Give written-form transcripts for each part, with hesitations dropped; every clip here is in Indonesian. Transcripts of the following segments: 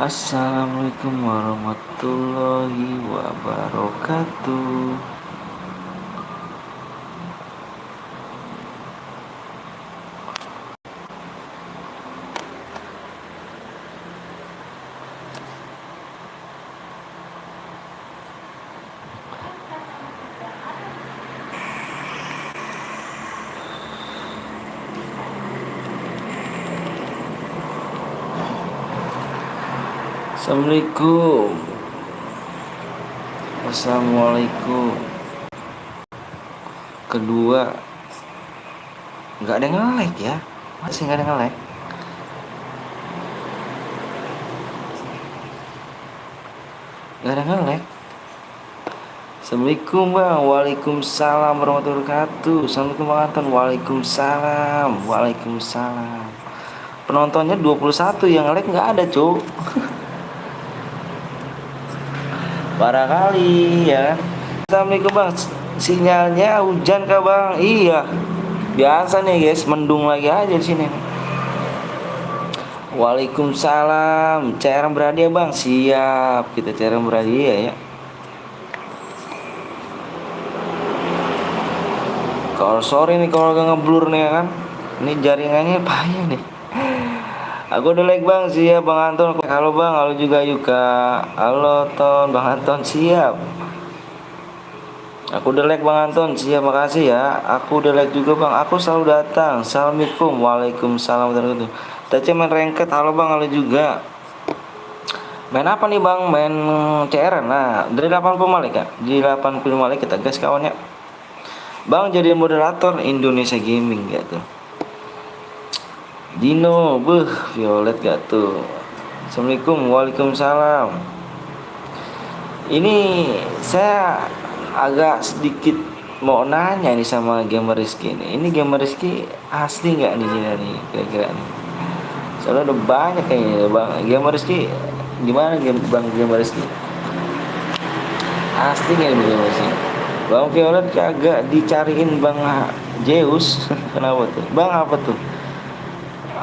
Assalamualaikum warahmatullahi wabarakatuh. Assalamualaikum. Assalamualaikum. Kedua, nggak ada yang nge-like ya? Masih nggak ada yang nge-like? Nggak ada yang nge-like? Assalamualaikum bang. Waalaikumsalam warahmatullahi wabarakatuh. Assalamualaikum bang Anton. Waalaikumsalam. Waalaikumsalam. Penontonnya 21, yang nge-like nggak ada cuy. Parah kali ya. Assalamualaikum bang. Sinyalnya hujan kah bang? Iya. Biasa nih guys, mendung lagi aja di sini. Waalaikumsalam. Cairan berhadiah bang. Siap. Kita cairan berhadiah ya. Kalau sore nih kalau agak ngeblur nih ya kan. Ini jaringannya payah nih. Aku udah like bang, siap bang Anton. Halo bang, halo juga Yuka. Halo Ton, bang Anton siap. Aku udah like bang Anton, siap makasih ya. Aku udah like juga bang, aku selalu datang. Assalamualaikum, waalaikumsalam warahmatullahi wabarakatuh. Tadi main ranked, halo bang, halo juga. Main apa nih bang? Main CR. Nah, dari 80 Malik ya. Di 80 Malik kita guys kawannya. Bang jadi moderator Indonesia Gaming gitu. Dino, Violet gak tuh. Assalamualaikum, waalaikumsalam. Ini saya agak sedikit mau nanya nih sama Gamer Rizky nih. Ini Gamer Rizky asli nggak nih nih kira-kira nih? Soalnya udah banyak kayaknya bang. Gamer Rizky gimana bang Gamer Rizky? Asli nggak nih Gamer Rizky? Bang Violet kagak dicariin bang Zeus. Kenapa tuh? Bang apa tuh?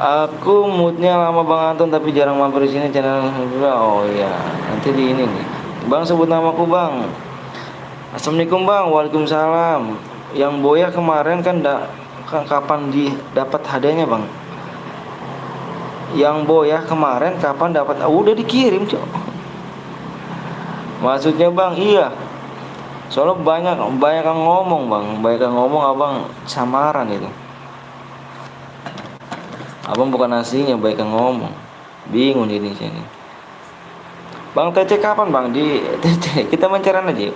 Aku moodnya lama bang Anton tapi jarang mampir di sini channel. Oh iya, nanti di ini nih. Bang sebut namaku bang. Assalamualaikum bang, waalaikumsalam. Yang Boya kemarin kan kapan dapat hadiahnya bang? Yang Boya kemarin kapan dapat? Udah dikirim cok. Maksudnya bang, iya. Soalnya banyak yang ngomong bang, banyak yang ngomong abang samaran itu. Abang bukan aslinya baik yang ngomong. Bingung ini sini. Bang TC kapan bang di TC? Kita mencaran aja yuk.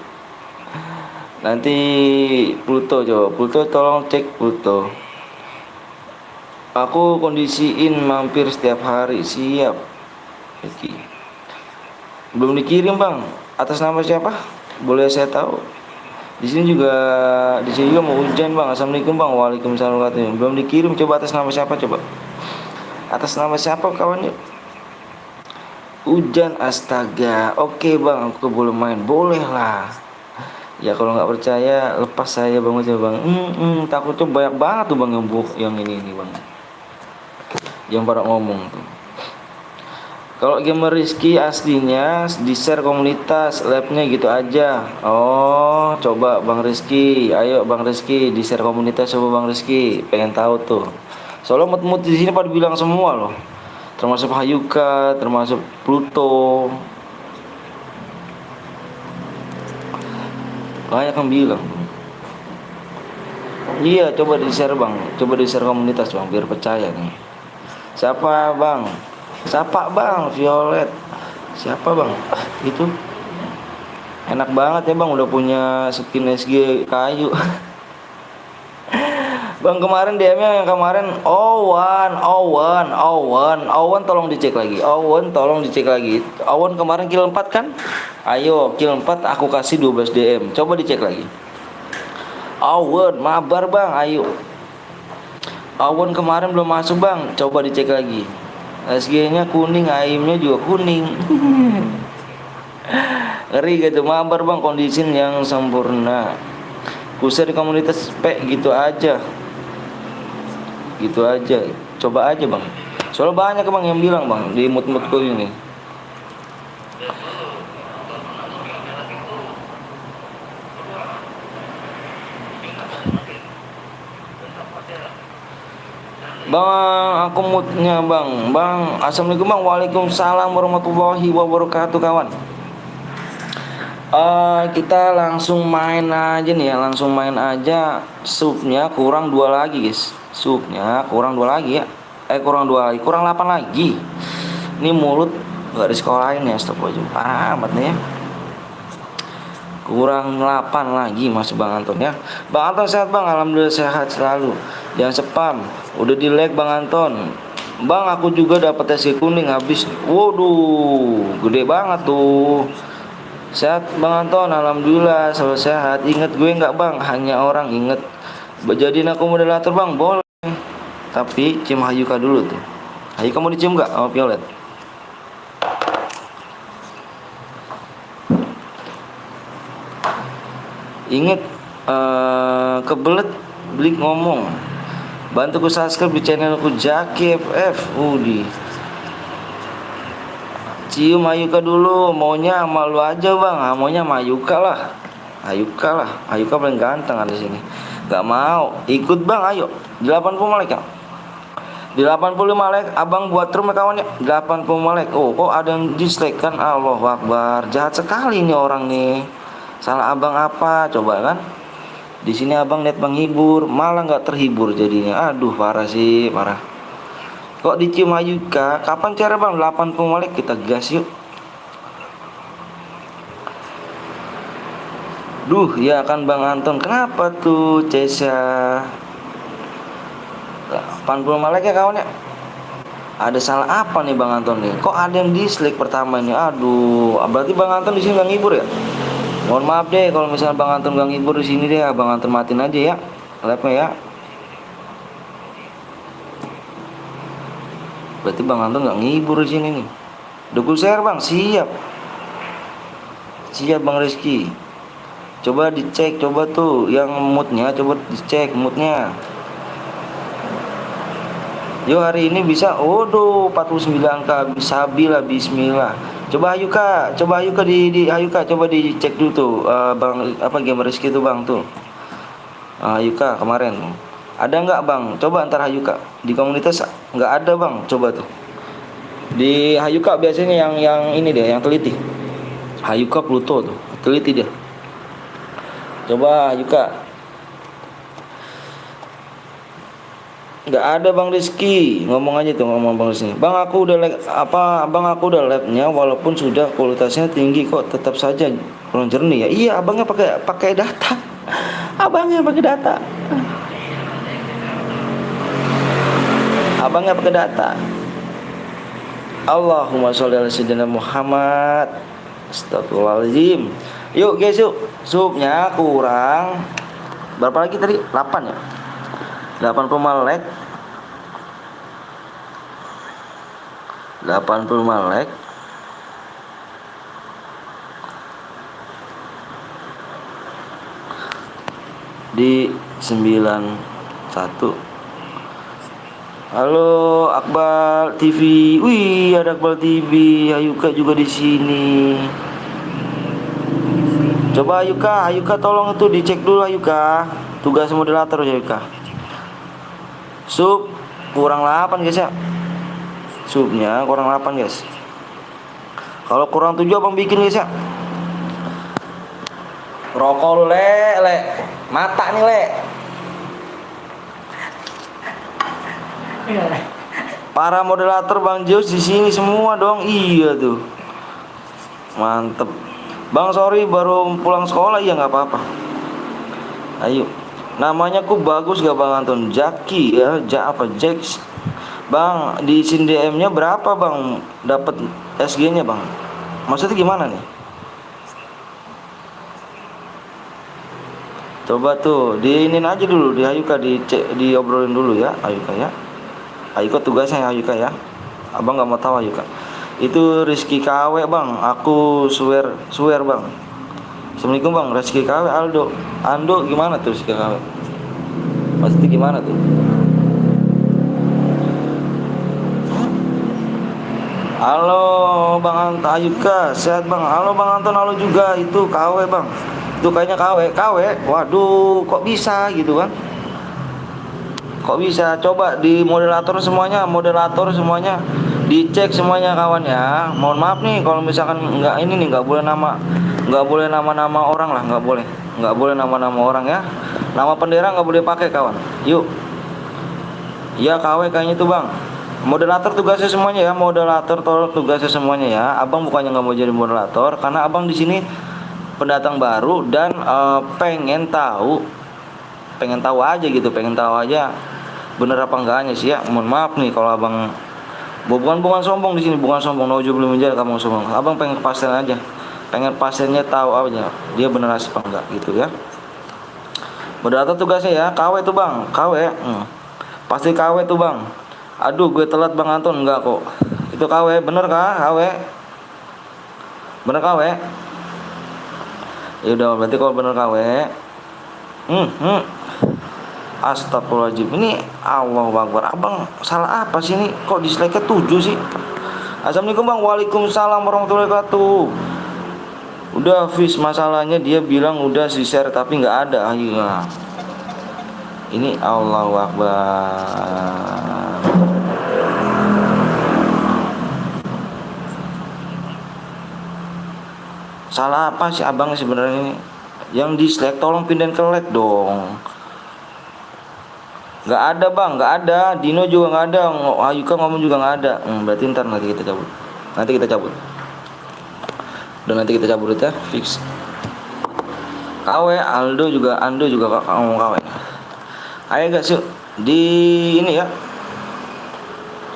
Nanti Pluto coba. Pluto tolong cek Pluto. Aku kondisiin mampir setiap hari. Siap. Oke. Belum dikirim bang. Atas nama siapa? Boleh saya tahu? Di sini juga mau hujan bang. Assalamualaikum bang. Waalaikumsalam warahmatullahi wabarakatuh. Belum dikirim, coba atas nama siapa coba? Atas nama siapa kawan yuk? Hujan astaga. Oke bang, aku boleh main. Boleh lah. Ya kalau nggak percaya lepas saya bang aja bang. Takutnya banyak banget tuh bang yang ini bang. Yang pada ngomong tuh. Kalau Gamer Rizky aslinya di share komunitas labnya gitu aja. Oh coba bang Rizky, ayo bang Rizky di share komunitas coba bang Rizky. Pengen tahu tuh. Soalnya mood di sini pada bilang semua loh, termasuk Hayuka, termasuk Pluto. Banyak yang bilang. Iya, coba di share bang, coba di share komunitas bang, biar percaya nih. Siapa bang? Siapa bang? Violet. Siapa bang? Itu enak banget ya bang, udah punya skin SG kayu. Bang kemarin DM-nya yang kemarin Owen tolong dicek lagi. Tolong dicek lagi. Owen kemarin kill 4 kan? Ayo kill 4 aku kasih 12 DM. Coba dicek lagi. Owen mabar bang, ayo. Owen kemarin belum masuk bang. Coba dicek lagi. SG-nya kuning, aimnya juga kuning. Ngeri gitu, mabar bang, kondisi yang sempurna. Kusir di komunitas spek gitu aja. Gitu aja, coba aja bang. Soalnya banyak bang yang bilang bang di mood-moodku ini. Bang, aku moodnya bang. Bang, assalamualaikum bang. Waalaikumsalam warahmatullahi wabarakatuh kawan. Kita langsung main aja nih ya. Langsung main aja. Supnya kurang dua lagi guys. Supnya kurang dua lagi ya. Kurang dua lagi. Kurang 8 lagi. Ini mulut gak disekolahin ya. Stop aja. Amat nih ya. Kurang 8 lagi masih Bang Anton ya. Bang Anton sehat bang, alhamdulillah sehat selalu. Jangan spam, udah di like Bang Anton. Bang aku juga dapat SG kuning habis. Waduh, gede banget tuh. Sehat Bang Anton, alhamdulillah selalu sehat. Ingat gue nggak bang, hanya orang inget. Jadiin aku moderator bang, boleh. Tapi cium Hayuka dulu tuh. Hayuka mau dicium nggak sama Violet? Ingat kebelet beli ngomong. Bantu ku subscribe di channelku Jaki FF. Udi. Cium Ayuka dulu. Maunya sama lu aja bang. Maunya sama Ayuka lah. Ayuka lah. Ayuka paling ganteng ada sini. Gak mau. Ikut bang ayo. 80 malek ya. Di 85 like abang buat room ya kawan ya. 85 like. Oh kok ada yang dislike kan. Allahu Akbar. Jahat sekali nih orang nih. Salah abang apa coba kan? Di sini abang lihat menghibur, malah nggak terhibur jadinya. Aduh parah sih, parah. Kok dicium Ayuka? Kapan cara bang? 80 malek kita gas yuk. Duh, ya kan Bang Anton. Kenapa tuh Cesa? 80 malek ya kawan ya. Ada salah apa nih Bang Anton nih? Kok ada yang dislike pertama ini? Aduh, berarti Bang Anton di sini nggak ngibur ya? Mohon maaf deh kalau misalnya Bang Anton gak ngibur di sini deh, Bang Anton matiin aja ya live-nya ya. Berarti Bang Anton gak ngibur di sini nih. Dukul share Bang, siap. Siap Bang Rizky. Coba dicek, coba tuh yang moodnya, coba dicek moodnya. Yo hari ini bisa, waduh 49k, sabilah bismillah. Coba Ayuka di Ayuka coba dicek dulu tuh Bang apa game Rizky tuh Bang tuh. Ayuka kemarin. Ada nggak Bang? Coba antar Ayuka di komunitas nggak ada Bang. Coba tuh. Di Ayuka biasanya yang ini deh, yang teliti. Ayuka Pluto tuh, teliti dia. Coba Ayuka. Nggak ada Bang Rizky, ngomong aja tuh ngomong Bang Rizky. Bang aku udah Bang aku udah labnya walaupun sudah kualitasnya tinggi kok tetap saja kurang jernih ya. Iya abangnya pakai data. Abangnya pakai data. Abangnya pakai data. Allahumma sholli ala sayyidina Muhammad. Astagfirullahaladzim. Yuk guys yuk. Supnya kurang berapa lagi tadi? 8 ya. 85 like 85 like di 91. Halo Akbar TV. Wih, ada Akbar TV. Ayuka juga di sini. Coba Ayuka tolong itu dicek dulu Ayuka. Tugas moderator Ayuka. Sup kurang 8 guys ya. Supnya kurang 8 guys. Kalau kurang 7 abang bikin guys ya. Rokok lu le. Mata nih le. Para moderator Bang Jos di sini semua dong. Iya tuh. Mantep. Bang sorry baru pulang sekolah ya nggak apa-apa. Ayo. Namanya ku bagus gak Bang Anton? Jaki ya, Jax. Bang, di sin DM-nya berapa Bang? Dapat SG-nya Bang? Maksudnya gimana nih? Coba tuh, diinin aja dulu, di Ayuka diobrolin dulu ya, Ayuka ya. Ayuka tugasnya Ayuka ya. Abang gak mau tahu Ayuka. Itu Rizky KW Bang, aku swear Bang. Assalamualaikum Bang, Rizky KW Ando gimana tuh Rizky KW? Pasti gimana tuh? Halo Halo Bang Ayuka, sehat Bang. Halo Bang Anton, halo juga. Itu KW Bang. Itu kayaknya KW. Waduh, kok bisa gitu kan? Kok bisa? Coba di moderator semuanya dicek semuanya kawan ya. Mohon maaf nih kalau misalkan nggak ini nih, nggak boleh nama-nama orang lah, nggak boleh nama-nama orang ya. Nama bendera nggak boleh pakai kawan. Yuk. Ya KW kayaknya tuh Bang. Moderator tugasnya semuanya ya, moderator tolong tugasnya semuanya ya. Abang bukannya nggak mau jadi moderator, karena abang di sini pendatang baru dan pengen tahu aja gitu, bener apa enggaknya sih ya. Mohon maaf nih kalau abang bukan sombong di sini, bukan sombong, nojo belum menjadi kamu sombong. Abang pengen kepastian aja, pengen pasiennya tahu aja dia bener apa enggak gitu ya. Moderator tugasnya ya, KW tuh Bang, KW. Pasti KW tuh Bang. Aduh, gue telat Bang Anton. Enggak kok. Itu KW, bener kah? KW. Bener KW. Ya udah, berarti kalau bener KW. Astagfirullahaladzim. Ini Allahu Akbar. Abang salah apa sih ini? Kok dislike-nya 7 sih? Assalamualaikum Bang. Waalaikumsalam warahmatullahi wabarakatuh. Udah Fis, masalahnya dia bilang udah di-share tapi nggak ada. Ayo. Ini Allahu Akbar. Salah apa sih abang sebenarnya ini? Yang dislike tolong pindahin ke like dong. Nggak ada Bang, nggak ada. Dino juga nggak ada. Ayuka ngomong juga nggak ada. Berarti ntar nanti kita cabut. Dan nanti kita cabut ya, fix. KW, Ando juga ngomong KW. Ayo guys yuk di ini ya.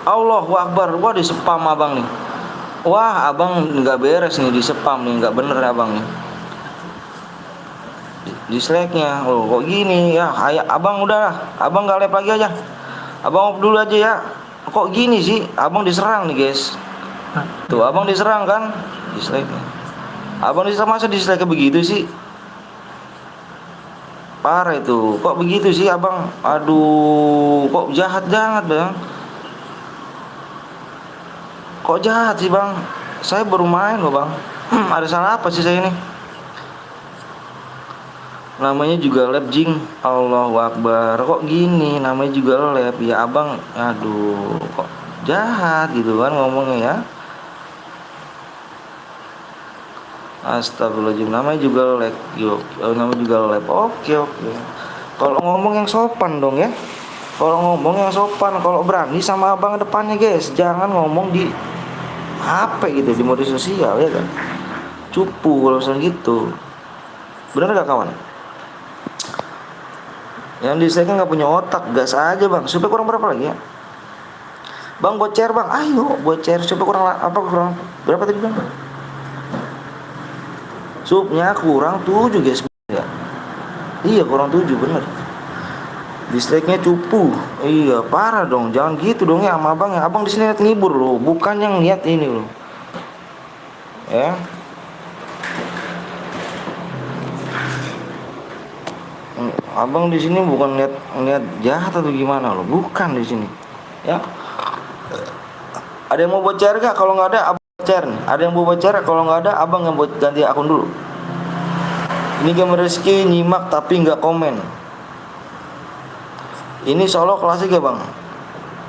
Allahu Akbar. Wah, di spam abang nih. Wah, abang nggak beres nih, di spam nih, nggak bener abang nih. Dislike-nya, loh kok gini ya? Ayo, abang udah, abang nggak live lagi aja. Abang off dulu aja ya. Kok gini sih? Abang diserang nih guys. Tuh, abang diserang kan? Dislike-nya. Abang diserang, masa dislike begitu sih? Parah itu. Kok begitu sih abang? Aduh, kok jahat banget Bang. Kok jahat sih Bang? Saya baru main loh Bang. Ada salah apa sih saya ini? Namanya juga lab jing. Allahu Akbar. Kok gini? Namanya juga lab ya abang. Aduh, kok jahat gitu kan ngomongnya ya. Astagfirullahaladzim. Namanya juga lab. Namanya juga lab. Oke. Kalau ngomong yang sopan dong ya. Kalau berani sama abang depannya guys. Jangan ngomong di HP gitu, di media sosial ya kan. Cupu kalau misalnya gitu. Bener gak kawan? Yang dislike nggak punya otak, gas aja Bang. Supaya kurang berapa lagi ya? Bang bocer Bang, ayo bocer. Supaya kurang berapa tadi Bang? Supnya kurang 7 guys ya. Iya kurang 7 bener. Dislike-nya cupu. Iya parah dong, jangan gitu dong ya sama abang ya. Abang di sini lihat ngibur loh, bukan yang lihat ini loh. Ya. Abang di sini bukan lihat jahat atau gimana loh, bukan di sini. Ya. Ada yang mau bocor gak? Kalau nggak ada abang bocor nih. Ada yang mau bocor? Kalau nggak ada abang yang buat ganti akun dulu. Ini game Rizky nyimak tapi nggak komen. Ini Solo klasik ya Bang.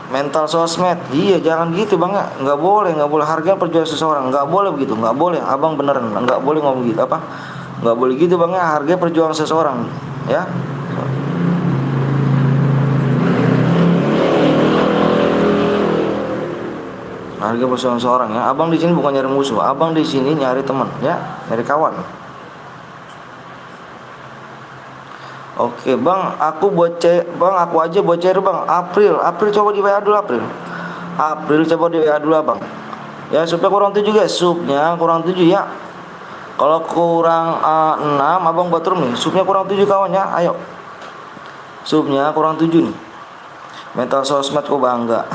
Mental sosmed. Iya jangan gitu Bang ya. Nggak boleh harga perjuangan seseorang. Nggak boleh begitu. Nggak boleh. Abang beneran nggak boleh ngomong gitu apa. Nggak boleh gitu Bang ya. Harga perjuangan seseorang ya. Harga perjuangan seseorang ya. Abang di sini bukan nyari musuh. Abang di sini nyari teman ya. Nyari kawan. Oke Bang, aku aja bocer Bang. April coba di WA dulu April coba di WA dulu Bang. Ya supaya kurang 7 guys, supnya kurang 7 ya. Kalau kurang 6 abang buat room nih. Supnya kurang 7 kawan ya, ayo. Supnya kurang 7 nih. Mental sosmed kok bangga.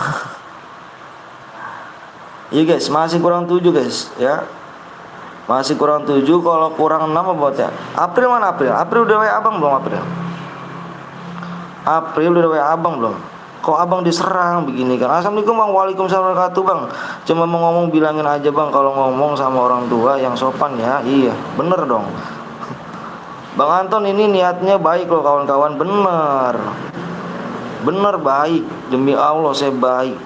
Iya guys, masih kurang 7 guys ya. Masih kurang 7, kalau kurang 6 apa buat ya? April mana April? April udah WA abang belum April? April udah WA abang belum? Kok abang diserang begini kan? Assalamualaikum Bang, waalaikumsalam warahmatullahi wabarakatuh Bang. Cuma mau ngomong bilangin aja bang, kalau ngomong sama orang tua yang sopan ya. Iya bener dong Bang Anton, ini niatnya baik loh kawan-kawan. Bener, bener baik, demi Allah saya baik.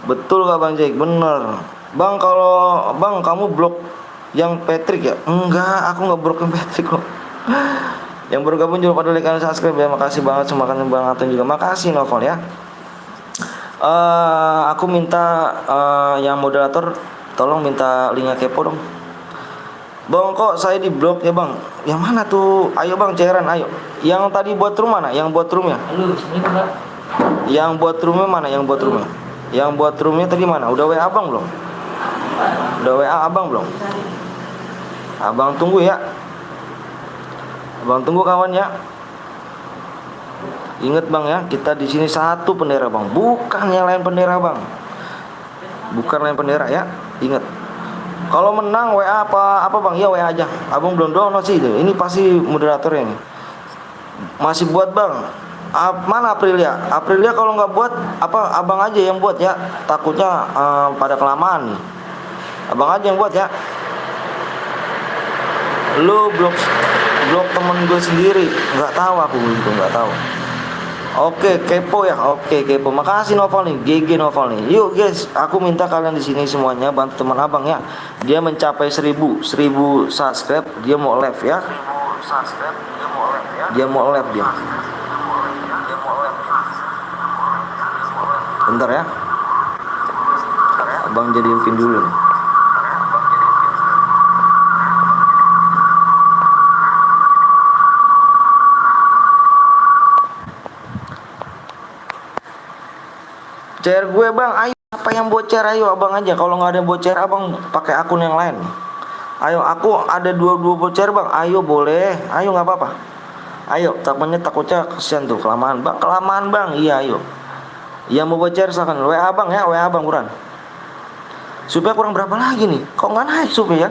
Betul gak Bang Jack? Bener Bang. Kalau Bang kamu blok yang Patrick ya? Enggak, aku nggak blok yang Patrick kok. Yang bergabung juga pada like dan subscribe ya. Makasih banget sama Bang Anton juga. Makasih Novel ya. Aku minta yang moderator tolong minta linknya kepo dong. Bang kok saya di blok ya bang? Yang mana tuh? Ayo bang cairan ayo. Yang tadi buat room mana? Yang buat roomnya? Yang buat roomnya mana? Yang buat roomnya? Yang buat roomnya tadi mana? Udah WA abang belum? Udah WA abang belum? Abang tunggu ya. Abang tunggu kawan ya. Ingat bang ya, kita di sini satu bendera bang, bukan yang lain bendera bang, bukan lain bendera ya. Ingat, kalau menang WA apa bang? Ya WA aja. Abang belum download sih itu. Ini pasti moderatornya nih. Masih buat bang. Mana Aprilia? Aprilia kalau nggak buat apa? Abang aja yang buat ya. Takutnya pada kelamaan nih. Abang aja yang buat ya. Lu blok temen gue sendiri, nggak tahu aku itu, nggak tahu. Oke, kepo ya. Oke, kepo. Makasih Novel nih, GG Novel nih. Yuk guys, aku minta kalian di sini semuanya bantu teman abang ya. Dia mencapai 1000 subscribe, dia mau live ya. Dia mau live dia. Bentar ya. Abang jadiin pin dulu nih. Share gue bang, ayo apa yang bocor ayo abang aja. Kalau nggak ada yang bocor abang pakai akun yang lain. Ayo aku ada dua bocor bang, ayo boleh, ayo nggak apa-apa. Ayo takutnya kesian tuh kelamaan bang, iya ayo. Yang mau bocor silahkan WA bang ya, WA bang kurang. Supaya kurang berapa lagi nih? Kok nggak naik supaya ya?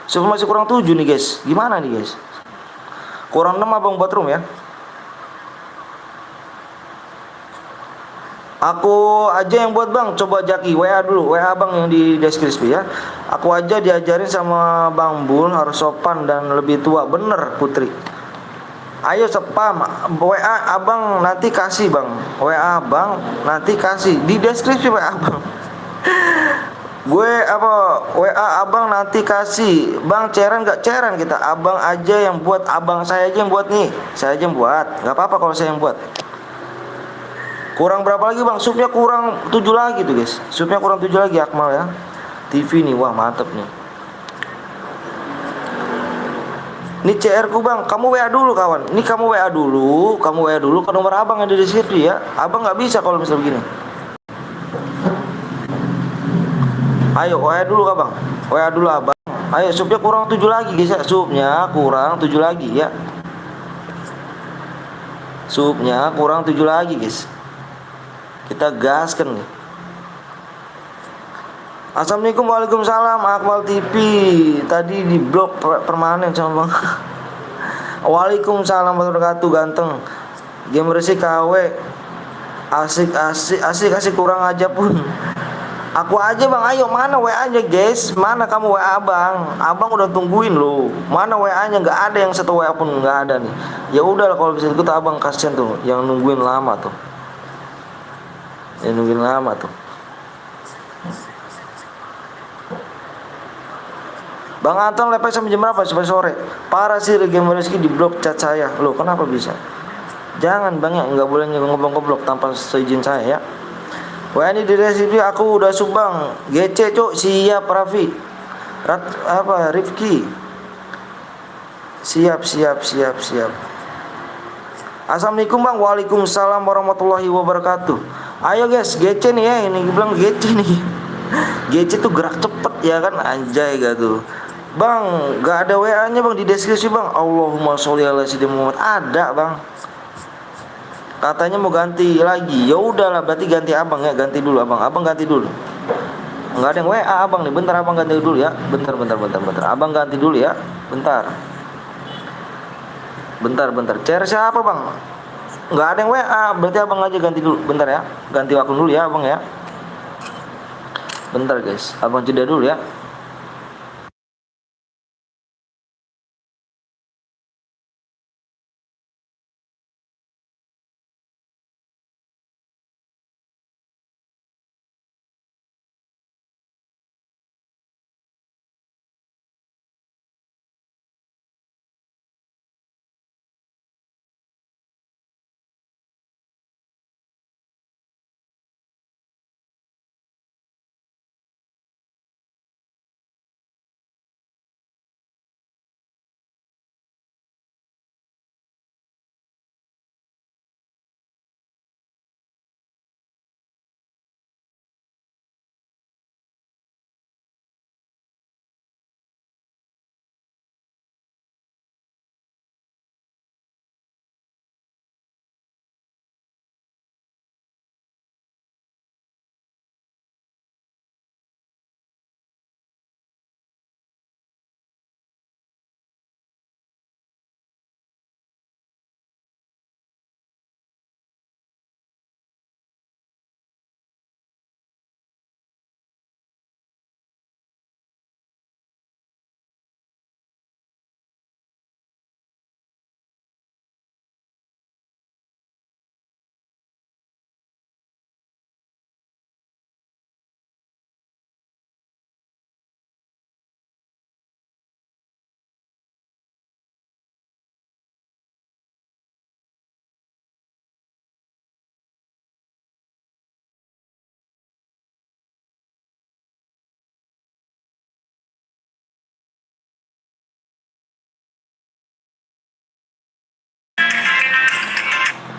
Supaya masih kurang 7 nih guys, gimana nih guys? Kurang 6 abang buat room ya. Aku aja yang buat bang, coba Jaki WA dulu, WA bang yang di deskripsi ya. Aku aja diajarin sama Bang Bul harus sopan dan lebih tua, bener Putri. Ayo spam, WA abang nanti kasih bang, WA abang nanti kasih di deskripsi WA abang. Gue WA abang nanti kasih bang, cairan gak cairan kita, abang aja yang buat, abang saya aja yang buat nih, saya aja yang buat, nggak apa-apa kalau saya yang buat. Kurang berapa lagi bang? Supnya kurang 7 lagi tuh guys. Supnya kurang 7 lagi Akmal ya. TV nih, wah mantep nih. Ini CR ku bang, kamu WA dulu kawan. Ini kamu WA dulu, ke nomor abang yang ada di sini ya. Abang nggak bisa kalau misalnya begini. Ayo WA dulu abang, WA dulu abang. Ayo supnya kurang 7 lagi guys ya. Supnya kurang 7 lagi ya. Supnya kurang 7 lagi guys. Kita gaskan nih. Assalamualaikum, waalaikumsalam Akmal TV. Tadi di blok permanen sama bang. Waalaikumsalam warahmatullahi wabarakatuh. Ganteng, game bersih KW, asik kurang aja pun. Aku aja bang, ayo mana WA nya guys? Mana kamu WA abang? Abang udah tungguin loh. Mana WA nya? Nggak ada, yang satu WA pun nggak ada nih. Ya udah kalau bisa ikut abang, kasihan tuh yang nungguin lama tuh. Yang nungguin lama tuh. Bang Anton lepas sampai jam berapa? Sampai sore. Parah sih game Rizky di blok chat saya. Loh kenapa bisa? Jangan bang ya, nggak boleh ngeblok tanpa seizin saya ya. Wah ini di resipi aku udah subang. GC cuk, siap Raffi. Rifki. Siap. Assalamualaikum bang. Waalaikumsalam warahmatullahi wabarakatuh. Ayo guys, GC nih ya, ini bilang GC nih. GC tuh gerak cepet ya kan, anjay gak tuh. Bang, gak ada WA nya bang di deskripsi bang. Allahumma sholli ala sayyidina Muhammad. Ada bang. Katanya mau ganti lagi. Ya udahlah, berarti ganti abang ya, ganti dulu abang. Abang ganti dulu. Nggak ada yang WA abang nih. Bentar abang ganti dulu ya. Bentar. Abang ganti dulu ya. Bentar. Share siapa bang? Nggak ada yang WA, berarti abang aja ganti dulu. Bentar ya, ganti akun dulu ya abang ya. Bentar guys, abang jeda dulu ya.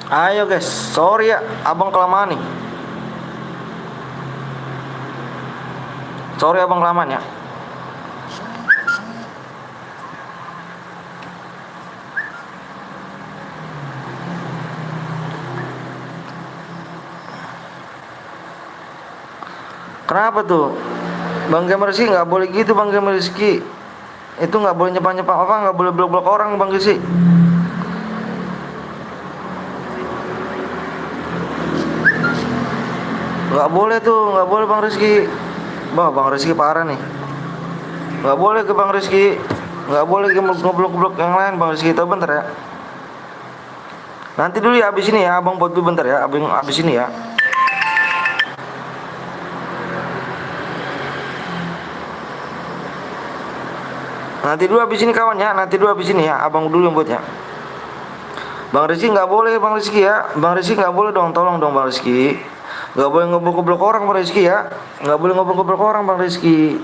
Ayo guys, sorry ya, abang kelamaan nih. Sorry abang kelamaan ya. Kenapa tuh? Bang Gamer Rizky nggak boleh gitu Bang Gamer Rizky. Itu nggak boleh nyepak-nyepak apa, nggak boleh blok-blok orang Bang Rizky. Nggak boleh tuh, nggak boleh Bang Rizky. Bah, Bang Rizky parah nih. Nggak boleh ke Bang Rizky. Nggak boleh ke ngeblok-blok yang lain Bang Rizky. Tahu bentar ya. Nanti dulu ya abis ini ya, abang buat dulu bentar ya, abang abis ini ya. Nanti dulu abis ini kawan ya, nanti dulu abis ini ya, abang dulu yang buatnya. Bang Rizky nggak boleh Bang Rizky ya, Bang Rizky nggak boleh dong, tolong dong Bang Rizky. Nggak boleh ngobrol-ngobrol orang Bang Rizky ya, nggak boleh ngobrol-ngobrol orang Bang Rizky.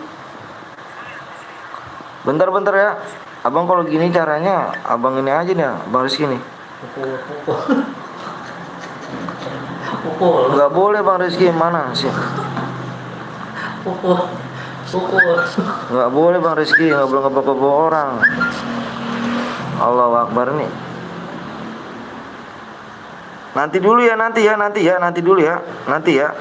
Bentar-bentar ya, abang kalau gini caranya, abang ini aja nih, Bang Rizky nih. Nggak boleh Bang Rizky, mana sih? Nggak boleh Bang Rizky, nggak boleh ngobrol-ngobrol orang. Allahu Akbar nih. Nanti dulu ya, nanti ya, nanti ya, nanti dulu ya, nanti ya.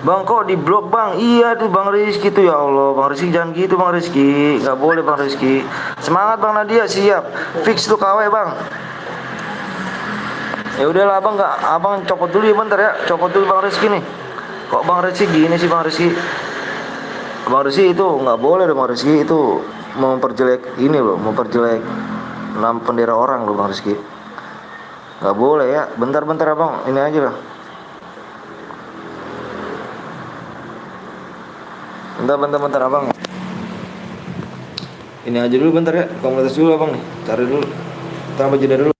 Bang kok di blok bang? Iya tuh Bang Rizky tuh, ya Allah Bang Rizky jangan gitu Bang Rizky, nggak boleh Bang Rizky. Semangat Bang Nadia, siap, fix tuh KW Bang. Ya udahlah abang, nggak abang copot dulu ya bentar ya, copot dulu Bang Rizky nih. Kok Bang Rizky gini sih Bang Rizky? Bang Rizky itu nggak boleh dong Bang Rizky, itu memperjelek ini loh, memperjelek nama bendera orang loh Bang Rizky. Nggak boleh ya, bentar-bentar abang ini aja lah. Bentar abang. Ini aja dulu bentar ya, komunitas dulu abang nih, cari dulu. Tambah jeda dulu.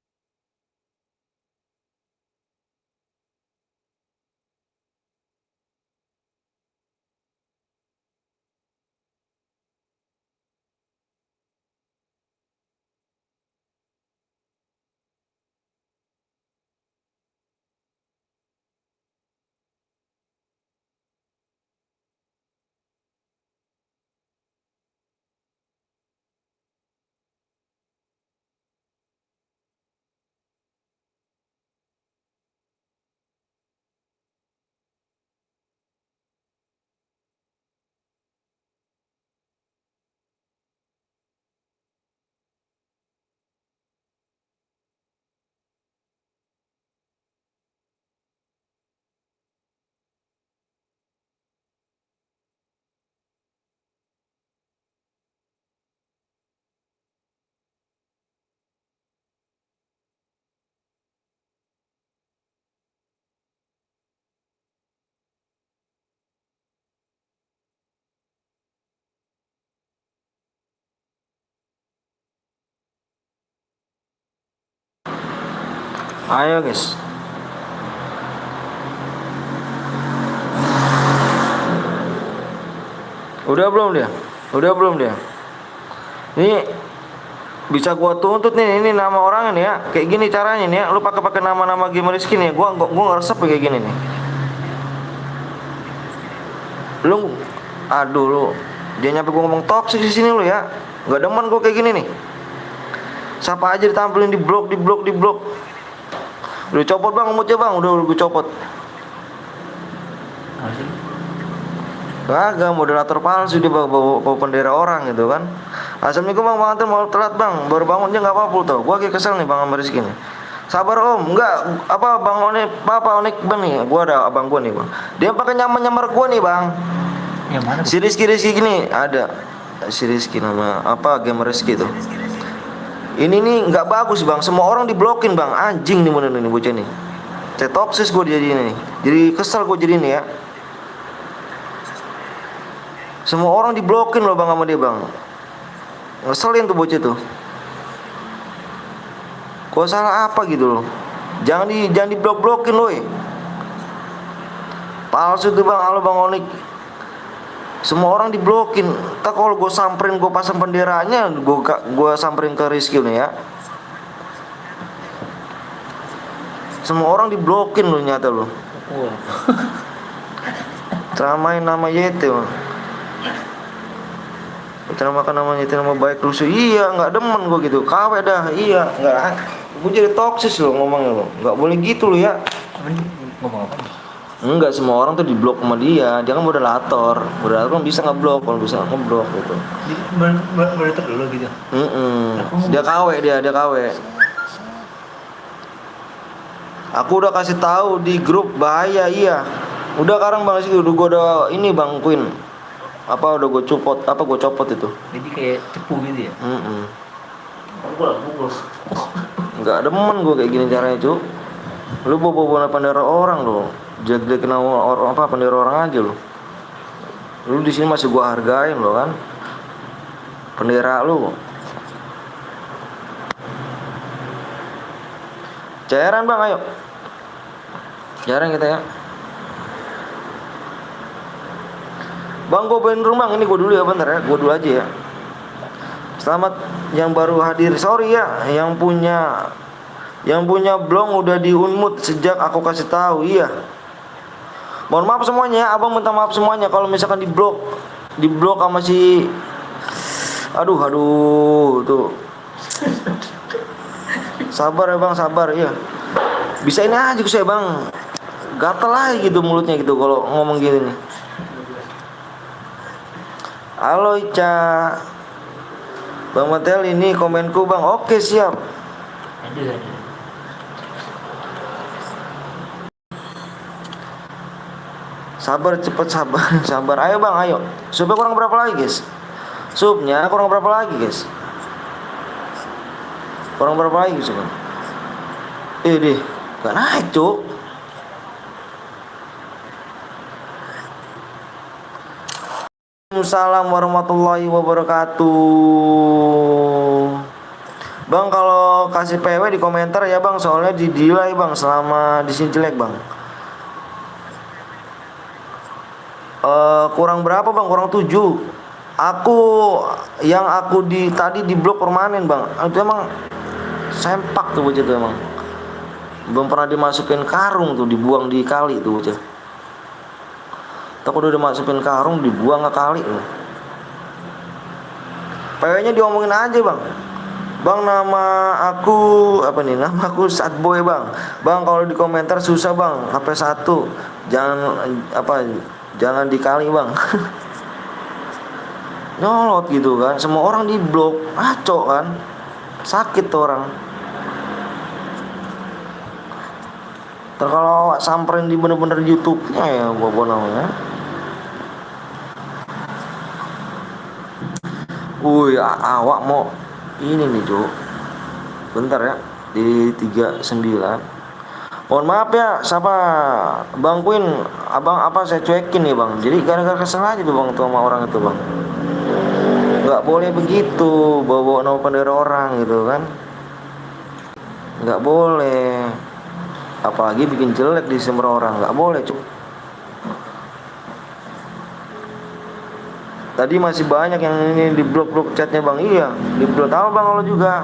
Ayo guys. Udah belum dia? Udah belum dia? Ini bisa gua tuntut nih, ini nama orang ini ya. Kayak gini caranya nih ya. Lu pakai nama-nama gamer Rizky nih. Gua ngeresep kayak gini nih. Lu aduh lu. Dia nyampe gua ngomong toxic di sini lu ya. Enggak demen gua kayak gini nih. Siapa aja ditampilin di blok. Udah copot bang, moodnya bang, udah gue copot. Kagak, moderator palsu dia bawa bendera orang gitu kan. Assalamualaikum bang, antar mau telat bang, baru bangunnya nggak apa-apa tau. Gua lagi kesel nih bang sama Rizky nih. Sabar om, enggak apa bang Onek, papa Onek bang nih, gua ada abang gua nih bang. Dia pakai nyamar gua nih bang. Yang mana? Si Rizky gini ada, si Rizky nama apa gamer Rizky tuh. Ini nih nggak bagus bang, semua orang diblokin bang, anjing nih bener nih bocah nih. Saya toksis gue jadi ini nih, jadi kesel gue jadi ini ya. Semua orang diblokin loh bang sama dia bang, ngeselin tuh bocah tuh. Kok salah apa gitu loh? Jangan di blok-blokin loh. Palsu tuh bang, halo bang Onik. Semua orang diblokin. Tak kalau gue samperin, gue pasang benderanya, gue samperin ke Rizky nih ya. Semua orang diblokin loh nyata loh. Ceramain nama Yete bang. Ceramakan nama Yete, nama baik rusuh. Iya nggak demen gue gitu. Kawe dah. Iya nggak. Gue jadi toksis loh ngomongnya loh. Nggak boleh gitu loh ya. Ngomong apa? Enggak, semua orang tuh diblok sama dia. Dia kan moderator kan bisa ngeblok, kalau bisa ngeblok gitu. Moderator dulu gitu. Dia KW. Aku udah kasih tahu di grup bahaya iya. Udah sekarang bang sih, gua udah ini bang Queen. Apa udah gue copot itu. Jadi kayak cepu gitu ya. Pukul. Enggak demen gue kayak gini caranya cu. Lu bawa bendera orang lo. Jadi kenal orang apa bendera orang aja lo. Lu di sini masih gua hargain lo kan. Bendera lu. Cairan bang, ayo. Cairan kita ya. Bang, gue bener bang, ini gue dulu ya bentar ya, gue dulu aja ya. Selamat yang baru hadir, sorry ya, yang punya blog udah diunmute sejak aku kasih tahu, iya. Mohon maaf semuanya, abang minta maaf semuanya kalau misalkan di blok sama si, aduh tuh. Sabar ya bang, sabar ya. Bisa ini aja saya bang, gatel aja gitu mulutnya gitu kalau ngomong gini nih. Halo Ica, Bang Matel ini komenku bang, oke siap. Ada. Sabar cepet sabar. Ayo bang, ayo. Supnya kurang berapa lagi guys? Supnya kurang berapa lagi guys? Kurang berapa lagi guys? Deh, gak naik cuk. Assalamualaikum warahmatullahi wabarakatuh. Bang kalau kasih PW di komentar ya bang, soalnya di delay bang selama di sini jelek bang. Kurang berapa bang? Kurang 7. Aku tadi di blok permanen bang. Itu emang sempak tuh bocah tuh emang. Belum pernah dimasukin karung tuh, dibuang di kali tuh bocah. Tak udah dimasukin karung, dibuang ke kali loh. PW-nya diomongin aja bang. Bang nama aku apa nih? Nama aku Sadboy bang. Bang kalau di komentar susah bang. HP 1 jangan dikali bang. Nyolot gitu kan. Semua orang di blok, ngaco kan. Sakit tuh orang. Kalau samperin di bener-bener YouTube-nya ya bobo namanya. Awak mau ini nih Cuk. Bentar ya. Di 39. Mohon maaf ya, siapa Bang Queen, abang apa saya cuekin nih bang. Jadi gara-gara kesel aja tuh bang tuh sama orang itu bang. Nggak boleh begitu, bawa nama bendera orang gitu kan. Nggak boleh. Apalagi bikin jelek di semua orang, nggak boleh cuk. Tadi masih banyak yang ini di blok chatnya bang. Iya, di blok tahu bang lo juga.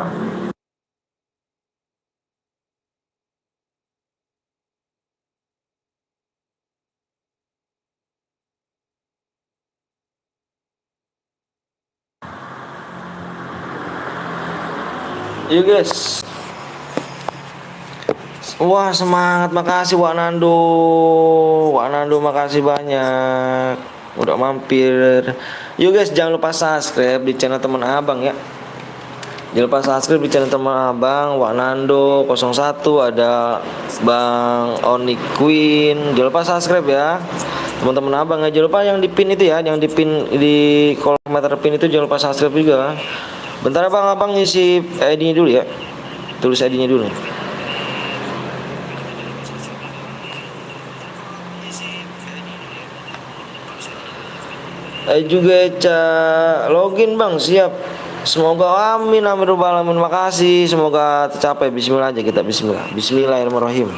Yuk guys. Wah semangat, makasih Wak Nando. Wak Nando makasih banyak udah mampir. Yuk guys, jangan lupa subscribe di channel teman abang ya. Jangan lupa subscribe di channel teman abang Wak Nando 01, ada Bang Oni Queen. Jangan lupa subscribe ya teman-teman abang ya. Jangan lupa yang di pin itu ya, yang di pin di kolom komentar pin itu jangan lupa subscribe juga. Bentar ya bang, abang ngisi ID-nya dulu ya. Tulis ID-nya dulu. Juga login bang, siap. Semoga amin amin rabbal alamin. Makasih, semoga tercapai. Bismillah aja kita, bismillah. Bismillahirrahmanirrahim.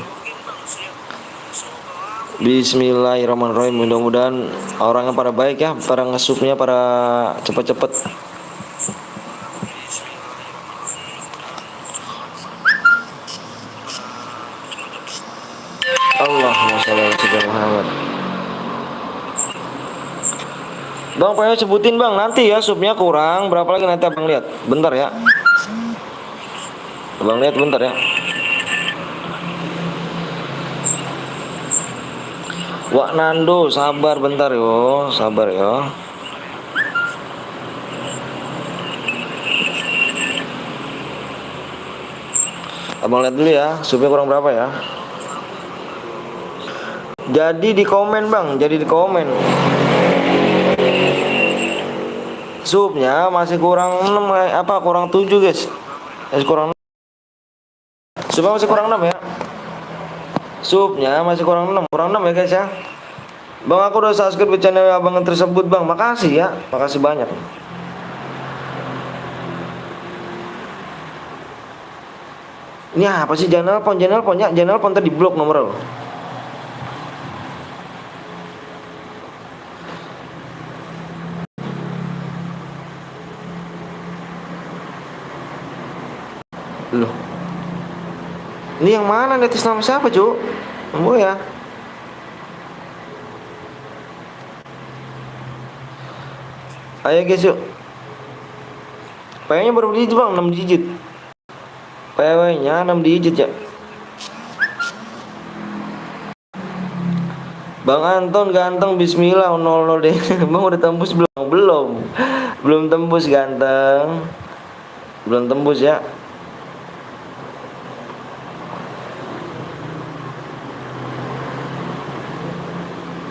Bismillahirrahmanirrahim. Mudah-mudahan orangnya pada baik ya, para ngesupnya pada cepet-cepet. Allahumma sholli ala sayyidina Muhammad. Bang, pengen sebutin bang, nanti ya supnya kurang berapa lagi nanti abang lihat. Bentar ya. Abang lihat bentar ya. Wak Nando, sabar bentar yo, sabar yo. Abang lihat dulu ya, supnya kurang berapa ya. Jadi di komen bang, jadi di komen. Supnya masih kurang 6 apa kurang 7 guys. Kurang 6. Supnya masih kurang 6 ya. Supnya masih kurang 6 ya guys ya. Bang aku udah subscribe channel abang tersebut bang, makasih ya, makasih banyak. Ini apa sih, jangan nelpon tadi blok nomor lo. Loh. Ini yang mana, netis nama siapa, Cuk? Nemu ya. Ayo guys yuk. PW-nya berapa digit bang? 6 digit. PW-nya 6 digit ya. Bang Anton ganteng, bismillah 00 deh. Bang udah tembus belum? Belum tembus ganteng. Belum tembus ya.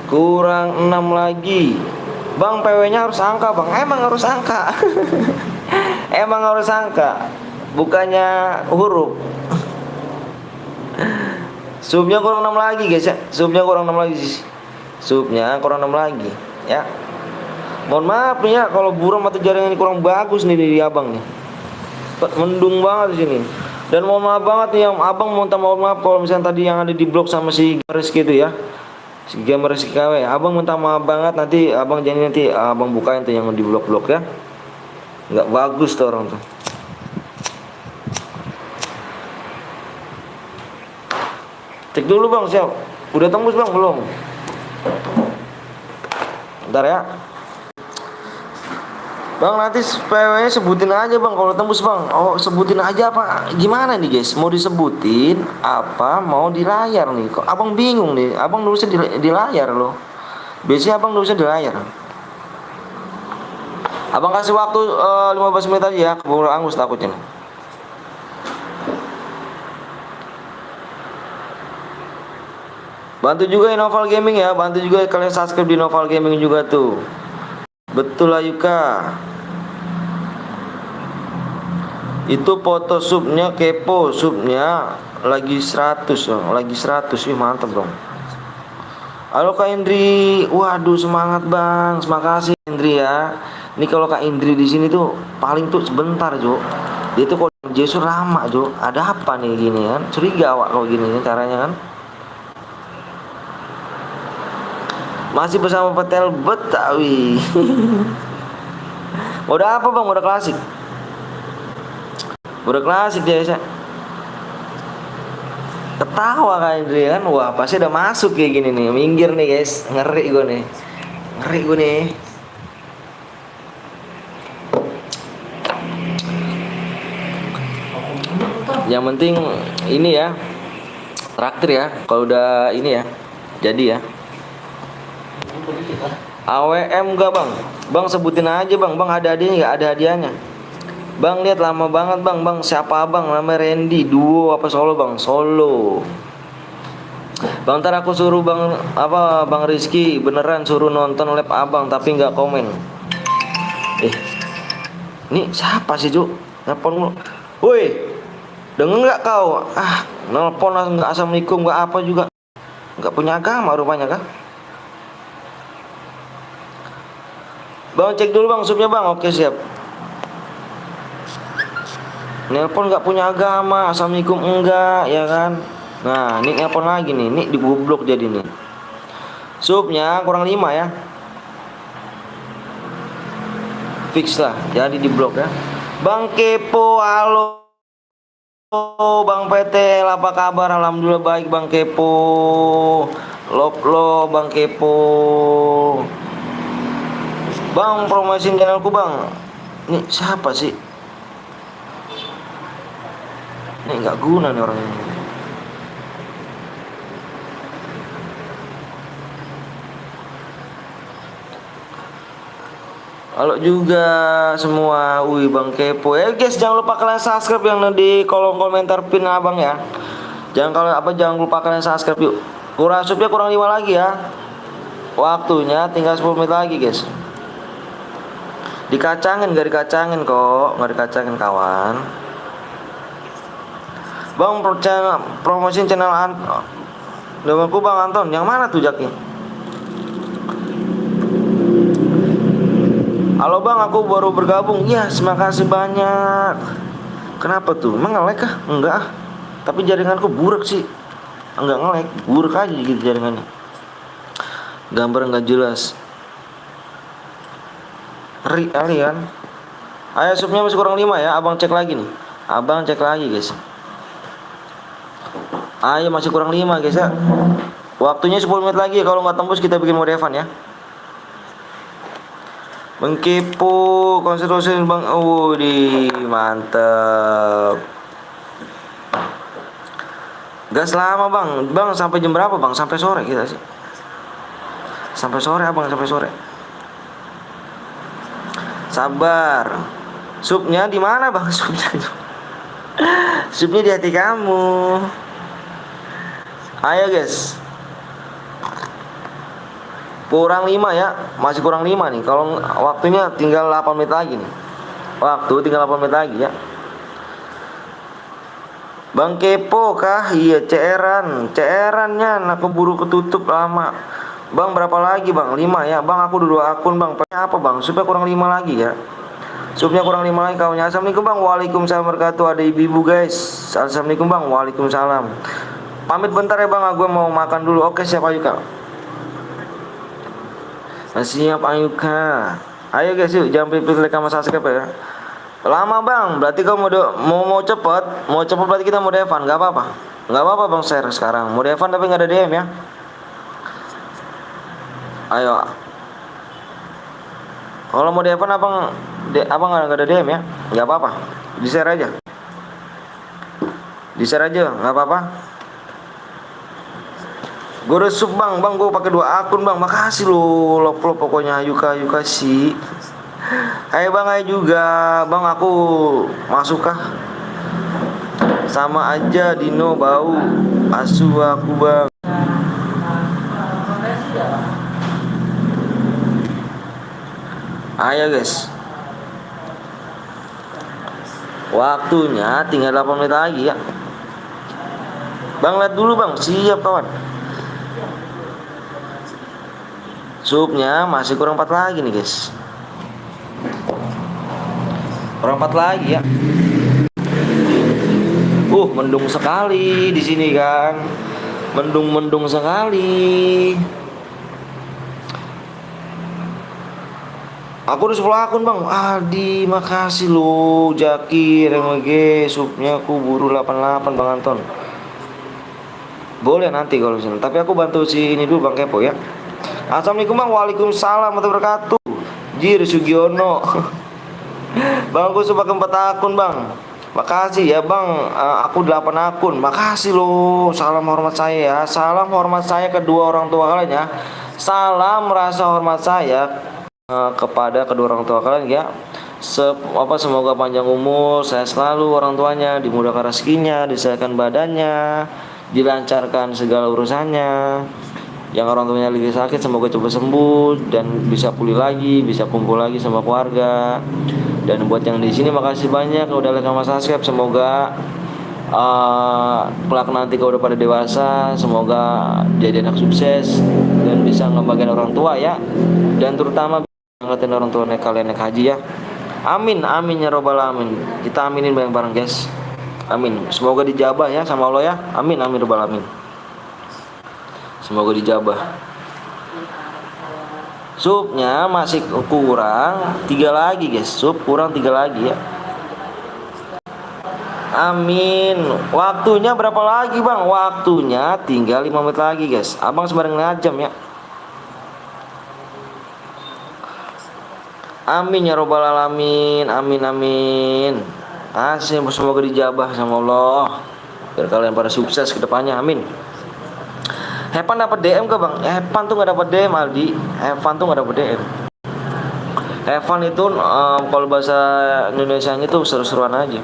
Kurang 6 lagi. Bang PW-nya harus angka bang. Emang harus angka. Emang harus angka. Bukannya huruf. Subnya kurang 6 lagi guys ya. Subnya kurang 6 lagi. Subnya kurang 6 lagi ya. Mohon maaf nih ya kalau buram atau jaringan ini kurang bagus nih di abang nih. Mendung banget di sini. Dan mohon maaf banget nih yang abang mohon maaf kalau misalnya tadi yang ada di blok sama si garis gitu ya. Si gamer si KW, abang minta maaf banget, nanti abang jangan nanti abang bukain tuh yang di blok-blok ya. Nggak bagus tuh orang tuh. Cek dulu bang, siap. Udah tembus bang belum? Bentar ya. Bang nanti PW-nya sebutin aja bang kalau tembus bang. Oh sebutin aja apa? Gimana nih guys? Mau disebutin apa? Mau di layar nih? Kok abang bingung nih? Abang nulisnya di layar loh. Biasanya abang nulisnya di layar. Abang kasih waktu 15 menit aja ya. Keburu angus takutnya. Bantu juga Noval Gaming ya. Bantu juga kalian subscribe di Noval Gaming juga tuh. Betul lah Yuka. Itu foto subnya kepo, subnya lagi 100 dong, lagi 100. Wih mantap dong. Halo Kak Indri. Waduh semangat bang. Terima kasih Indri ya. Ini kalau Kak Indri di sini tuh paling tuh sebentar Jo. Dia tuh Justru lama Jo, ada apa nih gini kan? Curiga awak kalau gini kan caranya kan? Masih bersama Petel Betawi. Udah apa bang? Udah klasik. Udah klasik dia ya. Ketawa kan dia kan? Wah pasti udah masuk kayak gini nih. Minggir nih guys, ngeri gue nih. Ngeri gue nih. Yang penting ini ya, traktir ya. Kalau udah ini ya, jadi ya. AWM gak bang? Bang sebutin aja bang. Bang ada hadiahnya nggak? Ada hadiahnya. Bang lihat lama banget bang. Bang siapa bang? Namanya Randy. Duo apa solo bang? Solo. Bang ntar aku suruh bang apa bang Rizky beneran suruh nonton live abang tapi nggak komen. Ini siapa sih Ju? Nelpon lu. Woi, denger nggak kau? Nelpon nggak assalamualaikum nggak apa juga. Nggak punya agama rupanya kah? Bang cek dulu bang supnya bang. Oke siap. Nelpon nggak punya agama, assalamualaikum enggak ya kan? Nah ini nelpon lagi nih, ini digoblok jadi nih. Supnya kurang 5 ya. Fix lah, jadi di blok ya. Bang Kepo, halo. Bang PT, apa kabar? Alhamdulillah baik Bang Kepo. Lo Bang Kepo. Bang promosiin channelku bang. Ini siapa sih? Ini nggak guna nih orang ini. Halo juga semua, wih Bang Kepo ya guys, jangan lupa kalian subscribe yang di kolom komentar pin abang ya. Jangan lupa kalian subscribe yuk. Kurang subnya kurang 5 lagi ya. Waktunya tinggal 10 menit lagi guys. Dikacangin gak dikacangin kok, nggak dikacangin kawan. Bang promosiin channel Denganku Bang Anton, yang mana tuh jaknya? Halo bang, aku baru bergabung. Ya, terima kasih banyak. Kenapa tuh? Emang nge-lag kah? Enggak. Tapi jaringanku buruk sih. Enggak nge-lag, buruk aja gitu jaringannya. Gambar enggak jelas. Ngeri kali kan? Ayo subnya masih kurang 5 ya. Abang cek lagi nih. Abang cek lagi guys. Ayo masih kurang 5 guys ya. Waktunya 10 menit lagi. Kalau nggak tembus kita bikin mode Evan ya. Mengkipu konsentrasi bang, di mantep. Gas lama bang, bang sampai jam berapa bang? Sampai sore kita sih. Sampai sore abang, sampai sore. Sabar. Supnya di mana bang? Supnya, supnya di hati kamu. Ayo guys. Kurang 5 ya, masih kurang 5 nih. Kalau waktunya tinggal 8 menit lagi nih. Waktu tinggal 8 menit lagi ya. Bang Kepo kah? Iya, CR-annya aku buru ketutup lama. Bang berapa lagi bang? 5 ya. Bang aku udah 2 akun bang. Apa bang? Supnya kurang 5 lagi ya. Supnya kurang 5 lagi kawannya. Assalamualaikum bang. Waalaikumsalam wabarakatuh. Ada ibu-ibu guys. Assalamualaikum bang. Waalaikumsalam. Pamit bentar ya bang. Gue mau makan dulu. Oke siapa juga? Siap Ayuka. Ayo guys yuk, jangan pilih like sama subscribe ya. Lama bang, berarti kau mau cepet. Mau cepet berarti kita mau Evan, nggak apa-apa. Nggak apa-apa bang share sekarang. Mau Evan tapi nggak ada DM ya. Ayo. Kalau mau Evan abang nggak ada DM ya, nggak apa-apa. Di share aja. Di share aja, nggak apa-apa. Gue udah sub bang, gue pakai 2 akun bang, makasih lo, lop pokoknya Yuka sih. Ayo bang, ayo juga bang, aku masuk kah? Sama aja Dino bau, asu aku bang. Ayo guys, waktunya tinggal 8 menit lagi ya. Bang lihat dulu bang, siap kawan. Supnya masih kurang 4 lagi nih guys. Kurang 4 lagi ya. Mendung sekali di sini kan. Mendung sekali. Aku udah 10 akun bang. Adi, makasih lo Jakir MG. Supnya aku buru 88 Bang Anton. Boleh nanti kalau misalnya. Tapi aku bantu si ini dulu Bang Kepo ya. Assalamualaikum Bang. Waalaikumsalam warahmatullahi wabarakatuh. Jir Sugiono. Bang aku coba 4 akun Bang. Makasih ya Bang. Aku 8 akun. Makasih lo. Salam hormat saya ya. Salam hormat saya kedua orang tua kalian ya. Salam rasa hormat saya kepada kedua orang tua kalian ya. Semoga panjang umur, saya selalu orang tuanya, dimudahkan rezekinya, disehatkan badannya, dilancarkan segala urusannya. Yang orang tuanya lagi sakit semoga cepat sembuh dan bisa pulih lagi, bisa kumpul lagi sama keluarga. Dan buat yang di sini makasih banyak udah like sama subscribe. Semoga kelak nanti kalau udah pada dewasa semoga jadi anak sukses dan bisa ngebagian orang tua ya. Dan terutama ngeliatin orang tua kalian naik haji ya. Amin amin ya robbal alamin. Kita aminin bareng-bareng guys. Amin. Semoga dijabah ya sama Allah ya. Amin amin robbal alamin. Semoga dijabah. Supnya masih kurang 3 lagi guys. Sup kurang 3 lagi ya. Amin. Waktunya berapa lagi bang? Waktunya tinggal 5 menit lagi guys. Abang sebareng ngajam ya. Amin ya robbal alamin. Amin amin. Semoga dijabah sama Allah. Biar kalian pada sukses ke depannya. Amin. Hepan dapat DM ke bang? Hepan tuh nggak dapat DM Aldi. Hepan tuh nggak dapat DM. Hepan itu kalau bahasa Indonesianya tuh seru-seruan aja.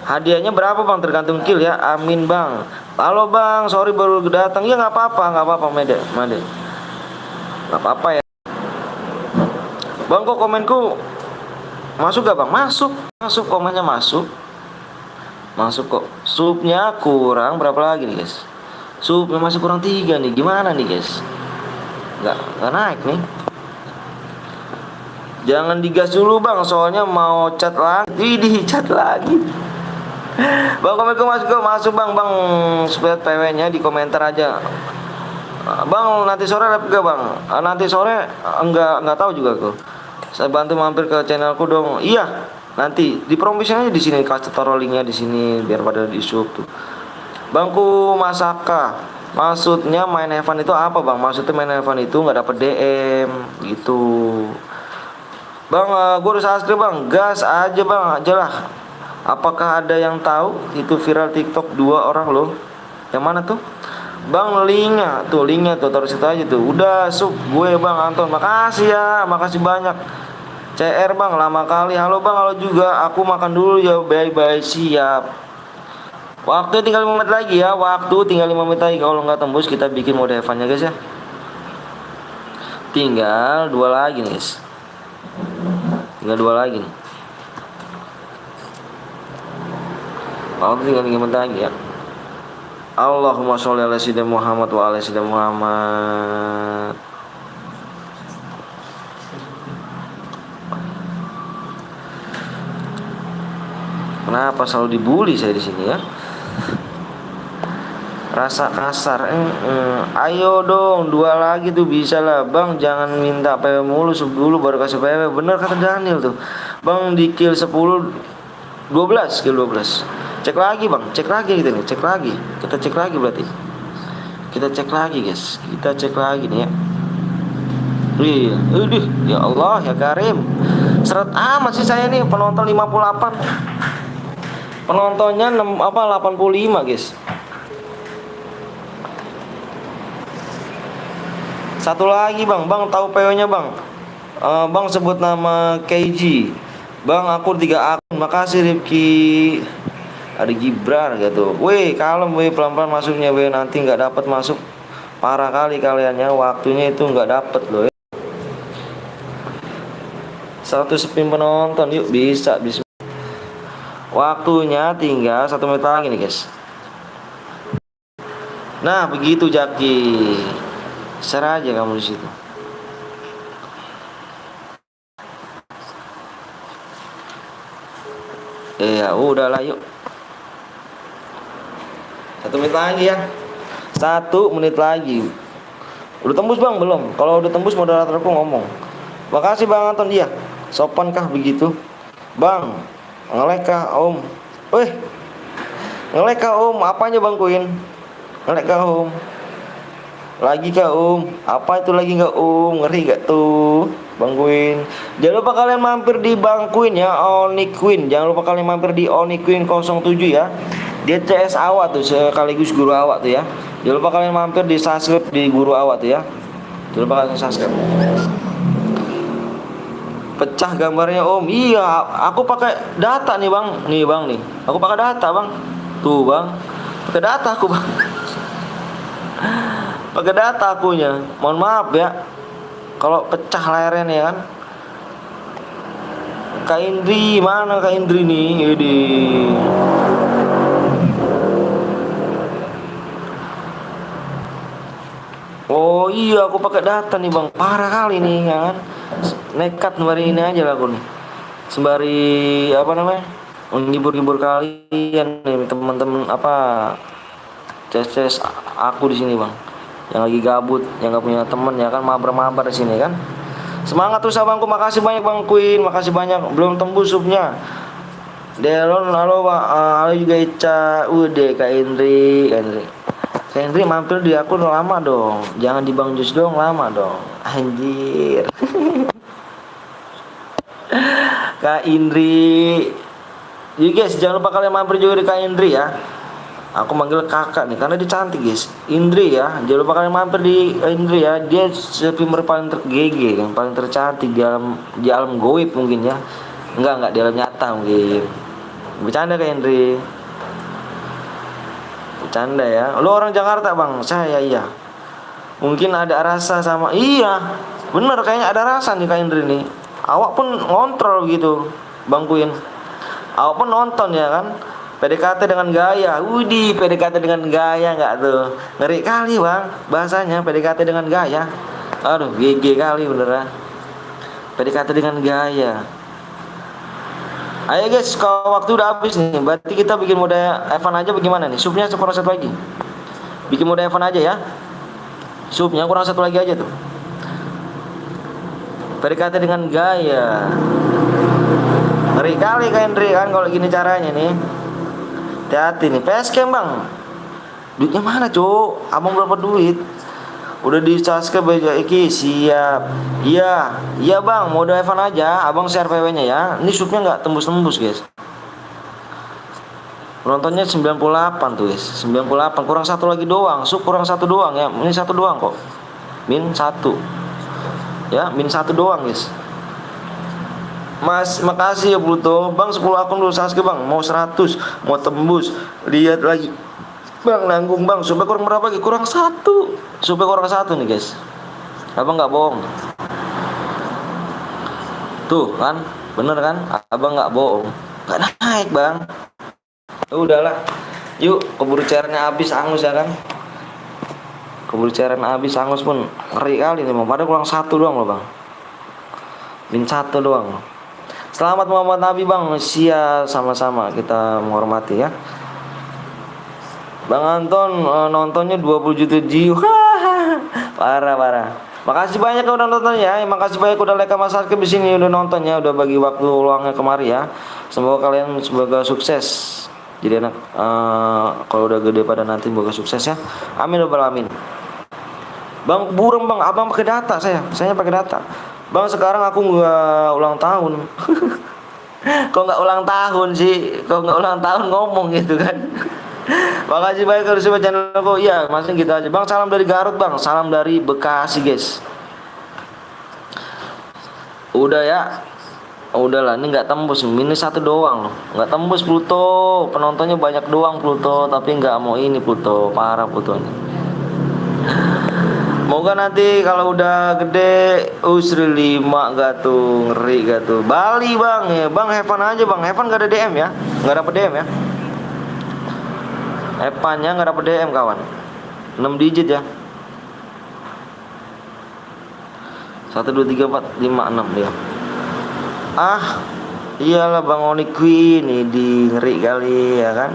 Hadiahnya berapa bang? Tergantung kill ya. Amin bang. Halo bang, sorry baru datang. Ya nggak apa-apa Made. Nggak apa-apa ya. Bang kok komenku masuk gak bang? Masuk komennya masuk kok. Supnya kurang berapa lagi nih guys? Supnya masih kurang 3 nih. Gimana nih guys? Nggak naik nih. Jangan digas dulu bang, soalnya mau chat lagi. Widih, chat lagi. Bang komenku masuk bang. Supaya PW-nya di komentar aja. Bang nanti sore live gak bang? Nanti sore enggak tahu juga aku. Saya bantu mampir ke channelku dong. Iya, nanti di promotionnya di sini kasih taruh linknya di sini biar pada di sub tuh. Bangku Masaka. Maksudnya main Evan itu apa bang? Maksudnya main Evan itu nggak dapet DM gitu. Bang, gue udah subscribe bang. Gas aja bang, aja lah. Apakah ada yang tahu itu viral TikTok 2 orang loh? Yang mana tuh? Bang linknya tuh taruh situ aja tuh. Udah sub gue bang Anton. Makasih ya, makasih banyak. CR bang lama kali. Halo bang, halo juga. Aku makan dulu ya. Bye siap. Waktu tinggal 5 menit lagi ya. Waktu tinggal 5 menit lagi. Kalau nggak tembus kita bikin mode Evan-nya guys ya. Tinggal 2 lagi nih guys. Tinggal 2 lagi nih. Waktu tinggal 5 menit lagi ya. Allahumma sholli ala sayyidina Muhammad wa ala sayyidina Muhammad. Kenapa selalu dibully saya di sini ya? Rasa kasar. Ayo dong 2 lagi tuh bisa lah bang. Jangan minta PW mulu, sub dulu baru kasih PW. Bener kata Daniel tuh bang. Di kill 10 12 kill 12. Cek lagi bang. Cek lagi gitu nih. Cek lagi. Kita cek lagi berarti. Kita cek lagi guys. Kita cek lagi nih ya. Iya. Ya Allah ya Karim. Seret amat sih saya nih. Penonton 58. Penontonnya 85 guys. Satu lagi bang, tahu PO-nya bang. Bang sebut nama KG. Bang aku 3 akun, makasih Rifki. Ada Gibran gitu. Weh kalem weh, pelan-pelan masuknya weh, nanti nggak dapat masuk. Parah kali kaliannya, waktunya itu nggak dapat loh. 100 spin penonton, yuk bisa. Waktunya tinggal 1 menit lagi nih guys. Nah begitu Jaki. Share aja kamu di situ. Ya udahlah yuk. 1 menit lagi ya. 1 menit lagi. Udah tembus bang belum? Kalau udah tembus moderatorku ngomong. Makasih bang Anton. Iya. Sopan kah begitu? Bang, ngelek kah om? Weh, ngelek kah om? Apanya bang Queen? Ngelek kah om? Lagi kah om? Apa itu lagi nggak om? Ngeri gak tuh bang Queen? Jangan lupa kalian mampir di bang Queen ya, Oni Queen. Jangan lupa kalian mampir di Oni Queen 07 ya. Dia CS awak tuh, sekaligus guru awak tuh ya. Jangan lupa kalian mampir di subscribe di guru awak tuh ya. Jangan lupa kalian subscribe. Pecah gambarnya om. Iya, aku pakai data nih bang. Nih bang nih. Aku pakai data bang. Tuh bang. Pakai data aku bang. Pakai data akunya. Mohon maaf ya. Kalau pecah layarnya nih kan. Kak Indri, mana Kak Indri nih? Ini. Oh iya, aku pakai data nih bang. Parah kali nih ya kan. Nekat hari ini aja lah aku nih. Sembari apa namanya? Menghibur-hibur kalian nih teman-teman apa? CS aku di sini bang. Yang lagi gabut, yang gak punya temen ya kan, mabar-mabar di sini kan. Semangat tuh bangku, makasih banyak bang Queen, makasih banyak. Belum tembus subnya. Delon, halo pak, halo juga Ica, udah Kak Indri, Kak Indri mampir di aku lama dong, jangan di Bang Jus dong, lama dong, anjir. Kak Indri, jadi guys jangan lupa kalian mampir juga di Kak Indri ya. Aku manggil kakak nih karena dia cantik guys. Indri ya, jangan lupa kalian mampir di Indri ya. Dia streamer paling tergege, yang paling tercantik di alam goib mungkin ya. Enggak di alam nyata mungkin. Bercanda Kak Indri. Bercanda ya. Lo orang Jakarta bang? Saya iya. Mungkin ada rasa sama. Iya, bener kayaknya ada rasa nih Kak Indri nih. Awak pun ngontrol gitu, Bang Queen. Awak pun nonton ya kan. PDKT dengan gaya, Wudi, PDKT dengan gaya nggak tuh? Ngeri kali bang, bahasanya PDKT dengan gaya. Aduh, GG kali beneran. PDKT dengan gaya. Ayo guys, kalau waktu udah habis nih, berarti kita bikin mode Evan aja bagaimana nih? Subnya kurang satu lagi. Bikin mode Evan aja ya. Subnya kurang satu lagi aja tuh. PDKT dengan gaya. Ngeri kali Kak Indri kan kalau gini caranya nih. Hati-hati nih, PSK bang. Duitnya mana cuk? Abang berapa duit? Udah di subscribe aja iki siap. Iya bang, mode Evan aja. Abang share PW nya ya. Ini subnya nggak tembus-tembus guys. Penontonnya 98 tuh guys. 98 kurang satu lagi doang. Sub kurang satu doang ya. Ini satu doang kok. Min satu. Ya, min satu doang guys. Mas, makasih ya Pluto. Bang 10 akun dulu subscribe bang. Mau 100, mau tembus. Lihat lagi. Bang nanggung bang. Supaya kurang berapa lagi? Kurang satu. Supaya kurang satu nih guys. Abang nggak bohong. Tuh kan, bener kan? Abang nggak bohong. Nggak naik bang. Udahlah. Yuk, keburu cairnya habis angus ya kan. Keburu cairan habis angus pun ngeri kali nih bang. Padahal kurang satu doang loh bang. Min satu doang. Selamat Muhammad Nabi bang. Sia, sama-sama kita menghormati ya. Bang Anton nontonnya 20 juta view. Parah. Makasih banyak udah nonton ya. Makasih banyak udah like sama subscribe di sini, udah nonton ya, udah bagi waktu luangnya kemari ya. Semoga kalian semoga sukses. Jadi anak kalau udah gede pada nanti semoga sukses ya. Amin ya rabbal alamin. Bang burung bang, abang pakai data saya pakai data. Bang sekarang aku nggak ulang tahun. Kok nggak ulang tahun sih? Kok nggak ulang tahun ngomong gitu kan? Makasih banyak kalau sudah channel aku. Iya, masih gitu aja. Bang salam dari Garut bang, salam dari Bekasi guys. Udah ya, udahlah ini nggak tembus, minus satu doang loh, nggak tembus Pluto. Penontonnya banyak doang Pluto, tapi nggak mau ini Pluto, parah Pluto ini. Moga nanti kalau udah gede usri 5 gak tuh, ngeri gak tuh. Bali bang ya, bang Evan aja bang. Evan gak ada DM ya, nggak dapet DM ya. Evannya nggak dapet DM kawan. 6 digit ya. 1 2 3 4 5 6 dia. Ah, iyalah bang Oni Queen ini di ngeri kali ya kan.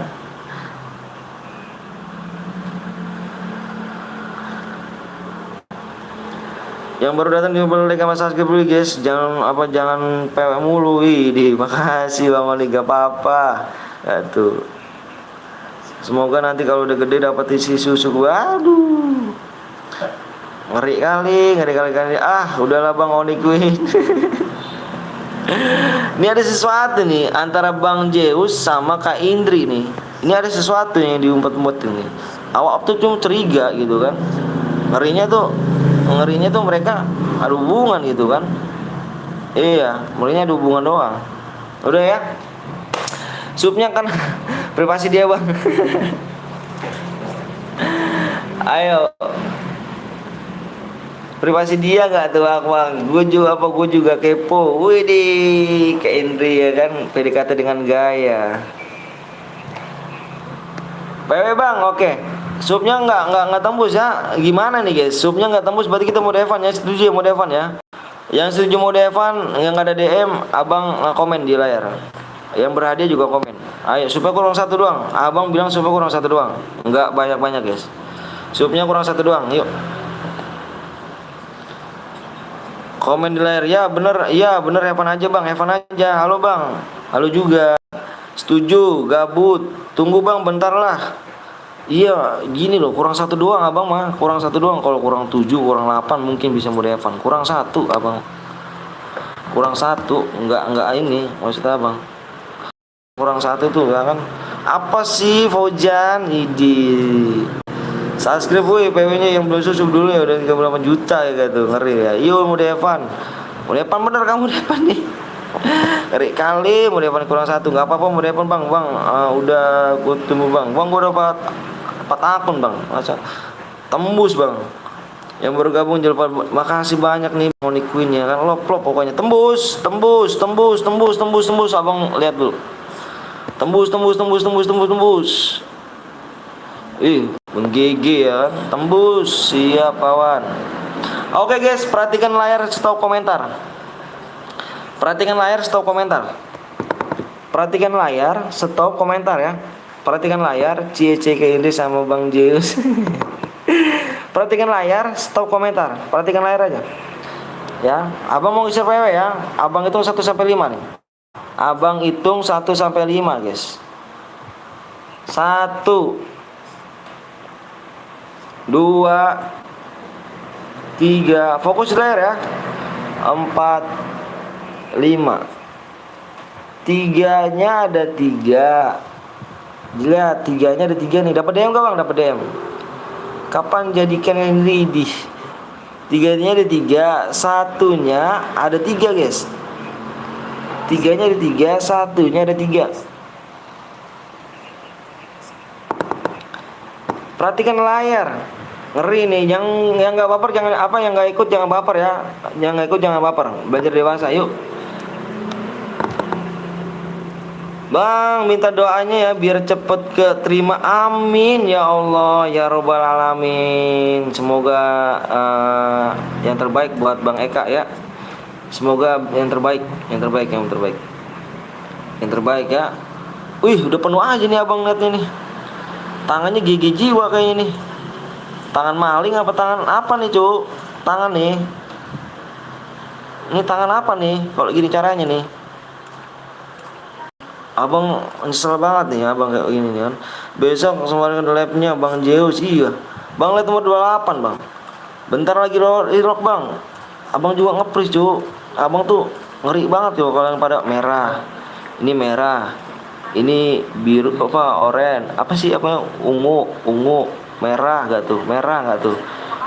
Yang baru datang di Liga Mas Subscribe dulu guys. Jangan PW mulu. Di makasih Bang Oli, gak apa-apa. Ya, tuh. Semoga nanti kalau udah gede dapat isi susu. Waduh. Ngeri kali. Ah, udahlah Bang Oni Queen. Ini ada sesuatu nih antara Bang Zeus sama Kak Indri nih. Ini ada sesuatu yang diumpet-umpet ini. Awak tuh cuma curiga gitu kan. Ngerinya tuh mereka ada hubungan gitu kan. Iya, ngerinya ada hubungan doang. Udah ya. Supnya kan privasi dia Bang. Ayo. Privasi dia gak tuh Bang? Gue juga kepo. Widih, kayak Indri ya kan, PDKT dengan gaya. PW Bang, oke. Supnya nggak tembus ya. Gimana nih guys? Supnya nggak tembus, berarti kita mau Devan ya. Setuju ya mau Devan ya? Yang setuju mau Devan, yang ada DM, abang komen di layar. Yang berhadiah juga komen. Ayo, supnya kurang satu doang. Abang bilang supnya kurang satu doang. Nggak banyak guys. Supnya kurang satu doang. Yuk. Komen di layar. Ya bener Evan aja Bang, Evan aja. Halo Bang. Halo juga. Setuju, gabut. Tunggu Bang, bentar lah. Iya, gini loh, kurang satu doang abang mah, kurang satu doang. Kalau kurang 7, kurang 8 mungkin bisa mode Evan. Kurang satu abang, kurang satu, nggak ini maksudnya abang. Kurang satu tuh ya kan? Apa sih Fauzan? Idi. Subscribe woi, PW-nya yang belum susub dulu ya udah 38 juta ya gitu, ngeri ya. Yo mode Evan, bener kamu mode Evan nih. Ngeri kali mode Evan kurang satu, nggak apa-apa mode Evan bang. Udah gue tunggu bang, gue dapat 4 akun bang, masa tembus bang. Yang baru gabung jangan lupa, makasih banyak nih Moni Queen ya kan, lop pokoknya tembus abang lihat dulu, tembus. Bang GG ya kan, tembus, siap kawan. Oke guys, perhatikan layar stop komentar. Perhatikan layar stop komentar ya. Perhatikan layar, cie ke Indri sama Bang Zeus. Perhatikan layar, stop komentar. Perhatikan layar aja. Ya, abang mau isi PW ya. Abang hitung 1 sampai 5 nih. Abang hitung 1 sampai 5, guys. 1 2 3, fokus di layar ya. 4 5. 3-nya ada 3. Lihat 3-nya ada 3 nih. Dapat DM gak bang? Dapat DM. Kapan jadikan ini di 3-nya ada 3, 1-nya ada 3 guys. 3-nya ada 3, 1-nya ada 3. Perhatikan layar. Ngeri nih, yang nggak baper jangan, yang nggak ikut jangan baper ya. Yang nggak ikut jangan baper. Belajar dewasa yuk. Bang, minta doanya ya biar cepet keterima. Amin ya Allah ya robbal alamin. Semoga yang terbaik buat Bang Eka ya. Semoga yang terbaik ya. Wih, udah penuh aja nih abang liatnya nih. Tangannya gigi jiwa kayaknya nih. Tangan maling apa tangan apa nih, Cuk? Tangan nih. Ini tangan apa nih kalau gini caranya nih? Abang nyesel banget nih abang kayak gini nih kan. Besok kemarin live-nya Bang Zeus. Iya. Bang live nomor 28 bang. Bentar lagi rock bang. Abang juga nge-freeze Cuk. Abang tuh ngeri banget yo kalau yang pada merah. Ini merah. Ini biru oranye. Apa sih ungu, merah gak tuh?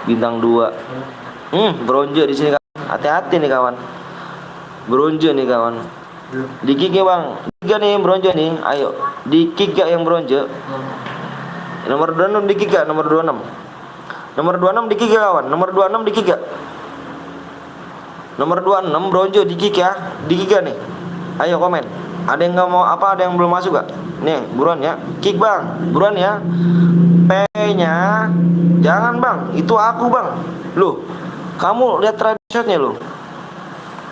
Bintang 2. Bronze di sini kawan. Hati-hati nih kawan. Bronze nih kawan. Di kick ya bang, 3 nih yang bronze nih, ayo di kick gak yang bronze. Nomor 26 di kick gak, nomor 26 di kick gak kawan, nomor 26 di kick gak, nomor 26 bronze di kick ya, di kick gak nih, ayo komen. Ada yang nggak mau ada yang belum masuk gak? Nih buruan ya, kick bang, buruan ya. P-nya jangan bang, itu aku bang. Loh, kamu lihat trade shotnya loh.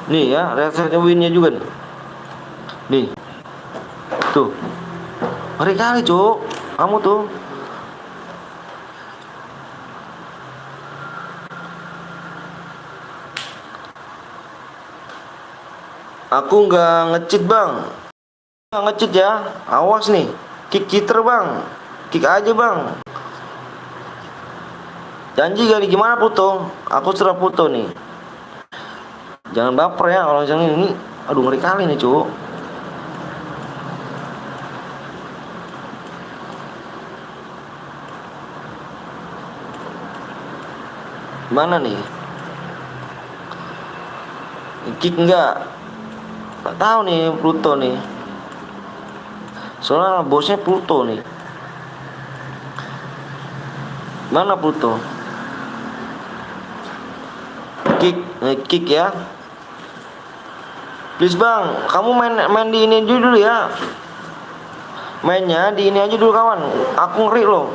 Nih ya, red shotnya winnya juga nih. Nih. Tuh. Ngeri kali, Cuk. Kamu tuh. Aku nggak nge-cheat bang. Nggak nge-cheat ya. Awas nih. Kick cheater bang. Kick aja bang. Janji kali gimana Puto? Aku serah Puto nih. Jangan baper ya kalau misalnya ini. Aduh ngeri kali nih cu. Mana nih? Kick enggak? Nggak tahu nih Pluto nih. Soalnya bosnya Pluto nih. Mana Pluto? Kick ya. Please bang, kamu main di ini dulu ya. Mainnya di ini aja dulu kawan. Aku ngeri loh.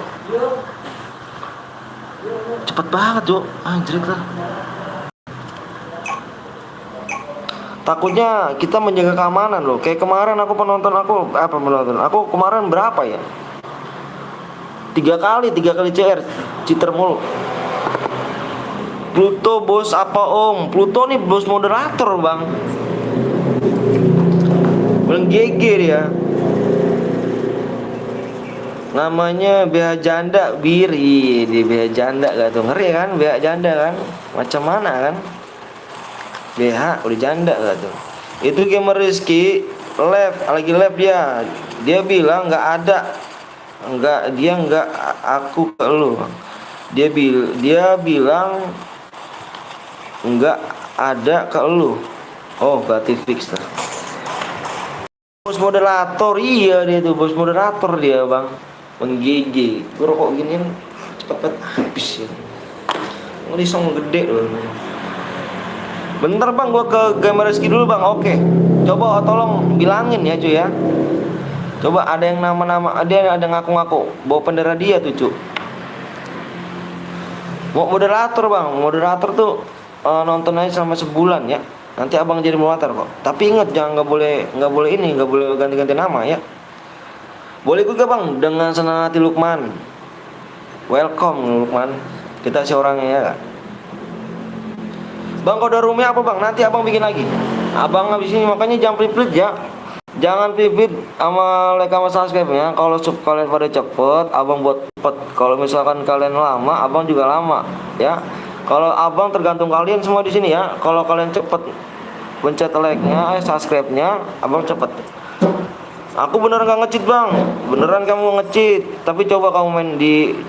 Cepet banget yuk. Anjir lah. Takutnya kita menjaga keamanan loh. Kayak kemarin aku penonton aku kemarin berapa ya? 3 kali CR cheater mulu. Pluto bos apa om? Pluto nih bos moderator bang. Bilang GG dia. Namanya BH Janda Biri. Di BH Janda gak tuh, ngeri kan BH Janda kan. Macam mana kan BH udah janda gak tuh. Itu gamer Rizky lagi live dia bilang nggak ada, dia nggak aku ke lu. Dia bilang nggak ada ke lu. Oh berarti fix lah. Bos moderator, iya dia tuh bos moderator dia bang. Menggigi rokok gini cepet habis ya. Ngelisong gede loh. Bentar bang, gua ke gamer Rizky dulu bang. Oke, coba tolong bilangin ya cuy ya. Coba ada yang nama-nama, ada ngaku-ngaku bawa bendera dia tuh cuy. Mau moderator bang, moderator tuh nonton aja selama sebulan ya. Nanti abang jadi moderator kok. Tapi ingat jangan nggak boleh ganti-ganti nama ya. Boleh juga bang dengan senang hati Lukman. Welcome Lukman. Kita seorangnya ya kan. Bang kode roomnya apa bang? Nanti abang bikin lagi. Abang habis ini makanya jangan pelit-pelit ya. Jangan pelit sama like sama subscribe nya. Kalau sub kalian pada cepet, abang buat cepet. Kalau misalkan kalian lama, abang juga lama ya. Kalau abang tergantung kalian semua di sini ya. Kalau kalian cepet pencet like-nya, subscribe-nya, abang cepet. Aku beneran gak nge-cheat bang. Beneran kamu nge-cheat. Tapi coba kamu main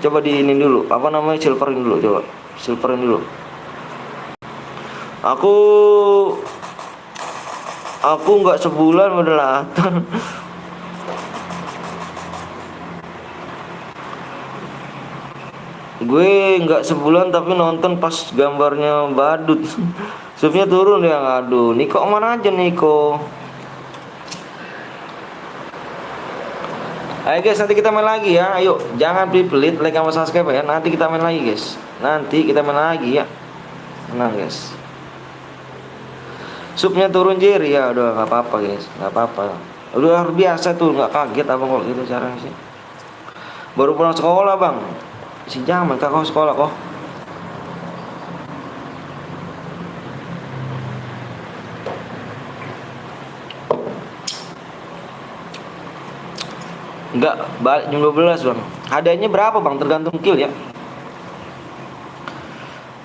coba di ini dulu. Apa namanya, silverin dulu coba. Silverin dulu. Aku nggak sebulan moderator. Gue nggak sebulan tapi nonton pas gambarnya badut. Subnya turun ya. Aduh Niko mana aja Niko. Ayo guys, nanti kita main lagi ya. Ayo jangan pelit like sama subscribe ya. Nanti kita main lagi guys. Nanti kita main lagi ya. Tenang guys. Subnya turun Jerry ya, udah nggak apa-apa guys, nggak apa-apa. Udah biasa tuh, nggak kaget abang kalau gitu caranya sih. Baru pulang sekolah bang, si jaman kakak sekolah kok. Enggak, balik jam 12 bang. Adanya berapa bang? Tergantung kill ya.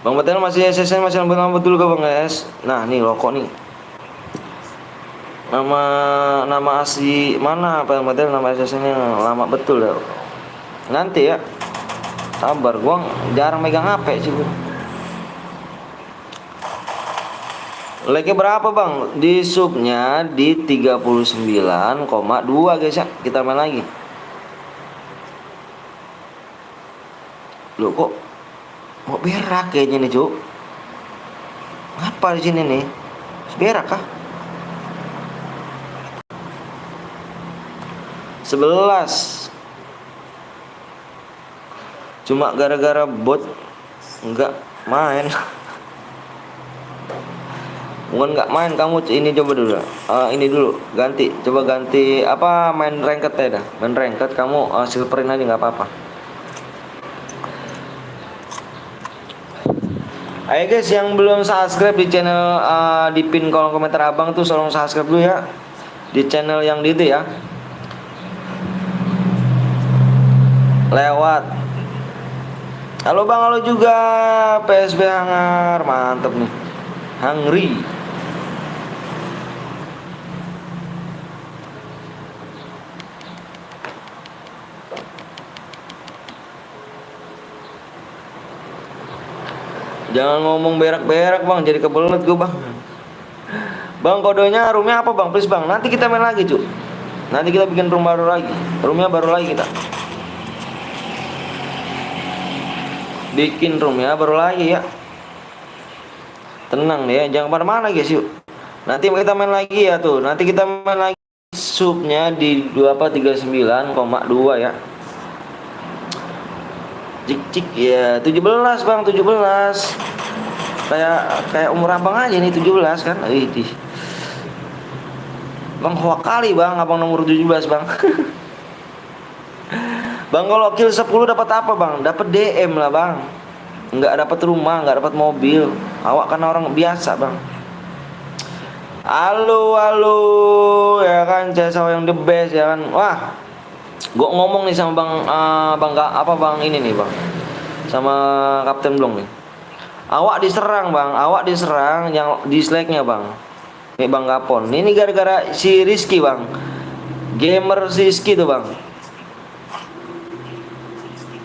Bang Betel masih SSN masih nambah dulu ke bang guys. Nah nih rokok nih. Nama asli mana Bang Betel, nama SSN nya lama betul ya. Nanti ya. Sabar, gua jarang megang HP sih gua. Like-nya berapa bang? Di subnya di 39,2 guys ya. Kita main lagi. Loh kok mau berak kayaknya nih cuk. Ngapa di sini nih? Berak kah? 11. Cuma gara-gara bot nggak main. Bukan nggak main, kamu ini coba dulu. Ini dulu coba ganti apa, main ranked ya dah. Main ranked kamu silverin aja nggak apa-apa. Ayo guys, yang belum subscribe di channel di pin kolom komentar abang tuh tolong subscribe dulu ya di channel yang di itu ya. Lewat. Halo bang, halo juga PSB Hangar, mantep nih. Hungry. Jangan ngomong berak-berak bang, jadi kebelet gue bang. Bang kodenya roomnya apa bang? Please bang, nanti kita main lagi cu. Nanti kita bikin room baru lagi. Roomnya baru lagi kita. Bikin roomnya baru lagi ya. Tenang deh ya, jangan kemana-mana guys yuk. Nanti kita main lagi ya tuh. Nanti kita main lagi subnya di 39,2 ya. Cik ya 17 bang, 17 kayak umur abang aja nih 17 kan. Idih. Bang hoak kali bang, abang nomor 17 bang. Bang kalau kill 10 dapat apa bang? Dapat DM lah bang. Nggak dapat rumah, nggak dapat mobil. Awak kan orang biasa bang. Halo halo ya kan, Cesau yang the best ya kan. Wah, gua ngomong nih sama bang ini nih bang, sama Kapten Blong nih. Awak diserang bang, awak diserang, yang dislike-nya bang. Nih bang Gapon, ini gara-gara si Rizky bang, gamer si Rizky tuh bang.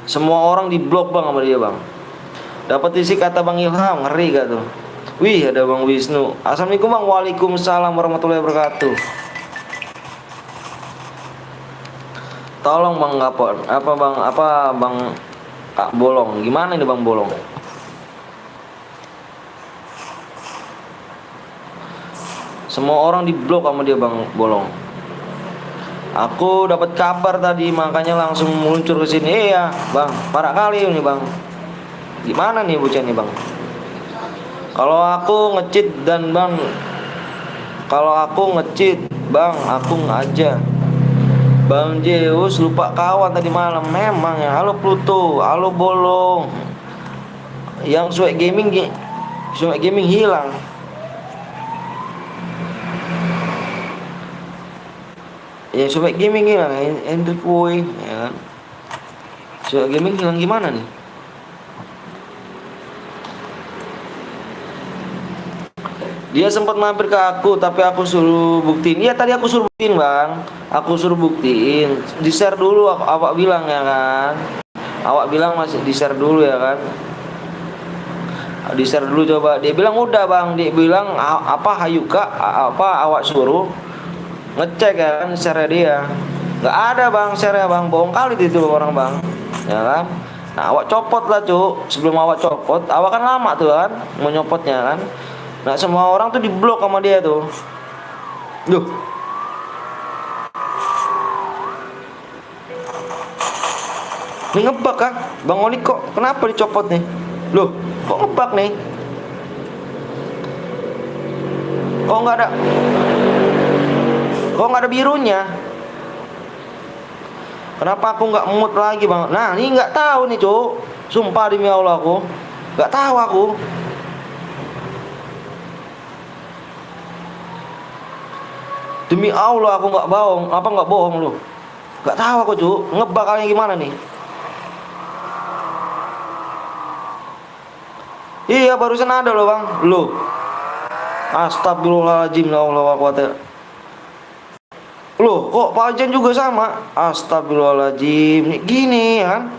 Semua orang diblok bang sama dia bang. Dapat isi kata bang Ilham, ngeri gak tuh? Wih ada bang Wisnu. Assalamualaikum bang. Waalaikumsalam warahmatullahi wabarakatuh. Tolong bang Gapon, apa bang Bolong, gimana ini bang Bolong? Semua orang diblok sama dia bang Bolong. Aku dapat kabar tadi makanya langsung meluncur ke sini. Iya bang, parah kali ini bang. Gimana nih bocah nih bang? Kalau aku nge-cheat dan bang, kalau aku nge-cheat bang, aku aja. Bang Zeus lupa kawan tadi malam memang ya. Halo Pluto, halo Bolong. Yang Suek Gaming hilang. Ya Suek Gaming hilang, Hendrik Boy ya kan. Suek Gaming hilang gimana nih? Dia sempat mampir ke aku, tapi aku suruh buktiin. Iya tadi aku suruh buktiin bang. Aku suruh buktiin. Di share dulu, awak bilang ya kan. Awak bilang masih di share dulu ya kan. Di share dulu coba. Dia bilang udah bang. Dia bilang apa Hayuka apa awak suruh ngecek ya kan share dia. Nggak ada bang share ya bang. Bohong kali itu orang bang. Ya kan. Nah awak copot lah cuk. Sebelum awak copot, awak kan lama tuh kan mau nyopotnya kan. Nah semua orang tuh diblok sama dia tuh. Duh. Ini ngebak kan? Bang Oli kok kenapa dicopot nih? Loh, kok ngebak nih? Kok nggak ada birunya? Kenapa aku nggak mood lagi bang? Nah ini nggak tahu nih cuk. Sumpah demi Allah aku nggak tahu aku. Demi Allah aku nggak bohong lu. Nggak tahu aku cu, ngebakalnya gimana nih? Iya barusan ada loh bang, lu. Astagfirullahaladzim, la haula wala quwata. Loh, kok Pak Ajan juga sama? Astagfirullahaladzim, nih gini kan?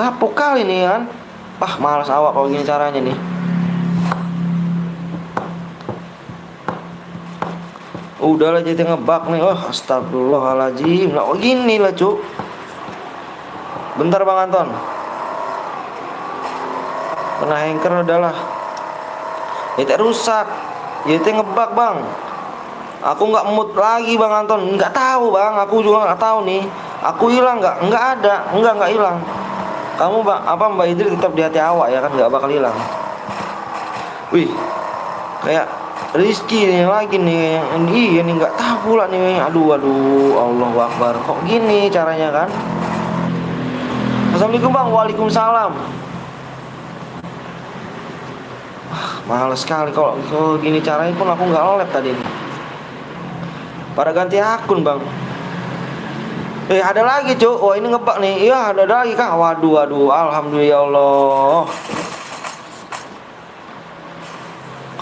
Bapuk kali nih kan? Ah malas awak kalau gini caranya nih. Udahlah jadi ngebak nih. Oh astagfirullahaladzim. Lah oh gini lah cuk. Bentar bang Anton. Kena hanger udahlah. Itu rusak. Itu ngebak bang. Aku nggak mood lagi bang Anton. Nggak tahu bang. Aku juga nggak tahu nih. Aku hilang nggak? Nggak ada. Nggak hilang. Kamu bang apa Mbak Idri tetap di hati awak ya kan, nggak bakal hilang. Wih. Kayak Rizky nih lagi nih yang ini nggak tahu pula nih. Aduh Allahu Akbar, kok gini caranya kan? Assalamualaikum bang. Waalaikumsalam. Males sekali kalau gini caranya pun aku nggak live tadi ini. Pada ganti akun bang. Ada lagi cuk. Wah ini ngebak nih. Iya ada lagi kak. Waduh waduh. Alhamdulillah ya Allah.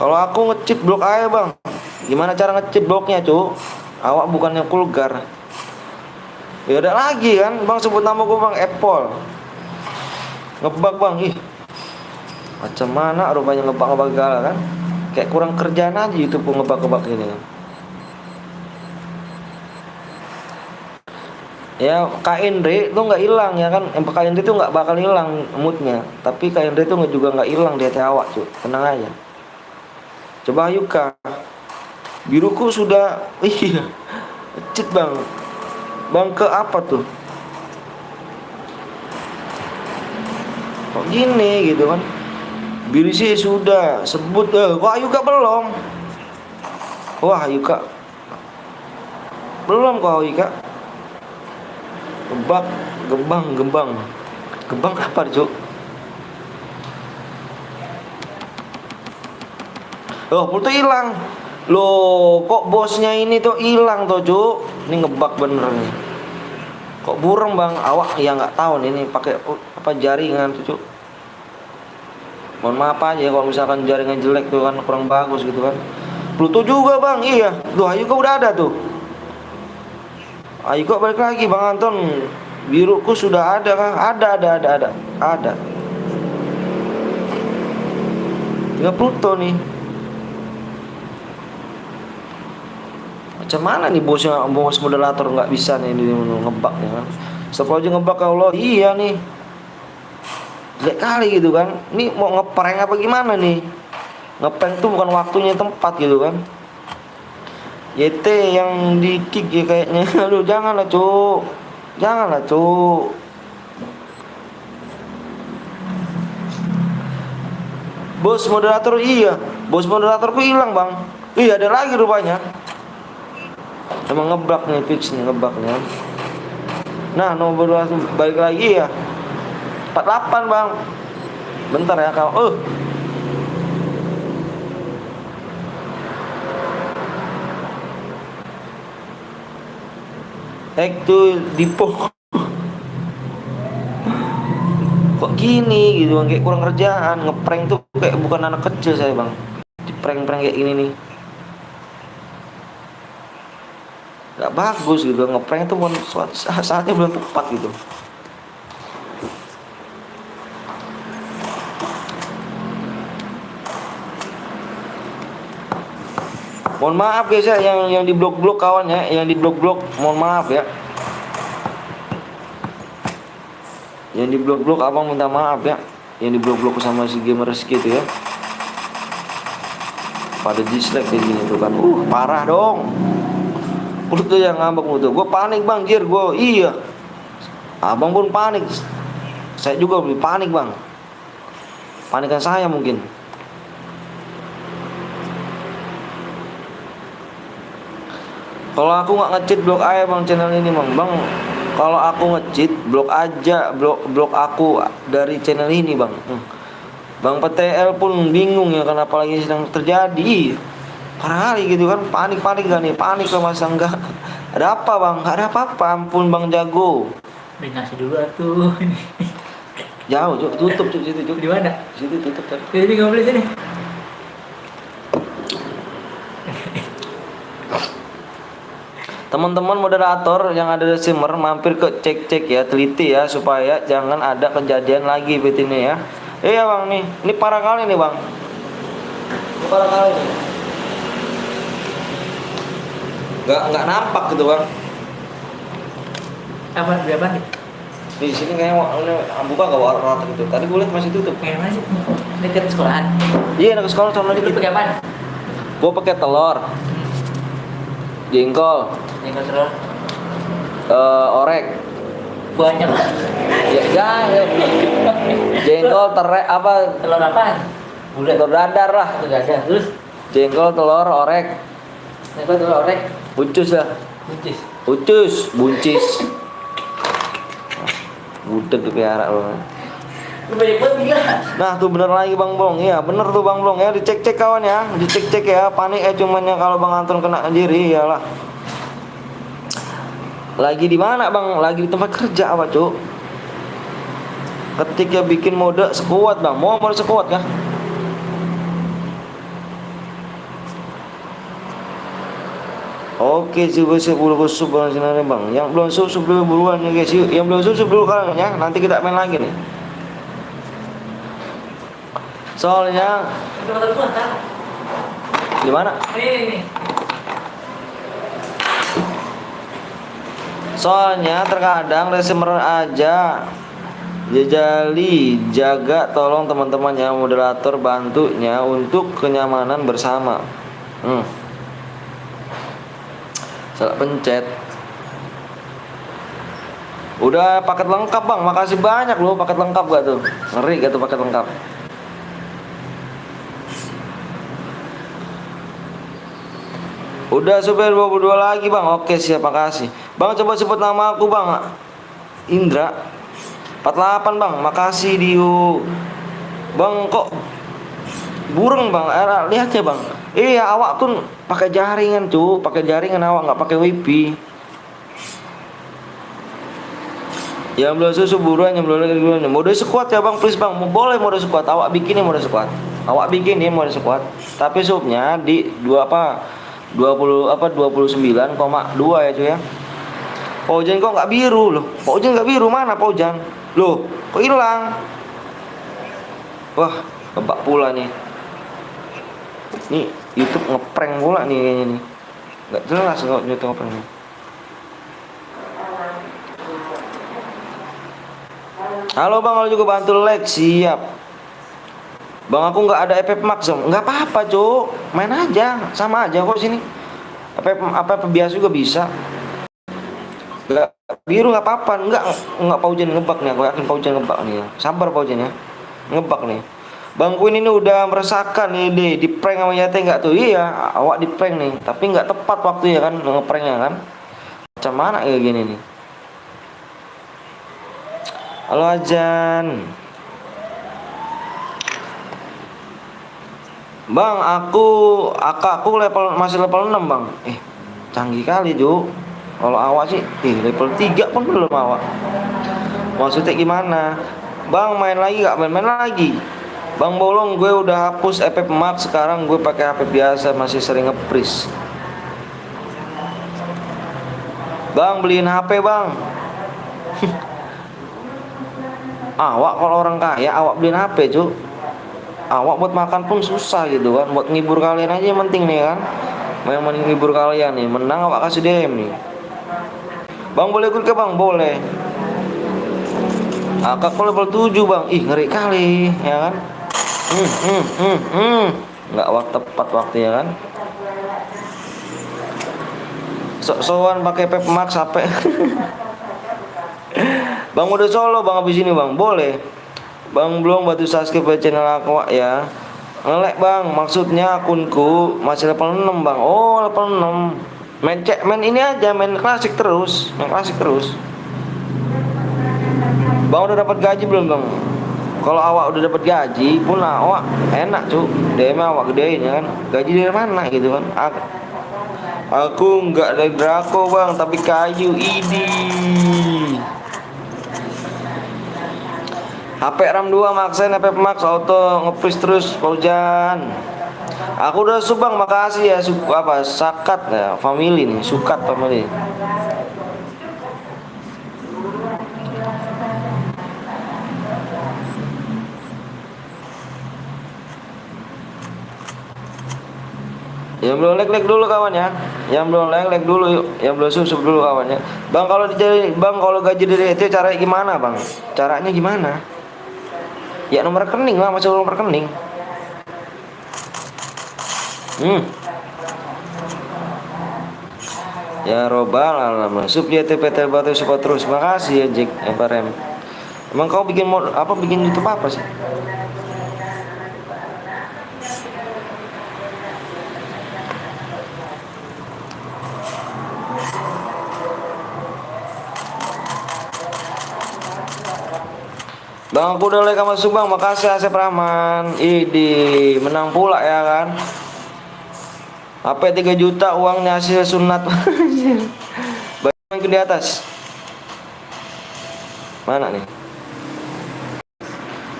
Kalau aku nge-cheat blok aja bang. Gimana cara nge-cheat bloknya cuk? Awak bukannya vulgar. Ya ada lagi kan bang, sebut nama gue bang, Apple. Ngebak bang. Ih macam mana rupanya ngebak-ngebak segala kan. Kayak kurang kerjaan aja YouTube ngebak-ngebak ini kan. Ya Kak Indri tuh nggak hilang ya kan. Kak Indri tuh nggak bakal hilang moodnya. Tapi Kak Indri tuh juga nggak hilang di hati awak cuy. Tenang aja. Coba yuk Kak. Biruku sudah. Iya cheat bang. Bang ke apa tuh? Kok gini gitu kan. Biru sih sudah sebut. Kok Ayuka belum? Wah Ayuka belum kok Ayuka. Gebak, gembang. Gebang apa cuk? Oh pultu hilang. Loh kok bosnya ini tuh hilang tuh cuk. Ini ngebak bener nih. Kok burung bang? Awak ya nggak tahu nih ini pakai apa jaringan tuh cuk. Mohon maaf aja kalau misalkan jaringan jelek tuh kan kurang bagus gitu kan. Pluto juga bang, iya. Duh Ayu kok udah ada tuh. Ayo kok balik lagi bang Anton. Biruku sudah ada kah? Ada. Tinggal Pluto nih. Macam mana nih bos moderator nggak bisa nih ngebak ya kan? Setelah aja ngebak kalau iya nih. Jelek kali gitu kan. Ini mau ngeprank apa gimana nih? Ngeprank tuh bukan waktunya tempat gitu kan. YT yang di kick ya kayaknya. Aduh janganlah cuk. Bos moderator iya. Bos moderatorku hilang bang. Iya ada lagi rupanya. Emang ngebak nih fix nih ngebak nih. Nah nomor balik lagi ya. 48 bang. Bentar ya kau. Tuh Dipo. Kok gini gitu bang, kayak kurang kerjaan. Ngeprank tuh kayak bukan anak kecil saya bang. Di prank-prank kayak gini nih gak bagus gitu. Ngeprank tuh saatnya belum tepat gitu. Mohon maaf guys ya yang di blok-blok kawan ya, yang di blok-blok mohon maaf ya. Yang di blok-blok abang minta maaf ya. Yang di blok-blok sama si gamer gitu ya. Pada dislike kayak gini tuh kan. Parah dong. Lu tuh yang ngambek tuh. Gue panik bang, iya. Abang pun panik. Saya juga lebih panik bang. Panikan saya mungkin. Kalau aku nggak nge-cheat blok aja bang channel ini bang. Kalau aku nge-cheat blok aja, blok aku dari channel ini bang. Bang PTL pun bingung ya kenapa lagi sedang terjadi. Parah kali gitu kan, panik gak nih, panik lah masa enggak. Ada apa bang? Gak ada apa-apa, ampun bang jago. Beli nasi dulu atuh. Jauh cuk, tutup cuk situ cuk. Di mana? Situ tutup tadi. Jadi nggak boleh sini. Teman-teman moderator yang ada di Simmer mampir ke cek ya, teliti ya supaya jangan ada kejadian lagi bet ini ya. Iya bang nih, ini parah kali nih bang. Ini parah kali nih. Nggak nampak gitu bang. Apa berapa nih? Di sini kayaknya buka nggak warna gitu. Tadi gue lihat masih tutup. Kayak mana sih? Dekat sekolahan. Iya anak sekolah sama Lu dikit. pakai apa? Gue pakai telur, jengkol, Jengkol telur. orek. Banyak. Ya, jengkol apa? Telur apa? Bulat. Telur dadar lah. Itu gak ada. Terus Jengkol, telur, orek. jengkol telur orek. Ucus lah. Buncis. Buncis. Budak dipiara lo. Banyak banget gila. Nah tuh bener lagi Bang Blong. Iya bener tuh Bang Blong ya. Dicek-cek kawan ya. Dicek-cek ya. Panik ya cuman ya kalau Bang Anton kena sendiri iyalah. Lagi di mana Bang? Lagi di tempat kerja apa cuk? Ketika bikin mode sekuat Bang. Mau mode sekuat kah? Oke sih gue bulu kusuk Bang sebenarnya Bang. Yang belum susu dulu buruan ya guys. Yuk, yang belum susu dulu kalian ya. Nanti kita main lagi nih. Soalnya di mana? Nih. Soalnya terkadang resumer aja. Jajali jaga tolong teman-teman yang moderator bantunya untuk kenyamanan bersama. Salah pencet. Udah paket lengkap Bang. Makasih banyak loh paket lengkap gak tuh? Ngeri gak tuh paket lengkap? Udah supaya 22 lagi Bang. Oke siap makasih. Bang coba sebut nama aku Bang. Indra 48 Bang. Makasih Dio. Bang kok burung Bang? Lihat ya Bang. Iya awak tuh pakai jaringan cu. Pakai jaringan awak nggak pakai wifi. Yang belum susu buruan, yang belum lagi buruan. Mode squad ya Bang, please Bang. Boleh mode squad. Awak bikin mode squad. Awak bikin mode squad. Tapi subnya di 29,2 ya cuy ya. Paujan kok nggak biru loh? Paujan nggak biru mana Paujan? Loh, kok hilang? Wah, kebak pula nih. Nih YouTube ngeprank pula nih kayaknya nih. Nggak jelas nggak YouTube ngeprank nih. Halo Bang, kalau juga bantu like siap. Bang aku nggak ada FF Max Om. Nggak apa-apa cuk, main aja, sama aja kok sini. Apa biasa juga bisa. Nggak biru nggak apa-apa, nggak Paujan ngebak nih, aku yakin Paujan ngebak nih ya. Sabar Paujan ya, ngebak nih. Bang Queen ini udah meresahkan nih di prank sama Yate nggak tuh? Iya, awak di prank nih, tapi nggak tepat waktu ya kan ngepranknya kan. Macam mana kayak gini nih? Halo Ajan. Bang, aku masih level 6 Bang. Canggih kali, Ju. Kalau awak sih, level 3 pun belum awak. Maksudnya gimana? Bang, main lagi gak? Main lagi. Bang Bolong, gue udah hapus FF Max, sekarang gue pakai HP biasa, masih sering nge-freeze. Bang, beliin HP, Bang. Awak kalau orang kaya, awak beliin HP, Cu. Awak buat makan pun susah gitu kan. Buat ngibur kalian aja yang penting nih kan. Yang menghibur kalian nih. Menang awak kasih DM nih. Bang boleh ikut ke Bang? Boleh. Kakak level 7 Bang. Ih ngeri kali ya kan. Nggak tepat waktunya kan. Sok-sokan pakai Pep Max HP. Bang udah solo Bang habis ini Bang. Boleh. Bang belum bantu subscribe channel aku ya. Ngelek Bang, maksudnya akunku masih level 6 Bang. Oh level 6. Main ini aja, main klasik terus. Bang udah dapat gaji belum Bang? Kalau awak udah dapat gaji pun awak enak cu. DM awak gedein ya kan. Gaji dari mana gitu kan. Aku nggak dari Draco Bang, tapi kayu ini. HP RAM 2 maksain HP Max auto nge-freeze terus Paujan. Aku udah subang makasih ya sakat ya family nih, sukat family. Yang belum like dulu kawan ya. Yang belum like dulu yuk. Yang belum subscribe dulu kawan ya. Bang kalau gaji dari itu caranya gimana Bang? Caranya gimana? Ya nomor rekening lah, masuk nomor rekening. Ya robbal alamak. Sub dia TPT batu support terus. Makasih ya Jack Emparem. Emang kau bikin bikin YouTube apa sih? Bang, aku udah like sama Subang, makasih Asep Rahman. Idi, menang pula ya kan. HP 3 juta uangnya hasil sunat. Banyak ke di atas. Mana nih?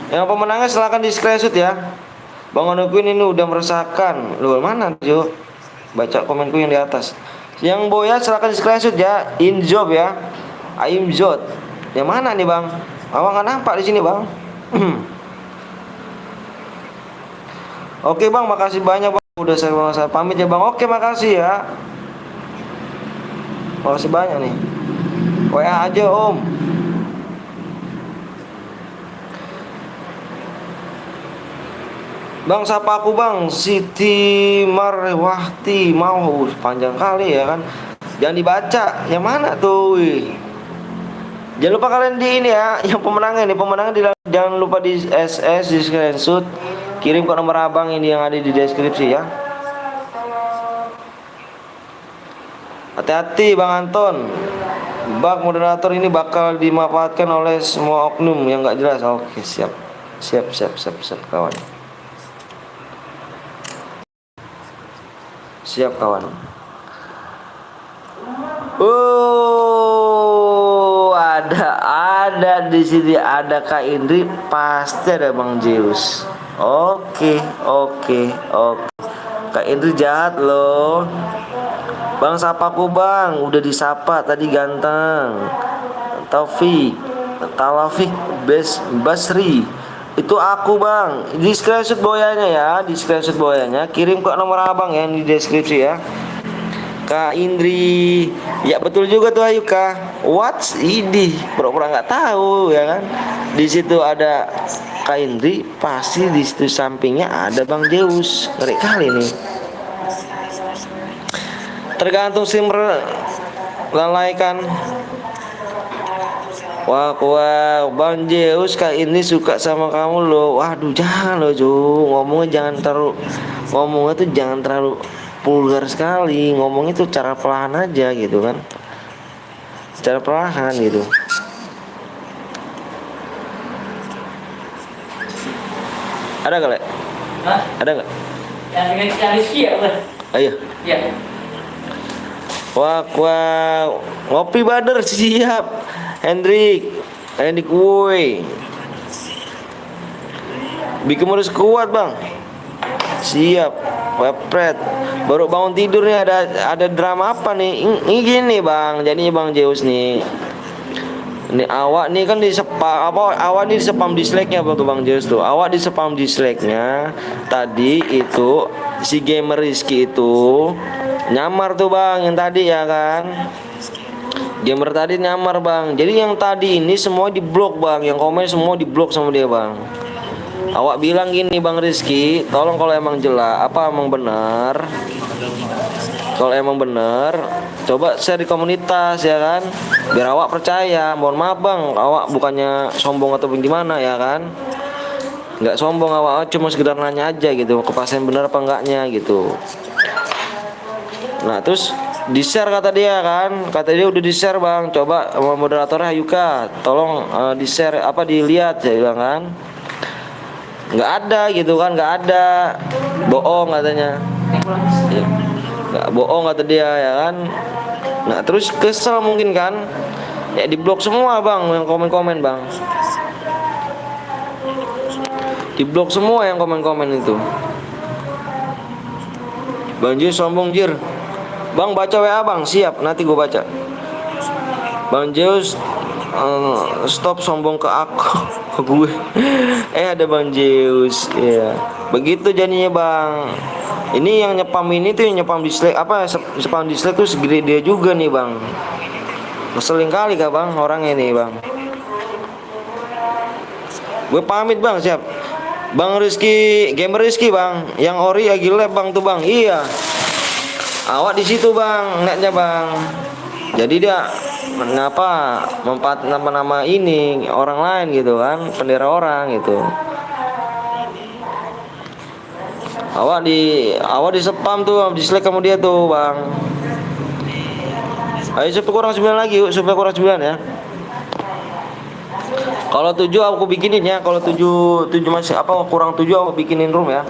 Yang pemenangnya silahkan di screenshot ya. Bang Onukuin ini udah meresahkan. Loh, mana Jo? Baca komenku yang di atas. Yang Boya silahkan di screenshot ya. Injob ya. Aimjot. Yang mana nih bang? Awang nggak nampak di sini bang. Oke bang, makasih banyak bang. Udah saya pamit ya bang. Oke, makasih ya. Makasih banyak nih. WA aja om. Bang, sapa aku bang, Siti Marwahti mau panjang kali ya kan. Jangan dibaca. Yang mana tuh? Wih. Jangan lupa kalian di ini ya, yang pemenangnya nih, jangan lupa di SS di screenshot, kirim ke nomor abang ini yang ada di deskripsi ya. Hati-hati Bang Anton. Bak moderator ini bakal dimanfaatkan oleh semua oknum yang nggak jelas. Oke, siap kawan. Siap kawan. Ada di sini ada Kak Indri, pasti ada Bang Zeus. Oke. Kak Indri jahat loh. Bang, sapaku bang, udah disapa tadi ganteng. Taufik Basri. Itu aku bang. Di screenshot boyanya ya, kirim ke nomor abang yang di deskripsi ya. Kak Indri, ya betul juga tuh Ayuka. What's ini? Pura-pura nggak tahu ya kan? Di situ ada Kak Indri, pasti di situ sampingnya ada Bang Zeus. Ngeri kali nih. Tergantung sim lalaikan. Wah, Bang Zeus, Kak Indri suka sama kamu loh. Waduh, jangan loh Ju. Ngomongnya tuh jangan terlalu vulgar sekali, ngomong itu cara perlahan aja gitu kan, cara perlahan gitu. Ada gak Le? Hah? Ada gak? Yang Rizky ya bukan? Ayo. Iya. Wah, ngopi Bader siap. Hendrik woi. Bikin harus kuat bang. Siap. Wepret, baru bangun tidur nih, ada drama apa nih? Ini gini bang, jadinya Bang Zeus nih. Ini awak nih kan di spam awak di spam dislike-nya Bang Zeus tuh. Awak di spam dislike-nya tadi itu si gamer Rizky itu nyamar tuh bang, yang tadi ya kan. Gamer tadi nyamar bang. Jadi yang tadi ini semua diblok bang, yang komen semua diblok sama dia bang. Awak bilang gini Bang Rizky, tolong kalau emang benar, kalau emang benar, coba share di komunitas ya kan, biar awak percaya. Mohon maaf bang, awak bukannya sombong atau gimana ya kan, nggak sombong, awak cuma sekedar nanya aja gitu, kepastian benar apa enggaknya gitu. Nah terus di share kata dia udah di share bang, coba moderatornya Ayuka, tolong di share dilihat, saya bilang kan. Nggak ada gitu kan, nggak ada, bohong katanya, nggak bohong kata dia ya kan. Nah terus kesel mungkin kan, ya diblok semua bang yang komen bang, diblok semua yang komen itu. Bang Zeus sombong jir. Bang baca WA bang, siap nanti gue baca. Bang Zeus stop sombong ke aku. Ke gue. Ada Bang Zeus ya. Begitu jadinya bang. Ini yang nyepam ini tuh, yang nyepam dislike spam dislike tuh segede dia juga nih bang. Ngeselin kali kah bang orang ini bang. Gue pamit bang, siap. Bang Rizky, gamer Rizky bang, yang ori lagi lab bang tuh bang. Iya. Awak di situ bang, netnya bang. Jadi dia nama ini orang lain gitu kan, bendera orang gitu. Awak di spam tuh, dislike kamu dia tuh bang. Ayo supaya kurang 9 lagi, supaya kurang 9 ya. Kalau 7 aku bikinin ya. Kalau 7 masih apa kurang 7 aku bikinin room ya.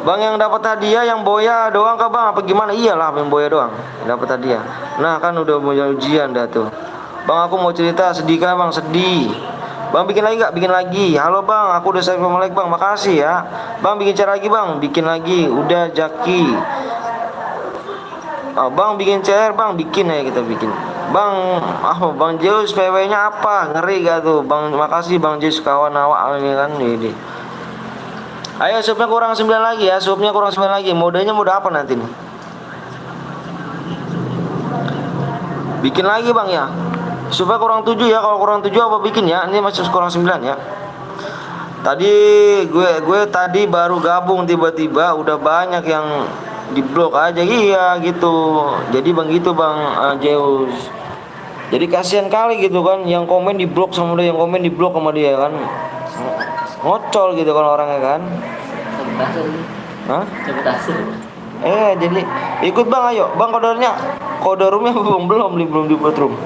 Bang yang dapat hadiah yang boya doang kah bang? Apa gimana? Iyalah yang boya doang dapat hadiah. Nah kan udah mau ujian dah tuh. Bang aku mau cerita sedih kah bang? Sedih. Bang bikin lagi gak? Bikin lagi. Halo bang, aku udah saya like bang. Makasih ya. Bang bikin cara lagi bang. Bikin lagi. Udah Jaki. Oh, bang bikin CR bang. Bikin ya kita bikin. Bang, bang Zeus PW-nya apa? Ngeri gak tuh? Bang makasih bang Zeus kawan awak ini kan ini. Ayo supnya kurang 9 lagi ya, supnya kurang 9 lagi. Modenya mode apa nanti nih? Bikin lagi bang ya. Supaya kurang 7 ya, kalau kurang 7 apa bikin ya? Ini masih kurang 9 ya. Tadi gue tadi baru gabung tiba-tiba udah banyak yang diblok aja iya gitu. Jadi bang gitu bang Zeus. Jadi kasihan kali gitu kan, yang komen diblok sama dia, yang komen diblok sama dia kan. Ngocol gitu kan orangnya kan. Hah? Jadi ikut bang, ayo bang kode roomnya belum dibuat room.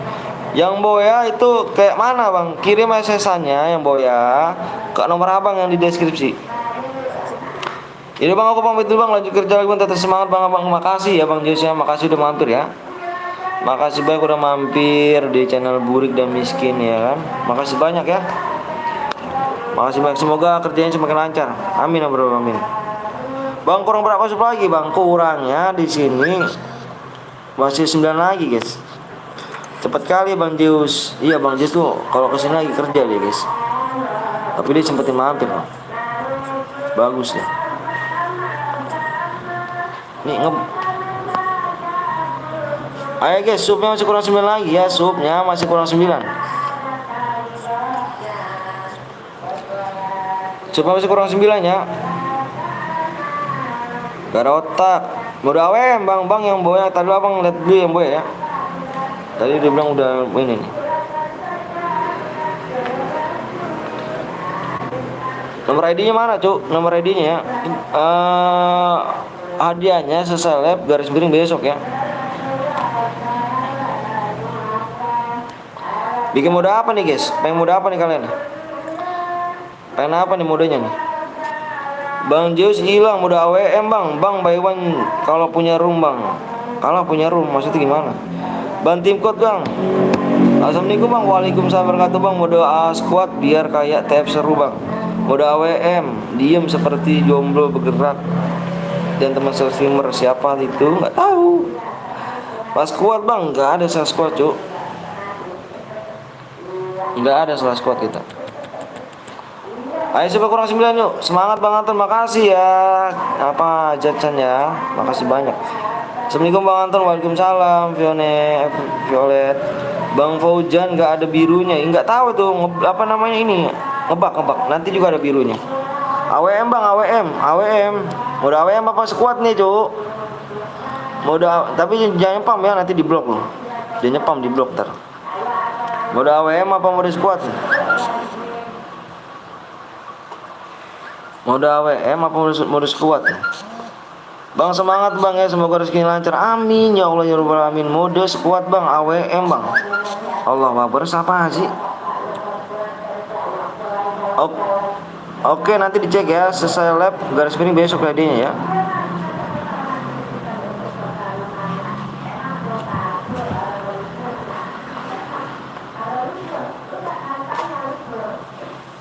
Yang boya itu kayak mana bang? Kirim SS-nya yang boya ke nomor abang yang di deskripsi. Ini bang aku pamit dulu bang, lanjut kerja lagi bang, tetap semangat bang abang. Makasih ya bang Josia, makasih udah mampir ya. Makasih banyak udah mampir di channel Burik dan Miskin ya kan. Makasih banyak ya. Makasih banyak, semoga kerjanya semakin lancar. Amin ya bro, amin. Bang kurang berapa sup lagi bang? Kurangnya di sini masih 9 lagi guys. Cepet kali bang Zeus. Iya bang Zeus tuh kalau kesini lagi kerja dia guys. Tapi dia sempetin mampir bang. Bagus ya. Nih ayo guys, supnya masih kurang 9 lagi ya. Supnya masih kurang 9. Supnya masih kurang 9 ya. Gak ada otak. Mode AWM bang yang boya. Tadi abang lihat dulu yang boya ya. Tadi dia bilang udah ini nih. Nomor ID-nya mana cuk? Nomor ID-nya ya. Hadiahnya seseleb garis miring besok ya. Bikin mode apa nih guys? Pengen mode apa nih kalian? Pengen apa nih modenya nih? Bang Zeus hilang mode AWM bang. Bang buy one kalau punya room bang. Kalau punya room maksudnya gimana? Bang tim code bang. Assalamualaikum bang. Waalaikumsalam warahmatullahi bang. Mode A squad biar kayak TF seru bang. Mode AWM diem seperti jomblo bergerak. Dan teman streamer siapa itu nggak tahu. Pas squad bang nggak ada squad cuk. Nggak ada squad kita. Ayo coba kurang 9 yuk. Semangat Bang Anton, makasih ya. Apa Jatsan ya. Makasih banyak. Assalamualaikum Bang Anton. Waalaikumsalam Violet. Bang Faujan nggak ada birunya. Nggak tahu tuh apa namanya ini. Ngebak. Nanti juga ada birunya. AWM Bang, AWM. Mode AWM apa squad nih, Cuk? Mode tapi jangan nyepam ya, nanti di blok loh. Dia nyepam di blok ntar. Mode AWM apa mode squad? Mode AWM apa mode squad? Bang semangat bang ya, semoga rezeki lancar. Amin ya Allah ya rabbal alamin. Mode squad bang, AWM bang. Allah Akbar, siapa sih? Oke, nanti dicek ya. Selesai lab garis miring besok ID-nya ya.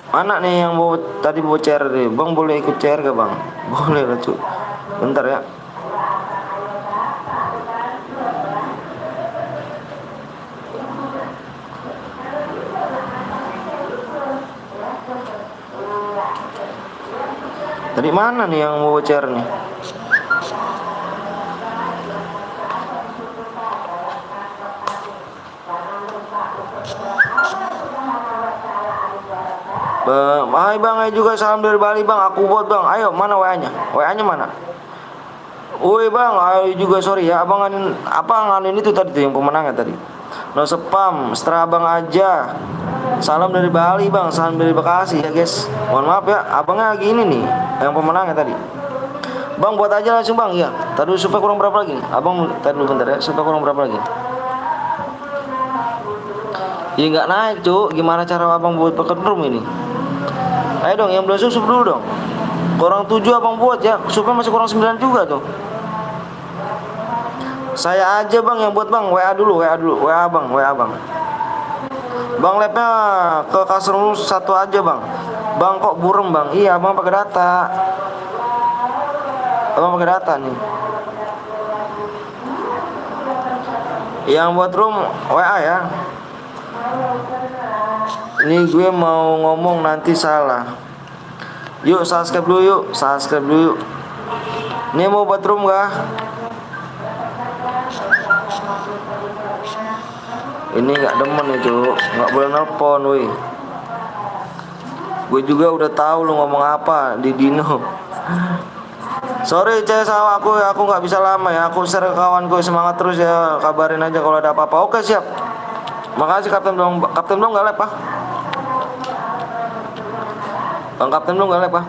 Mana nih yang tadi bawa chair deh. Bang boleh ikut chair gak bang? Boleh lah cu. Bentar ya. Tadi mana nih yang bawa chair nih? Hai bang, ayo juga salam dari Bali bang. Aku buat bang. Ayo mana WA-nya? WA-nya mana? Woi bang, ayo juga sorry ya. Abang nganin itu tadi tuh yang pemenangnya tadi. No spam, setelah abang aja. Salam dari Bali bang, salam dari Bekasi ya guys. Mohon maaf ya, abangnya lagi ini nih, yang pemenangnya tadi. Bang buat aja langsung bang ya. Tadi supaya kurang berapa lagi? Abang tadi dulu bentar ya. Supaya kurang berapa lagi? Ya nggak naik cuk. Gimana cara abang buat pakai drum ini? Ayo dong, yang belum sup dulu dong. Kurang 7 abang buat ya. Supnya masih kurang 9 juga tuh. Saya aja bang yang buat bang. WA dulu, WA dulu. WA bang, WA bang. Bang labnya ke customer satu aja bang. Bang kok burem bang? Iya abang pakai data. Abang pakai data nih. Yang buat room WA ya. Ini gue mau ngomong nanti salah. Yuk subscribe dulu yuk, subscribe dulu yuk. Ini mau buat room gak? Ini nggak demen itu, nggak boleh nelpon, woi. Gue juga udah tahu lu ngomong apa di Dino. Sorry cek sama aku nggak bisa lama ya. Aku share ke kawanku, semangat terus ya. Kabarin aja kalau ada apa-apa. Oke siap. Makasih Kapten Blong. Kapten Blong nggak lep ah. Bang Kapten Blong nggak lep ah.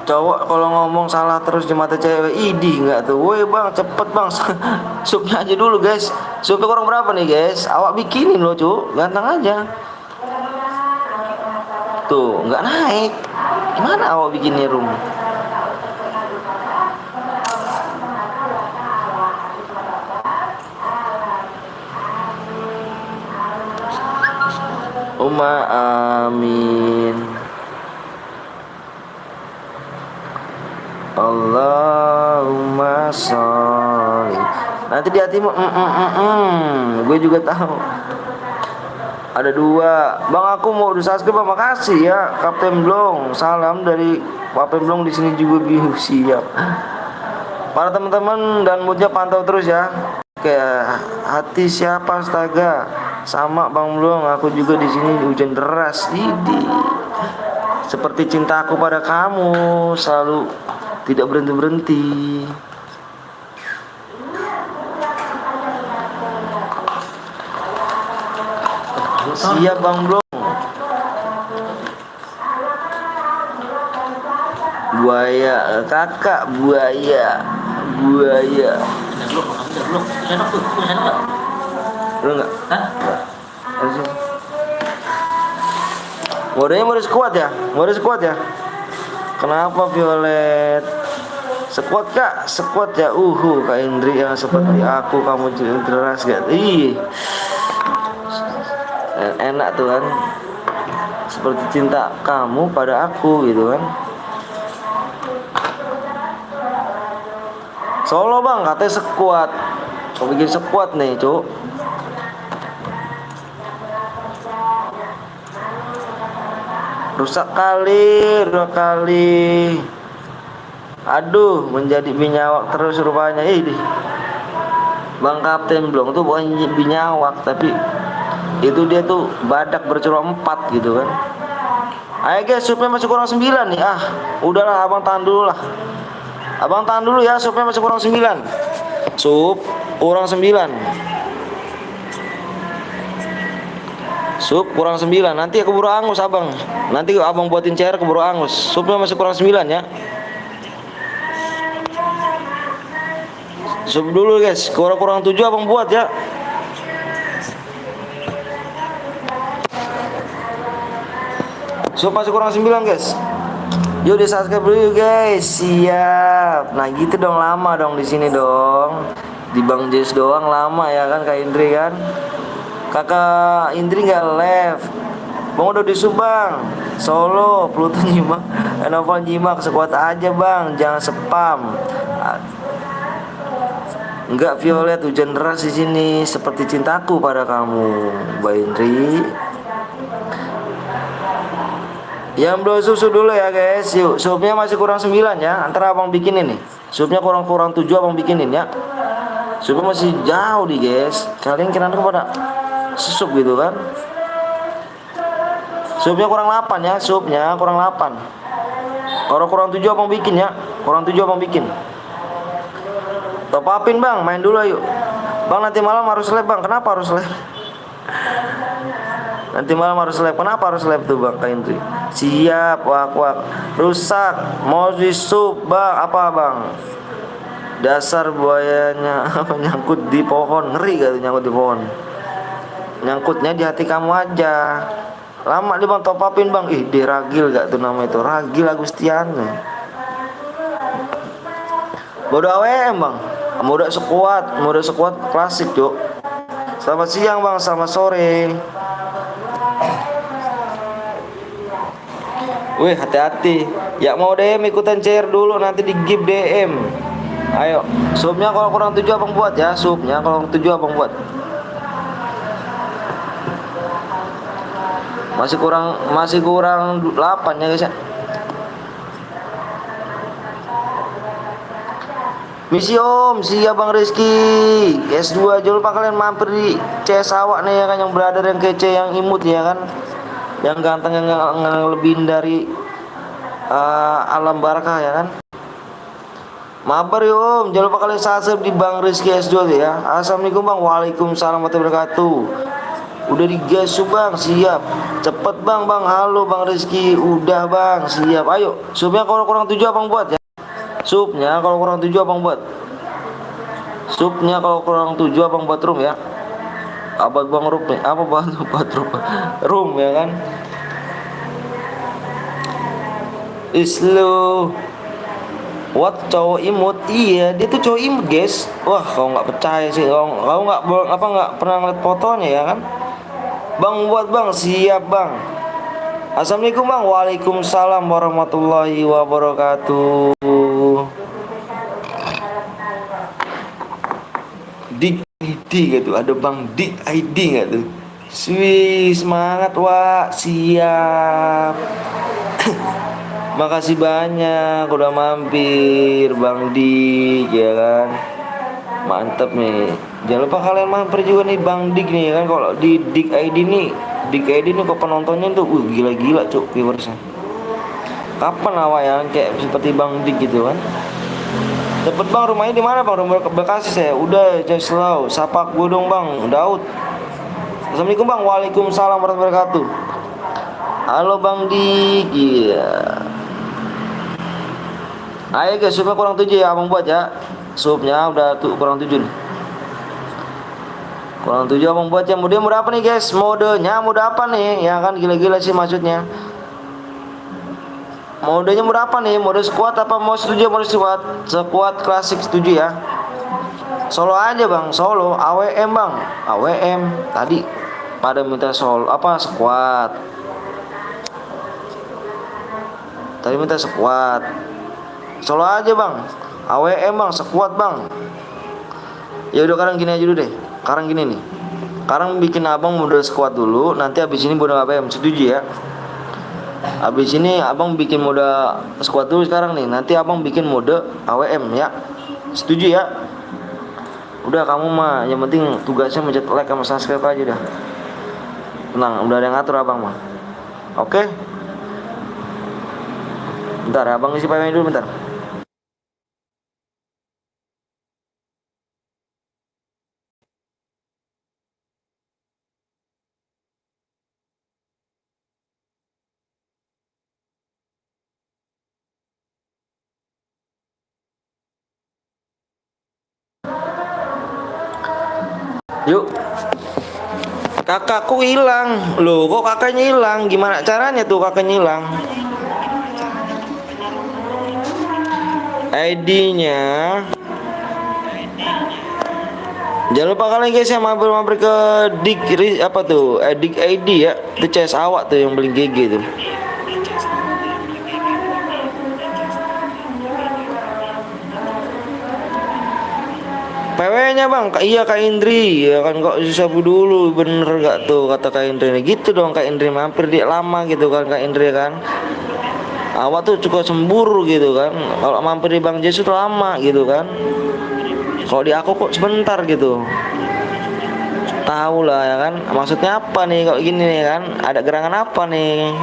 Cowok kalau ngomong salah terus di mata cewek, idih nggak tuh? Woi bang, cepet bang, supnya aja dulu guys. Supnya kurang berapa nih guys? Awak bikinin loh cu, ganteng aja. Tuh, nggak naik. Gimana awak bikinnya room? Amin. Allahumma sholli. Nanti di hatimu gue juga tahu. Ada 2. Bang aku mau subscribe bang, makasih ya Kapten Blong. Salam dari Kapten Blong di sini juga biu siap. Para teman-teman dan moodnya pantau terus ya. Kayak hati siapa astaga. Sama Bang Blong, aku juga di sini hujan deras. Idi. Seperti cintaku pada kamu, selalu tidak berhenti-berhenti. Siap Bang Blong. Buaya, kakak buaya. Buaya. Sendok tuh, sendok. Lu enggak? Hah? Modenya model squad ya? Model squad ya? Kenapa Violet? Squad kak? Squad ya? Kak Indri yang seperti aku, kamu deras gak? Ih, enak tuh kan? Seperti cinta kamu pada aku gitu kan? Solo bang, katanya squad. Mau bikin squad nih cuk. Rusak kali. Aduh, menjadi binyawak terus rupanya. Ini Bang Kapten Blong tuh bukan binyawak, tapi itu dia tuh badak bercurau 4 gitu kan. Ayo guys, supnya masih kurang 9 nih. Udahlah abang tahan dulu lah. Abang tahan dulu ya, supnya masih kurang 9. Sup kurang 9. Sup kurang 9. Nanti keburu angus abang. Nanti abang buatin cair keburu angus. Supnya masih kurang 9 ya. Sup dulu guys. Kurang 7 abang buat ya. Sup masih kurang 9 guys. Yuk di subscribe dulu guys. Siap. Nah gitu dong, lama dong di sini dong. Di Bang Jess doang lama ya kan Kak Indri kan. Kakak Indri nggak live. Bang udah di Subang, Solo, Pluto nyimak, Novel nyimak, sekuat aja bang, jangan spam. Enggak Violet, hujan deras di sini, seperti cintaku pada kamu, Mbak Indri. Yang belum susu dulu ya guys. Yuk, supnya masih kurang 9 ya. Antara abang bikinin nih. Supnya kurang 7 abang bikinin ya. Supnya masih jauh nih guys. Kalian kira pada susup gitu kan. Supnya kurang 8 ya. Supnya kurang 8. Kalau kurang 7 abang bikin ya. Kurang 7 abang bikin. Top upin bang. Main dulu yuk. Bang nanti malam harus live bang. Kenapa harus live? Nanti malam harus live. Kenapa harus live tuh bang Kak Indri? Siap. Wak. Rusak. Mau di sup bang. Apa bang? Dasar buayanya apa nyangkut di pohon, ngeri gak tuh nyangkut di pohon. Nyangkutnya di hati kamu aja. Lama nih bang, top upin bang. Ih, di Ragil gak tuh nama itu, Ragil Agustiano. Bodo AWM bang, mode sekuat klasik yuk. Selamat siang bang, selamat sore. Wih, hati-hati. Ya mau DM ikutan share dulu, nanti di give DM. Ayo, supnya kalau kurang 7 abang buat ya, supnya kalau kurang 7 abang buat. Masih kurang 8 ya guys ya. Misi om, siap bang Rizky. S2 aja lupa kalian mampir di CS awak nih ya kan, yang brother yang kece, yang imut ya kan, yang ganteng, yang lebih dari alam barakah ya kan. Mabar ya om, jangan lupa kalian subscribe di bang Rizky S2 tuh ya. Assalamualaikum bang, waalaikumsalam warahmatullahi wabarakatuh. Udah digas bang, siap. Cepet bang, halo bang Rizky. Udah bang, siap. Ayo, supnya kalau kurang 7 abang buat ya. Supnya kalau kurang 7 abang buat. Supnya kalau kurang 7 abang buat room ya. Abad bang room nih. Apa bang buat room ya kan. Islu. What, cowok imut? Iya, dia tuh cowok imut guys. Wah, kau nggak percaya sih, kau nggak pernah ngeliat fotonya ya kan. Bang buat bang, siap bang. Assalamualaikum bang, waalaikumsalam warahmatullahi wabarakatuh. Dik ID gitu, ada bang Dik ID nggak tuh? Semangat wak, siap. Makasih banyak udah mampir bang Dik ya kan. Mantep nih. Jangan lupa kalian mampir juga nih bang Dik nih ya kan. Kalau di Dik ID nih, kok penontonnya tuh gila-gila cuk viewersnya. Kapan awak ya kayak seperti bang Dik gitu kan. Cepet bang, rumahnya di mana bang? Rumah Bekasi saya. Udah jangan slow. Sapa gue dong bang Daud. Assalamualaikum bang, waalaikumsalam warahmatullahi wabarakatuh. Halo bang Dik. Iya. Ayo guys, supnya kurang 7 ya abang buat ya. Supnya udah kurang 7 nih. Kurang 7 abang buat ya. Mode apa nih guys? Modenya mode apa nih? Ya kan gila-gila sih maksudnya. Modenya mode apa nih? Mode squad apa mau setuju mode squad? Squad klasik setuju ya. Solo aja bang, solo. AWM bang, AWM. Tadi pada minta solo apa squad. Tadi minta squad. Solo aja bang, AWM bang, squad bang. Ya udah sekarang gini aja dulu deh. Sekarang gini nih. Sekarang bikin abang mode squad dulu. Nanti habis ini mode AWM, setuju ya? Habis ini abang bikin mode squad dulu sekarang nih. Nanti abang bikin mode AWM ya. Setuju ya? Udah kamu mah yang penting tugasnya mencet like sama subscribe aja dah. Tenang, udah ada yang ngatur abang mah. Oke? Bentar ya, abang isi payment dulu bentar. Yuk. Kakakku hilang. Loh, kok kakaknya hilang? Gimana caranya tuh kakaknya hilang? ID-nya. Jangan lupa kalian guys yang mampir ke Dik apa tuh? Dik ID ya. Itu CS awak tuh yang paling GG tuh. PW-nya bang, iya Kak Indri, ya kan kok sabu dulu, bener gak tuh kata Kak Indri, gitu dong Kak Indri, mampir dia lama gitu kan Kak Indri kan, awak tuh cukup cemburu gitu kan, kalau mampir di Bang Jesu tuh lama gitu kan, kalau di aku kok sebentar gitu, tahu lah ya kan, maksudnya apa nih kalau gini nih kan, ada gerangan apa nih?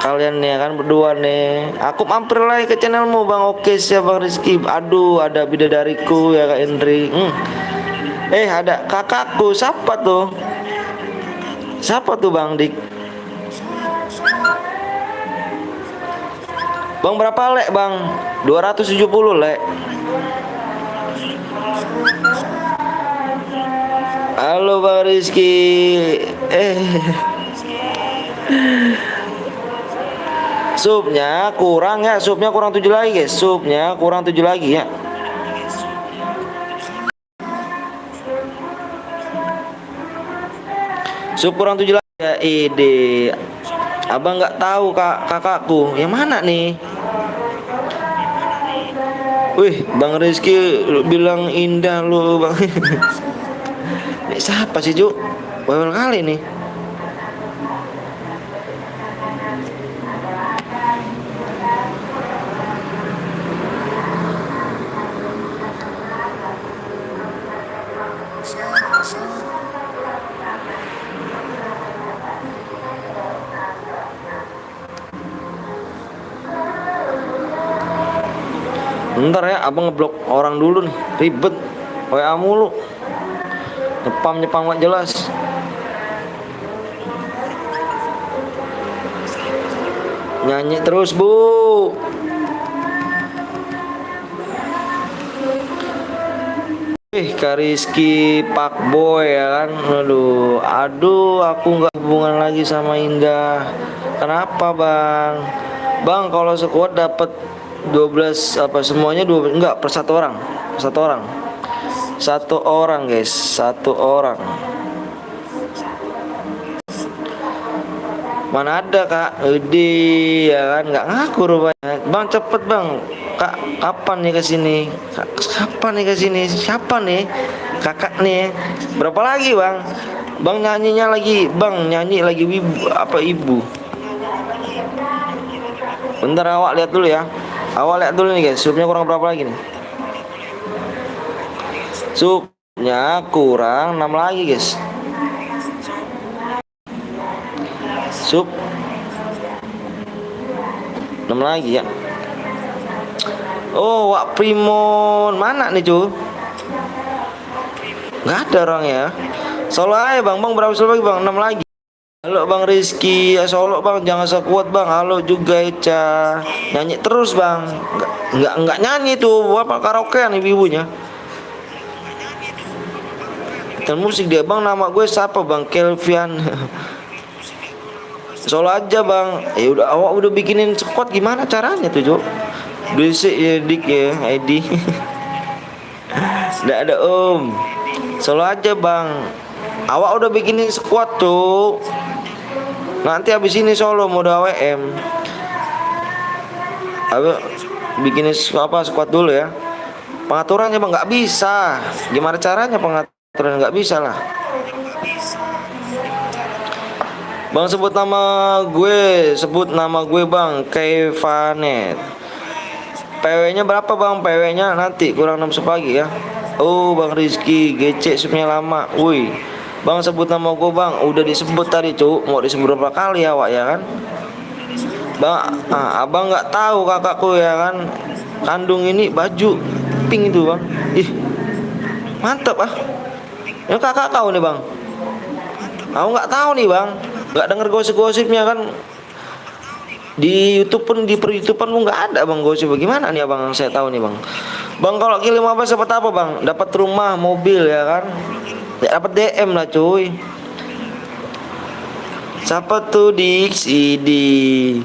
Kalian nih kan berdua nih. Aku mampir lagi ke channelmu bang. Oke siap bang Rizky. Aduh ada bidadariku ya Kak Indri. Ada kakakku. Siapa tuh? Siapa tuh bang Dik? Bang berapa lek bang? 270 lek. Halo Bang Rizky. Supnya kurang ya, supnya kurang 7 lagi guys. Supnya kurang 7 lagi ya. Sup kurang 7 lagi ya. Ide. Abang nggak tahu kakakku. Yang mana nih? Wih, Bang Rizky lu bilang indah lu, Bang. Ini siapa sih, Cuk? Bawel kali nih. Bentar ya, abang ngeblok orang dulu nih. Ribet. WA mulu. Nyepam gak jelas. Nyanyi terus, Bu. Kak Rizky, Pak Boy ya kan. Aduh, aku nggak hubungan lagi sama Indah. Kenapa, Bang? Bang, kalau sekuat dapat 12 apa semuanya 12 enggak per satu orang. Satu orang. Satu orang, guys. Satu orang. Mana ada Kak Edi ya kan nggak ngaku rupanya. Bang cepet Bang. Kak kapan nih ke sini? Kapan nih ke sini? Siapa nih? Kakak nih. Berapa lagi Bang? Bang nyanyinya lagi. Bang nyanyi lagi wibu apa ibu? Bentar awak lihat dulu ya. Awak lihat dulu nih guys. Supnya kurang berapa lagi nih? Supnya kurang 6 lagi guys. Sup 6 lagi ya. Oh Wak Primon mana nih cu? Nggak ada orang ya. Solo aja bang. Bang berapa solo lagi bang? 6 lagi. Halo Bang Rizky ya Solo Bang, jangan sekuat Bang. Halo juga Eca. Nyanyi terus Bang. Nggak nyanyi tuh. Apa karaokean ibu-ibunya. Dan musik dia Bang. Nama gue siapa Bang? Kelvian. Solo aja Bang. Ya udah awak udah bikinin squad gimana caranya tuh Jo? Berisik ya dik ya ID. Nggak ada Om. Solo aja Bang. Awak udah bikinin squad tuh. Nanti habis ini Solo mau AWM. Ayo bikinin apa squad dulu ya. Pengaturannya Bang nggak bisa. Gimana caranya pengaturan nggak bisa lah. Bang sebut nama gue Bang Kevanet. PW-nya berapa Bang? PW-nya nanti kurang 6 lagi ya. Oh Bang Rizky GC supnya lama. Wih. Bang sebut nama gue Bang. Udah disebut tadi cu. Mau disebut berapa kali ya Wak ya kan? Bang, abang nggak tahu kakakku ya kan. Kandung ini baju pink itu Bang. Ih. Mantap ah. Ini kakak kau nih Bang. Aku nggak tahu nih Bang. Nggak denger gosip-gosipnya kan. Di YouTube pun di per YouTube pun nggak ada Bang gosip. Bagaimana nih abang saya tahu nih Bang. Bang kalau kill 15 dapat apa Bang? Dapat rumah, mobil ya kan? Ya dapat DM lah cuy. Siapa tuh Dix Idi?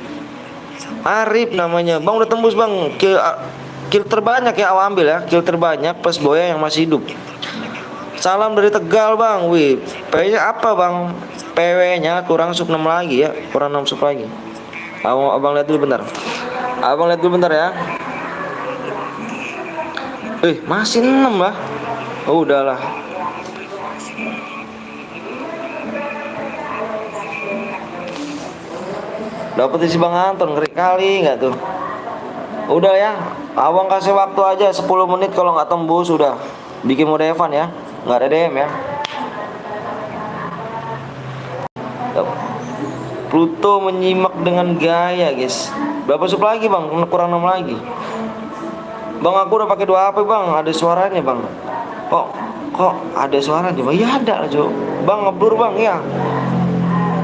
Arif namanya. Bang udah tembus Bang. Kill terbanyak ya awak ambil ya. Kill terbanyak plus Boya yang masih hidup. Salam dari Tegal Bang. Wih, PW-nya apa Bang? PW-nya kurang sub 6 lagi ya. Kurang 6 sub lagi. Abang lihat dulu bentar. Abang lihat dulu bentar ya. Masih 6 lah. Oh udahlah. Dapat isi Bang Anton, ngeri kali nggak tuh? Udah ya, abang kasih waktu aja 10 menit kalau nggak tembus sudah. Bikin mode Evan ya, nggak ada DM ya. Pluto menyimak dengan gaya guys. Berapa sub lagi Bang? Kurang 6 lagi. Bang aku udah pakai 2 HP Bang, ada suaranya Bang. Kok ada suaranya Bang? Iya ada lah Jo. Bang ngeblur Bang ya.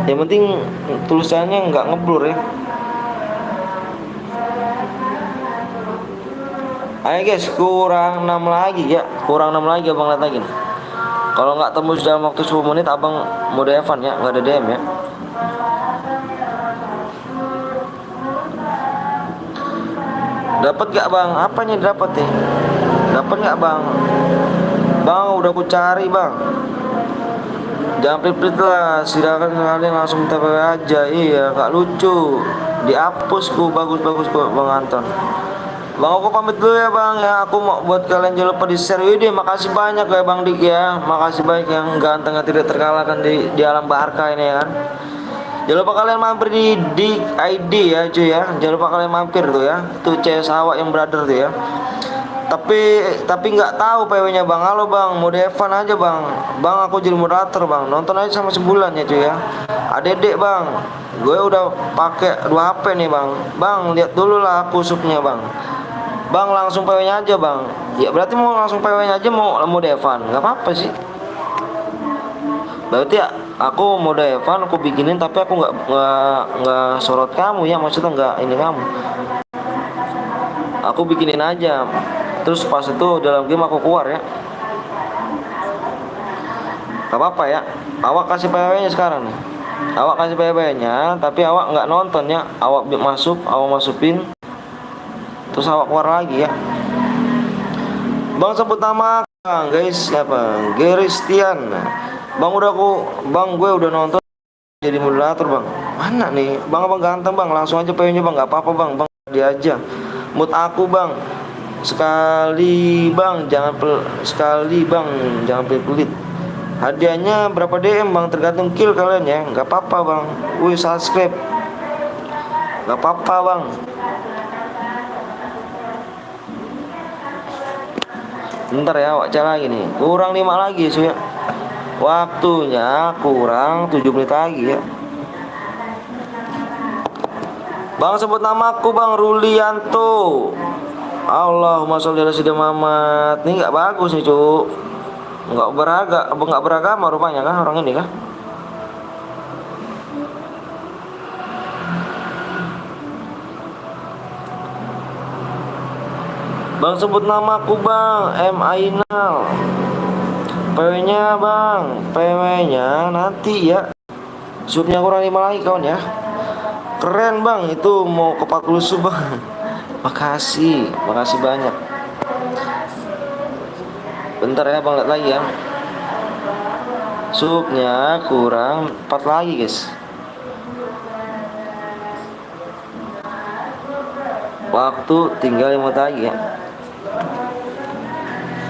Yang penting tulisannya nggak ngeblur ya. Ayo guys, kurang 6 lagi ya. Kurang 6 lagi abang lihat lagi nih. Kalau nggak tembus dalam waktu 10 menit abang mode Evan ya, nggak ada DM ya. Dapat gak bang? Apanya dapat nih? Dapat nggak bang? Bang udah aku cari bang. Jangan pelit-pelit lah, silakan kalian langsung minta PW aja. Iya, gak lucu. Dihapus ku, bagus-bagus kok Bang Anton. Bang aku pamit dulu ya bang ya. Aku mau buat kalian jangan lupa di share video. Makasih banyak ya Bang Dik ya. Makasih banyak yang ganteng yang tidak terkalahkan di alam Barca ini ya kan. Jangan lupa kalian mampir di Dik ID ya cuy ya. Jangan lupa kalian mampir tuh ya. Tuh CS awak yang brother tuh ya. Tapi nggak tahu PW-nya bang. Halo bang, mode Evan aja bang. Bang aku jadi moderator bang. Nonton aja sama sebulan ya cuy ya. Adek bang, gue udah pakai 2 HP nih bang. Bang lihat dulu lah aku subnya bang. Bang langsung PW-nya aja bang. Ya berarti mau langsung PW-nya aja mau mode Evan. Nggak apa-apa sih. Berarti ya, aku mode Evan aku bikinin tapi aku nggak sorot kamu ya, maksudnya nggak ini kamu. Aku bikinin aja. Terus pas itu dalam game aku keluar ya. Gak apa-apa ya. Awak kasih PW nya sekarang nih. Awak kasih PW nya, tapi awak nggak nonton ya. Awak awak masukin. Terus awak keluar lagi ya. Bang sebut nama bang, guys siapa? Geristian. Bang gue udah nonton jadi moderator bang. Mana nih? Bang abang ganteng bang, langsung aja PW nya bang. Gak apa-apa bang, bang dia aja. Mood aku bang. Sekali bang jangan pelit. Hadiahnya berapa DM bang, tergantung kill kalian ya. Nggak apa-apa bang. Wih subscribe. Nggak apa-apa bang. Bentar ya awak cari lagi nih. Kurang 5 lagi so ya. Waktunya kurang 7 menit lagi ya. Bang sebut nama aku bang, Rulianto. Allahumma sholli ala sayyidina Muhammad. Ini nggak bagus nih cuk. Nggak beragama rupanya kan orang ini kan. Bang sebut nama aku bang, M Ainal. PW nya bang, PW nya nanti ya. Subnya kurang 5 lagi kawan ya. Keren bang, itu mau ke 40 sub bang. Makasih banyak. Bentar ya bang, lihat lagi ya. Subnya kurang 4 lagi guys. Waktu tinggal 5 lagi ya.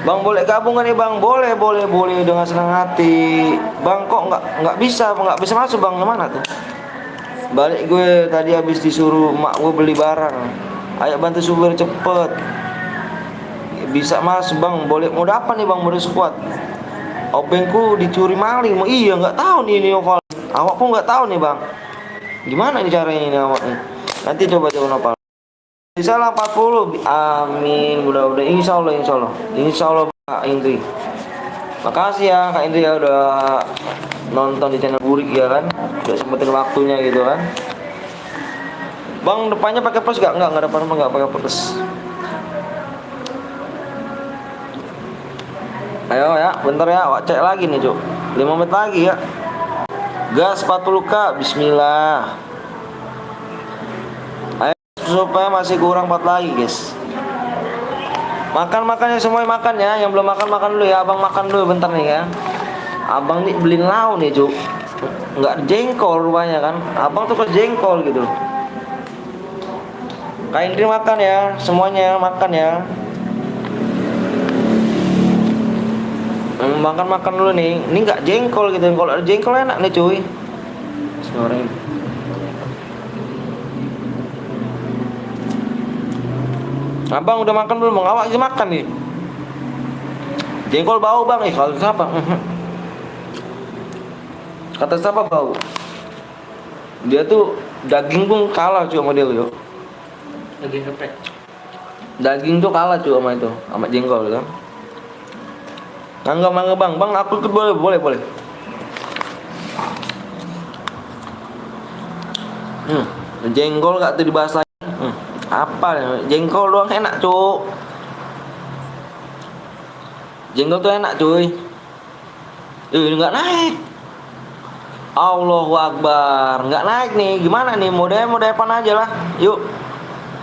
Bang boleh gabung kan nih bang? Boleh dengan senang hati. Bang kok nggak bisa masuk bang, yang mana tuh? Balik gue tadi habis disuruh mak gue beli barang. Ayo bantu supir cepet. Bisa mas bang, boleh mau dapat nih bang, mode squad. Obengku dicuri maling. Iya nggak tahu nih ini Oval. Awak pun nggak tahu nih bang. Gimana nih caranya ini awak nih? Nanti coba Oval. Bisa lah 40. Amin. Mudah-mudahan insya Allah Kak Indri. Makasih ya Kak Indri ya udah nonton di channel Burik ya kan. Udah sempetin waktunya gitu kan. Bang depannya pakai plus gak? Enggak depan nggak pakai plus. Ayo ya, bentar ya, awak cek lagi nih cuk. 5 menit lagi ya. Gas 40k, bismillah. Ayo supaya masih kurang 4 lagi guys. Makan ya semuanya makan ya. Yang belum makan dulu ya. Abang makan dulu bentar nih ya. Abang nih beliin lau nih cuk. Nggak jengkol rupanya kan. Abang tuh ke jengkol gitu. Kak Indri makan ya. Semuanya makan ya. Makan dulu nih. Ini nggak jengkol gitu. Kalau ada jengkol enak nih cuy. Sekarang Abang udah makan belum? Awak aja makan nih. Jengkol bau bang. Kalau siapa? Kata siapa bau? Dia tuh daging pun kalah cuy sama dia yuk. Daging geprek. Daging tuh kalah cuy sama itu, sama jengkol kan. Mangga bang. Bang aku ikut boleh. Jengkol gak tuh dibahas lagi. Apa jengkol doang enak cuk. Jengkol tuh enak cuy. Ini nggak naik. Allahu Akbar, nggak naik nih. Gimana nih? Mau depan aja lah. Yuk.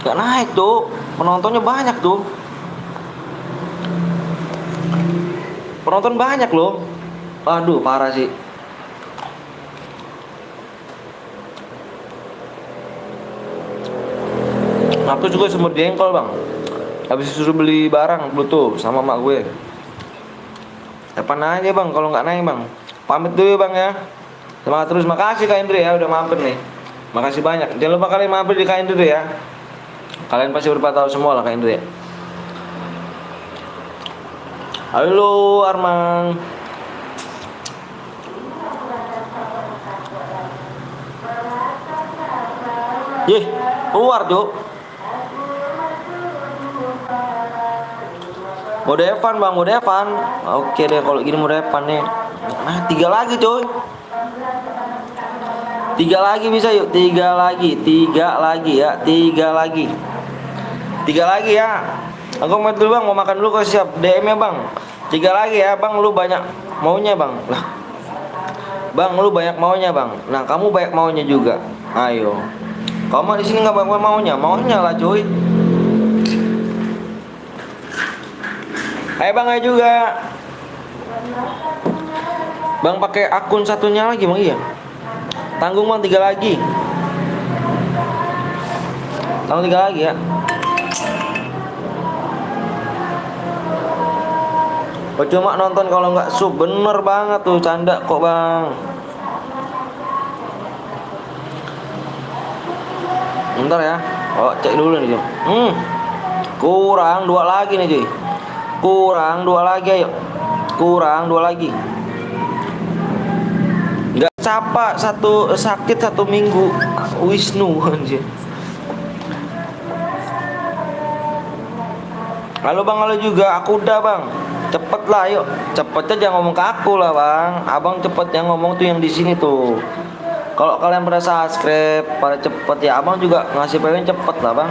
Nggak naik tuh. Penontonnya banyak tuh. Penonton banyak loh. Aduh, parah sih. Aku juga semur jengkol bang. Habis disuruh beli barang Bluetooth sama mak gue. Depan aja bang, kalau nggak naik bang. Pamit dulu bang ya. Semangat terus, makasih Kak Indri ya udah mampir nih. Makasih banyak. Jangan lupa kalian mampir di Kak Indri ya. Kalian pasti udah tahu semua lah Kak Indri ya. Halo Arman. Yeh, keluar Cuk. Mau Devan bang, mau Devan. Oke deh kalau gini mau Devan nih. Nah 3 lagi coy. 3 lagi bisa yuk. 3 lagi ya. 3 lagi. 3 lagi ya. Aku mau dulu bang, mau makan dulu kok siap. DM ya bang. 3 lagi ya bang, lu banyak maunya bang. Lah. Bang lu banyak maunya bang. Nah kamu banyak maunya juga. Ayo. Kamu di sini nggak banyak maunya. Maunya lah cuy. Ayo bang, ayo juga. Bang pakai akun satunya lagi bang, iya. Tanggung bang 3 lagi. Tanggung 3 lagi ya. Cuma nonton kalau nggak sub, bener banget tuh, canda kok bang. Bentar ya, oh cek dulu nih cuy. Kurang 2 lagi nih cuy. Kurang 2 lagi ayo. Kurang 2 lagi. Nggak capa sakit 1 minggu. Wisnu anjir. Halo bang, halo juga. Aku udah bang. Cepet lah yuk. Cepetnya jangan ngomong ke aku lah bang. Abang cepet yang ngomong tuh yang di sini tuh. Kalau kalian pada subscribe pada cepet ya, abang juga ngasih pengen cepet lah bang.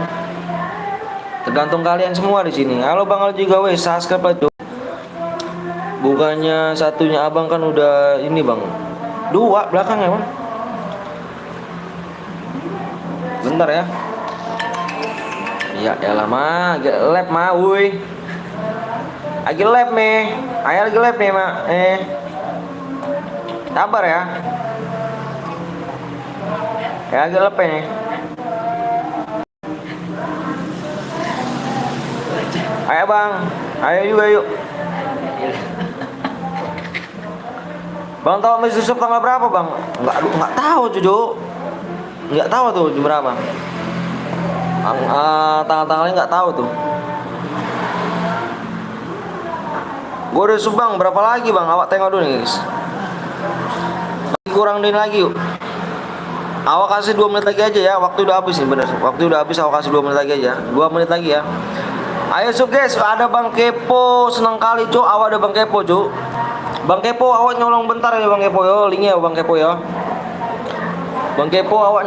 Tergantung kalian semua di sini. Halo bang, halo juga weh, subscribe lah tuh. Bukannya satunya abang kan udah ini bang. 2 belakangnya bang. Bentar ya. Ya elah mah, lab mah wuih. Lagi lab nih. Ayo lagi lab nih mak. Sabar ya. Ya lagi lab nih. Ayo bang, ayo juga yuk. Bang tahu Miss Yusuf tanggal berapa bang? Nggak tahu cucu. Nggak tahu tuh jam berapa. Tanggal-tanggalnya nggak tahu tuh. Gue udah subang berapa lagi bang? Awak tengok dulu nih guys. Masih kurang din lagi yuk. Awak kasih 2 menit lagi aja ya. Waktu udah habis nih bener. Waktu udah habis, awak kasih 2 menit lagi aja. 2 menit lagi ya. Ayo sub guys, ada Bang Kepo, senang kali cuk, awak ada Bang Kepo cuk. Bang Kepo awak nyolong bentar ya Bang Kepo yo, linknya Bang Kepo ya. Bang Kepo awak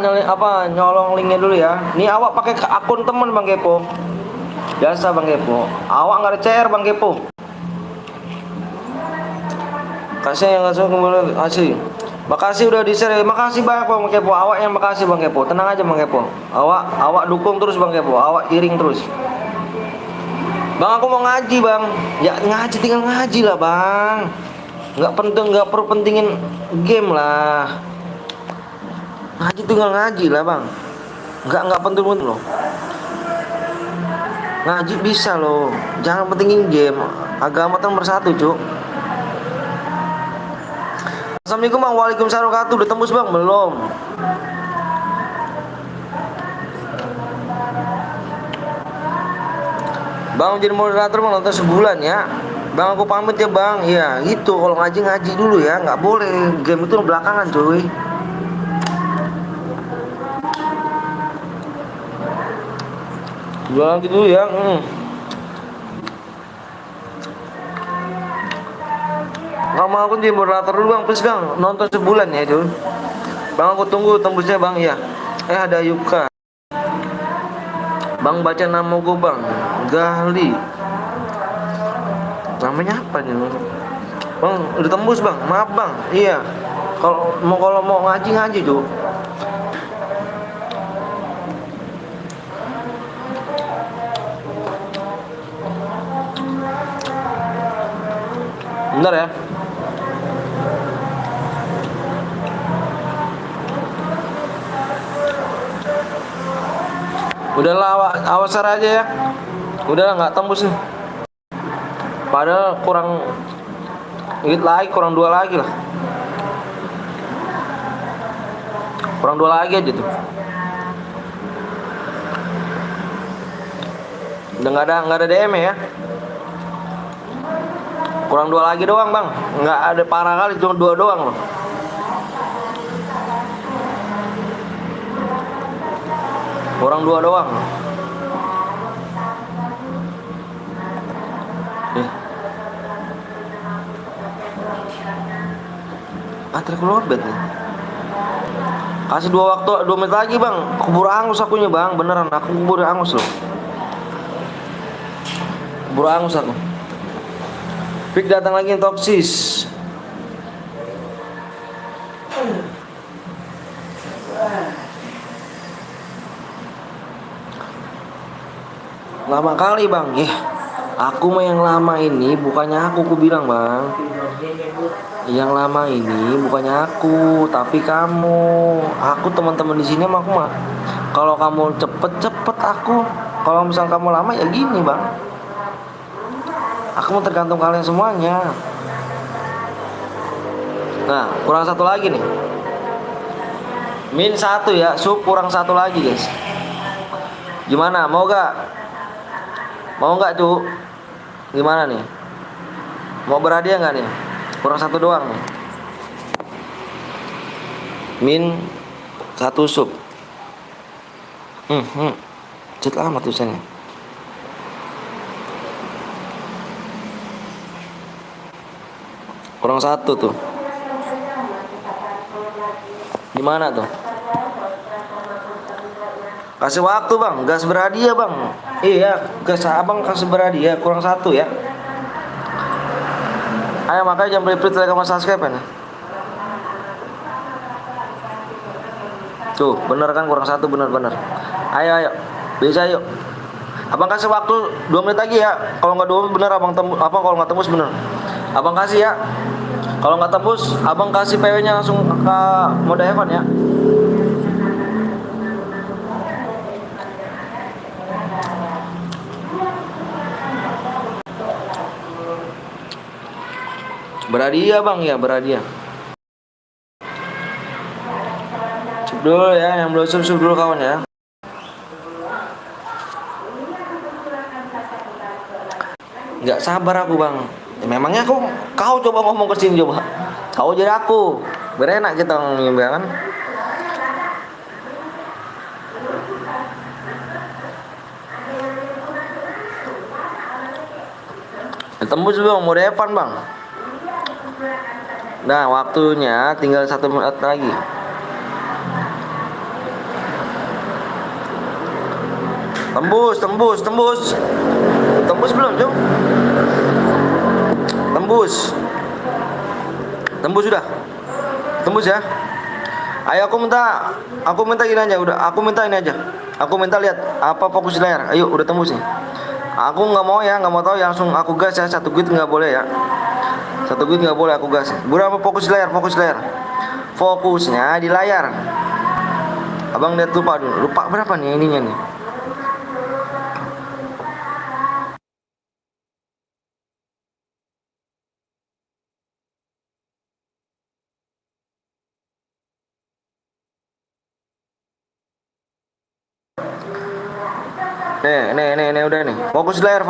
nyolong linknya dulu ya. Nih awak pakai akun temen Bang Kepo. Biasa Bang Kepo. Awak nggak ada CR Bang Kepo. Kasih yang langsung kemudian kasih. Makasih udah di share. Makasih banyak Bang Kepo. Awak yang makasih Bang Kepo. Tenang aja Bang Kepo. Awak dukung terus Bang Kepo. Awak iring terus. Bang aku mau ngaji bang. Ya ngaji, tinggal ngaji lah bang. Nggak penting, nggak perlu pentingin game lah. Ngaji tinggal ngaji lah bang. Nggak penting loh. Ngaji bisa loh. Jangan pentingin game. Agama tuh nomor 1 cuk. Assalamualaikum bang. Waalaikumsalam warahmatullahi wabarakatuh. Udah tembus bang? Belum. Bang jadi moderator bang, nonton sebulan ya. Bang aku pamit ya bang. Iya gitu, kalau ngaji dulu ya. Nggak boleh, game itu belakangan cuy. Jualan gitu ya. Nggak mau aku jadi moderator dulu bang, please bang. Nonton sebulan ya cuy. Bang aku tunggu tembusnya bang ya. Ada Yuka. Bang baca nama gue bang, Gahli. Namanya apa nih? Bang, udah tembus bang, maaf bang. Iya. Kalau mau ngaji tuh. Bentar ya. Udahlah, awas aja ya. Udahlah, nggak tembus nih. Padahal kurang dikit lagi, kurang 2 lagi lah. Kurang 2 lagi aja tuh. Udah nggak ada DM ya. Kurang 2 lagi doang bang. Nggak ada parah kali, cuma 2 doang loh. Kurang 2 doang. Baterai keluar bed nih. Kasih 2 menit lagi bang. Keburu angus akunya bang. Beneran aku keburu angus loh. Keburu angus aku. Pik datang lagi yang toksis. Lama kali bang. Aku mah yang lama ini bukannya aku bilang bang. Yang lama ini bukannya aku, tapi kamu. Aku teman-teman di sini mah aku mah. Kalau kamu cepet aku. Kalau misal kamu lama ya gini bang. Aku mau tergantung kalian semuanya. Nah, kurang 1 lagi nih. Min 1 ya, kurang 1 lagi guys. Gimana? Mau gak? Mau gak tuh? Gimana nih? Mau berhadiah gak nih? Kurang 1 doang nih. Min 1 sub. Cet amat tulisannya. Kurang 1 tuh. Gimana tuh? Kasih waktu bang, gas berhadiah bang. Iya, gas abang kasih berhadiah. Kurang 1 ya. Ayo makanya jangan beli like sama subscribe ya. Tuh, bener kan kurang 1 bener. Ayo. Bisa yuk. Abang kasih waktu 2 menit lagi ya. Kalau nggak 2 menit bener abang tembus. Kalau nggak tembus bener. Abang kasih ya. Kalau nggak tembus, abang kasih PW-nya langsung ke mode Evan ya. Berhadiah bang ya, berhadiah. Sub dulu ya, yang belum sub dulu kawan ya. Nggak sabar aku bang. Memangnya kau coba ngomong ke sini coba. Kau jadi aku. Berenak kita ngomongin kan. Tembus bang, mau Evan bang. Nah waktunya tinggal 1 menit lagi. Tembus belum Jom? Tembus sudah. Tembus ya. Ayo aku minta gini aja udah. Aku minta ini aja. Aku minta lihat apa fokus layar. Ayo udah tembus nih. Aku nggak mau tahu ya, langsung aku gas ya. 1 git nggak boleh ya. 1 git nggak boleh aku gas. Berapa fokus layar? Fokusnya di layar. Abang lihat lupa berapa nih ininya nih. Nih udah nih. Fokus layar.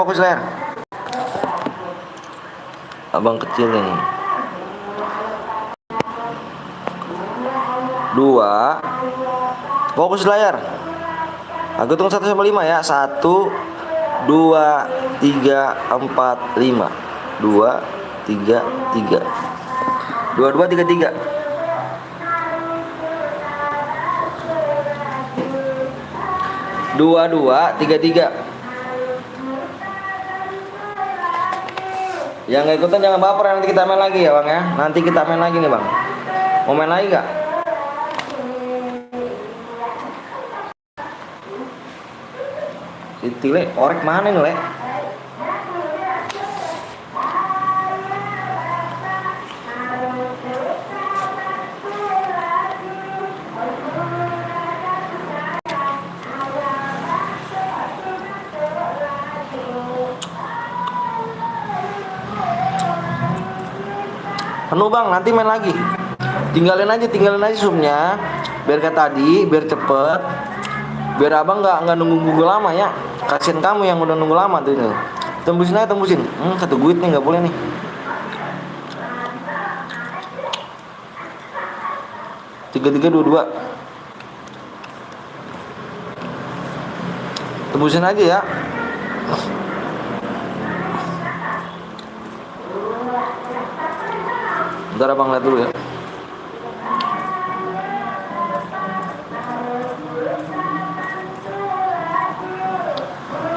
Abang kecil nih. 2. Fokus layar. Aku hitung 1 sampai 5 ya. 1 2 3 4 5. 2 3 3. 2 2 3 3. 2 2 3 3. Yang nggak ikutan jangan baper, nanti kita main lagi ya bang ya. Nanti kita main lagi nih bang. Mau main lagi gak? Itu le, orek mana nih le? Penuh bang, nanti main lagi. Tinggalin aja subnya. Biar kayak tadi, biar cepet. Biar abang nggak nunggu lama ya. Kasian kamu yang udah nunggu lama tuh. Tembusin aja, tembusin. Satu guit nih nggak boleh nih. Tiga dua. Tembusin aja ya. Bentar abang lihat dulu ya.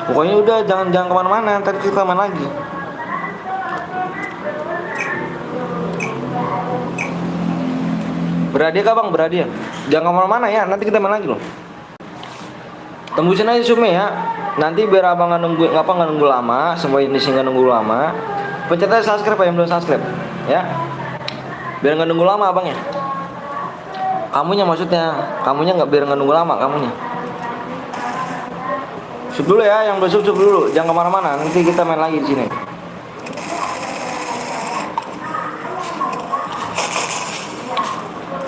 Pokoknya udah jangan kemana-mana, ntar kita main lagi. Berhadiah kah bang? Berhadiah. Jangan kemana-mana ya, nanti kita main lagi loh. Tembusin aja sume ya. Nanti biar abang nggak nunggu lama, semua ini sih nggak nunggu lama. Pencet aja subscribe yang belum subscribe, ya. Biar nggak nunggu lama abangnya. Kamunya maksudnya, nggak biar nggak nunggu lama kamunya. Sub dulu ya, yang belum sub dulu, jangan kemana-mana. Nanti kita main lagi di sini.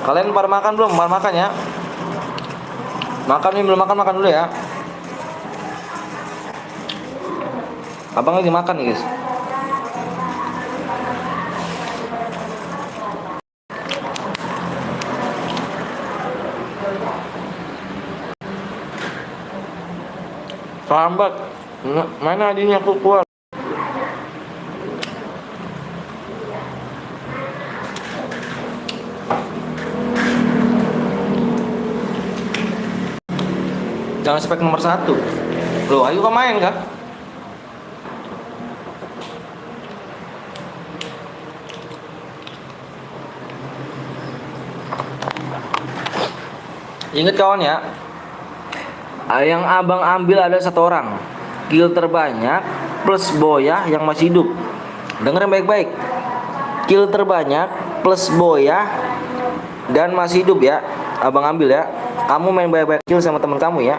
Kalian pada makan belum? Pada makan ya. Makan nih, belum makan dulu ya. Abang lagi makan nih guys. Lambat. Mana adiknya aku keluar. Jangan spek nomor 1. Loh, ayo kau main kah? Ingat kawan ya, yang abang ambil ada 1 orang. Kill terbanyak plus boyah yang masih hidup. Dengerin baik-baik. Kill terbanyak plus boyah dan masih hidup ya. Abang ambil ya. Kamu main baik-baik kill sama teman kamu ya.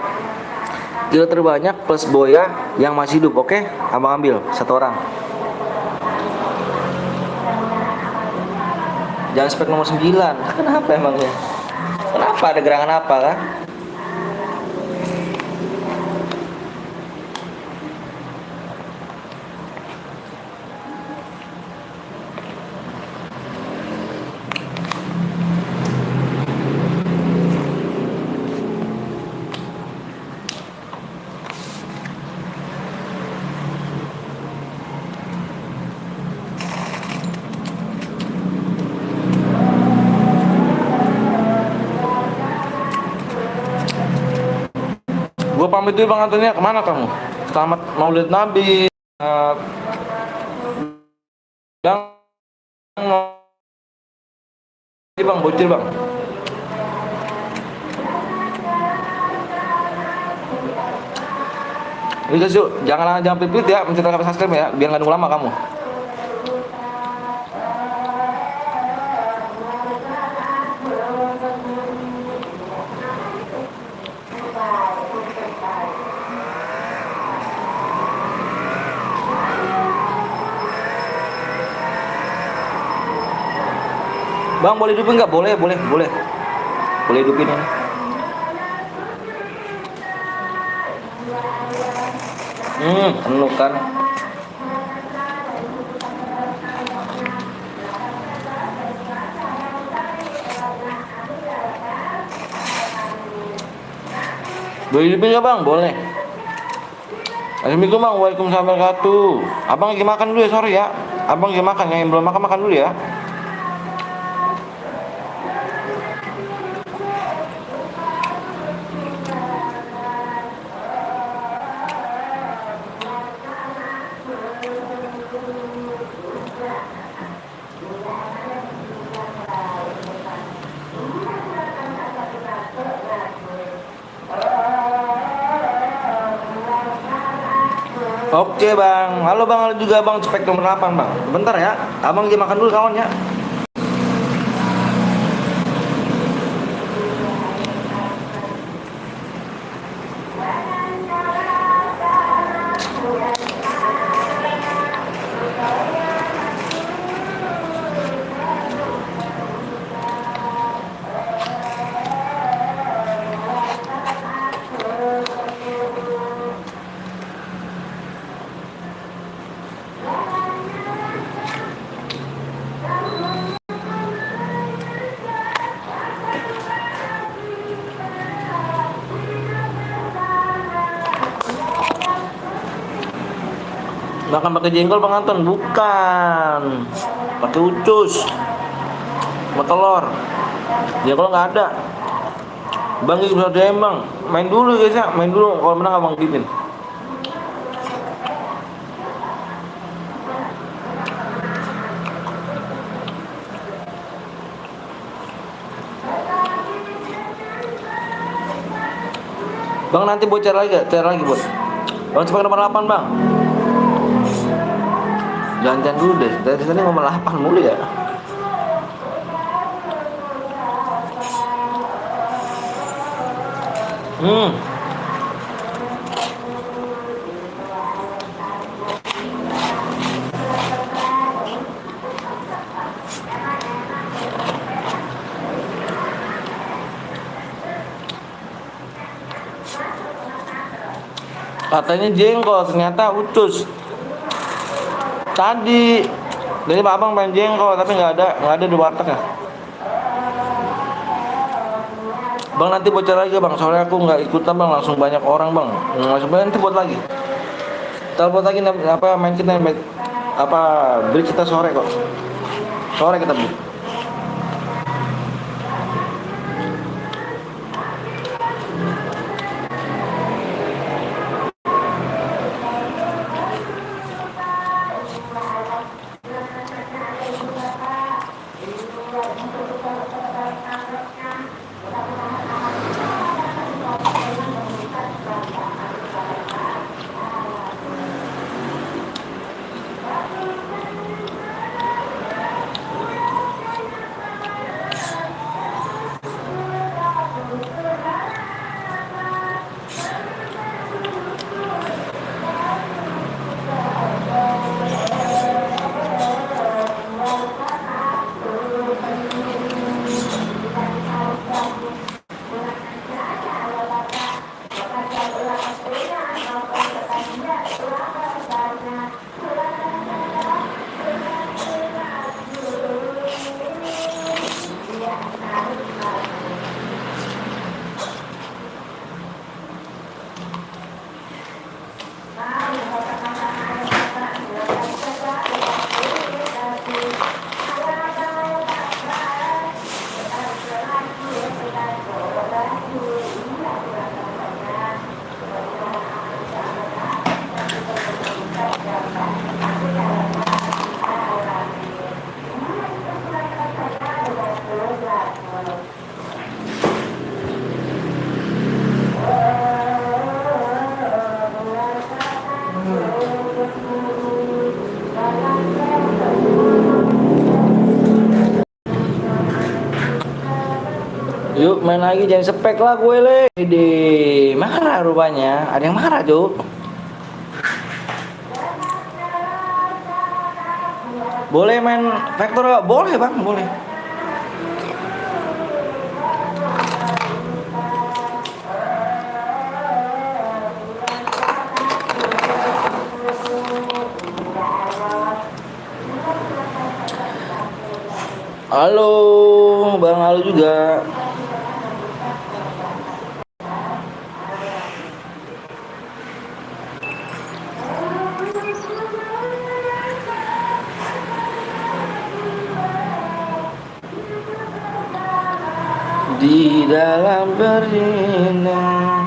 Kill terbanyak plus boya yang masih hidup, oke? Abang ambil 1 orang. Jangan spek nomor 9. Kenapa emangnya? Kenapa, ada gerangan apa kah? Gue pamit dulu Bang Antonia, kemana kamu? Selamat Maulid Nabi. Bang, bocil bang. Ini guys yuk, jangan pipit ya, mencet subscribe ya, biar nggak nunggu lama kamu. Bang, boleh hidupin nggak? Boleh. Boleh hidupin ini. Penuh kan? Boleh hidupin nggak bang? Boleh. Assalamualaikum bang, waalaikumsalam wabarakatuh. Abang lagi makan dulu ya, sorry ya. Abang lagi makan, yang belum makan dulu ya. Oke bang, halo bang, halo juga bang, spek nomor 8 bang. Bentar ya, abang dia makan dulu kawan ya. Makan pakai jengkol bang Anton? Bukan, pakai ucus, sama telur. Jengkol nggak ada. Bang itu bisa DM bang, main dulu guys ya, main dulu. Kalau menang abang bikin. Bang nanti bocor lagi gak? Cari lagi bos. Bang sebagai nomor 8 bang. Jangan dulu deh, dari tadi nomor 8 mulu ya. Hmm. Katanya jengkol, ternyata ucus. Tadi dari Pak Abang main jengkol tapi nggak ada di warteg ya. Bang nanti bocor lagi bang, soalnya aku nggak ikutan bang, langsung banyak orang bang. Langsung banyak, nanti buat lagi. Kita buat lagi apa main kita apa beri kita sore kok. Sore kita beli. Yuk main lagi, jangan spek lah gue le. Di marah rupanya, ada yang marah tuh. Boleh main vektor gak? Boleh bang, boleh. Halo, bang halo juga. Di dalam berenang.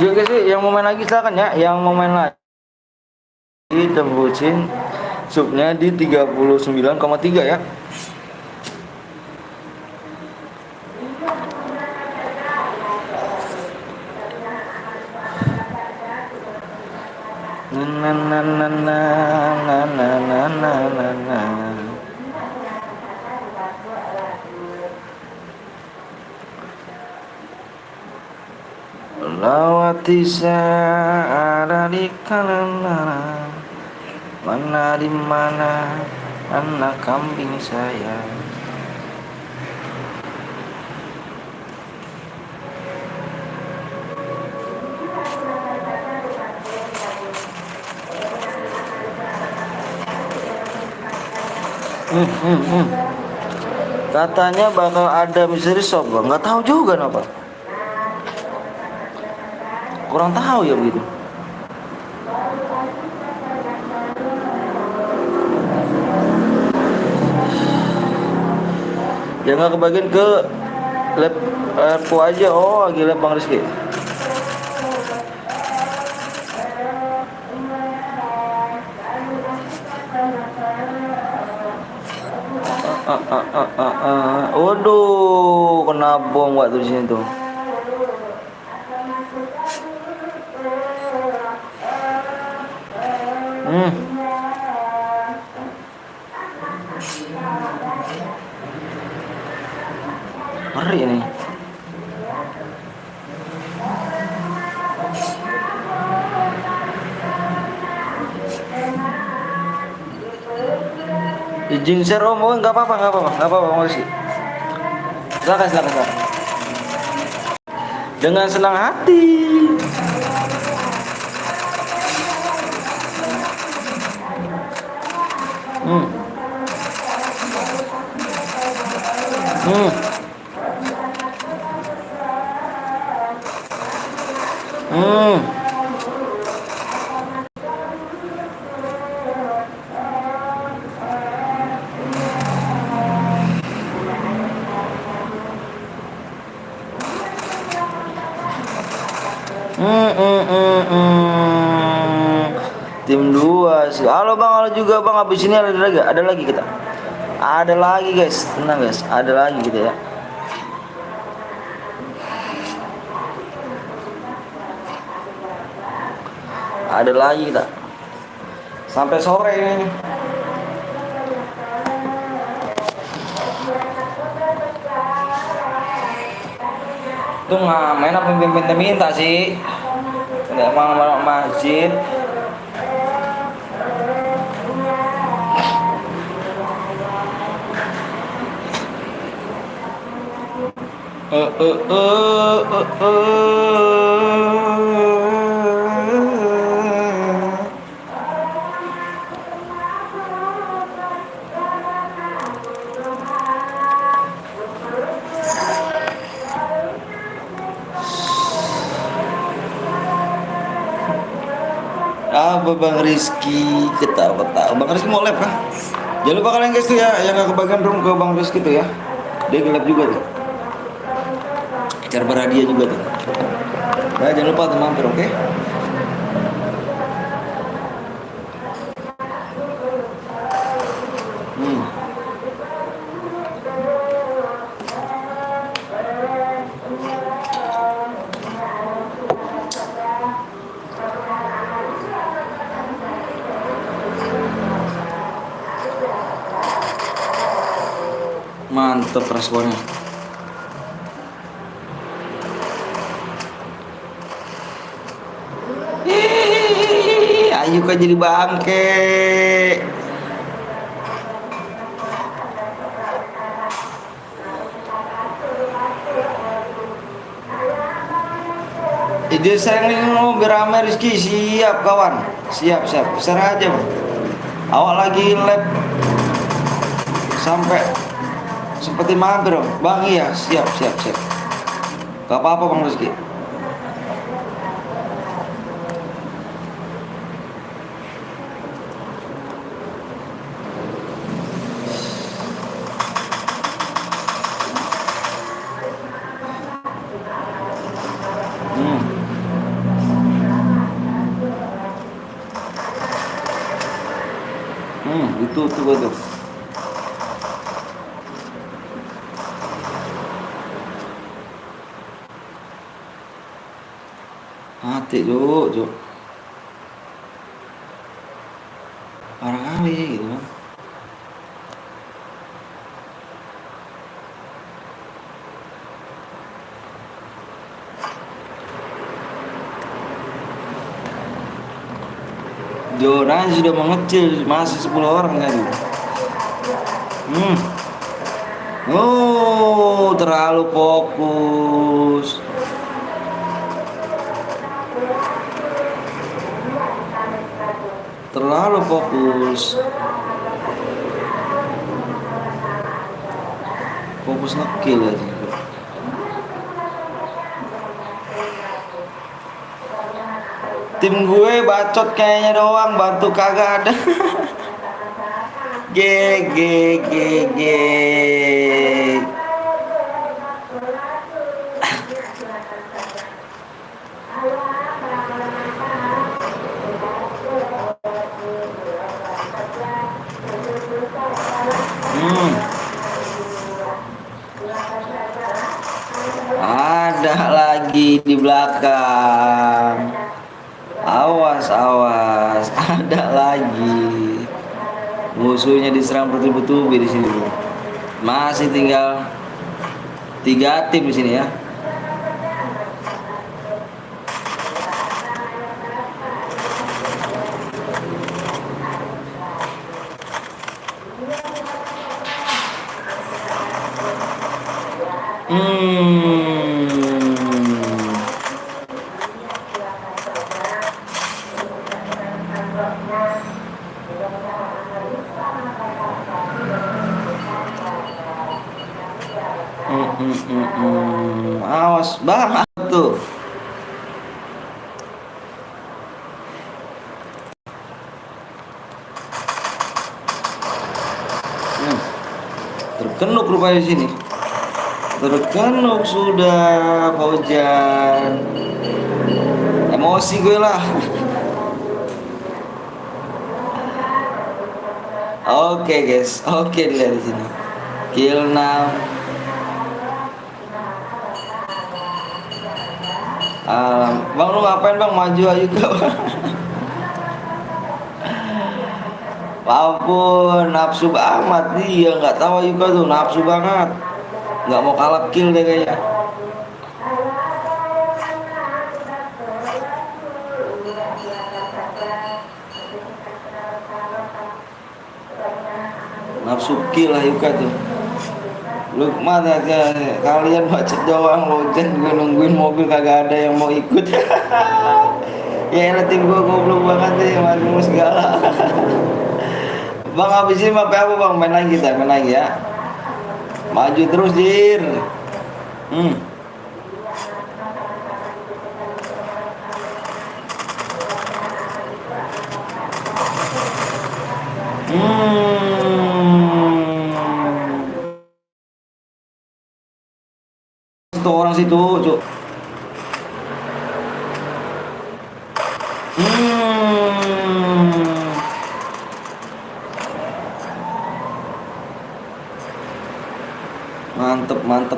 Yuk guys, yang mau main lagi silakan ya. Yang mau main lagi tembusin subnya di 39,3 ya. Na na na na na na na na na na na. Lawati ada di kanan, mana di mana anak kambing saya. Katanya bakal ada misteri shop, Bang. Nggak tahu juga kenapa. Kurang tahu ya begitu. Ya nggak kebagian ke lab Airpo aja. Oh, lagi lab Bang Rizky. Waduh, kena bom waktu di sini tuh. Ngeri ini. Izin share om, oh, nggak apa-apa, mau sih. Silakan. Dengan senang hati. Hmm. Tim 2 sih. Halo Bang, halo juga Bang. Habis ini ada lagi kita. Ada lagi guys, tenang guys. Ada lagi kita ya. Ada lagi kita. Sampai sore ini. Itu nggak main apa minta sih. Tidak mau masjid. Bang Rizky ketawa. Bang Rizky mau lab kah? Jangan lupa kalian guys tuh ya, yang gak kebagian room ke Bang Rizky tuh ya. Dia gelap juga tuh. Cara berhadiah juga tuh. Nah, jangan lupa tuh mampir, oke? Mantep responnya. Ayo kan jadi bangke. Ide saya mau berame Rizky, siap kawan, siap. Serah aja Bang. Awak lagi lab sampai seperti mampir Bang, iya siap. Gak apa-apa Bang Rizky. tuh. Mati Cuk. Parah kali gitu kan. Joran sudah mengecil, masih 10 orang kan. Oh, terlalu fokus. Terlalu fokus. Fokus ngekill aja. Tim gue bacot kayaknya doang, bantu kagak ada. Geg. Ada lagi di belakang. Awas, ada lagi. Musuhnya diserang bertubi-tubi di sini. Masih tinggal 3 tim di sini ya. Awas banget tuh. Terkenuk rupanya di sini. Terkenuk sudah Fauzan. Emosi gue lah. Oke guys, oke dilihat di sini. Kill now. Bang lu ngapain bang, maju aja kau. Ampun, nafsu amat dia, nggak tahu juga tuh, nafsu banget, nggak mau kalah kill deh kayaknya. Nafsu kill lah Yuka tuh. Lu mana aja kalian macet doang, lojan gue nungguin mobil kagak ada yang mau ikut. Ya nanti gue goblok banget deh, mau segala. Bang habisin apa bang, main lagi kita, main lagi ya. Maju terus Jir. Satu orang situ, Cuk.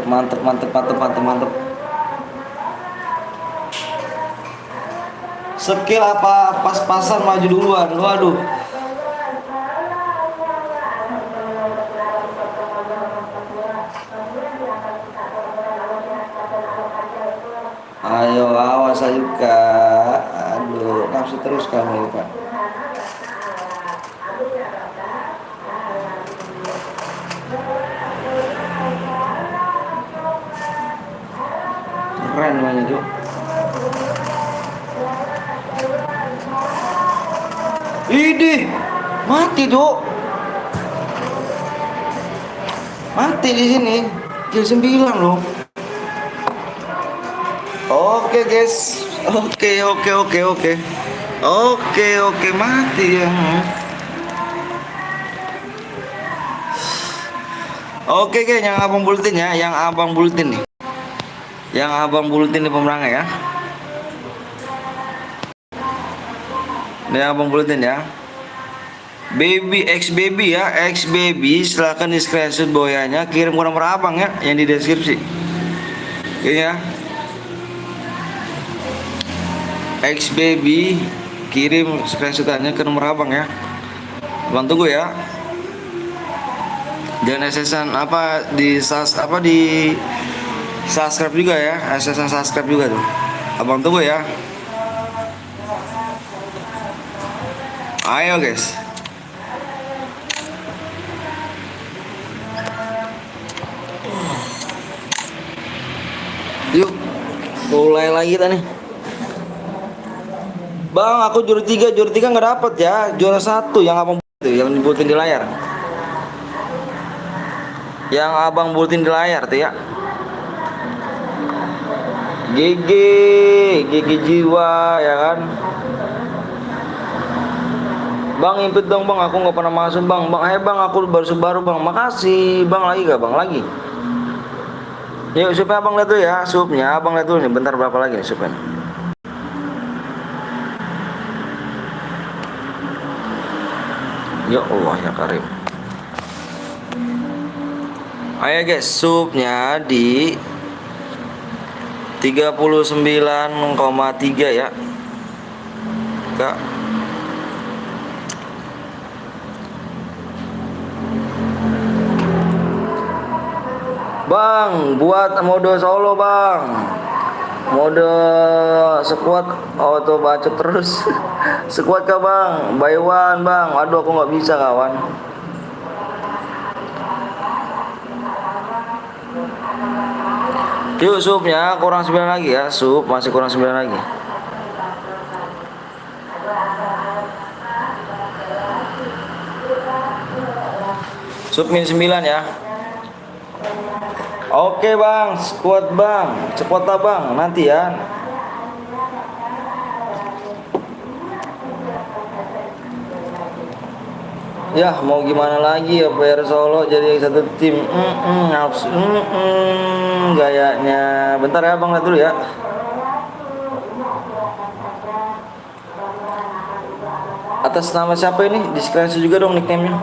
Mantep. Skill apa pas-pasan maju duluan, lu aduh. Ayo awas ayo Kak. Aduh, nafsu terus kamu Kak. Keren banget Cuk. Idih, mati Cuk. Mati di sini. Kill 9 loh. Oke guys. Oke, mati ya. Oke guys, yang abang bulletin ya, yang abang bulletin nih. Yang abang bulletin di pemenangnya ya. Ini abang bulletin ya. Baby X baby ya, X baby, silahkan di screenshot boyanya, kirim ke nomor abang ya, yang di deskripsi. Ini ya, X baby, kirim screenshotannya ke nomor abang ya. Abang tunggu ya. Dan SSN apa di subscribe juga ya, SSN subscribe juga tuh. Abang tunggu ya. Ayo guys. Yuk, mulai lagi kita nih. Bang, aku juara 3 nggak dapet ya. Juara 1 yang abang itu, yang dibuatin di layar. Yang abang buatin di layar tuh ya. GG, GG jiwa ya kan. Bang, impet dong bang, aku nggak pernah masuk bang. Bang, bang, aku baru bang. Makasih, bang lagi gak bang lagi. Yuk, supnya abang lihat dulu ya, supnya abang lihat dulu nih. Bentar berapa lagi nih supnya? Ya Allah ya Karim. Ayo guys, supnya di 39,3 ya. Kak. Bang, buat mode solo bang. Mode squad auto bacot terus. Squad kah bang? Buy one bang. Aduh aku nggak bisa kawan. Yuk supnya kurang 9 lagi ya. Sup masih kurang 9 lagi. Sup min 9 ya. Oke bang, squad bang, cepat bang, nanti ya. Ya mau gimana lagi ya, PR Solo jadi satu tim. Nafsu, gayanya. Bentar ya bang, lihat dulu ya. Atas nama siapa ini? Di screenshot juga dong nickname-nya.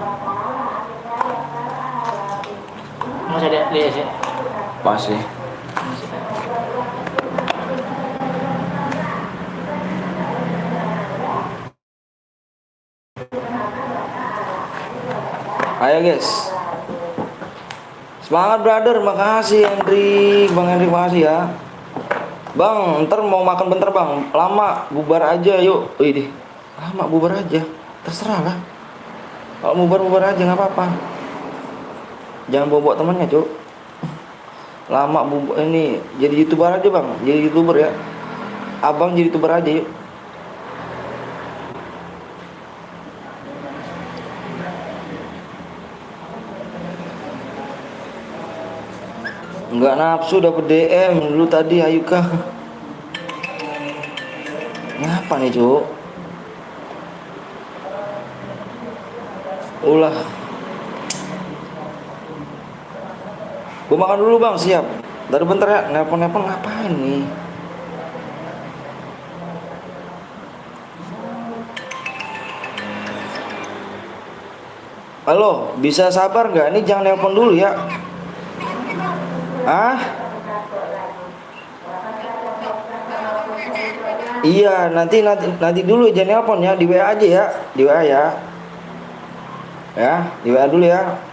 Masih ada lihat ya. Masih. Ayo guys. Semangat brother, makasih Hendrik. Bang Hendrik makasih ya. Bang, ntar mau makan bentar bang. Lama, bubar aja yuk. Wih, lama bubar aja. Terserah lah. Kalau bubar aja nggak apa-apa. Jangan bawa temannya cuk. Lama ini jadi youtuber aja bang, jadi youtuber ya. Abang jadi youtuber aja yuk. Nggak nafsu dapet DM dulu tadi Ayuka. Ngapa nih cuk? Ulah. Gue makan dulu bang, siap. Dari bentar ya, nelpon ngapain nih? Halo, bisa sabar nggak? Ini jangan nelpon dulu ya. Ah? Iya, nanti dulu jangan nelpon ya, di WA aja ya, di WA ya. Ya, di WA dulu ya.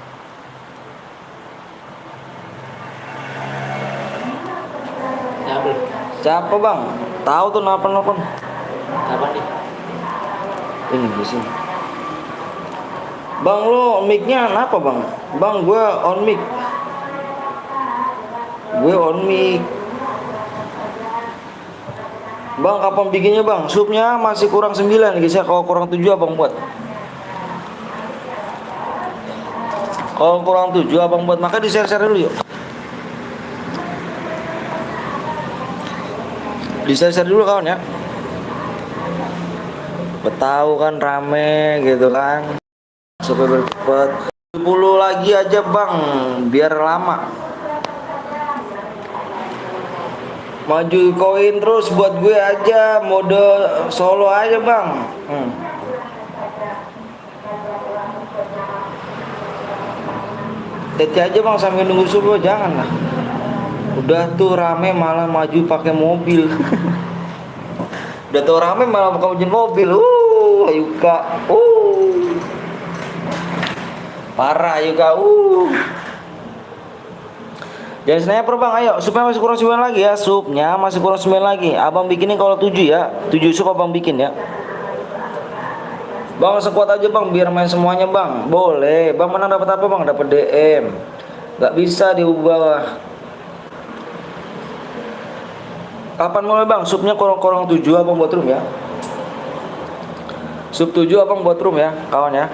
Siapa bang? Tahu tuh nelpon. Apa nih? Ini di sini. Bang lo mic-nya kenapa bang? Bang gue on mic. Bang kapan bikinnya bang? Supnya masih kurang 9 guys ya. Kalau kurang 7 abang buat. Kalau kurang 7 abang buat. Maka di share dulu yuk. Di share dulu kawan ya. Betahu kan rame gitu kan. Supaya bercepat. 10 lagi aja bang, biar lama. Maju koin terus buat gue aja, mode solo aja bang. tete aja bang sambil nunggu subuh, jangan lah. Udah tuh rame malah maju pakai mobil. Udah tuh rame malah pakai ujian mobil. Ayo kak, parah ayo kak. Jangan sniper bang, ayo supnya masih kurang 9 lagi ya, supnya masih kurang 9 lagi. Abang bikinin kalau 7 ya, 7 sup abang bikin ya. Bang sekuat aja bang, biar main semuanya bang. Boleh, bang menang dapat apa bang? Dapat DM. Gak bisa diubah. Kapan mulai bang? Supnya kurang 7 abang buat room ya. Sub 7 abang buat room ya, kawan ya.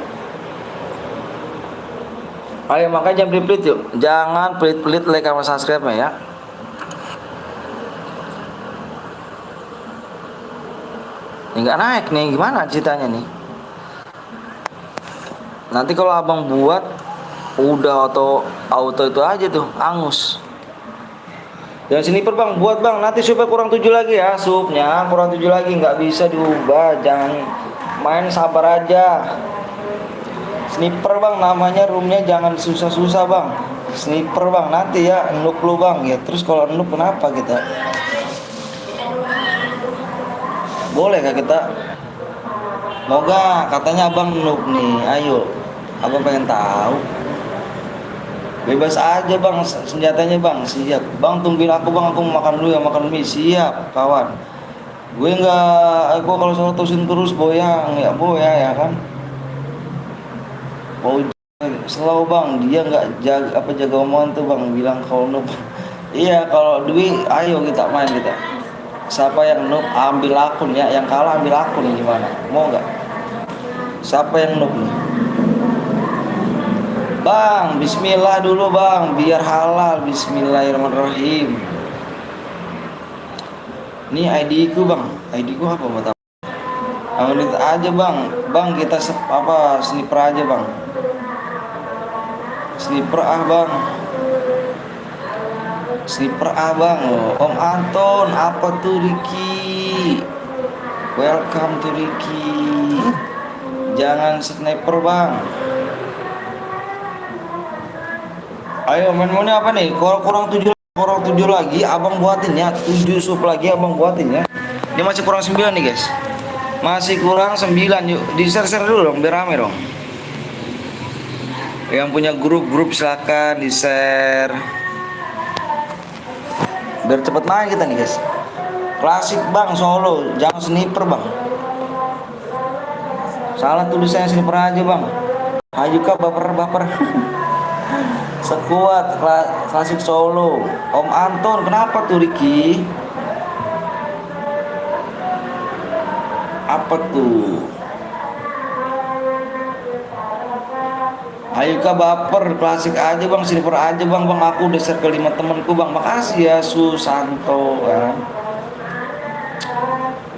Ayo makanya jangan pelit-pelit yuk. Jangan pelit-pelit like sama subscribe ya. Ini nggak naik nih, gimana ceritanya nih? Nanti kalau abang buat udah auto itu aja tuh, angus. Jangan sniper bang, buat bang. Nanti supnya kurang 7 lagi ya, supnya kurang 7 lagi, nggak bisa diubah. Jangan main, sabar aja. Sniper bang, namanya roomnya jangan susah-susah bang. Sniper bang, nanti ya noob lu bang ya. Terus kalau noob kenapa kita? Boleh kah kita? Moga katanya abang noob nih. Ayo, abang pengen tahu. Bebas aja bang, senjatanya bang, siap. Bang tungguin aku bang, aku mau makan dulu ya, makan mie. Siap kawan. Gue nggak, gue kalau soal tusin terus boyang ya ya kan. Oh selalu bang, dia nggak jaga omongan tuh bang, bilang kalau noob. Iya kalau Dwi, ayo kita main kita. Siapa yang noob ambil akun ya, yang kalah ambil akun, gimana? Mau nggak? Siapa yang noob nih? Bang, bismillah dulu bang, biar halal. Bismillahirrahmanirrahim. Ini ID ku bang, ID ku apa buat apa? Ambil aja bang, bang kita sniper aja bang. Sniper bang. Sniper bang. Om Anton, apa tuh Ricky? Welcome to Ricky. Jangan sniper bang. Ayo main apa nih? Kurang 7 lagi abang buatin ya. 7 sup lagi abang buatin ya. Ini masih kurang 9 nih guys. Masih kurang 9, yuk di share dulu dong biar rame dong. Yang punya grup silakan di share biar cepet main kita nih guys. Klasik bang, solo, jangan sniper bang. Salah tulisannya sniper aja bang. Ayo kak baper. Sekuat klasik solo. Om Anton kenapa tuh Ricky? Apa tuh? Ayo kak baper, klasik aja bang, sniper aja bang. Aku udah share ke 5 temenku bang. Makasih ya Susanto kan.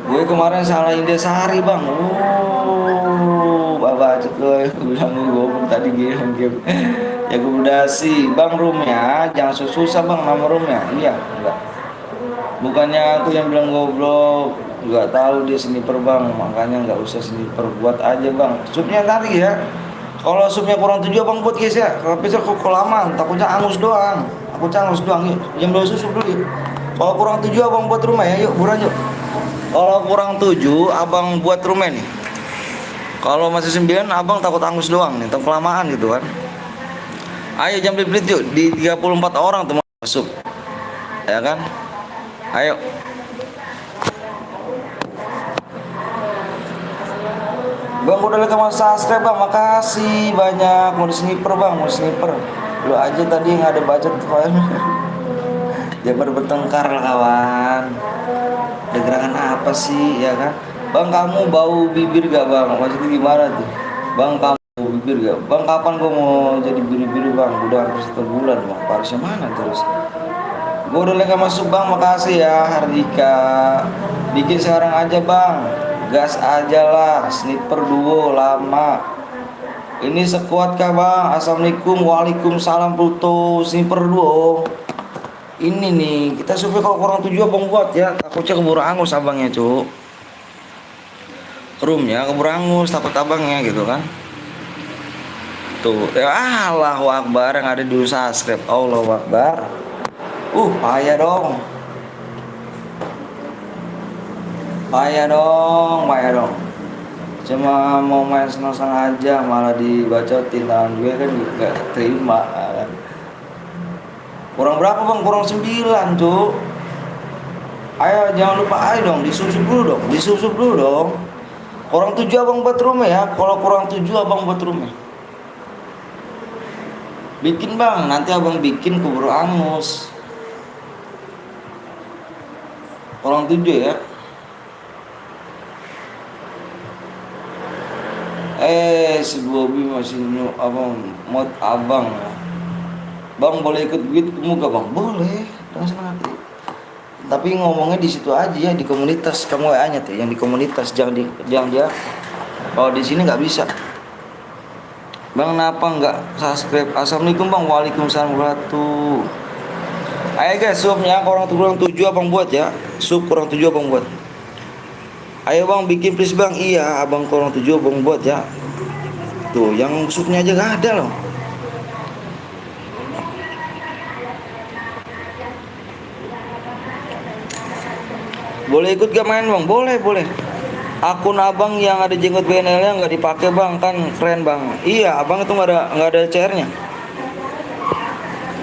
Gue kemarin salah Indah Sari bang. Bapak gue bilang gue tadi game ya gue udah sih bang roomnya jangan susah bang nama roomnya. Iya enggak. Bukannya aku yang bilang goblok. Nggak tahu dia sniper bang, makanya nggak usah sniper, buat aja bang. Supnya tadi ya. Kalau supnya kurang 7 abang buat guys ya. Kalau bisa kok kelamaan, takutnya angus doang. Aku angus doang yuk. Jam 2 susup dulu yuk. Kalau kurang 7 abang buat rumah ya, yuk buruan yuk. Kalau kurang 7 abang buat rumah nih. Kalau masih 9 abang takut angus doang nih, takut kelamaan gitu kan. Ayo jam beli yuk, di 34 orang teman masuk. Ya kan? Ayo. Bang udah like sama subscribe bang, makasih banyak. Mau di sniper bang, mau sniper. Lu aja tadi yang ada budget file. Jangan bertengkar lah kawan. Ada gerakan apa sih ya kan? Bang kamu bau bibir gak bang? Maksudnya gimana tuh? Bang kamu bau bibir gak? Bang kapan gua mau jadi biru-biru bang? Udah hampir 1 bulan bang. Parisnya mana terus? Gua udah like masuk bang, makasih ya Hardika. Bikin sekarang aja bang. Gas aja lah, sniper duo lama. Ini sekuat kah bang? Assalamualaikum, waalaikumsalam Pluto. Sniper duo. Ini nih, kita survei kalau kurang 7 abang buat ya. Takutnya keburu angus abangnya cuk. Roomnya keburu angus, takut abangnya gitu kan. Tuh, ya Allahu Akbar yang ada di subscribe. Allahu Akbar. Payah dong. Payah dong. Cuma mau main senang-senang aja malah dibacotin tangan gue kan gak terima kan. Kurang berapa bang? Kurang 9 tuh. Ayo jangan lupa ayo dong disusup dulu dong. Kurang 7 abang buat rumah ya. Kalau kurang 7 abang buat rumah. Bikin bang, nanti abang bikin keburu angus. Kurang 7 ya. Si Bobby masih abang mod abang ya. Bang boleh ikut duit ke muka bang? Boleh, dengan senang hati. Tapi ngomongnya di situ aja ya, di komunitas. Kamu WA-nya tuh yang di komunitas, jangan dia. Kalau di sini nggak bisa. Bang kenapa nggak subscribe? Assalamualaikum bang. Waalaikumsalam warahmatullahi. Ayo guys, supnya kurang 7 abang buat ya. Sup kurang 7 abang buat. Ayo bang bikin please bang. Iya abang kurang 7 abang buat ya. Tuh yang supnya aja nggak ada loh. Boleh ikut gak main bang? Boleh. Akun abang yang ada jenggot BNL-nya nggak dipakai bang, kan keren bang. Iya abang itu nggak ada CR-nya.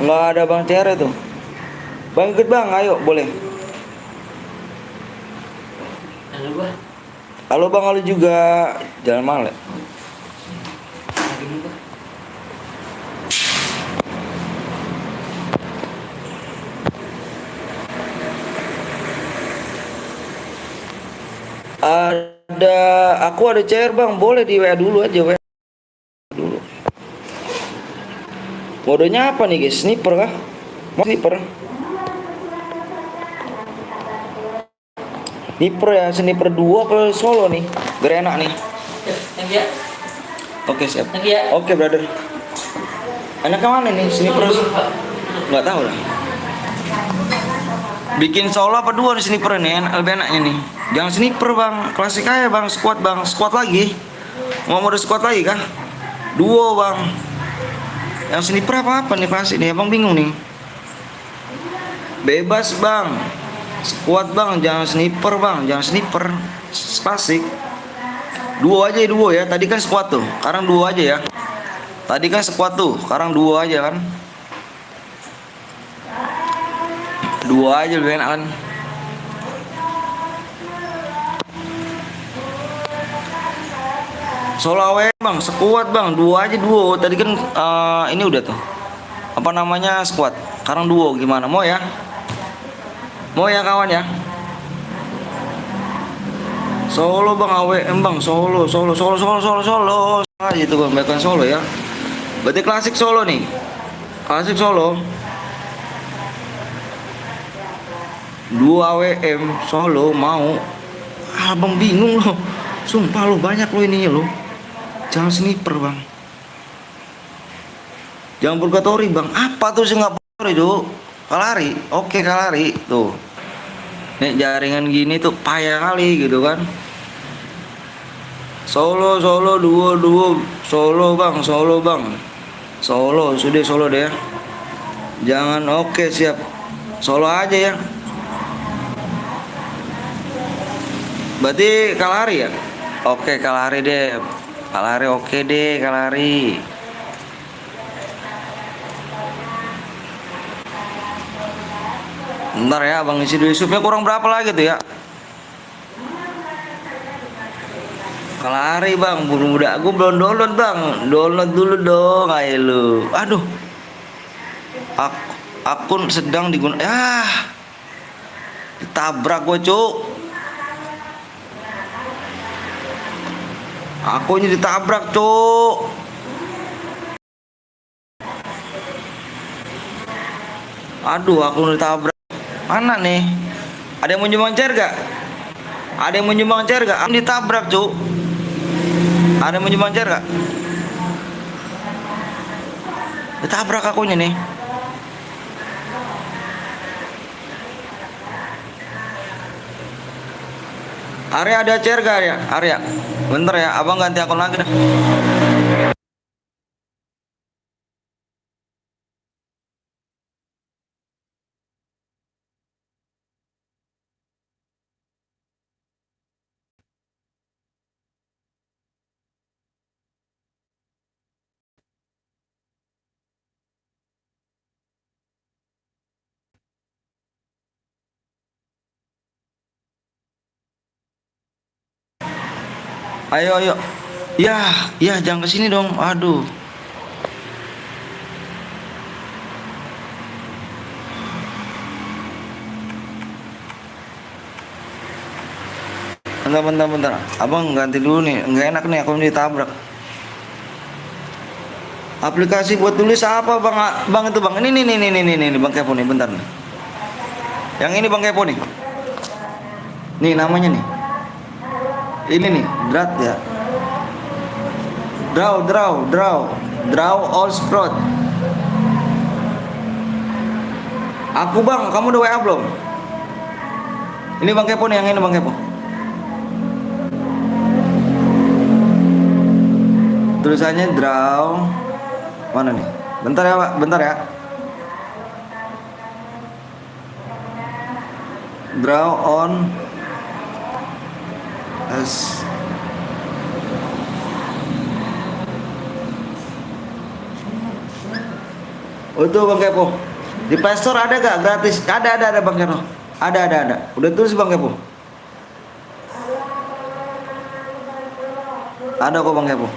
Nggak ada bang CR itu. Bang ikut bang, ayo boleh. Halo bang, halo juga. Jalan Malek. Aku ada CR bang, boleh di WA dulu aja WA dulu. Modenya apa nih guys? Sniper kah? Mau sniper? Sniper ya, sniper 2 apa solo nih? Biar enak nih. Ya. Oke siap. Ya. Oke brother. Enaknya mana nih sniper? Nggak tahu lah. Bikin solo apa 2 nih sniper nih? Lebih enaknya nih. Jangan sniper bang, klasik aja bang, squad bang, squad lagi. Mau mode squad lagi kah? Duo bang. Yang sniper apa nih klasik nih? Abang bingung nih. Bebas bang. Squad bang, jangan sniper bang, jangan sniper. Klasik. Duo aja ya. Tadi kan squad tuh, sekarang duo aja ya. Tadi kan squad tuh, sekarang duo aja kan. Duo aja lebih enak kan. Solo awe bang, squad bang, duo aja duo. Tadi kan ini udah tuh. Apa namanya squad. Sekarang duo gimana? Mau ya? Mau ya kawan ya? Solo bang, AWM bang, solo. Ah itu kan solo ya. Berarti klasik solo nih. Klasik solo. Dua AWM solo mau. Abang bingung loh. Sumpah lo banyak lo ini lo. Jangan sniper bang. Jangan purgatory bang. Apa tuh sih nggak purgatory tuh? Kalari. Oke kalari tuh. Nih jaringan gini tuh payah kali gitu kan. Solo duo solo bang. Solo sudah solo deh. Jangan oke siap. Solo aja ya. Berarti kalari ya? Oke kalari deh. Kalari oke deh kalari. Bentar ya abang isi dulu supnya kurang berapa lagi tuh ya? Kalari bang, belum udah aku belum download bang. Download dulu dong ayo lu. Aduh. Akun sedang digunakan. Ditabrak gue cuk. Akunya ditabrak cuk. Aduh aku ditabrak. Mana nih? Ada yang mau nyumbang chair gak? Ada yang mau nyumbang chair gak? Aku ditabrak cuk. Ada yang mau nyumbang chair gak? Ditabrak akunya nih. Arya ada chair gak ya? Arya, bentar ya, abang ganti akun lagi dah. Ayo, ayo. Ya, ya jangan ke sini dong. Aduh. Bentar, bentar, bentar. Abang ganti dulu nih. Nggak enak nih aku ditabrak. Aplikasi buat tulis apa bang? Bang itu bang. Ini bang Kepo nih. Bentar nih. Yang ini bang Kepo nih. Nih namanya nih. Ini nih. Drat ya. Draw all sprout. Aku bang. Kamu udah WA belum? Ini bang Kepo nih. Yang ini bang Kepo. Tulisannya draw. Mana nih? Bentar ya Pak, bentar ya. Draw on as oh itu Bang Kepo. Di Play Store ada gak gratis? Ada Bang Kepo. Ada. Udah tulis Bang Kepo. Ada kok Bang Kepo.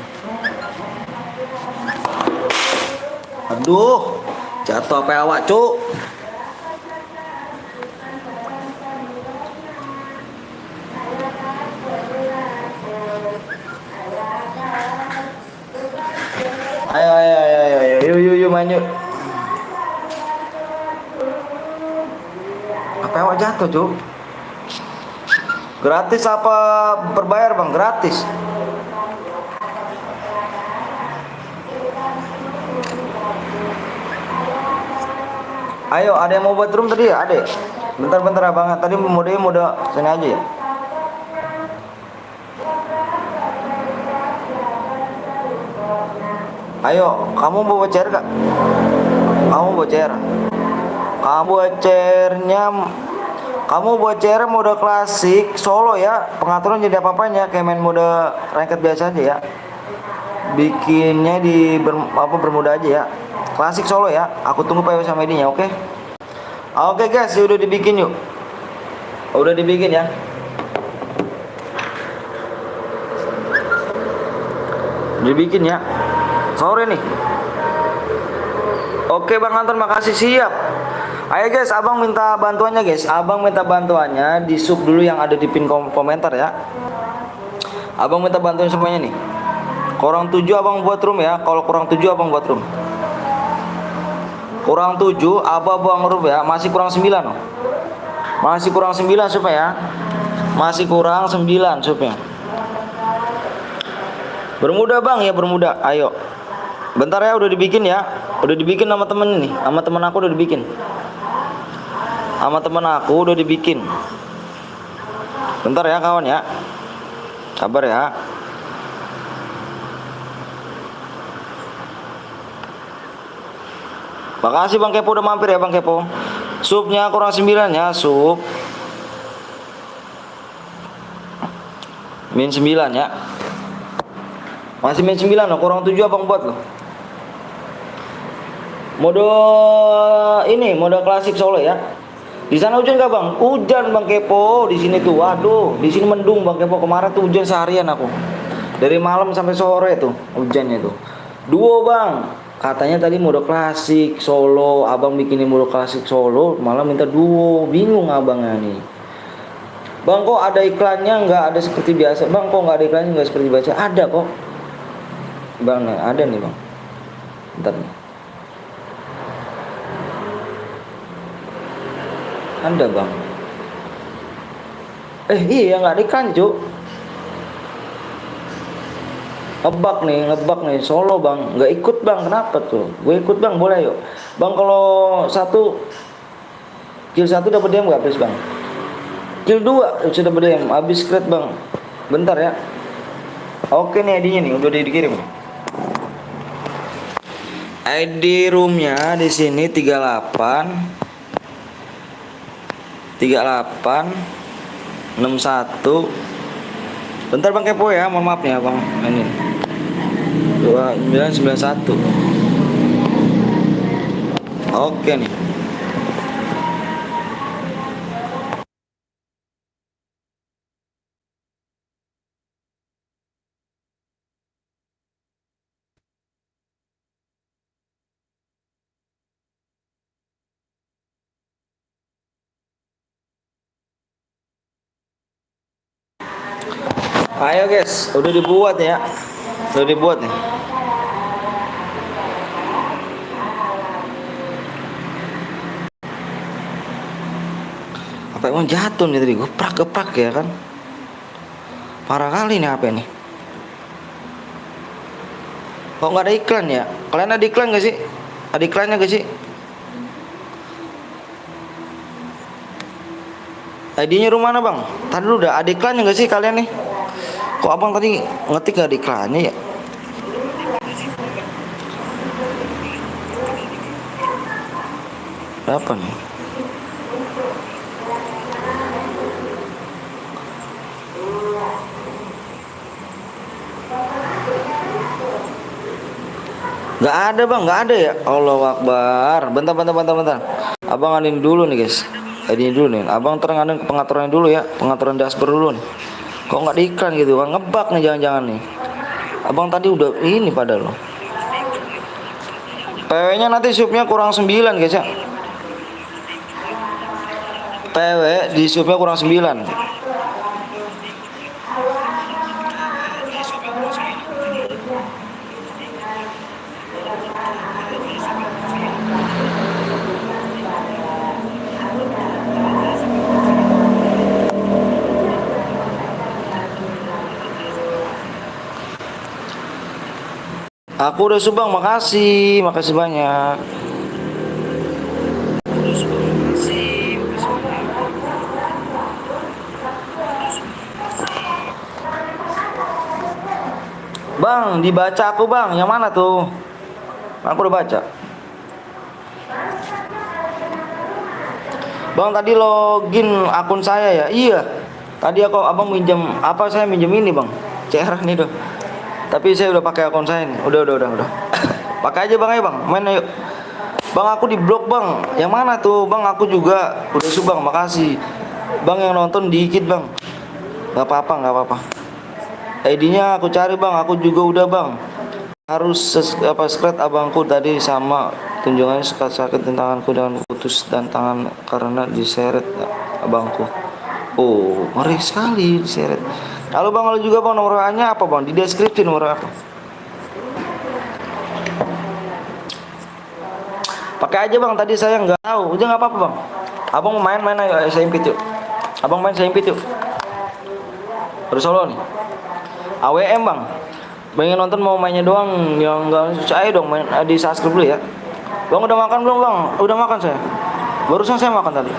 Aduh, jatuh apa awak, Cuk? Ayo, yuk, main yuk. Apa awak jatuh, Cuk? Gratis apa berbayar, Bang? Gratis. Ayo, ada yang mau buat room tadi ya? Ada. Bentar abang. Tadi mode sini aja ya. Ayo, kamu bawa chair gak? Kamu bawa chair. Kamu bawa chair mode klasik solo ya. Pengaturan jadi apa-apanya kayak main mode ranked biasa aja ya. Bikinnya di bermuda aja ya. Klasik solo ya. Aku tunggu PW sama ID-nya, oke? Oke guys, udah dibikin yuk. Udah dibikin ya. Dibikin ya. Sore nih. Oke Bang Anton, makasih, siap. Ayo guys, abang minta bantuannya guys. Abang minta bantuannya di sub dulu yang ada di pin komentar ya. Abang minta bantuan semuanya nih. Kurang 7 abang buat room ya. Kalau kurang 7 abang buat room. Kurang 7 abang room ya. Masih kurang 9 loh. Masih kurang 9 supaya. Masih kurang 9 supaya. Bermuda bang ya, bermuda. Ayo. Bentar ya, udah dibikin ya. Udah dibikin sama temen nih. Sama temen aku udah dibikin. Sama temen aku udah dibikin. Bentar ya kawan ya. Sabar ya. Makasih Bang Kepo udah mampir ya Bang Kepo. Subnya kurang 9 ya, sub. Min 9 ya. Masih min 9 loh, kurang 7 abang buat loh. Mode ini, mode klasik solo ya. Di sana hujan gak Bang? Hujan Bang Kepo di sini tuh. Waduh, di sini mendung Bang Kepo. Kemarin tuh hujan seharian aku. Dari malam sampai sore tuh hujannya tuh. Duo Bang. Katanya tadi mode klasik solo, abang bikinin mode klasik solo, malah minta duo. Bingung abangnya nih. Bang kok ada iklannya nggak ada seperti biasa? Bang kok nggak ada iklannya nggak seperti biasa? Ada kok. Bang ada nih Bang. Bentar nih. Ada Bang. Iya nggak ada iklan Cuk. Ngebak nih solo Bang, nggak ikut Bang, kenapa tuh? Gue ikut Bang, boleh yuk Bang. Kalau kill 1 dapat DM nggak please Bang? Kill 2 sudah dapat DM, habis crate Bang. Bentar ya. Oke nih ID-nya nih udah dikirim. ID roomnya di sini 38 61. Bentar Bang Kepo ya, mohon maaf nih Bang. Ini 2991. Oke nih. Ayo guys, udah dibuat ya. Udah dibuat nih. Apa emang jatuh nih tadi? Geprak-geprak ya kan? Parah kali nih apa nih? Kok nggak ada iklan ya? Kalian ada iklan gak sih? Ada iklannya gak sih? ID-nya rumah mana bang? Tadi dulu udah ada iklannya gak sih kalian nih? Kok abang tadi ngetik gak ada iklannya ya? Apa nih? Gak ada bang, gak ada ya. Allahu Akbar. Bentar. Abang ngadain dulu nih guys. ID dulu nih. Abang ngadain pengaturan dulu ya. Pengaturan dashboard dulu nih. Kok nggak ada iklan gitu bang? Ngebug nih jangan-jangan nih. Abang tadi udah ini padahal loh. PW-nya nanti subnya kurang 9 guys ya. PW di subnya kurang 9. Aku udah subang, makasih banyak. Bang, dibaca aku bang, yang mana tuh? Aku udah baca. Bang tadi login akun saya ya? Iya. Tadi abang minjem apa? Saya minjem ini bang. CR nih tuh. Tapi saya udah pakai akun saya nih. Udah. Pakai aja bang ya bang. Main ayo. Bang aku di blok bang. Yang mana tuh bang? Aku juga udah subang. Makasih. Bang yang nonton dikit bang. Gak apa-apa. ID-nya aku cari bang. Aku juga udah bang. Harus screenshot abangku tadi sama tunjungannya sakit tanganku dan putus dan tangan karena diseret abangku. Oh ngeri sekali diseret. Halo bang, halo juga bang, nomor WA-nya apa bang? Di deskripsi nomor WA aku. Pakai aja bang, tadi saya nggak tahu. Udah nggak apa-apa bang. Abang main ayo saya impit yuk. Abang main saya impit yuk. Harus solo nih. AWM bang. Pengen nonton mau mainnya doang, yang nggak susah ayo dong main di subscribe dulu ya. Bang udah makan belum bang? Udah makan saya. Barusan saya makan tadi.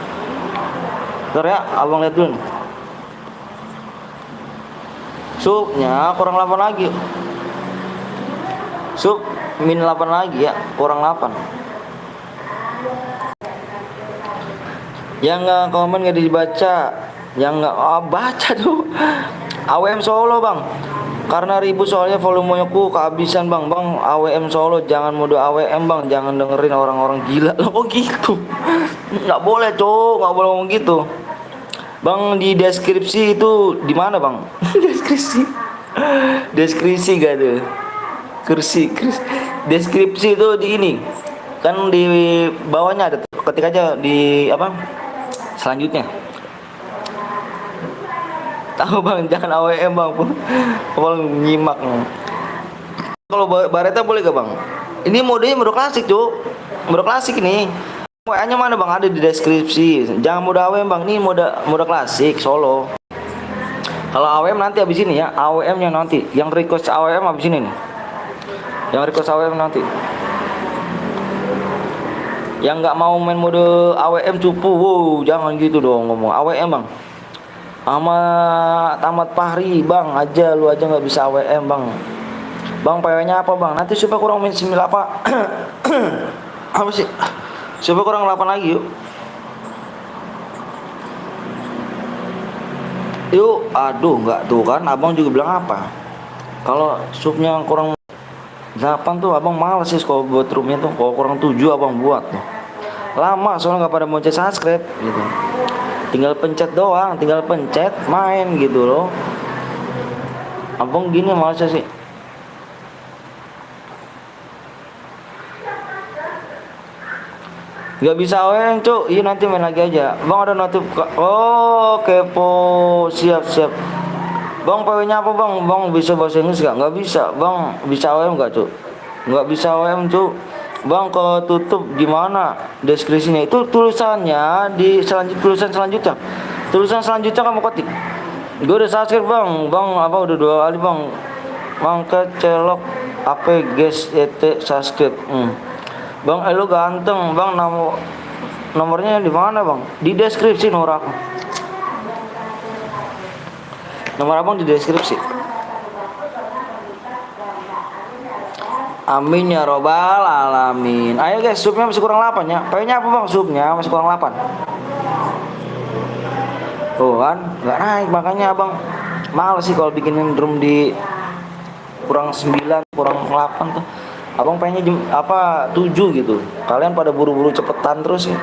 Bentar ya, abang lihat dulu nih. Supnya kurang 8 lagi. Sup min 8 lagi ya, kurang 8. Yang nggak komen nggak dibaca, yang nggak baca tuh. AWM Solo bang. Karena ribut soalnya volumenya ku kehabisan bang. AWM Solo jangan mode AWM bang, jangan dengerin orang-orang gila. Lo kok gitu? Nggak boleh cowok, nggak boleh ngomong gitu. Bang di deskripsi itu di mana bang? Deskripsi gak tuh? Kursi. Deskripsi itu di ini. Kan di bawahnya ada tuh. Ketik aja di apa? Selanjutnya. Tahu bang, jangan AWM bang. Kalau nyimak. Kalau Bareta boleh gak bang? Ini modenya mode klasik cuy. Mode klasik nih. WA-nya mana bang? Ada di deskripsi. Jangan mode AWM bang. Ini mode klasik solo. Kalau AWM nanti habis ini ya. AWM-nya nanti. Yang request AWM habis ini nih. Yang request AWM nanti. Yang nggak mau main mode AWM cupu. Wow, jangan gitu dong ngomong AWM bang. Tamat Fahri bang aja, lu aja nggak bisa AWM bang. Bang PW-nya apa bang? Nanti supaya kurang min 9 apa? Apa sih? Supaya kurang 8 lagi yuk. Yuk, aduh nggak tuh kan? Abang juga bilang apa? Kalau subnya kurang 8 tuh abang males sih kalau buat roomnya tuh. Kalau kurang 7 abang buat tuh. Lama soalnya nggak pada mau subscribe gitu. Tinggal pencet doang, tinggal pencet main gitu loh. Abang gini malas sih. Gak bisa aweng cuk. Iya nanti main lagi aja. Bang ada notif. Oh kepo. Siap. Bang, PW-nya apa bang? Bang bisa bahasa Inggris gak? Nggak bisa. Bang bisa AWM gak tuh? Nggak bisa AWM tuh. Bang ketutup gimana deskripsinya? Itu tulisannya di tulisan selanjutnya. Tulisan selanjutnya kamu ketik. Gue udah subscribe bang. Bang apa udah 2 kali bang. Mangke celok apa guys et subscribe. Bang lu ganteng bang. Nomornya di mana bang? Di deskripsi nomor aku. Nomor abang di deskripsi. Amin ya robbal alamin. Ayo guys, subnya masih kurang 8 ya. Kayaknya apa bang subnya masih kurang 8. Tuh kan, nggak naik makanya abang males sih kalau bikinin drum di kurang 9, kurang 8 tuh. Abang pengennya 7 gitu. Kalian pada buru-buru cepetan terus ya.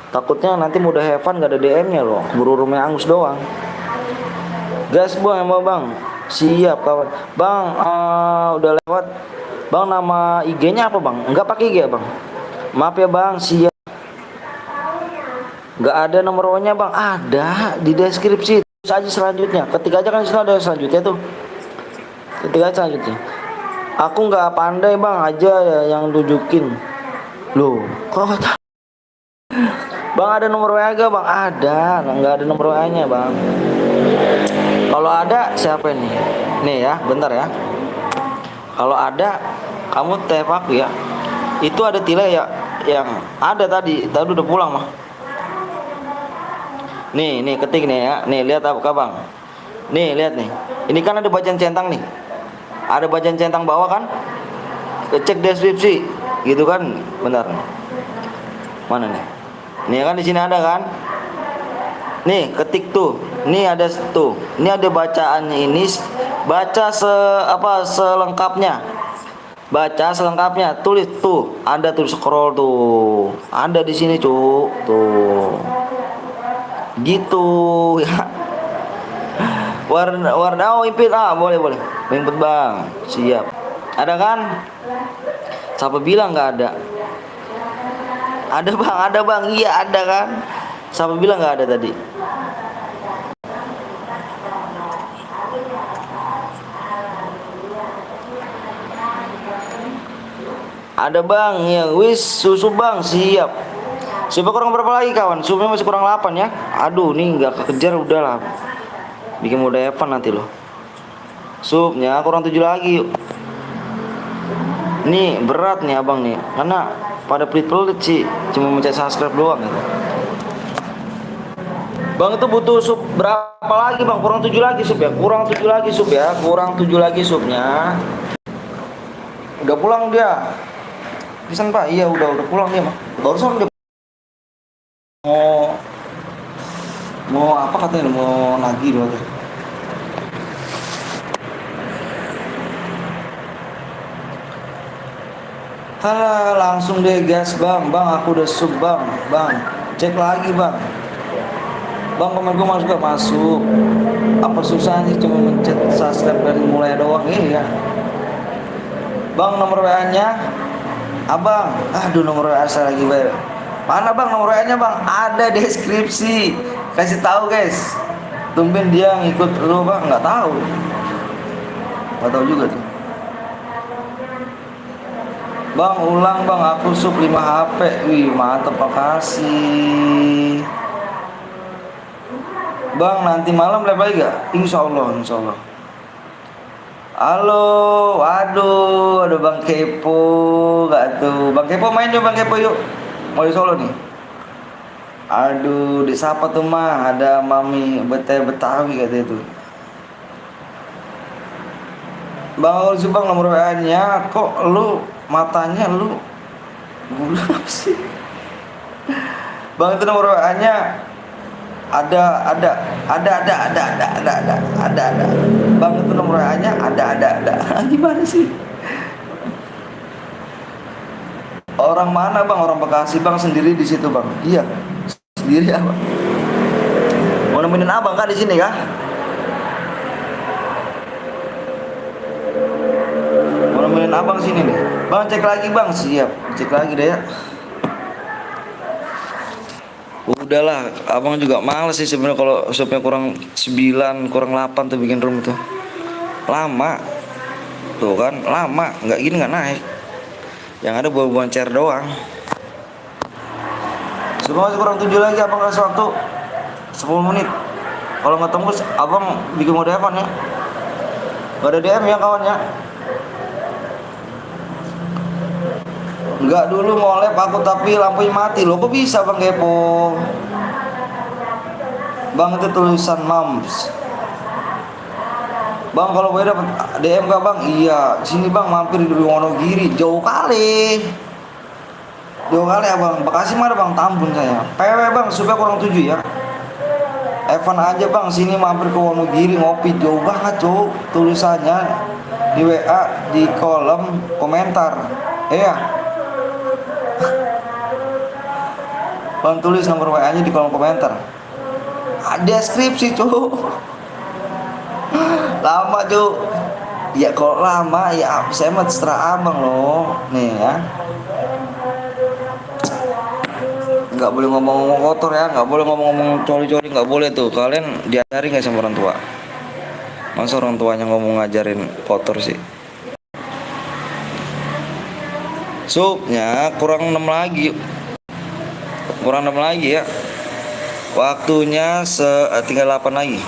Takutnya nanti mudah have fun gak ada DM-nya loh. Buru-burunya angus doang. Gas bang, emang bang. Siap kawan. Bang, udah lewat. Bang nama IG-nya apa bang? Enggak pakai IG ya bang? Maaf ya bang, siap. Enggak ada nomor O-nya bang? Ada di deskripsi. Terus aja selanjutnya. Ketik aja kan di situ ada selanjutnya tuh. Ketik aja selanjutnya. Aku nggak pandai bang, aja ya yang tunjukin. Loh, kok tahu? Bang ada nomor WA gak bang? Ada, nggak ada nomor WA-nya bang. Kalau ada siapa ini? Nih ya, bentar ya. Kalau ada, kamu tap aku ya. Itu ada tile ya, yang ada tadi udah pulang mah. Nih ketik nih ya. Nih lihat apa bang? Nih lihat nih. Ini kan ada bacaan centang nih. Ada bacaan centang bawah kan? Cek deskripsi, gitu kan? Bentar. Mana nih? Nih kan di sini ada kan? Nih ketik tuh. Nih ada tuh. Ini ada bacaannya ini. Baca selengkapnya. Baca selengkapnya. Tulis tuh. Ada tuh scroll tuh. Ada di sini cuk. Tuh. Gitu ya. Warna impit boleh. Impit bang. Siap. Ada kan? Siapa bilang nggak ada? Ada bang. Iya ada kan? Siapa bilang nggak ada tadi? Ada bang, ya wis susu bang, siap. Supnya kurang berapa lagi kawan? Supnya masih kurang 8 ya. Aduh, nih nggak kekejar udahlah. Bikin mudah Evan nanti loh. Supnya kurang 7 lagi. Nih berat nih abang nih, karena pada pelit-pelit sih, cuma mencet subscribe doang gitu. Bang itu butuh sup berapa lagi bang? Kurang 7 lagi sup ya. Kurang 7 lagi sup ya. Kurang 7 lagi supnya. Udah pulang dia. Pisan pak, iya udah pulang dia, Pak. Barusan dia mau apa katanya, mau nagih doang. Halah, langsung deh gas bang, aku udah sub bang, cek lagi bang, komen gue masuk gak masuk, apa susahnya cuma mencet subscribe dan mulai doang, iya. Bang nomor WA-nya abang, aduh nomor WA saya lagi bayar. Mana bang nomor WA-nya bang? Ada deskripsi. Kasih tahu guys. Tumben dia ngikut lu bang, nggak tahu juga tuh. Bang ulang bang, aku sub 5 HP. Wih mantep, makasih. Bang nanti malam live lagi gak? Insya Allah. Halo, waduh, ada Bang Kepo, gak tuh? Bang Kepo main yuk, Bang Kepo yuk. Mau di Solo nih. Aduh, di siapa tuh mah? Ada Mami Betawi katanya tuh. Bang Ulsu bang nomor WA-nya, kok lu matanya lu gula sih? Bang itu nomor WA-nya ada. Bang itu nomor WA-nya ada. Gimana sih? Orang mana bang? Orang Bekasi bang, sendiri di situ bang. Iya, sendiri abang. Mau nemenin abang kan di sini kah? Mau nemenin abang sini nih. Bang cek lagi bang, siap. Cek lagi deh ya. Udahlah, abang juga males sih sebenarnya kalau shopnya kurang 9, kurang 8 tuh bikin room tuh. Lama. Tuh kan, lama. Nggak gini nggak naik. Yang ada buah-buahan chair doang. Semua masih kurang 7 lagi, abang kasih waktu 10 menit. Kalau nggak tembus, abang bikin mode Evan ya. Gak ada DM ya kawan ya. Enggak, dulu mau lab aku tapi lampunya mati loh. Kok bisa bang kepo? Bang itu tulisan mams. Bang kalau boleh dapat DM gak bang? Iya, sini bang mampir di Wonogiri. Jauh kali. Jauh kali abang. Bekasi mana bang? Tambun saya. PW bang, supaya kurang 7 ya. Evan aja bang, sini mampir ke Wonogiri ngopi. Jauh banget cuk. Tulisannya di WA di kolom komentar. Iya. Bang tulis nomor WA nya di kolom komentar. Deskripsi cuk. Lama cuk. Ya kalau lama ya saya mah terserah abang loh. Nih ya. Nggak boleh ngomong-ngomong kotor ya, nggak boleh ngomong-ngomong coli-coli, nggak boleh tuh. Kalian diajari nggak sama orang tua? Masa orang tuanya ngomong ngajarin kotor sih? Supnya kurang 6 lagi. Kurang 6 lagi ya. Waktunya tinggal 8 lagi.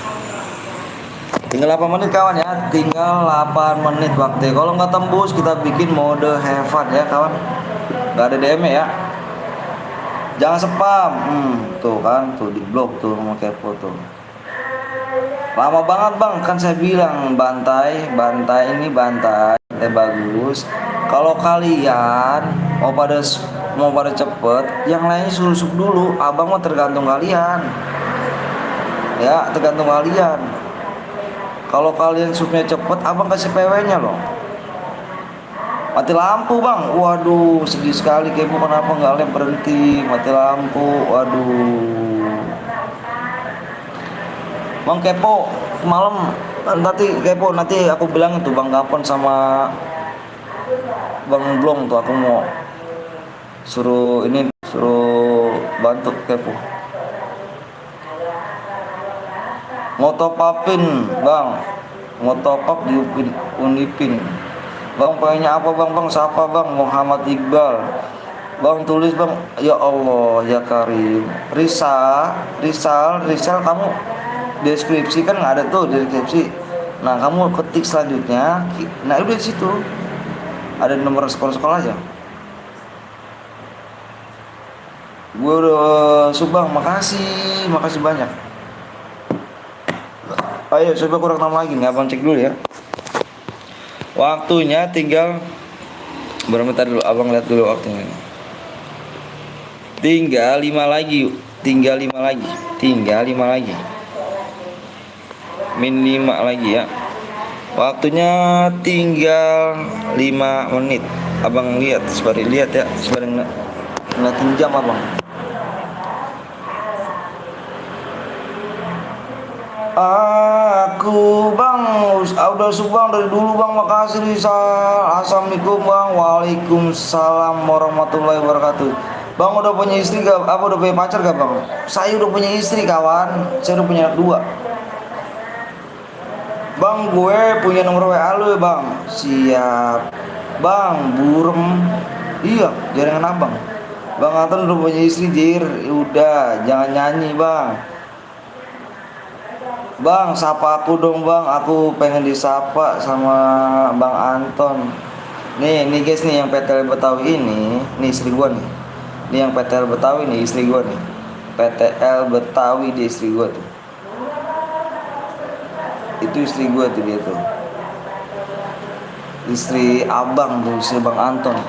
Tinggal 8 menit kawan ya. Tinggal 8 menit waktu. Kalau nggak tembus kita bikin mode have fun ya kawan. Nggak ada DM ya. Jangan spam. Tuh kan, tuh di blok tuh sama kepo tuh. Lama banget bang, kan saya bilang bantai ini bantai bagus. Kalau kalian mau pada cepet, yang lainnya suruh dulu. Abang mah tergantung kalian. Ya, tergantung kalian. Kalau kalian supnya cepet, abang kasih PW-nya loh. Mati lampu bang, waduh sedih sekali. Kepo kenapa nggak lem berhenti? Mati lampu, waduh. Bang kepo malam nanti kepo nanti aku bilang itu bang Gapon sama bang Blong tuh aku mau suruh bantu kepo. Mau top upin bang, mau top up di Unipin. Bang pengennya apa bang? Bang siapa bang? Muhammad Iqbal. Bang tulis bang, ya Allah ya Karim. Rizal kamu deskripsi kan nggak ada tuh deskripsi. Nah kamu ketik selanjutnya. Nah udah di situ ada nomor sekolah aja. Gue udah subang, makasih banyak. Ayo coba kurang 6 lagi nih, abang cek dulu ya. Waktunya tinggal berapa menit dulu, abang lihat dulu waktunya. Tinggal 5 lagi yuk. Tinggal 5 lagi. Min 5 lagi ya. Waktunya tinggal 5 menit. Abang lihat, sembari lihat ya, sembari ngeliatin jam abang. Aku bang udah subang dari dulu bang, makasih Rizal. Assalamualaikum bang. Waalaikumsalam warahmatullahi wabarakatuh. Bang udah punya istri gak? Apa udah punya pacar gak bang? Saya udah punya istri kawan. Saya udah punya anak 2. Bang gue punya nomor WA lu ya bang. Siap. Bang burem. Iya jaringan abang. Bang Anton udah punya istri jir. Udah jangan nyanyi bang. Bang, sapa aku dong bang, aku pengen disapa sama Bang Anton. Nih guys nih yang PTL Betawi ini istri gua nih. Nih yang PTL Betawi nih istri gua nih. PTL Betawi di istri gua tuh. Itu istri gua tuh dia tuh. Istri abang tuh, istri Bang Anton.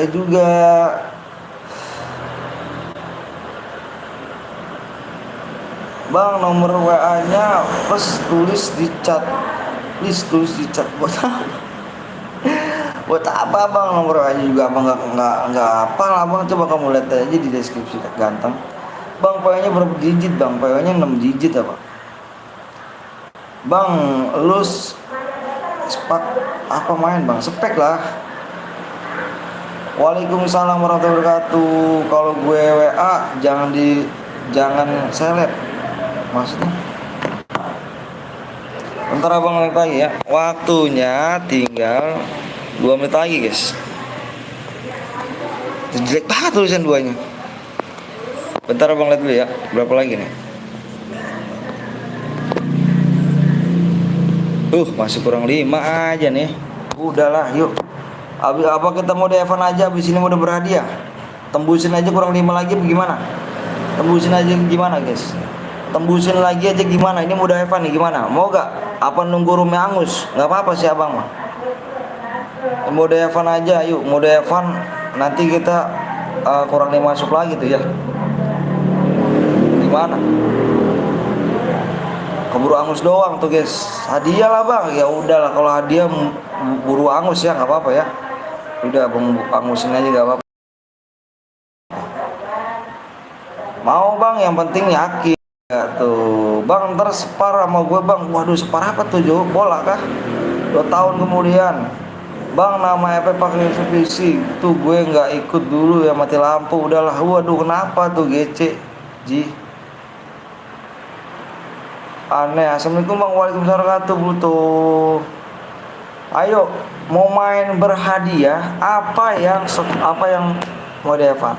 Juga bang nomor WA nya plus tulis di chat buat apa? Buat apa bang nomor WA nya juga abang nggak apa lah bang. Coba kamu lihat aja di deskripsi ganteng bang. PW nya berapa digit bang? PW nya 6 digit apa bang? Lu apa main bang? Spek lah. Waalaikumsalam warahmatullahi wabarakatuh. Kalau gue WA jangan seleb. Maksudnya? Bentar abang lihat lagi ya. Waktunya tinggal 2 menit lagi guys. Jelek banget tulisan duanya. Bentar abang lihat dulu ya. Berapa lagi nih? Masih kurang 5 aja nih. Udahlah, yuk. Apa kita mau Evan aja? Abis ini mau udah berhadiah. Tembusin aja kurang 5 lagi bagaimana? Tembusin aja gimana guys? Tembusin lagi aja gimana? Ini mau udah Evan nih gimana? Mau gak? Apa nunggu rumah angus? Gak apa-apa sih abang mah. Mau udah Evan aja, yuk. Mau udah Evan. Nanti kita kurang 5 masuk lagi tuh ya. Gimana? Keburu angus doang tuh guys. Hadiah lah bang. Ya udahlah kalau hadiah buru angus ya nggak apa-apa ya. Udah bang angusin aja nggak apa-apa. Mau bang yang penting yakin. Ya, tuh bang ntar separ sama gue bang. Waduh separ apa tuh Jo? Bola kah? 2 tahun kemudian. Bang nama EP pakai Mitsubishi. Tuh gue nggak ikut dulu ya mati lampu. Udahlah. Waduh kenapa tuh GC Ji? Aneh. Assalamualaikum bang. Waalaikumsalam warahmatullahi wabarakatuh. Ayo mau main berhadiah apa yang mau Evan?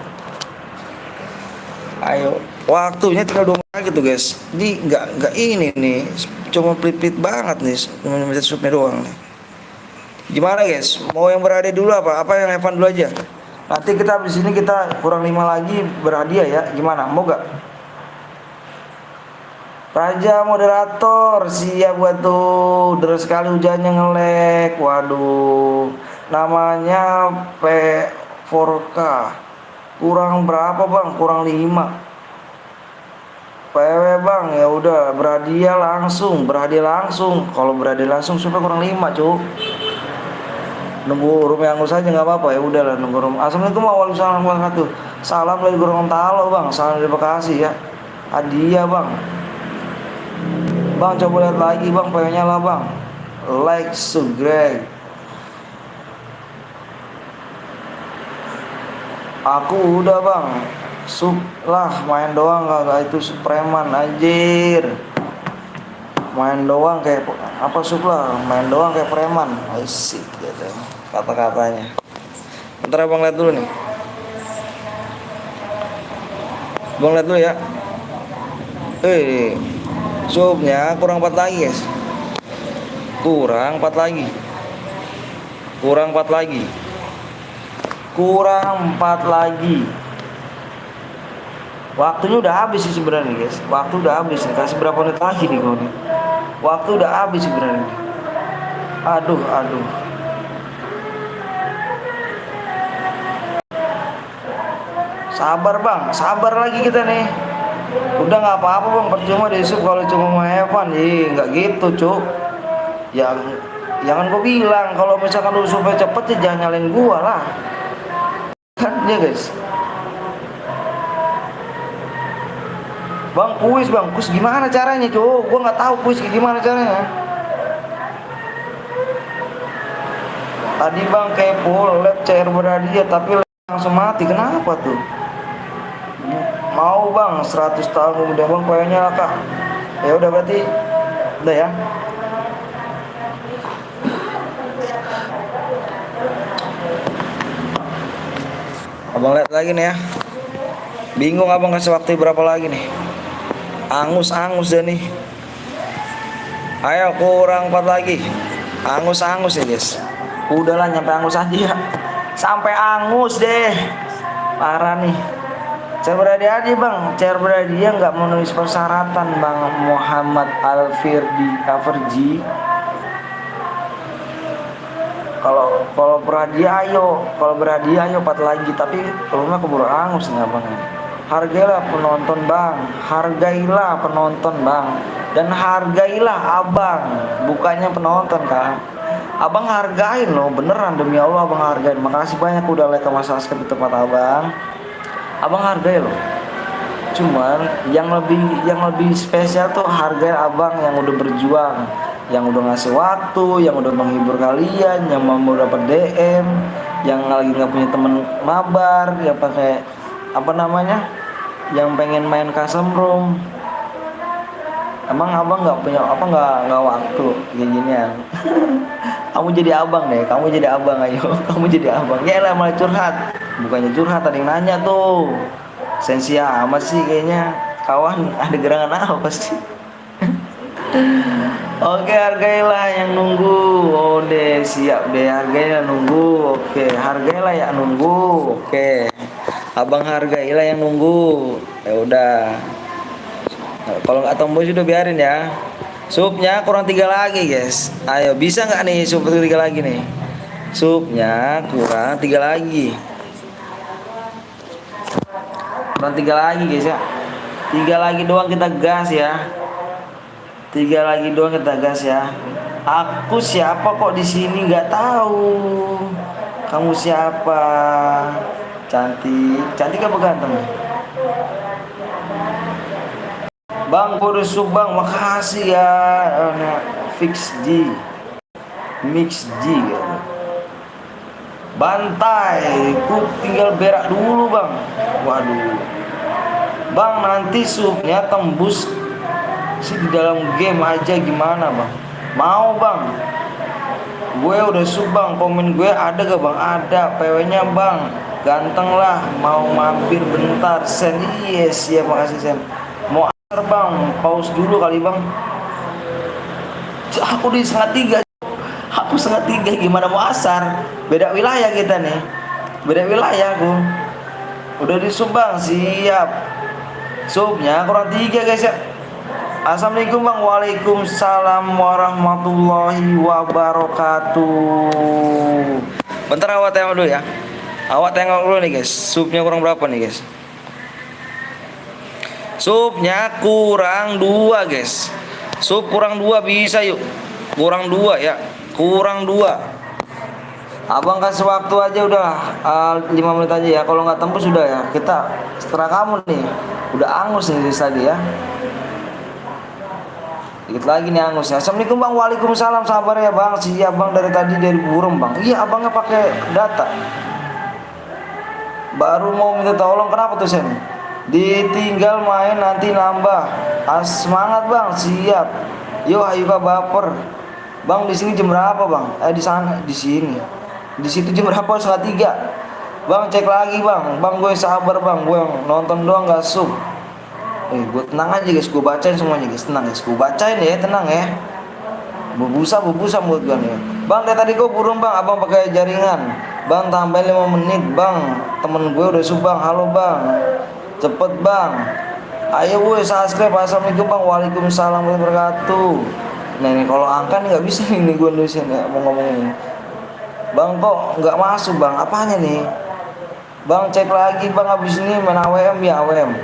Ayo waktunya tinggal 2 menit lagi tuh guys. Ini nggak ini nih cuma plit banget nih cuma minta supnya doang nih. Gimana guys? Mau yang berhadiah dulu apa yang Evan dulu aja? Nanti kita di sini kita kurang 5 lagi berhadiah ya. Gimana? Mau gak? Raja moderator siap buat tuh. Deras sekali hujannya ngelek. Waduh. Namanya P4K. Kurang berapa bang? Kurang 5. PW bang ya udah berhadiah langsung. Kalau berhadiah langsung supaya kurang 5 cuk. Nunggu rumah angus aja nggak apa-apa ya udahlah nunggu rumah. Assalamualaikum warahmatullahi wabarakatuh. Salam dari Gorontalo bang. Salam dari Bekasi ya. Hadiah bang. Bang coba lihat lagi bang PW-nya lah bang. Like subscribe. Aku udah bang. Sub lah main doang gak itu preman anjir. Main doang kayak apa sub lah. Main doang kayak preman. Asik gitu kata-katanya. Bentar abang lihat dulu nih. Bang lihat dulu ya. Subnya kurang 4 lagi guys. Kurang 4 lagi. Waktunya udah habis sih sebenarnya guys. Waktu udah habis nih. Kasih berapa menit lagi nih gue nih. Waktu udah habis sebenarnya. Aduh. Sabar bang, sabar lagi kita nih. Udah nggak apa-apa bang, percuma di sub kalau cuma mau Evan, nggak gitu cuk. Jangan gue bilang kalau misalkan lu supaya cepet ya jangan nyalain gua lah. Kan ya guys. Bang kuis gimana caranya cuk? Gua nggak tahu kuis gimana caranya. Tadi bang kepo lab cair berhadiah tapi langsung mati, kenapa tuh? Mau bang 100 tahun kemudian bang kayaknya lah kak. Ya udah berarti udah ya. Abang lihat lagi nih ya. Bingung abang kasih waktu berapa lagi nih. Angus deh nih. Ayo kurang 4 lagi. Angus ya guys. Udahlah nyampe angus aja ya. Sampai angus deh. Parah nih. Cair berhadiah aja bang. Cair berhadiah nggak menulis persyaratan bang. Muhammad Al-Firji. Kalau berhadiah ayo 4 lagi, tapi rumah keburu angus nih abang. Hargailah penonton bang, dan hargailah abang, bukannya penonton kan. Abang hargain loh, beneran demi Allah abang hargain. Makasih banyak udah like sama subscribe di tempat abang. Abang hargai loh. Cuman yang lebih spesial tuh hargain abang yang udah berjuang. yang udah ngasih waktu, yang udah menghibur kalian, yang mau dapat DM, yang lagi nggak punya temen mabar, yang pakai apa namanya, yang pengen main custom room. Emang abang nggak punya apa, nggak waktu kayak ginian? Kamu jadi abang deh, kamu jadi abang, ayo. Kamu jadi abang. Ya lah, malah curhat. Bukannya curhat, ada yang nanya tuh. Sensi amat sih kayaknya. Kawan, ada gerangan apa sih? Oke, hargailah yang nunggu. Oh deh, siap deh, hargailah nunggu. Oke, hargailah ya nunggu. Oke. Abang hargailah yang nunggu. Ya udah. Kalau nggak tembus udah biarin ya. Supnya kurang 3 lagi guys. Ayo, bisa nggak nih sup 3 lagi nih? Supnya kurang 3 lagi. Kurang 3 lagi guys ya. 3 lagi doang kita gas ya. 3 lagi doang kita gas ya. Aku siapa kok di sini nggak tahu. Kamu siapa? Cantik, cantik apa ganteng? Bang, gue udah sub bang, makasih ya. Fix G, Mix G gitu. Bantai, ku tinggal berak dulu bang. Waduh, bang nanti supnya tembus sih di dalam game aja gimana bang? Mau bang? Gue udah sub bang, komen gue ada gak bang? Ada, PW-nya bang. Ganteng lah, mau mampir bentar. Sen, yes ya, makasih Sen. Mau bang, pause dulu kali bang. Aku di 2:30. Aku 2:30, gimana mau asar? Beda wilayah kita nih. Beda wilayah aku. Udah di sub bang, siap. Subnya kurang 3 guys ya. Assalamualaikum bang. Waalaikumsalam warahmatullahi wabarakatuh. Bentar, awak tengok dulu ya. Awak tengok dulu nih guys. Subnya kurang berapa nih guys? Supnya kurang 2 guys. Sup kurang 2 bisa yuk. Kurang 2 ya. Kurang 2. Abang kasih waktu aja udah 5 menit aja ya. Kalau nggak tembus sudah ya. Kita setelah kamu nih. Udah angus nih tadi ya. Dikit lagi nih angus ya. Assalamualaikum bang. Waalaikumsalam. Sabar ya bang. Siap bang, dari tadi dari burung bang. Iya, abangnya pakai data. Baru mau minta tolong, kenapa tuh Sen? Ditinggal main nanti nambah. Semangat bang, siap. Yo ayo kak baper. Bang di sini jam berapa bang? Di sana, di sini. Di situ jam berapa? 2:30. Bang cek lagi bang. Bang gue sabar bang. Gue nonton doang gak sub. Gue tenang aja guys. Gue bacain semuanya guys. Tenang guys. Gue bacain ya, tenang ya. Bubusa mulut gue nih. Bang dari tadi gue burung bang. Abang pakai jaringan. Bang tambahin 5 menit bang. Temen gue udah sub bang. Halo bang. Cepet bang. Ayo gue subscribe. Assalamualaikum bang. Waalaikumsalam warahmatullahi wabarakatuh. Nah ini kalau angka nih nggak bisa nih gue nulisin ya, mau ngomongin. Bang kok nggak masuk bang? Apanya nih? Bang cek lagi bang, habis ini main AWM ya AWM.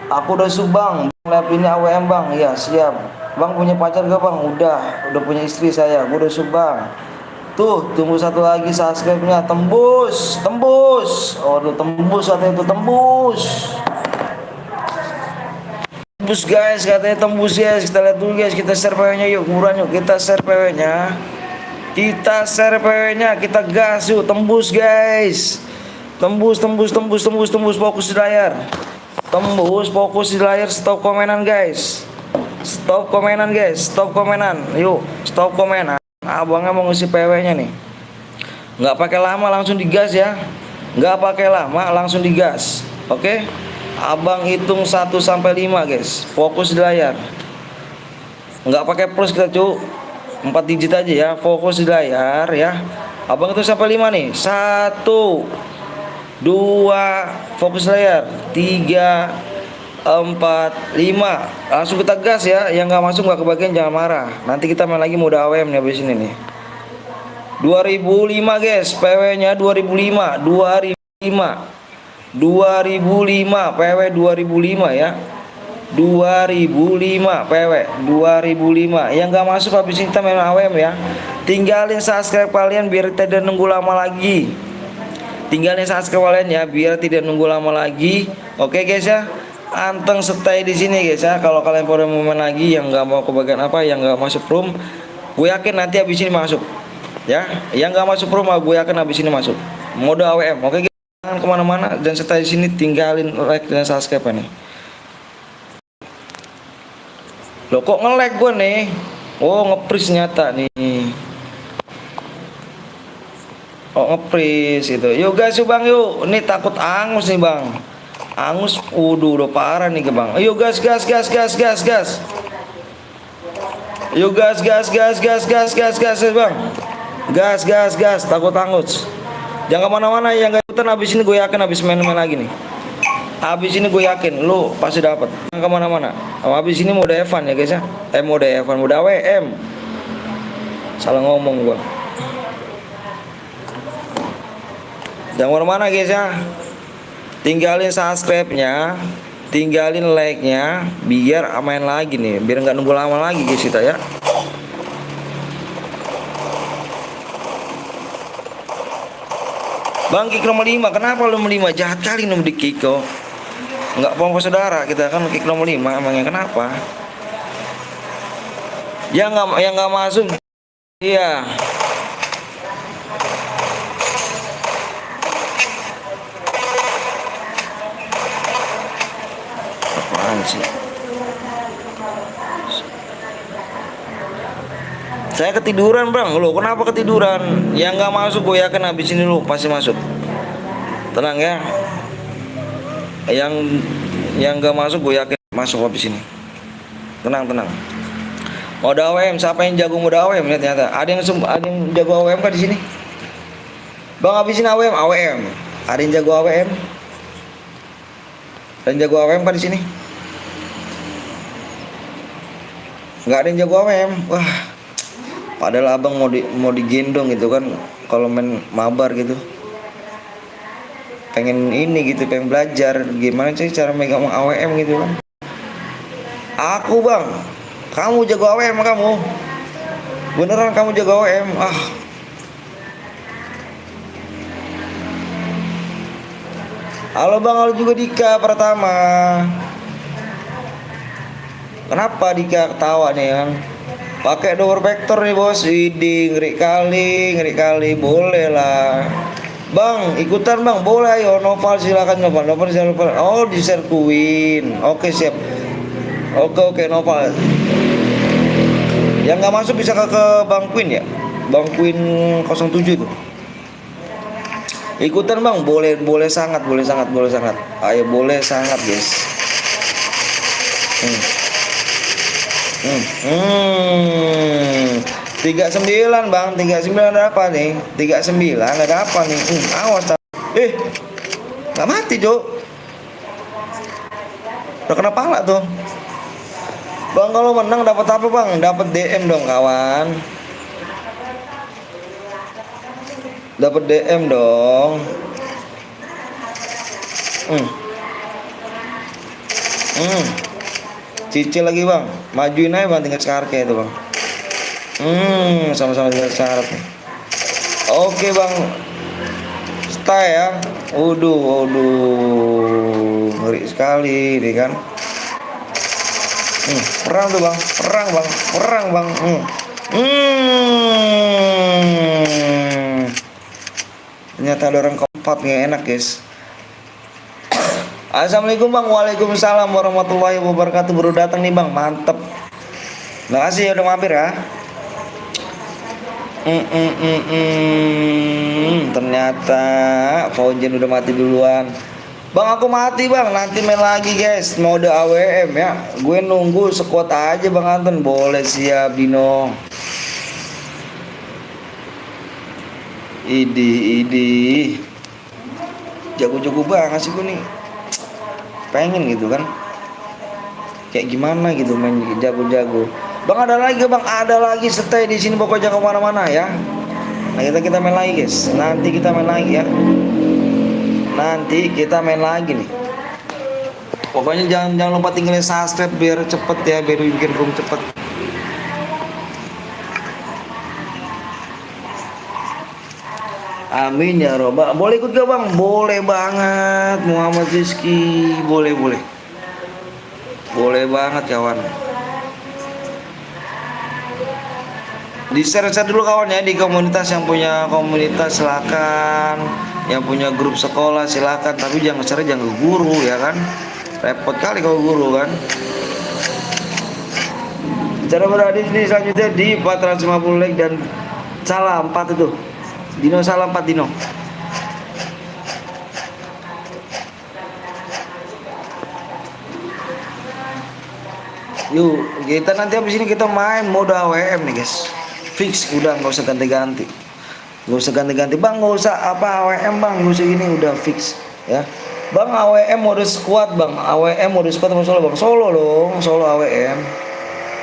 Aku udah sub bang. Lab ini AWM bang. Iya siap. Bang punya pacar gak bang? Udah punya istri saya. Gue udah sub bang. Tuh, tunggu satu lagi subscribe-nya. Tembus. Oh, tembus katanya itu, tembus. Tembus guys, katanya tembus guys. Kita lihat dulu guys, kita share PW-nya yuk, buruan yuk. Kita share PW-nya. Kita gas yuk, tembus guys. Tembus, fokus di layar. Tembus, fokus di layar, stop komenan guys. Stop komenan. Yuk, stop komenan. Abangnya mau ngisi PW-nya nih. Nggak pakai lama, langsung digas ya. Oke. Abang hitung 1 sampai 5 guys. Fokus di layar. Nggak pakai plus kita cu. 4 digit aja ya. Fokus di layar ya. Abang hitung sampai 5 nih. 1 2, fokus layar. 3 4 5, langsung kita gas ya. Yang nggak masuk nggak kebagian jangan marah. Nanti kita main lagi mode AWM nih habis ini nih. 2005 guys, PW-nya 2005 PW 2005 ya. 2005 PW 2005. Yang nggak masuk habis ini kita main AWM ya. Tinggalin subscribe kalian biar tidak nunggu lama lagi. Oke guys ya. Anteng stay di sini guys ya. Kalau kalian pada mau main lagi yang nggak mau kebagian apa, yang nggak masuk room, Gue yakin nanti habis ini masuk. Ya, yang nggak masuk rumah gue yakin habis ini masuk. Mode AWM. Oke, jangan kemana-mana dan stay di sini, tinggalin like dan subscribe nih. Loh kok nge-lag gue nih? Oh nge-freeze nyata nih. Oh nge-freeze itu. Yuk guys yuk bang yuk. Ini takut angus nih bang. Angus, udah parah nih ke bang. Ayo gas. Yuk gas bang. Gas. Takut angus. Jangan kemana-mana ya, nggak ikutan. Habis ini gue yakin habis main-main lagi nih. Habis ini gue yakin lu pasti dapat. Jangan kemana-mana. Habis ini mode Evan ya guys ya. Mode Evan, mode AWM. Salah ngomong gua. Jangan kemana-mana guys ya. Tinggalin subscribe-nya, tinggalin like-nya, biar main lagi nih, biar nggak nunggu lama lagi guys kita ya. Bang kick nomor 5, kenapa lu nomor 5? Jahat kali nomor di kick kok. Nggak pompa saudara, kita kan kick nomor 5, emangnya kenapa? Yang nggak masuk. Iya. Apaan sih? Saya ketiduran bang, lo kenapa ketiduran? Yang nggak masuk gue yakin habis ini lo pasti masuk. Tenang ya. Yang nggak masuk gue yakin masuk habis ini. Tenang. Mode AWM, siapa yang jago mode AWM? Lihat ternyata ada yang jago AWM kan di sini. Bang habisin AWM. Ada yang jago AWM? Ada yang jago AWM kan di sini? Nggak ada yang jago AWM. Wah. Padahal abang mau digendong gitu kan kalau main mabar gitu. Pengen ini gitu, pengen belajar gimana sih cara megang AWM gitu kan. Aku bang, kamu jago AWM kamu. Beneran kamu jago AWM. Halo bang, halo juga Dika Pratama. Kenapa Dika ketawa nih kan? Pakai door vector nih bos. Widih, ngeri kali, boleh lah. Bang, ikutan bang, boleh ayo. Noval silakan Noval. Oh di share Queen. Oke siap. Oke Noval. Yang nggak masuk bisa ke Bang Queen ya. Bang Queen 07 itu. Ikutan bang, boleh sangat. Ayo boleh sangat guys. 39 bang, 39 ada apa nih? 39 ada apa nih? Awas nggak mati Jo. Udah kena pala tuh. Bang kalau menang dapat apa bang? Dapat DM dong kawan. Dapat DM dong. Cicil lagi bang, majuin aja bang tingkat syaratnya itu bang. Sama-sama tingkat syarat nih. Oke bang, stay ya. Waduh, ngeri sekali nih kan. Perang tuh bang, perang bang. Ternyata ada orang keempat nih, enak guys. Assalamualaikum bang. Waalaikumsalam warahmatullahi wabarakatuh. Baru datang nih bang, mantep. Makasih ya udah mampir ya. Ternyata Fauzan udah mati duluan. Bang aku mati bang, nanti main lagi guys. Mode AWM ya. Gue nunggu sekuat aja bang Anton. Boleh siap Dino. Idi jago-jago banget sih gue nih. Pengen gitu kan, kayak gimana gitu main jago-jago. Bang ada lagi stay di sini pokoknya, jangan kemana-mana ya. Nah kita main lagi guys. Nanti kita main lagi ya. Nih. Pokoknya jangan lupa tinggalin subscribe biar cepet ya, biar bikin room cepet. Amin ya robbal. Boleh ikut gak bang? Boleh banget Muhammad Rizky. Boleh banget kawan. Di share dulu kawan ya, di komunitas, yang punya komunitas silakan, yang punya grup sekolah silakan, tapi jangan share, jangan ke guru ya kan, repot kali kalau guru kan. Cara berhadir di selanjutnya di 450 like dan salah 4 itu Dino, salah 4 Dino. Yuk kita nanti habis ini kita main mode AWM nih guys, fix udah, nggak usah ganti-ganti, nggak usah ganti-ganti bang, nggak usah apa AWM bang, nggak usah gini, udah fix ya bang. AWM mode squad bang, AWM mode squad sama solo bang, solo dong, solo AWM,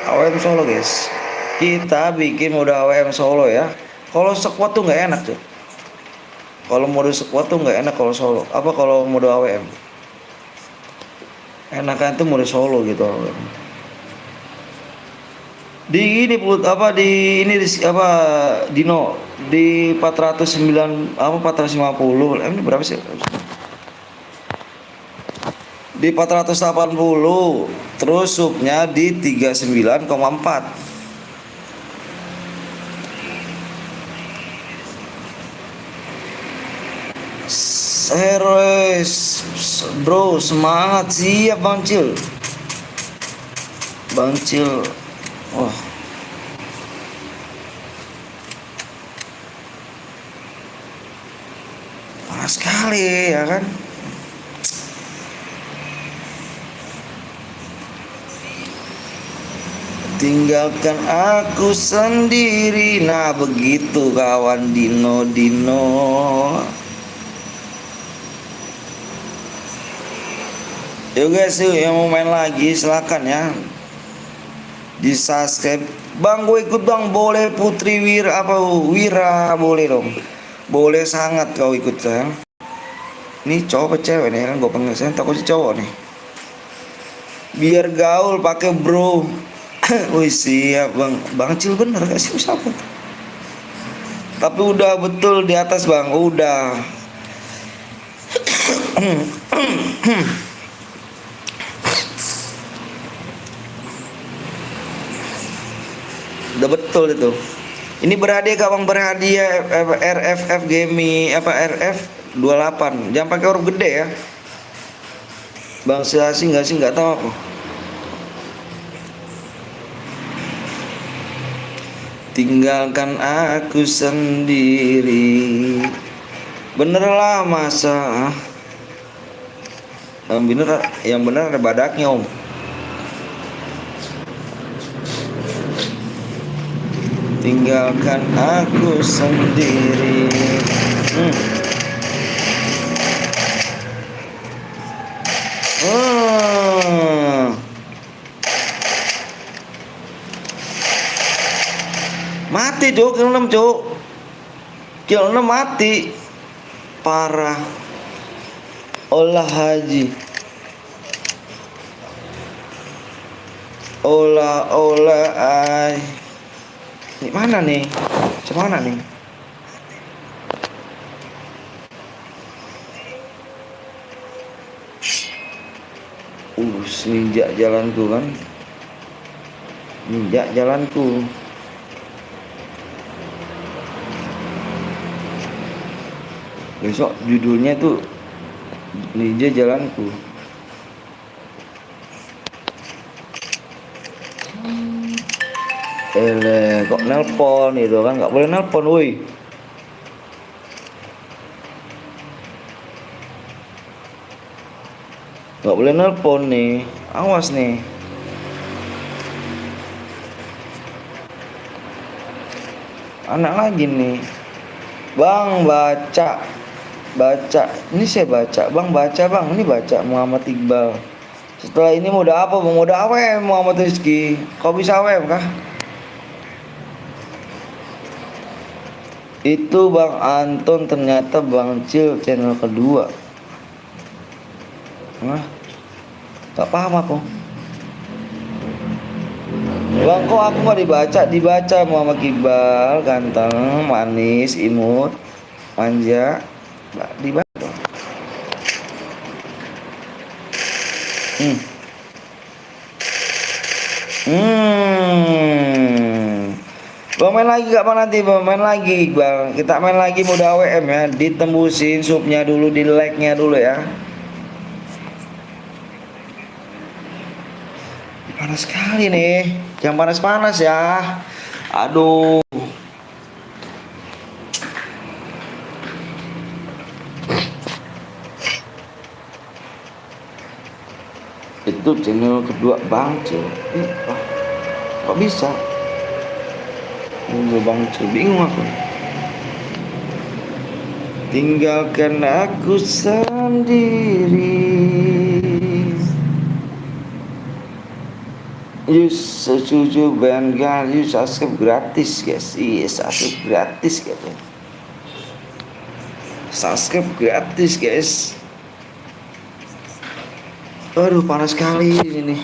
AWM solo guys. Kita bikin mode AWM solo ya. Kalau squad tuh nggak enak tuh, kalau mode squad tuh nggak enak kalau solo. Apa kalau mode AWM enakan tuh mode solo gitu. Di ini apa di ini apa Dino di 409 apa 450 ini berapa sih? Di 480, terus subnya di 39,4. Serius bro, semangat, siap Bang Cil. Bang Cil, wah panas sekali ya kan. Tinggalkan aku sendiri, nah begitu kawan Dino. Yuk guys, yuk yang mau main lagi silakan ya, di subscribe bang. Gue ikut bang, boleh Putri Wira boleh dong, boleh sangat kau ikut sayang. Ini cowok apa cewek nih kan, gue panggil sayang, takut si cowok nih, biar gaul pakai bro. Wih siap bang, Bang Cil bener gak sih siapa? Tapi udah betul di atas bang, udah. Udah betul itu. Ini berhadiah kak bang, berhadiah RFF Gaming apa RF 28. Jangan pakai huruf gede ya. Bang Siasi nggak sih, nggak tahu aku. Tinggalkan aku sendiri. Bener lah masa. Yang bener ada badaknya om. Tinggalkan aku sendiri. Mati cuk, kill 6 cuk, kill 6 mati, parah. Olah haji, olah ay. Ini mana nih? Cemana nih? Ninja jalanku kan. Ninja jalanku. Besok judulnya tuh Ninja jalanku. Kok nelpon itu kan, nggak boleh nelpon woi. Nggak boleh nelpon nih, awas nih. Anak lagi nih. Bang baca. Ini saya baca. Bang baca bang, ini baca Muhammad Iqbal. Setelah ini mode apa bang? Mode AWM Muhammad Rizky. Kau bisa AWM kah? Itu Bang Anton, ternyata Bang Cil channel kedua. Nah, tak paham aku. Bang kok aku gak dibaca Muhammad Iqbal, ganteng, manis, imut, manja, nggak dibaca. Bang main lagi gak bang nanti bang? Main lagi bang. Kita main lagi mode AWM ya. Ditembusin supnya dulu, di like-nya dulu ya. Panas sekali nih. Jangan panas-panas ya. Aduh. Itu channel kedua Bang Cil. Kok bisa? Ini Bang Cil, bingung aku. Tinggalkan aku sendiri. You setuju band kan? You subscribe gratis guys. Iya subscribe gratis guys. Subscribe gratis guys. Aduh panas sekali ini.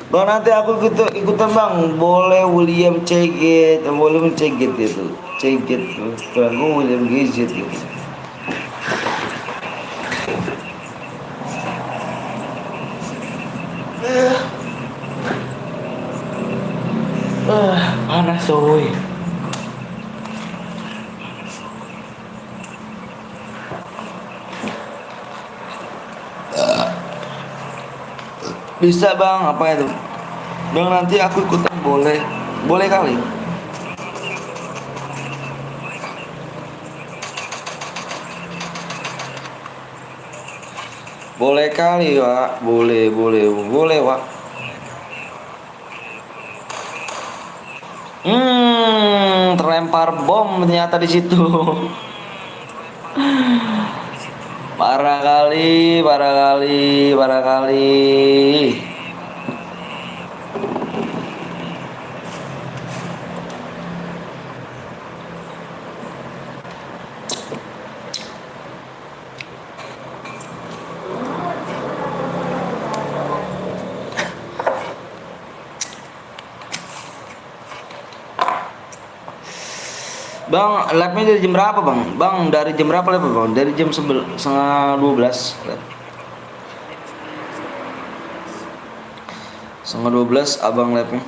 Bang nanti aku ikutan bang. Boleh William Cegit, boleh Cegit itu. Cegit. Kalau aku William Gadget gitu. Panas coy. Bisa bang, apa itu? Bang nanti aku ikutan boleh, boleh kali. Boleh kali Wak, boleh Wak. Terlempar bom ternyata di situ. Parah kali, parah kali, parah kali. Bang, labnya dari jam berapa bang? Bang, dari jam berapa lab bang? Dari jam setengah 12 lab. Setengah 12 abang labnya.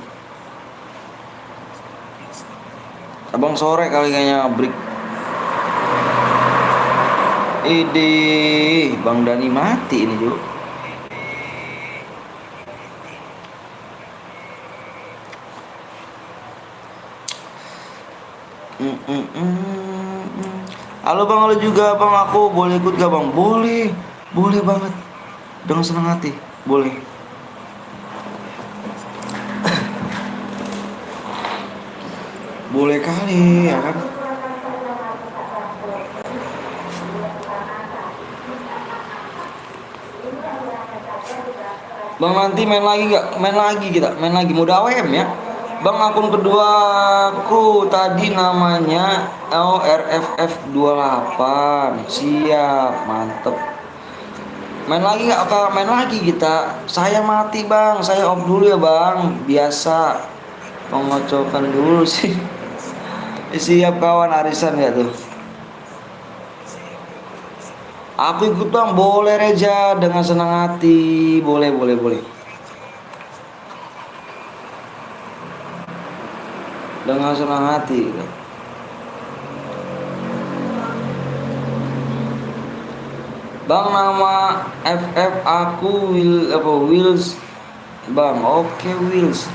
Abang sore kali kayaknya break. Ide, Bang Dani mati ini juga. Halo bang, halo juga bang, aku boleh ikut gak bang? Boleh, boleh banget, dengan senang hati, boleh. Boleh kali ya kan? Bang nanti main lagi gak? Main lagi kita, main lagi mode AWM ya. Bang akun kedua aku tadi namanya LRFF28. Siap, mantep. Main lagi gak kak? Main lagi kita. Saya mati bang, saya off dulu ya bang. Biasa mengocokkan dulu sih. Siap kawan arisan ya tuh. Aku ikut bang, boleh Reja dengan senang hati, boleh. Dengan senang hati. Bang nama FF aku Wills. Bang, oke Wills.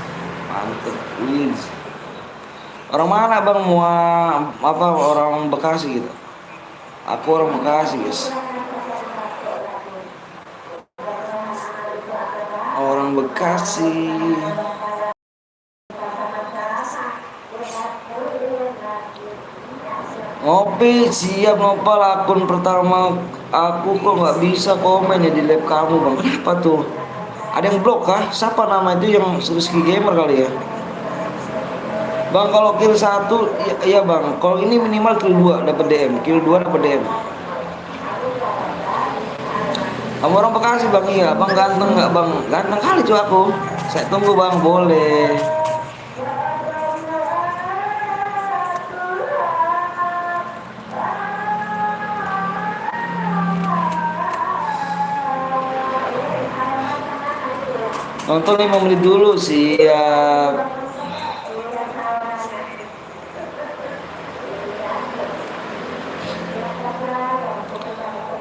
Mantep Wills. Orang mana bang? Mau apa orang Bekasi gitu? Aku orang Bekasi guys. Orang Bekasi. Ngopi siap nopal akun pertama aku kok nggak bisa komen ya di lab kamu bang. Kenapa tuh? Ada yang blok kah? Siapa nama itu yang Rizky Gamer kali ya? Bang kalau kill 1 iya bang. Kalau ini minimal kill 2 dapat DM, kill 2 dapat DM. Kamu orang Bekasi bang, iya bang ganteng nggak bang? Ganteng kali tuh aku. Saya tunggu bang, boleh. Nonton 5 menit dulu, siap.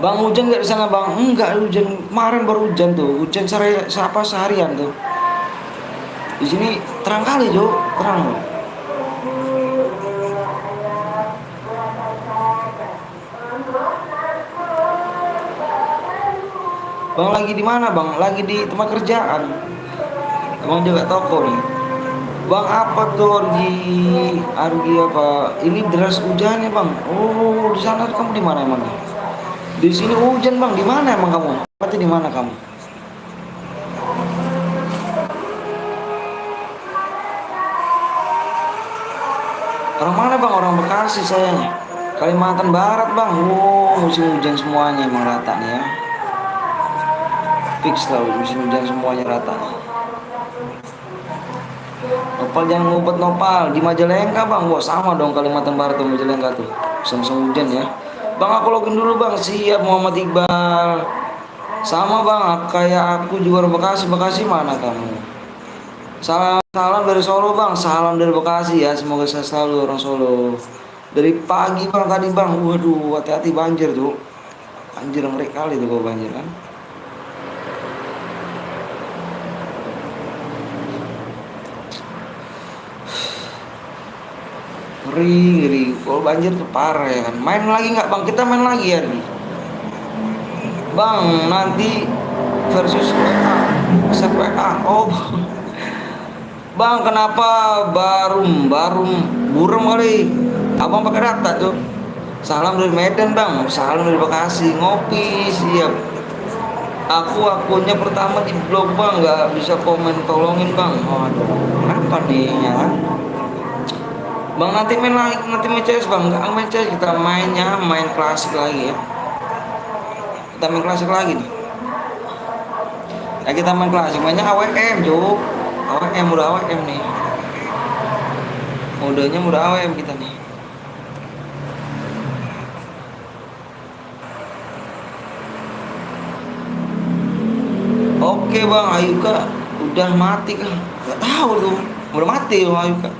Bang, hujan nggak di sana bang? Enggak, hujan kemarin baru hujan tuh, hujan seharian tuh. Di sini terang kali Jo, terang. Bang lagi di mana bang? Lagi di tempat kerjaan. Abang jaga toko nih. Bang apa tuh Argi apa? Ini deras hujannya bang. Oh di sana kamu di mana emang? Di sini hujan bang. Di mana emang kamu? Tempatnya di mana kamu? Orang mana bang? Orang Bekasi sayanya. Kalimantan Barat bang. Oh musim hujan semuanya emang rata nih ya. Fix lah musim hujan semuanya rata. Nopal jangan ngumpet Nopal di Majalengka bang. Wah sama dong Kalimantan Barat tuh Majalengka tuh. Musim hujan ya. Bang aku login dulu bang. Siap Muhammad Iqbal. Sama bang, kayak aku juga orang Bekasi. Bekasi mana kamu? Salam salam dari Solo bang. Salam dari Bekasi ya. Semoga saya selalu orang Solo. Dari pagi bang tadi bang. Waduh hati-hati banjir tuh. Banjir ngeri kali tuh kalau banjir kan. Ngeri, ngeri. Kalau banjir tuh parah ya kan. Main lagi nggak bang? Kita main lagi ya nih. Bang, nanti versus WA. WA. Oh, bang, kenapa barum burem kali? Abang pakai data tuh. Salam dari Medan bang. Salam dari Bekasi. Ngopi siap. Aku akunnya pertama di blog bang, nggak bisa komen, tolongin bang. Waduh, kenapa nih ya kan? Bang nanti main lagi, nanti main CS bang, nggak main CS, kita mainnya main klasik lagi ya. Kita main klasik lagi nih. Ya kita main klasik, mainnya AWM Juk. AWM udah AWM nih. Modenya udah AWM kita nih. Oke bang, Ayuka udah mati kah? Gak tahu tuh, udah mati bang Ayuka.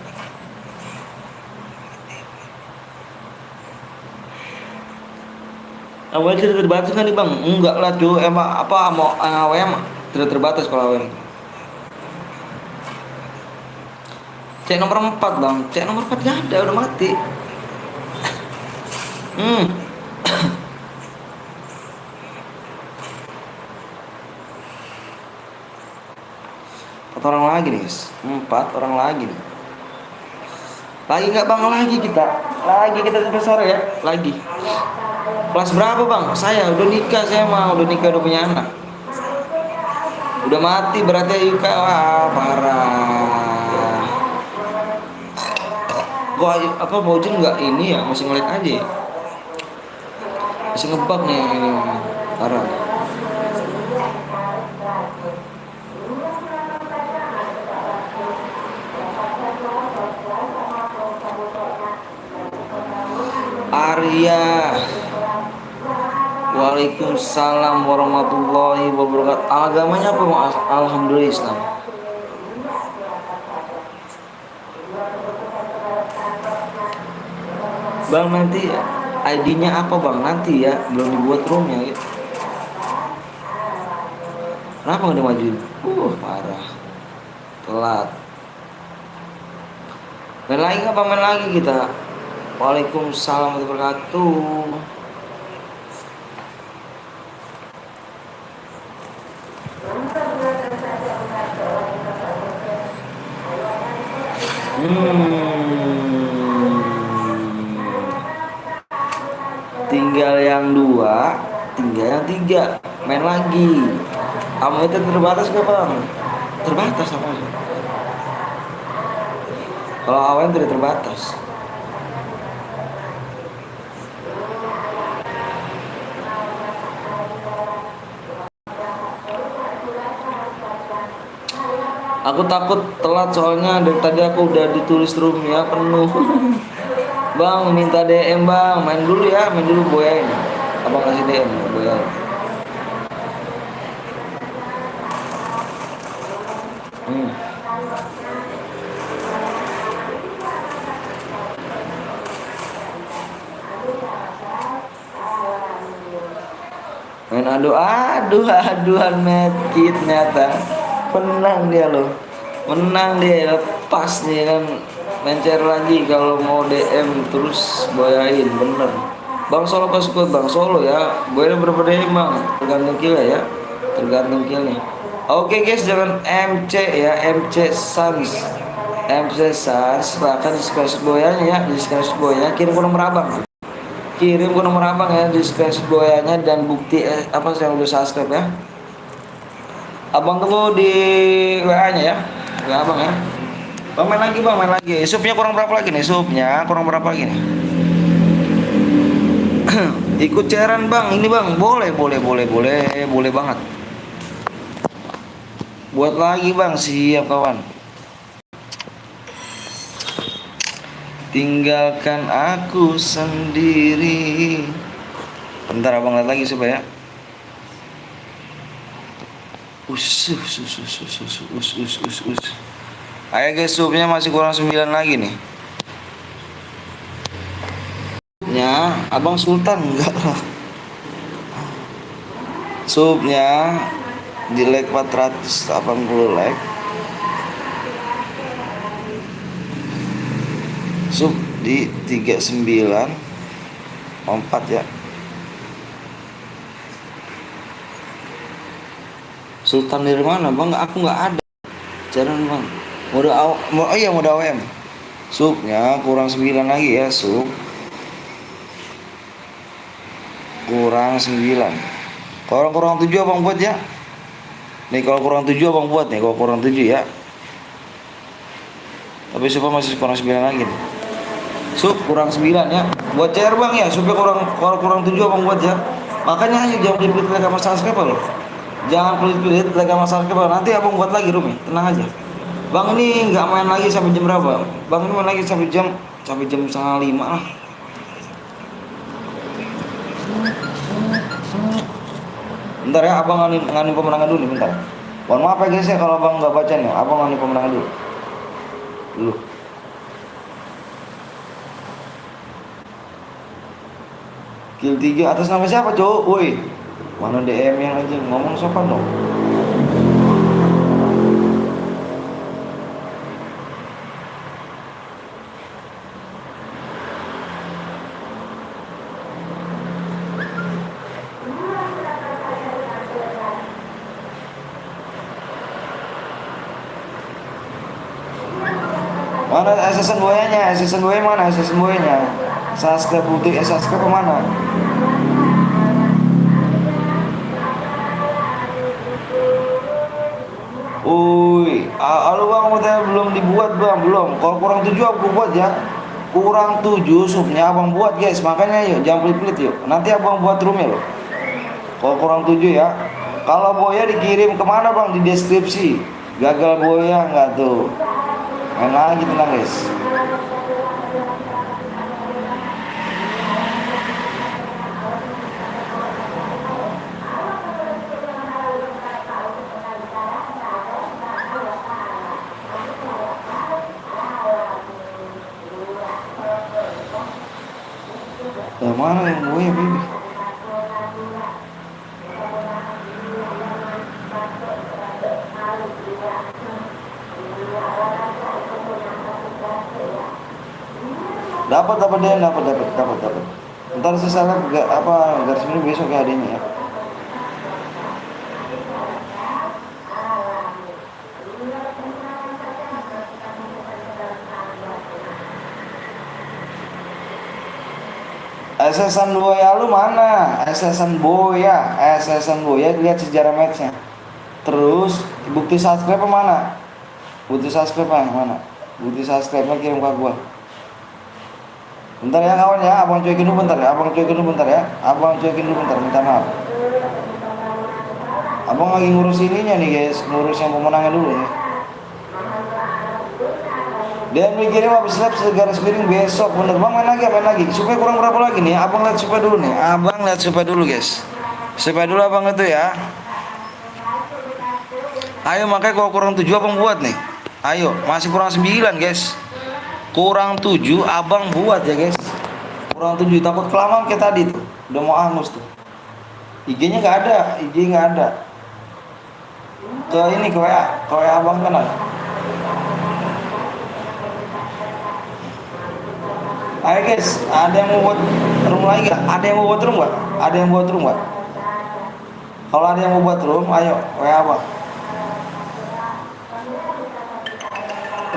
Awal tidak terbatas kan nih bang? Enggak lah cuy, emang apa mau AWM tidak terbatas kalau AWM. Cek nomor 4 bang, cek nomor 4 gak ada, udah mati. Empat orang lagi nih guys, 4 orang lagi nih. Lagi nggak bang? Lagi kita sampai sore ya, lagi. Kelas berapa bang? Saya udah nikah, udah nikah, udah punya anak. Udah mati berarti Yuka, wah parah. Gua apa Bojin nggak ini ya, masih ngelik aja ya? Masih ngebug nih ini, parah. Arya, waalaikumsalam warahmatullahi wabarakatuh. Agamanya apa bang? Alhamdulillah Islam. Bang nanti ID-nya apa bang? Nanti ya, belum dibuat roomnya ya. Kenapa nggak dimajuin? Parah, telat. Main lagi nggak bang? Main lagi kita. Waalaikumsalam warahmatullahi wabarakatuh. Tinggal yang 2, tinggal yang 3. Main lagi. Kamu itu terbatas gak bang? Terbatas apa? Kalau awan tidak terbatas. Aku takut telat soalnya dari tadi aku udah ditulis room ya penuh. Bang minta DM bang, main dulu ya, main dulu boyain. Abang kasih DM boyain. Hmm. Main aduan medkit nyata menang dia loh, menang dia, lepas nih kan, mencer lagi kalau mau DM terus boyain bener. Bang Solo pas kuat Bang Solo ya, boyain berapa DM bang, tergantung kill ya, tergantung killnya. Oke guys, jangan MC ya, MC Sans, MC Sans silahkan di screenshot boyanya ya, di screenshot boyanya kirim ke nomor abang, kirim ke nomor abang ya, di screenshot boyanya dan bukti apa yang udah subscribe ya. Abang tunggu di WA nya ya, WA abang ya. Bang main lagi bang, main lagi. Supnya kurang berapa lagi nih, supnya kurang berapa lagi nih. Ikut cairan bang, ini bang, boleh banget. Buat lagi bang, siap kawan. Tinggalkan aku sendiri. Bentar abang lihat lagi supaya. Ayo guys, supnya masih kurang 9 lagi nih. Ya, Abang Sultan enggak lah. Supnya di like 480 like. Sub di 39 4 ya. Sultan dari mana bang? Aku nggak ada. Jangan bang. Mode AWM. Subnya kurang 9 lagi ya sub. Kurang 9. Kalau kurang 7 abang buat ya. Nih kalau kurang 7 abang buat nih. Kalau kurang 7 ya. Tapi subnya masih kurang 9 lagi nih. Sub kurang 9 ya. Buat CR bang ya. Subnya kalau kurang 7 abang buat ya. Makanya ayo jangan pelit-pelit like sama subscribe loh. Jangan pelit-pelit like sama subscribe. Nanti abang buat lagi Rumi, tenang aja. Bang ini nggak main lagi sampai jam berapa? Bang ini main lagi sampai jam 4:30 lah. Bentar ya, abang ngani pemenangan dulu bentar. Mohon maaf ya guys ya kalau abang nggak baca nih. Abang ngani pemenangan dulu. Kill 3 atas nama siapa cowok? Woi, mana DM yang lagi ngomong sopan dong. Mana SSN buayanya? SSN buaya mana? SSN buayanya? Subscribe putih, subscribe ke mana? Uy, halo bang, katanya belum dibuat bang, belum. Kalau kurang 7 aku buat ya. Kurang 7 subnya abang buat guys, makanya yuk jangan pelit-pelit yuk. Nanti abang buat room ya loh. Kalau kurang 7 ya. Kalau boya dikirim kemana bang? Di deskripsi. Gagal boya nggak tuh? Main lagi tenang guys. Yang mana yang boya baby? Dapat dia dapat. Ntar sesana garis ini besok ya adanya ya. SSN Boya lu mana? SSN Boya lihat sejarah matchnya. Terus bukti subscribe mana? Bukti subscribe mana? Bukti subscribe kirim ke gua. Bentar ya kawan ya, abang cuekin dulu bentar ya, minta maaf. Abang lagi ngurus ininya nih guys, ngurus yang pemenangnya dulu nih. Dan mikirin habis lap segaris miring besok, bener bang main lagi. Supaya kurang berapa lagi nih? Abang lihat supaya dulu nih, guys. Supaya dulu abang itu ya. Ayo makanya kalau kurang 7 abang buat nih. Ayo, masih kurang 9 guys. Kurang 7 abang buat ya guys. Kurang 7 takut kelamaan kayak tadi tuh. Udah mau angus tuh. IG-nya nggak ada, IG nggak ada. Ke ini ke WA abang kan ada. Ayo guys, ada yang mau buat room lagi nggak? Ada yang mau buat room nggak? Ada yang buat room nggak? Kalau ada yang mau buat room, ayo WA abang.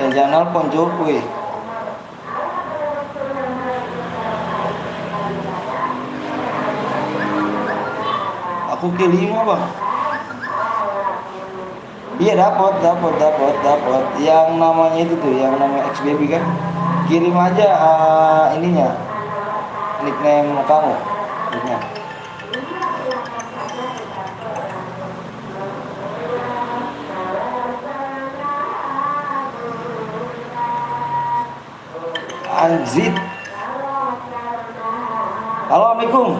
Jangan nelpon Jokowi. Aku kelima bang. Iya dapat. Yang namanya itu tuh, yang namanya XBB kan. Kirim aja ininya, nickname kamu. Ininya. Anjit. Halo, Assalamualaikum.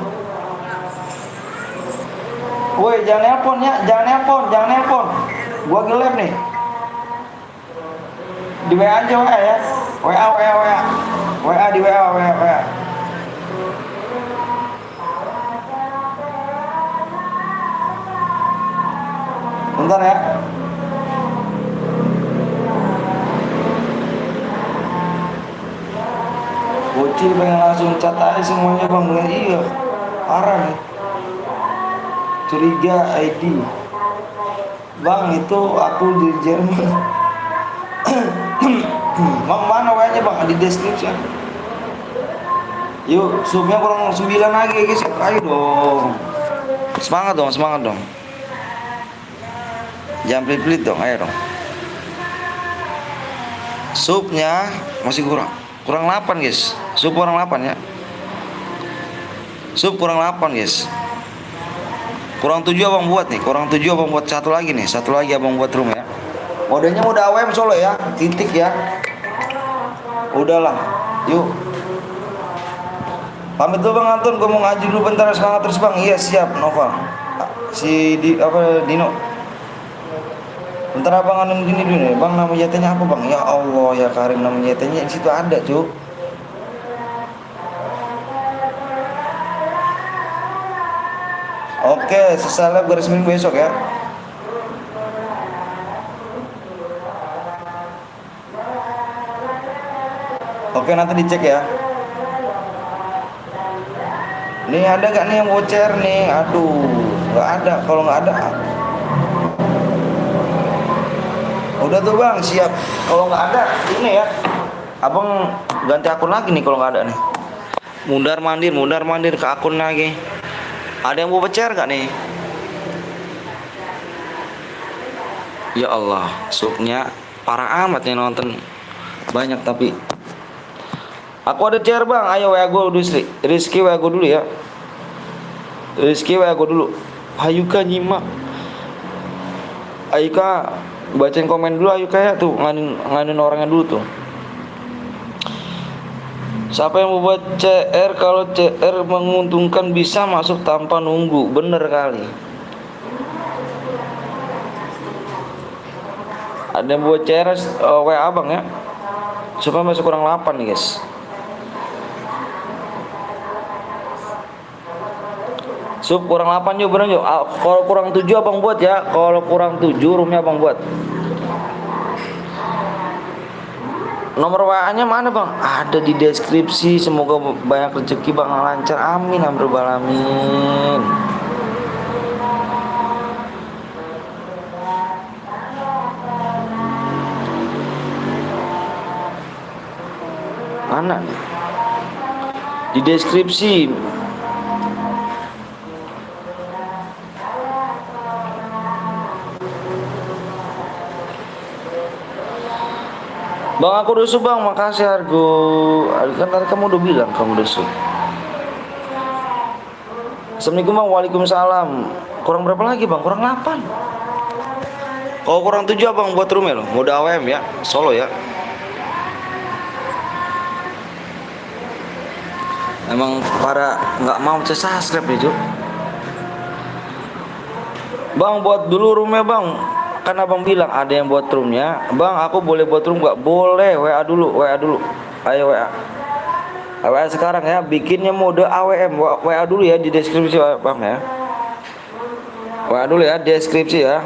Woi, jangan nelpon ya, jangan nelpon. Gua gelap nih. Di WA aja WA ya. WA di WA. Bentar ya. Bocil pengen langsung cat aja semuanya bang. Iya, parah nih. Curiga ID. Bang itu aku di Jerman. Bang mana WA-nya bang? Di deskripsi. Yuk, subnya kurang 9 lagi guys. Ayo dong. Semangat dong. Jangan pelit-pelit dong, ayo dong. Subnya masih kurang 8 guys. Sub kurang 8 ya. Sub kurang 8 guys. Kurang 7 abang buat nih. Satu lagi abang buat room ya. Modenya udah AWM Solo ya. Titik ya. Udahlah. Yuk. Pamit dulu Bang Anton, gue mau ngaji dulu bentar, semangat terus Bang. Iya siap Nova. Dino. Bentar abang anu gini dulu nih. Bang nama YT-nya apa Bang? Ya Allah ya Karim, nama YT-nya di situ ada, Cuk. Oke, selesai garis miring besok ya. Oke, nanti dicek ya. Nih ada gak nih yang voucher nih? Aduh, nggak ada. Kalau nggak ada, udah tuh Bang, siap. Kalau nggak ada, ini ya. Abang ganti akun lagi nih kalau nggak ada nih. Mundar mandir ke akun lagi. Ada yang mau voucher gak nih? Ya Allah, subnya parah amat yang nonton banyak tapi. Aku ada share Bang, ayo WA gue dulu Rizky WA gue dulu ya. Hayuka nyimak. Ayuka bacain komen dulu Ayuka ya tuh, nganin orangnya dulu tuh. Siapa yang mau buat CR? Kalau CR menguntungkan bisa masuk tanpa nunggu. Bener kali. Ada yang buat CR WA Bang ya. Supaya masuk kurang 8 nih guys. Sub kurang 8 yuk bener yuk. Kalau kurang 7 abang buat ya. Kalau kurang 7 roomnya abang buat. Nomor WA-nya mana Bang? Ada di deskripsi. Semoga banyak rezeki Bang, lancar. Amin amin alamin. Mana nih? Di deskripsi. Bang aku udah sub Bang, makasih Argo. Kan tadi kamu udah bilang kamu udah sub. Assalamualaikum Bang. Waalaikumsalam. Kurang berapa lagi Bang? Kurang 8. Kalau kurang 7 Abang buat room ya loh. Mode AWM ya, Solo ya. Emang para nggak mau subscribe ya Cuk. Bang buat dulu roomnya Bang. kan abang bilang ada yang buat roomnya. Bang, aku boleh buat room nggak? Boleh. WA dulu, WA dulu. Ayo WA. WA sekarang ya. Bikinnya mode AWM. WA dulu ya di deskripsi bang ya. WA dulu ya deskripsi ya.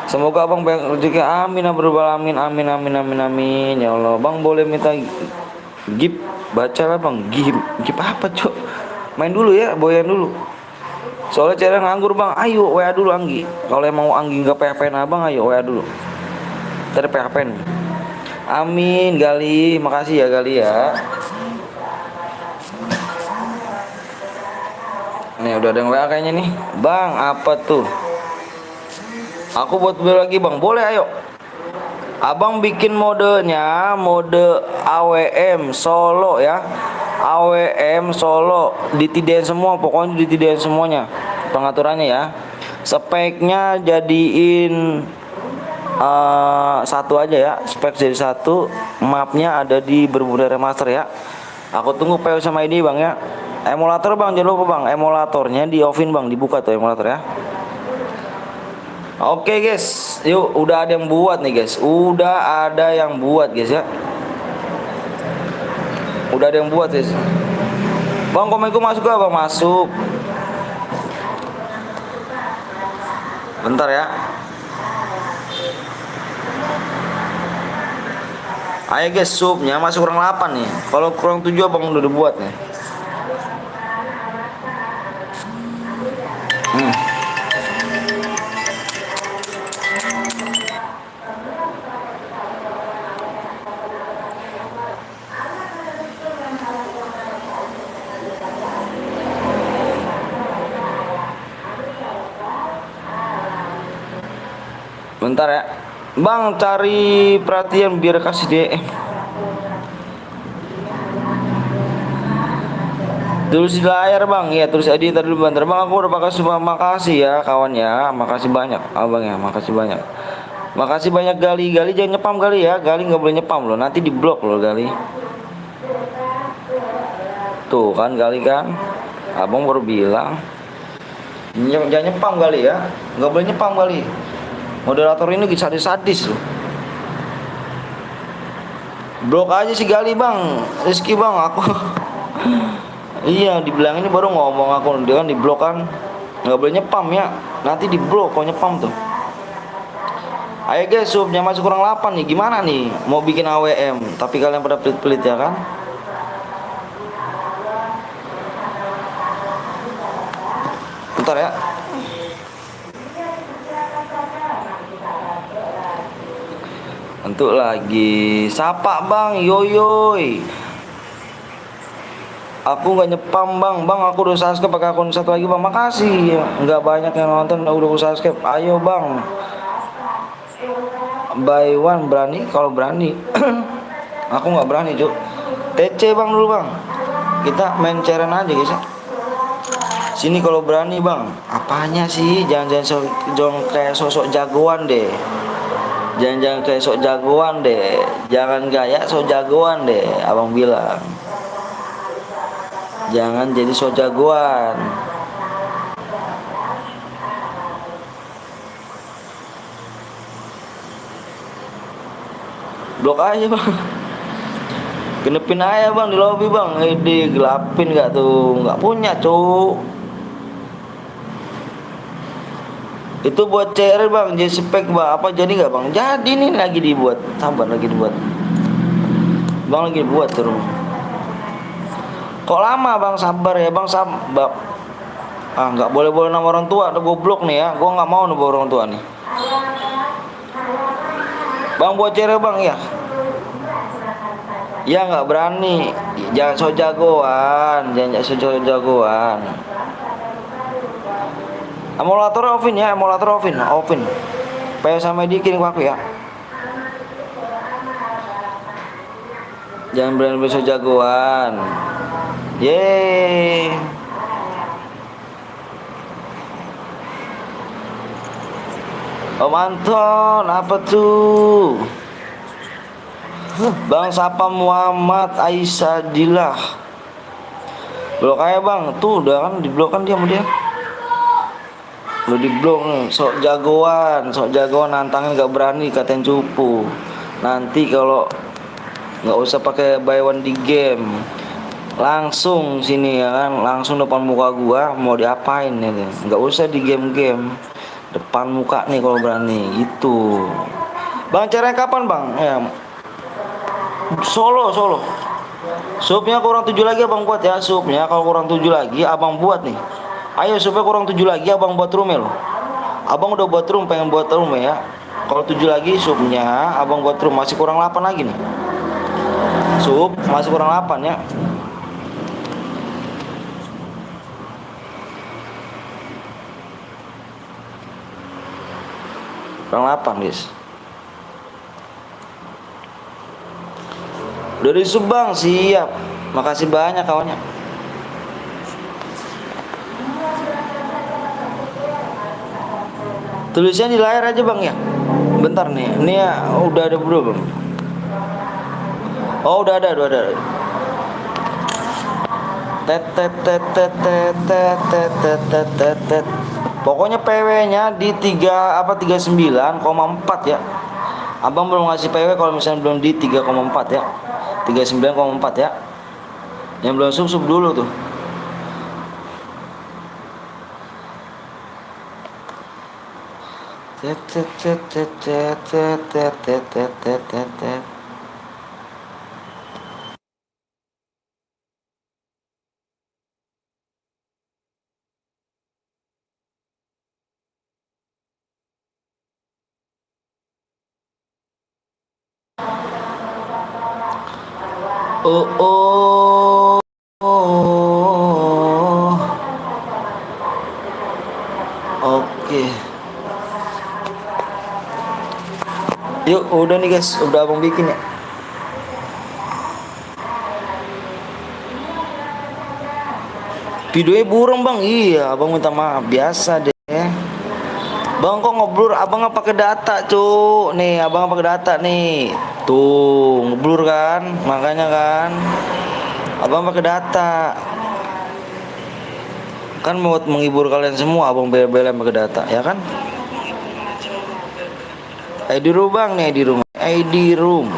Semoga abang banyak rezeki. Amin ya rabbal alamin. Amin amin amin amin. Ya Allah, bang boleh minta gift? Baca lah bang. Gift apa cok? Main dulu ya, boyan dulu. Soalnya cewek nganggur bang. Ayo WA dulu Anggi. Kalau emang Anggi nggak PHP-in abang, ayo WA dulu. Ntar PHP-in. Amin Gali. Makasih ya Gali ya. Nih udah ada yang WA kayaknya nih. Bang apa tuh? Aku buat beli lagi bang. Boleh ayo. Abang bikin modenya mode AWM solo ya. AWM solo ditidain semua, pokoknya ditidain semuanya pengaturannya ya. Speknya jadiin satu aja ya. Spek jadi satu. Mapnya ada di Bermuda Remaster ya. Aku tunggu PO sama ID bang ya. Emulator bang, jangan lupa bang, emulatornya di offin bang, dibuka tuh emulator ya. Oke guys, yuk udah ada yang buat nih guys. Udah ada yang buat guys ya. Udah ada yang buat guys. Bang komenku masuk gak bang? Masuk. Bentar ya. Ayo guys, subnya masuk kurang 8 nih. Kalau kurang 7 abang udah dibuat nih. Bentar ya. Bang cari perhatian biar kasih DM. Tulis di layar bang. Ya tulis ID tadi dulu bentar. Bang aku udah pakai semua. Makasih ya kawan ya. Makasih banyak abang ya. Makasih banyak. Makasih banyak Gali. Gali jangan nyepam Gali ya. Gali nggak boleh nyepam loh. Nanti diblok loh Gali. Tuh kan Gali kan. Abang baru bilang. Jangan nyepam Gali ya. Nggak boleh nyepam Gali. Moderator ini sadis-sadis loh. Blok aja si Gali bang. Rizky bang aku. Iya dibilang ini baru ngomong aku. Dia kan di blok kan. Nggak boleh nyepam ya. Nanti di blok kalau nyepam tuh. Ayo guys subnya masuk kurang 8 nih. Gimana nih mau bikin AWM? Tapi kalian pada pelit-pelit ya kan. Bentar ya. Untuk lagi sapa bang yoyoy. Aku nggak nyepam bang. Bang aku udah subscribe pakai akun satu lagi bang. Makasih. Nggak banyak yang nonton udah subscribe. Ayo bang. Buy one berani kalau berani. Aku nggak berani cuk. TC bang dulu bang. Kita main cairan aja guys ya. Sini kalau berani bang. Apanya sih? Jangan kayak sosok jagoan deh. Jangan kayak sok jagoan deh. Jangan gaya sok jagoan deh. Abang bilang. Jangan jadi sok jagoan. Blok aja bang. Genepin aja bang di lobby bang. Gelapin gak tuh? Gak punya cuk. Itu buat CR bang, jadi spek bang. Apa jadi nggak bang? Jadi nih lagi dibuat. Sabar lagi dibuat. Bang lagi dibuat terus. Kok lama bang? Sabar ya bang. Sabar. Ah nggak boleh nama orang tua. Ada goblok nih ya. Gua nggak mau nama orang tua nih. Bang buat CR bang ya. Ya nggak berani. Jangan so jagoan. Jangan so jagoan. Emulator offin ya, emulator offin. PO sama ID kirim ke aku ya. Jangan berani besok jagoan. Yeay. Om Anton, apa tuh? Bang Sapa Muhammad Aisyah Dilah. Blok aja bang, tuh udah kan diblok kan dia sama dia. Lu di blok nih, sok jagoan nantangin gak berani katain cupu. Nanti kalau nggak usah pakai buy one di game, langsung sini ya kan, langsung depan muka gua mau diapain ya kan? Nggak usah di game-game, depan muka nih kalau berani gitu. Bang, caranya kapan bang? Ya, Solo. Supnya kurang 7 lagi abang buat ya. Supnya kalau kurang 7 lagi abang buat nih. Ayo supnya kurang 7 lagi abang buat room ya loh. Abang udah buat room, pengen buat room ya. Kalau 7 lagi supnya abang buat room, masih kurang 8 lagi nih. Sup masih kurang 8 ya. Kurang 8 guys. Udah di sub bang, siap. Makasih banyak kawannya. Tulisnya di layar aja bang ya. Bentar nih, ini ya udah ada belum? Oh udah ada. Tet. Pokoknya PW-nya di 39,4 ya. Abang belum ngasih PW kalau misalnya belum di 3,4 ya. 39,4 ya. Yang belum sub dulu tuh. Tet. Oh. Oke. Yuk, udah nih guys, udah abang bikin ya. Videonya burung bang, iya abang minta maaf, biasa deh. Bang kok ngeblur, abang nggak pakai data cuk. Nih abang nggak pakai data nih. Tuh ngeblur kan, makanya kan. Abang pakai data. Kan mau menghibur kalian semua, abang bela-belain pakai data, ya kan? ID room bang nih, ID room.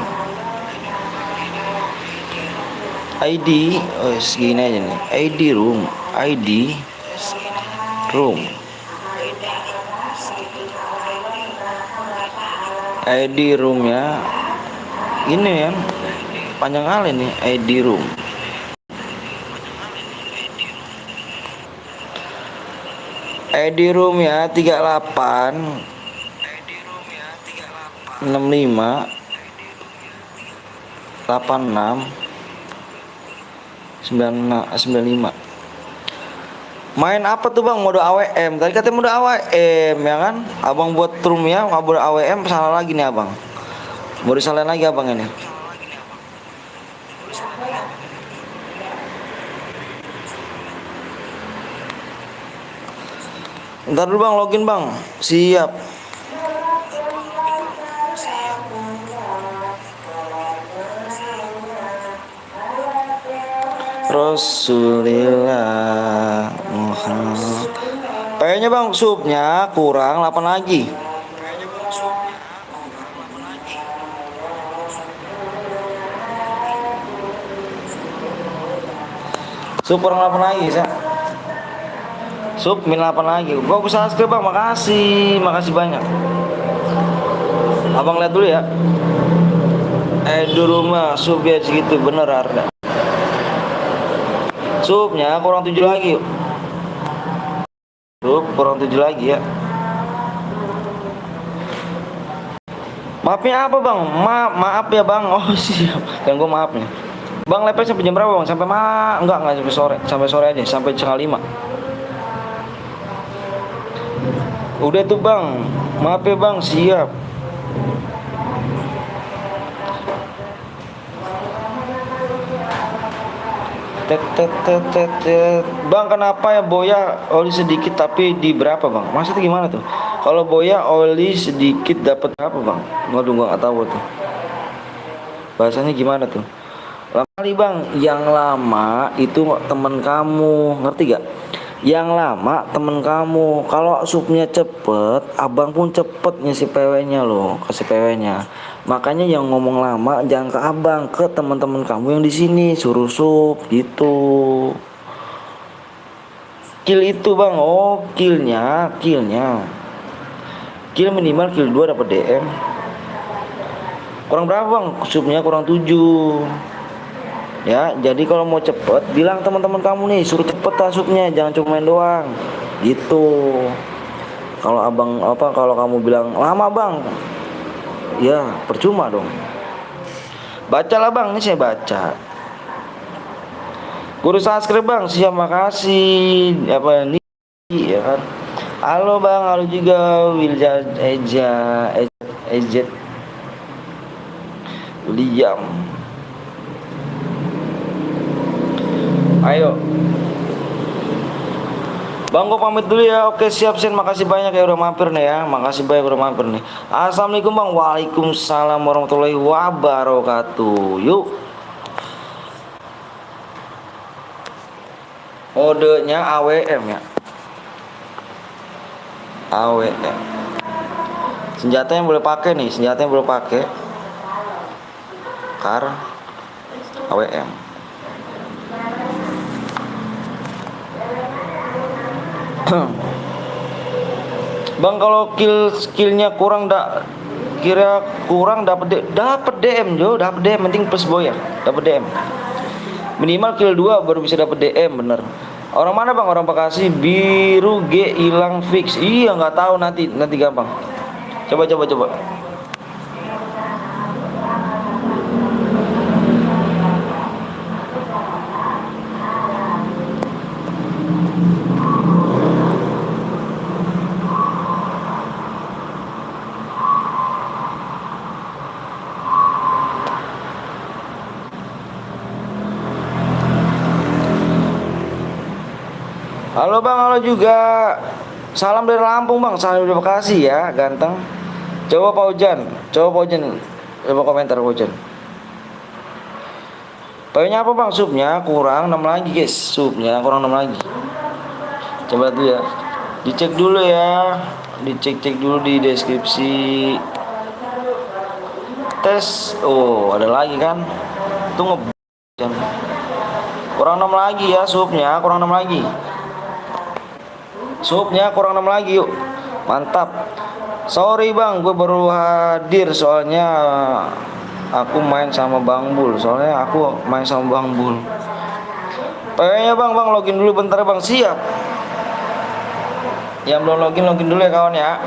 ID, oh segini aja nih. ID room. ID room ya. Ini ya. Panjang kali nih ID room. ID room ya 38 65 86 95. Main apa tuh bang? Mode AWM. Tadi katanya mode AWM ya kan? Abang buat room ya, mode AWM salah lagi nih abang. Mau disalahin lagi abang ini. Ntar dulu bang, login bang. Siap. Rasulillah Muhammad. Kayaknya bang subnya kurang 8 lagi. Sub kurang 8 lagi ya. Sub min 8 lagi. Gua subscribe bang, makasih banyak. Abang lihat dulu ya. Di rumah sub ya segitu bener harga. Subnya kurang 7 lagi yuk. Sub kurang 7 lagi ya. Maafnya apa bang? Maaf ya bang. Oh siap. Yang gue maaf nih. Bang live sampai jam berapa bang? Sampai enggak sampai sore. Sampai sore aja. Sampai setengah 5. Udah tuh bang. Maaf ya bang. Siap. Bang kenapa ya Boya oli sedikit tapi di berapa bang? Maksudnya gimana tuh? Kalau Boya oli sedikit dapat apa bang? Waduh gua nggak tahu tuh. Bahasanya gimana tuh? Lama kali bang, yang lama itu temen kamu, ngerti gak? Yang lama temen kamu. Kalau supnya cepet, abang pun cepet ngisi PW-nya loh, kasih PW-nya. Makanya yang ngomong lama jangan ke abang, ke teman-teman kamu yang di sini suruh sup gitu. Kill itu bang, oh killnya, kill minimal kill 2 dapat DM. Kurang berapa bang? Supnya kurang 7. Ya, jadi kalau mau cepet, bilang teman-teman kamu nih suruh cepet supnya, jangan cuma main doang. Gitu. Kalau abang apa, kalau kamu bilang lama bang, ya percuma dong. Bacalah bang, ini saya baca. Guru subscribe bang, siap makasih. Apa nih? Ya kan. Halo bang, halo juga Wilja Ejet William. Ayo. Bang, gue pamit dulu ya. Oke, siap Sen. Makasih banyak ya udah mampir nih ya. Makasih banyak udah mampir nih. Assalamualaikum bang. Waalaikumsalam warahmatullahi wabarakatuh. Yuk. Modenya AWM ya. AWM. Senjata yang boleh pakai nih. Senjata yang boleh pakai. Kar AWM. Bang, kalau skillnya kurang kira kurang dapat DM Jo, dapat DM penting plus boy ya, dapat DM. Minimal kill 2 baru bisa dapat DM bener. Orang mana bang? Orang Bekasi. Biru G hilang fix. Iya nggak tahu, nanti gampang. Coba. Halo bang, halo juga. Salam dari Lampung bang, salam dari Bekasi ya, ganteng. Coba Pak Ujan, coba komentar Pak Ujan. Pokoknya apa bang? Supnya kurang 6 lagi guys, supnya kurang 6 lagi. Coba tuh ya, dicek dulu ya, dicek dulu di deskripsi. Tes, oh ada lagi kan? Tuh kurang 6 lagi ya, supnya kurang 6 lagi. Supnya kurang 6 lagi yuk. Mantap. Sorry bang, gue baru hadir soalnya aku main sama Bang Bul. Kayaknya bang, login dulu bentar bang. Siap. Yang belum login dulu ya kawan ya.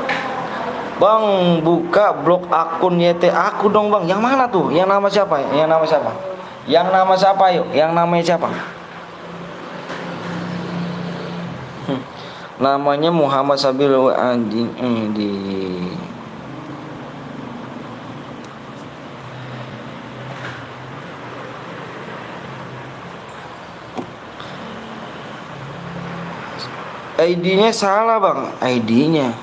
Bang, buka blok akun YT aku dong bang. Yang mana tuh? Yang nama siapa? Yang nama siapa yuk? Yang namanya siapa? Namanya Muhammad Sabil anjing di ID-nya salah bang, ID-nya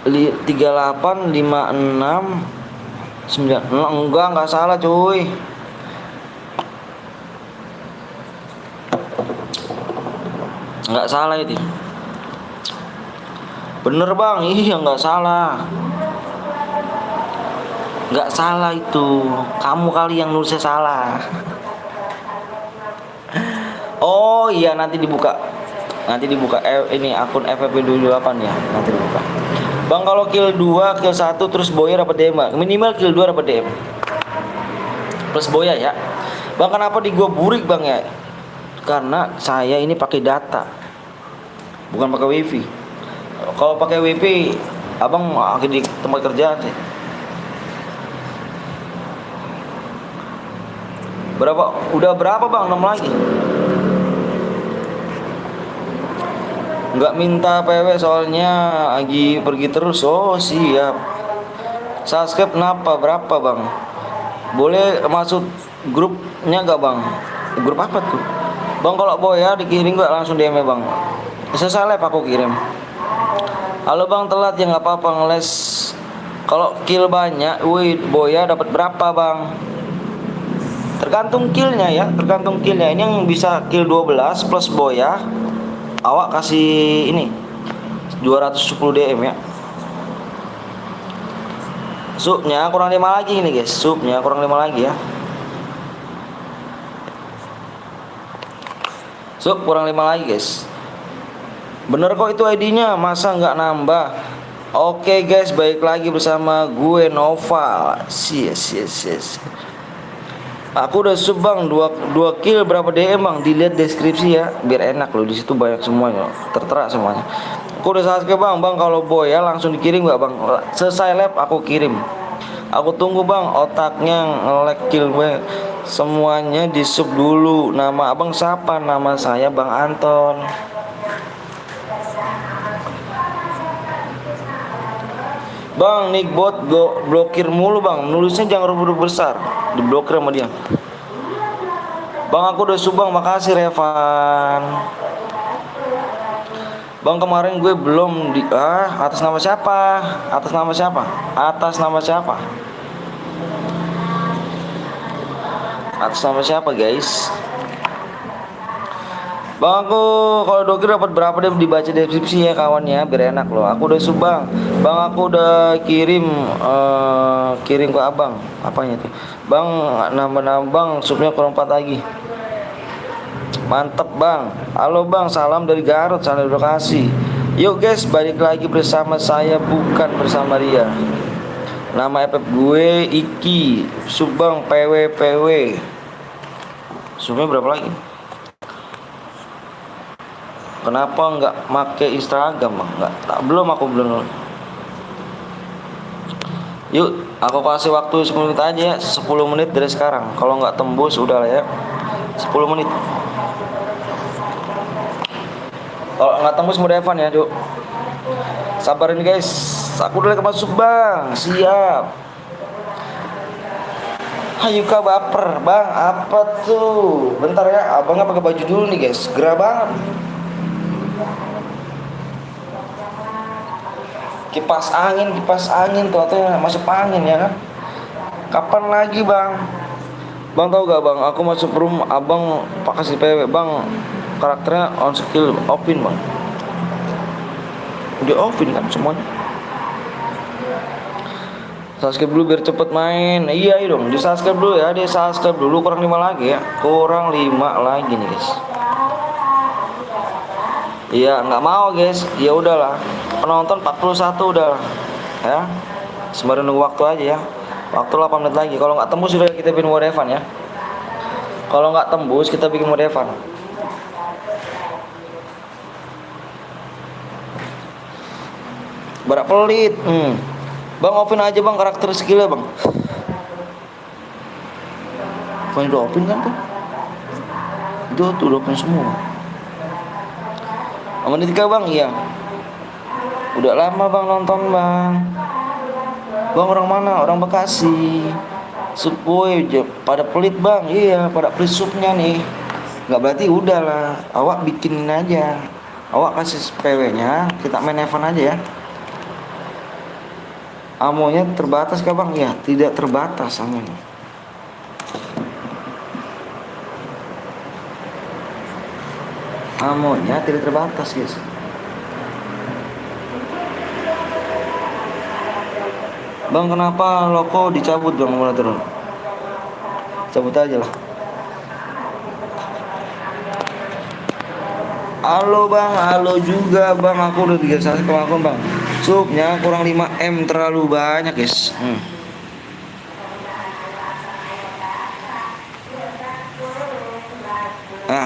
38569. Enggak salah cuy. Enggak salah itu. Bener bang, iya enggak salah. Enggak salah itu. Kamu kali yang nulisnya salah. Oh iya, nanti dibuka ini akun FFP28 ya, nanti dibuka. Bang, kalau kill 2, kill 1 terus boya dapat DM, Bang. Minimal kill 2 dapat DM. Plus boya ya. Bang, kenapa di gua burik, Bang ya? Karena saya ini pakai data. Bukan pakai wifi. Kalau pakai wifi, abang di tempat kerjaan sih. Udah berapa bang? 6 lagi. Nggak minta PW soalnya lagi pergi terus. Oh siap. Subscribe kenapa? Berapa bang? Boleh masuk grupnya nggak bang? Grup apa tuh? Bang, kalau boya dikirim gak langsung DM ya bang. Selesai live aku kirim. Halo bang, telat ya nggak apa-apa ngeles. Kalau kill banyak, wih boya dapat berapa bang? Tergantung killnya ya, Ini yang bisa kill 12 plus boya Awak kasih ini 210 DM ya. Supnya kurang 5 lagi ini guys. Supnya kurang 5 lagi ya. Sup kurang 5 lagi guys. Bener kok itu ID-nya, masa nggak nambah? Oke guys, balik lagi bersama gue Noval. Yes. Aku udah sub bang, 2 kill berapa DM bang? Dilihat deskripsi ya, biar enak loh. Di situ banyak semuanya, tertera semuanya. Aku udah subscribe bang, kalau boy ya langsung dikirim nggak bang? Selesai lab aku kirim. Aku tunggu bang, otaknya nge-lag kill gue. Semuanya di sub dulu. Nama abang siapa? Nama saya Bang Anton. Bang, Nickbot blokir mulu bang. Nulisnya jangan huruf besar, diblokir sama dia. Bang, aku udah sub bang, makasih Revan. Bang, kemarin gue belum di atas nama siapa? Atas nama siapa? Atas nama siapa? Atas nama siapa guys? Bang, aku kalau dokter dapat berapa dia dibaca deskripsi ya kawan ya, biar enak loh. Aku udah sub bang. Bang, aku udah kirim kirim ke abang. Apanya tuh? Bang, nambah bang, subnya kurang 4 lagi. Mantep bang. Halo bang, salam dari Garut, salam dari Bekasi. Yuk guys, balik lagi bersama saya, bukan bersama Ria. Nama FF gue Iki. Sub bang, PW. Subnya berapa lagi? Kenapa nggak make Instagram bang? Nggak, belum. Yuk, aku kasih waktu 10 menit aja ya. 10 menit dari sekarang. Kalau nggak tembus udah lah ya. 10 menit. Kalau nggak tembus mau Evan ya, Cuk. Sabarin guys. Aku udah masuk bang. Siap. Hayu kak baper bang. Apa tuh? Bentar ya. Abang nggak pakai baju dulu nih guys. Gerah banget. Kipas angin tuh atau masuk angin ya kan? Kapan lagi bang? Bang tahu gak bang? Aku masuk room abang pak kasih PW bang. Karakternya on skill open bang. Udah open kan semuanya. Subscribe dulu biar cepet main. Iya dong, di subscribe dulu ya. Di subscribe dulu, kurang 5 lagi ya. Kurang 5 lagi nih guys. Iya nggak mau guys. Ya udahlah. Penonton 41 udah ya. Sembari nunggu waktu aja ya. Waktu 8 menit lagi. Kalau nggak tembus sudah kita bikin mode Evan ya. Kalau nggak tembus kita bikin mode Evan. Berak pelit. Bang open aja bang karakter skillnya bang. Bang udah open kan tuh? Itu tuh udah open semua. Menit 3 bang, iya. Udah lama bang nonton bang. Bang orang mana? Orang Bekasi. Sup boy pada pelit bang. Iya pada pelit supnya nih. Nggak berarti udah lah. Awak bikinin aja. Awak kasih PW nya. Kita main Evan aja ya. Amonya terbatas kah bang? Ya tidak terbatas amonya. Amonya tidak terbatas guys. Bang kenapa loko dicabut bang mulai turun? Cabut aja lah. Halo bang, halo juga bang. Aku udah 31 kemarin bang. Supnya kurang 5M terlalu banyak guys.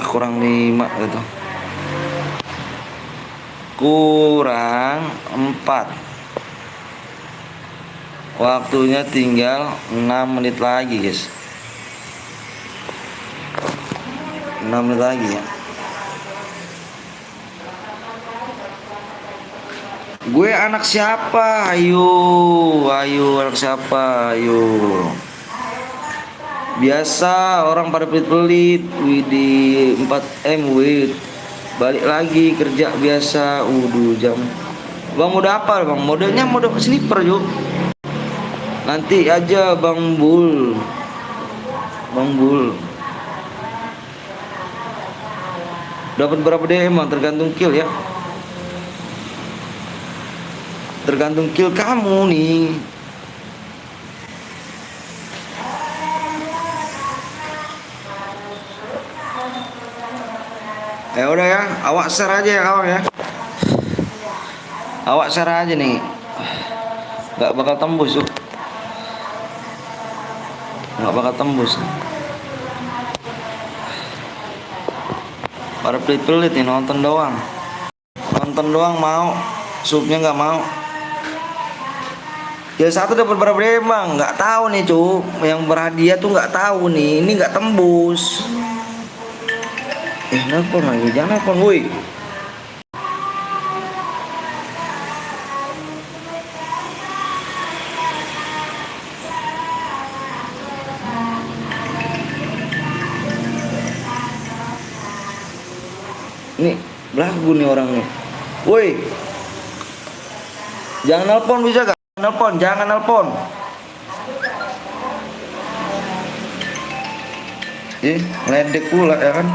Kurang 5 gitu. Kurang 4. Waktunya tinggal 6 menit lagi guys. 6 menit lagi ya. Gue anak siapa? Ayo anak siapa? Ayo. Biasa orang pada pelit-pelit. Widih 4M wid. Balik lagi kerja biasa. Jam. Bang mode apa bang? Modenya mode sniper yuk. Nanti aja Bang Bul. Dapat berapa DM bang? Tergantung kill ya. Tergantung kill kamu nih. Ya udah ya, awak share aja ya kawan ya. Awak share aja nih. Gak bakal tembus yuk. Gak bakal tembus. Pada pelit-pelit nih nonton doang. Nonton doang mau, subnya nggak mau. Ya satu dapat berapa DM bang? Nggak tahu nih cu. Yang berhadiah tuh nggak tahu nih. Ini nggak tembus. Nelpon lagi, jangan nelpon, woi. Nih, belagu nih orang nih. Woi. Jangan nelpon bisa gak? Nelpon, jangan nelpon. Meledek pula ya kan?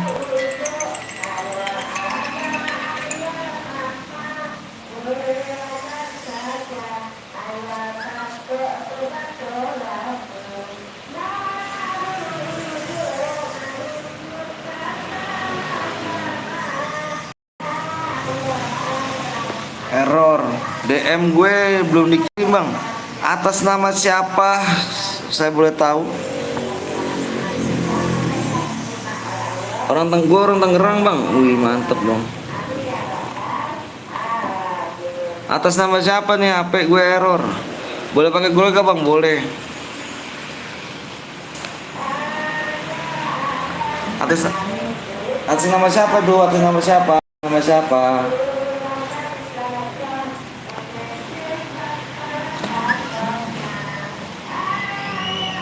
Error. DM gue belum dikirim bang. Atas nama siapa? Saya boleh tahu? Gue orang Tangerang bang. Wih mantep dong. Atas nama siapa nih? HP gue error. Boleh pakai gue gak bang? Boleh. Atas nama siapa tuh? Atas nama siapa? Nama siapa?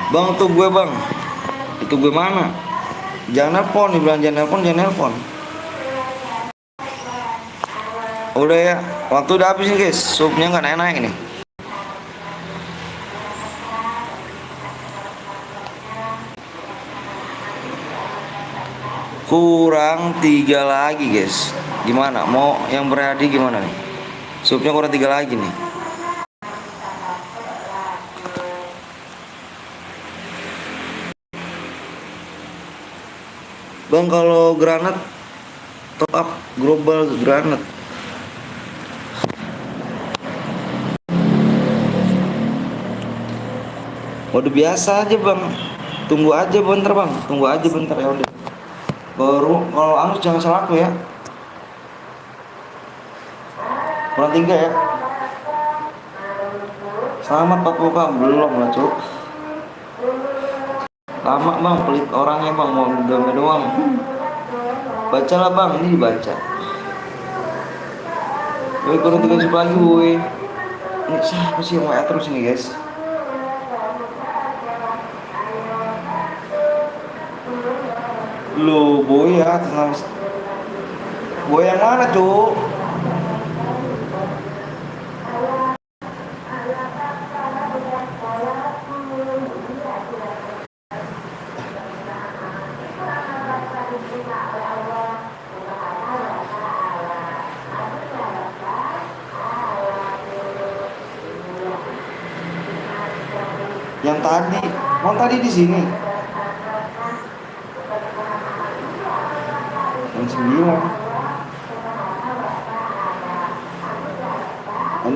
Bang tuh gue bang. Itu gue mana? Jangan nelpon, dibilang jangan nelpon, jangan nelpon. Udah ya, waktu udah habis nih guys. Supnya nggak naik-naik nih. Kurang 3 lagi guys. Gimana? Mau yang berhadiah gimana nih? Supnya kurang 3 lagi nih. Bang kalau granat top up global granat. Waduh biasa aja bang. Tunggu aja bentar bang. Tunggu aja bentar ya udah. Baru kalau Anus jangan salah aku ya. Kurang 3 ya. Selamat Pak Puka belum lah cuk. Lama bang, pelit orangnya bang, mau game doang. Bacalah bang, ini dibaca. Woi kurang 3 sip lagi woi. Ini siapa sih yang mau terus ini guys? Lo boy ya, tenang. Boy yang mana cuk? Yang tadi di sini. Yang 9.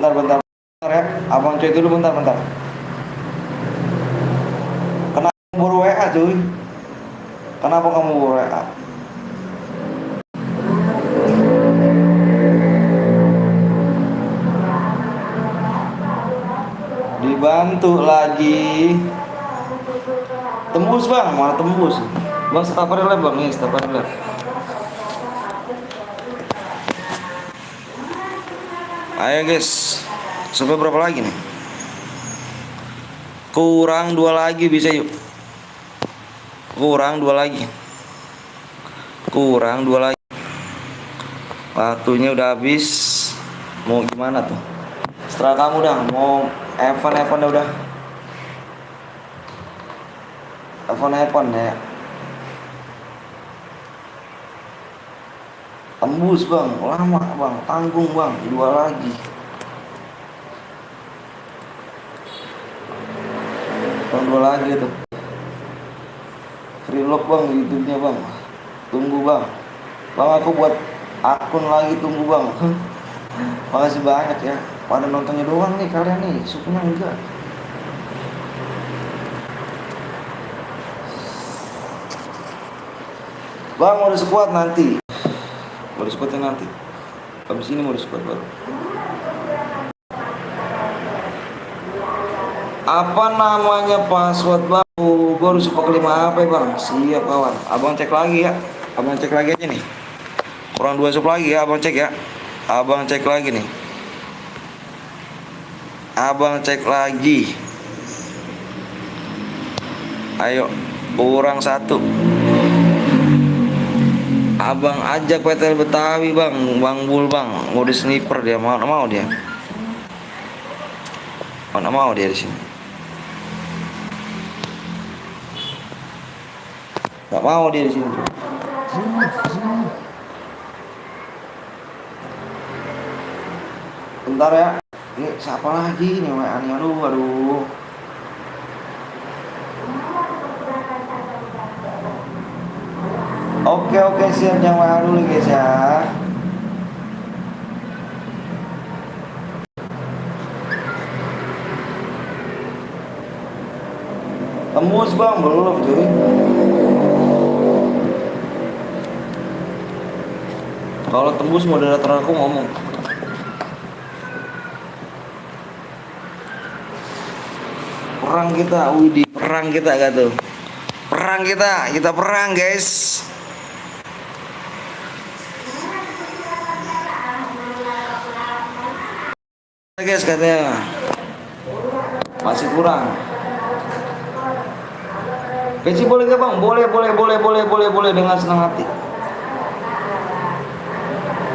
Bentar ya. Abang cuy dulu bentar. Kenapa buru WA cuy? Kenapa kamu buru WA? Dibantu lagi. Tembus bang, malah tembus. Bang staffer lab bang, nih staffer lab. Ayo guys, sampai berapa lagi nih? Kurang 2 lagi bisa yuk. Kurang 2 lagi. Waktunya udah habis. Mau gimana tuh? Setelah kamu dah, mau event udah. Event ya. Tembus bang, lama bang, tanggung bang, dua lagi. Bang dua lagi tuh. Relock bang YouTube-nya bang. Tunggu bang. Bang aku buat akun lagi, tunggu bang. Makasih banyak ya. Pada nontonnya doang nih kalian nih, supnya enggak. Bang mau squad nanti. Mau squadnya nanti. Habis ini mau squad baru. Apa namanya password bang? Gue harus pakai 5 apa ya bang? Siap kawan. Abang cek lagi ya. Abang cek lagi aja nih. Kurang 2 sub lagi ya, abang cek ya. Abang cek lagi nih. Abang cek lagi. Ayo, kurang 1. Abang ajak PTL Betawi bang, Bang Bul bang. Mau di sniper dia, mau dia. Mana mau dia di sini. Gak mau dia di sini. Bentar ya. Ini siapa lagi nih WA-nya? Aduh. Oke siap, yang WA dulu guys ya. Tembus bang, belum cuy. Kalau tembus moderator aku ngomong. Perang kita, Widi, perang kita gak tuh? Perang kita perang guys. Guys katanya masih kurang. Peci boleh gak bang? Boleh dengan senang hati.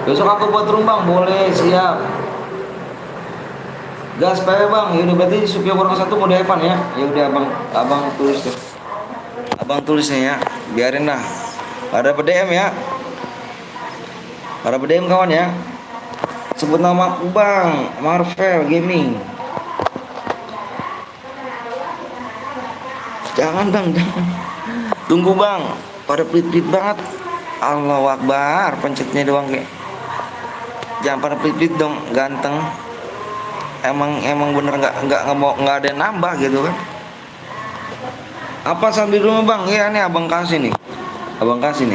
Besok aku buat room bang, boleh, siap. Gas PW bang, yaudah berarti supaya kurang 1 mau di Evan ya. Ya udah abang tulis deh. Abang tulisnya ya, biarin lah. Ada PDM ya. Ada PDM kawan ya. Sebut nama aku bang, Marvel Gaming. Jangan bang, jangan. Tunggu bang, pada pelit-pelit banget. Allahu Akbar, pencetnya doang kayak. Jangan pada pelit-pelit dong, ganteng. Emang bener nggak ada yang nambah gitu kan? Apa sambil dulu bang? Iya nih abang kasih nih. Abang kasih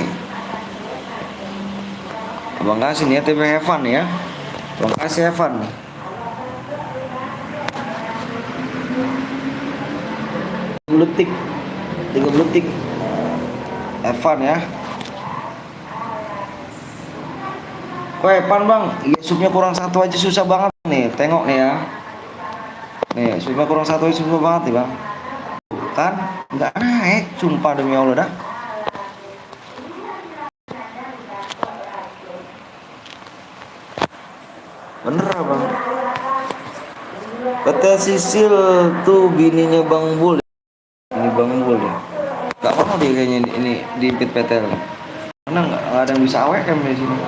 nih ya TP Evan ya. Abang kasih Evan nih. Detik 30 detik Evan ya. Woi Evan bang, iya subnya kurang 1 aja susah banget nih. Tengok nih ya. Nih subnya kurang 1 aja susah banget nih bang. Kan nggak naik, sumpah demi Allah dah. Bener bang. Kata Sisil tuh bininya Bang Bul. Ini Bang Bul ya. Gak mau dia kayaknya ini di pit PTL. Karena nggak ada yang bisa AWM di sini.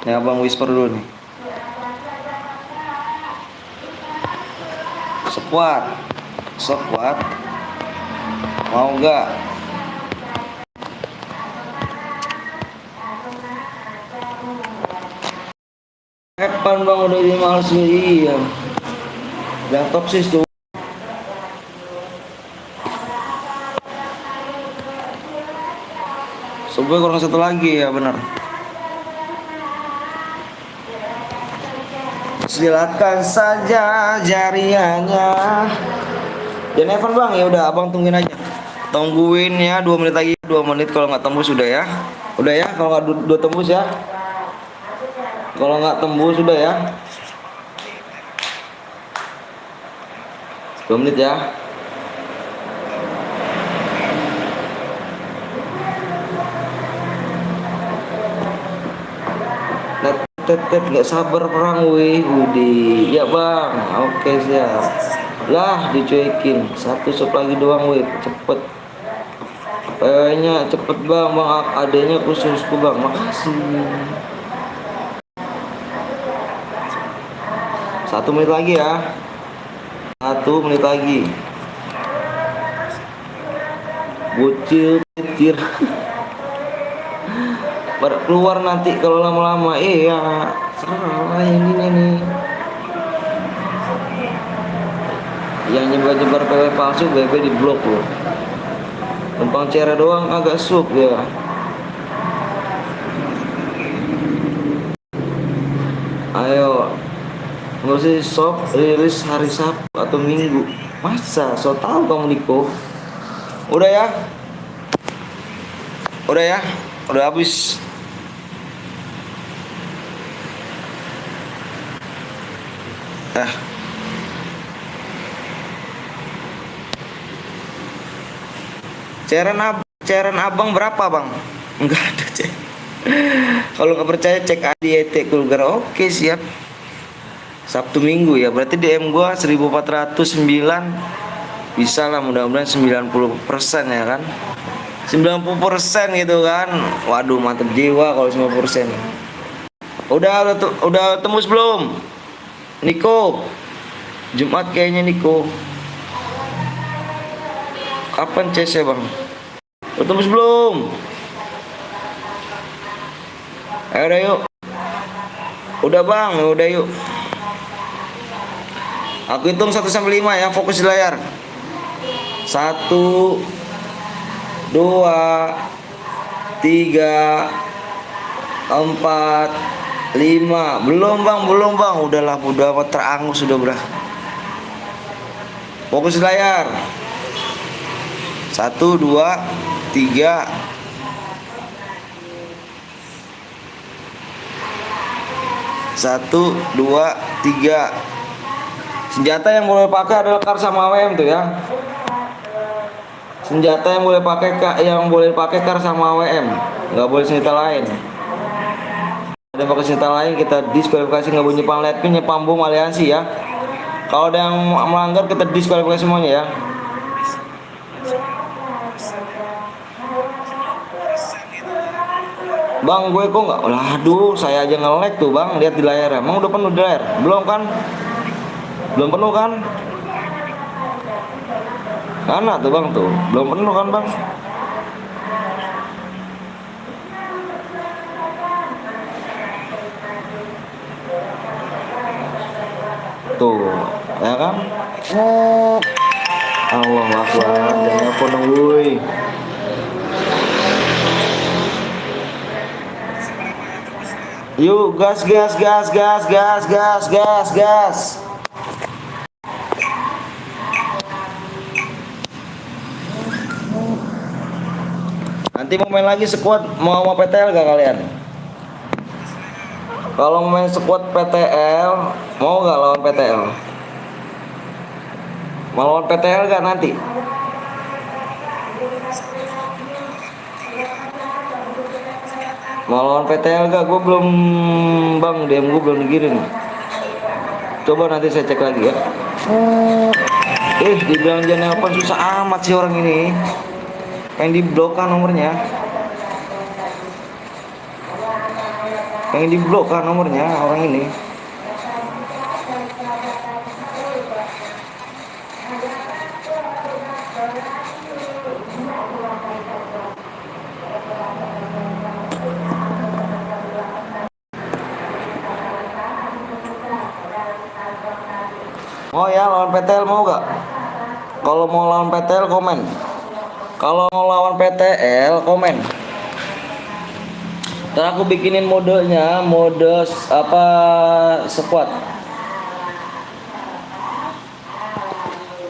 Nih abang whisper dulu nih. Squad. Mau gak? Kapan bang udah di males iya. Yang top sis tuh. Sebenarnya kurang 1 lagi ya benar. Silakan saja jariannya. Dan Evan bang ya udah abang tungguin aja. Tungguin ya 2 menit lagi, 2 menit kalau nggak tembus udah ya. Udah ya kalau nggak 2 tembus ya. Kalau nggak tembus udah ya. 2 menit ya. Tet nggak sabar perang weh Udi. Ya bang, oke siap. Lah dicuekin 1 sub lagi doang weh, cepet. Kayaknya cepet bang, adanya khususku bang, makasih. 1 menit lagi ya, 1 menit lagi. Bocil petir. Baru keluar nanti kalau lama-lama. Iya, salah ini nih. Yang nyebar-nyebar PW palsu BB di blok loh. Numpang cara doang agak suk ya. Ayo, nggak usah shop rilis hari Sabtu atau Minggu. Masa? So tahu kamu Niko? Udah ya? Udah ya? Udah habis. Cairan abang berapa bang? Enggak ada cek. Kalau nggak percaya cek ADT Kulgar. Oke siap. Sabtu Minggu ya. Berarti DM gua 1409. Bisa lah mudah-mudahan 90% ya kan. 90% gitu kan. Waduh mantep jiwa kalau 90%. Udah tembus belum? Niko. Jumat kayaknya Niko. Kapan CS ya bang? Udah tembus belum? Ayo udah yuk. Udah bang, udah yuk. Aku hitung 1 sampai 5 ya, fokus di layar. 1, 2, 3, 4, 5. Belum bang. Udahlah, udah terangus sudah bro. Fokus di layar. 1, 2, 3. 1, 2, 3. Senjata yang boleh pakai adalah kar sama AWM tuh ya. Senjata yang boleh pakai kar sama AWM, nggak boleh senjata lain. Ada pakai senjata lain kita diskualifikasi, nggak boleh nyepam letpin, nyepam bom aliansi ya. Kalau ada yang melanggar kita diskualifikasi semuanya ya. Bang gue kok nggak, aduh saya aja nge-lag tuh bang, lihat di layar. Emang udah penuh di layar? Belum kan? Belum penuh kan? Mana tuh bang tuh? Belum penuh kan bang? Tuh, ya kan? Allah Akbar, jangan apa dong woi. Yuk gas. Nanti mau main lagi squad, mau sama PTL gak kalian? Kalau main squad PTL, mau gak lawan PTL? Mau lawan PTL gak nanti? Mau lawan PTL gak? Gue belum bang, DM gue belum dikirim. Coba nanti saya cek lagi ya. Dibilang jangan nelpon, susah amat sih orang ini. Pengen diblok kan nomornya. Orang ini. Mau ya lawan PTL mau gak? Kalau mau lawan PTL komen. Kalau mau lawan PTL komen. Ntar aku bikinin modenya, mode apa squad.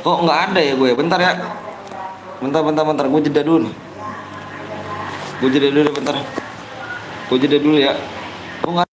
Kok nggak ada ya gue? Bentar ya. Bentar. Gue jeda dulu nih. Bentar. Gue jeda dulu ya. Kok nggak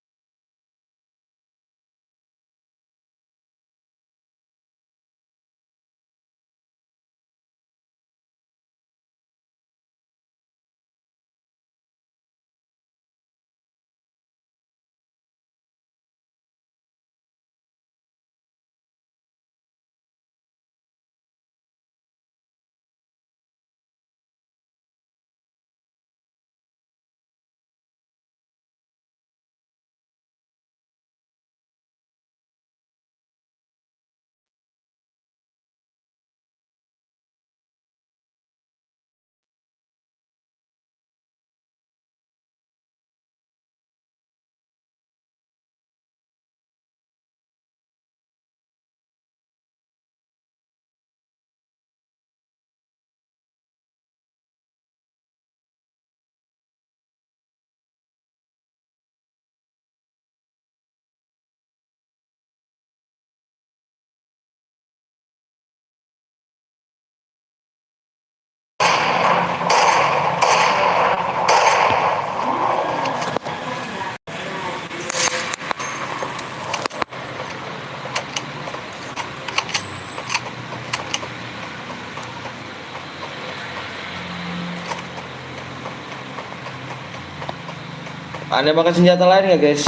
Ada pakai senjata lain nggak guys?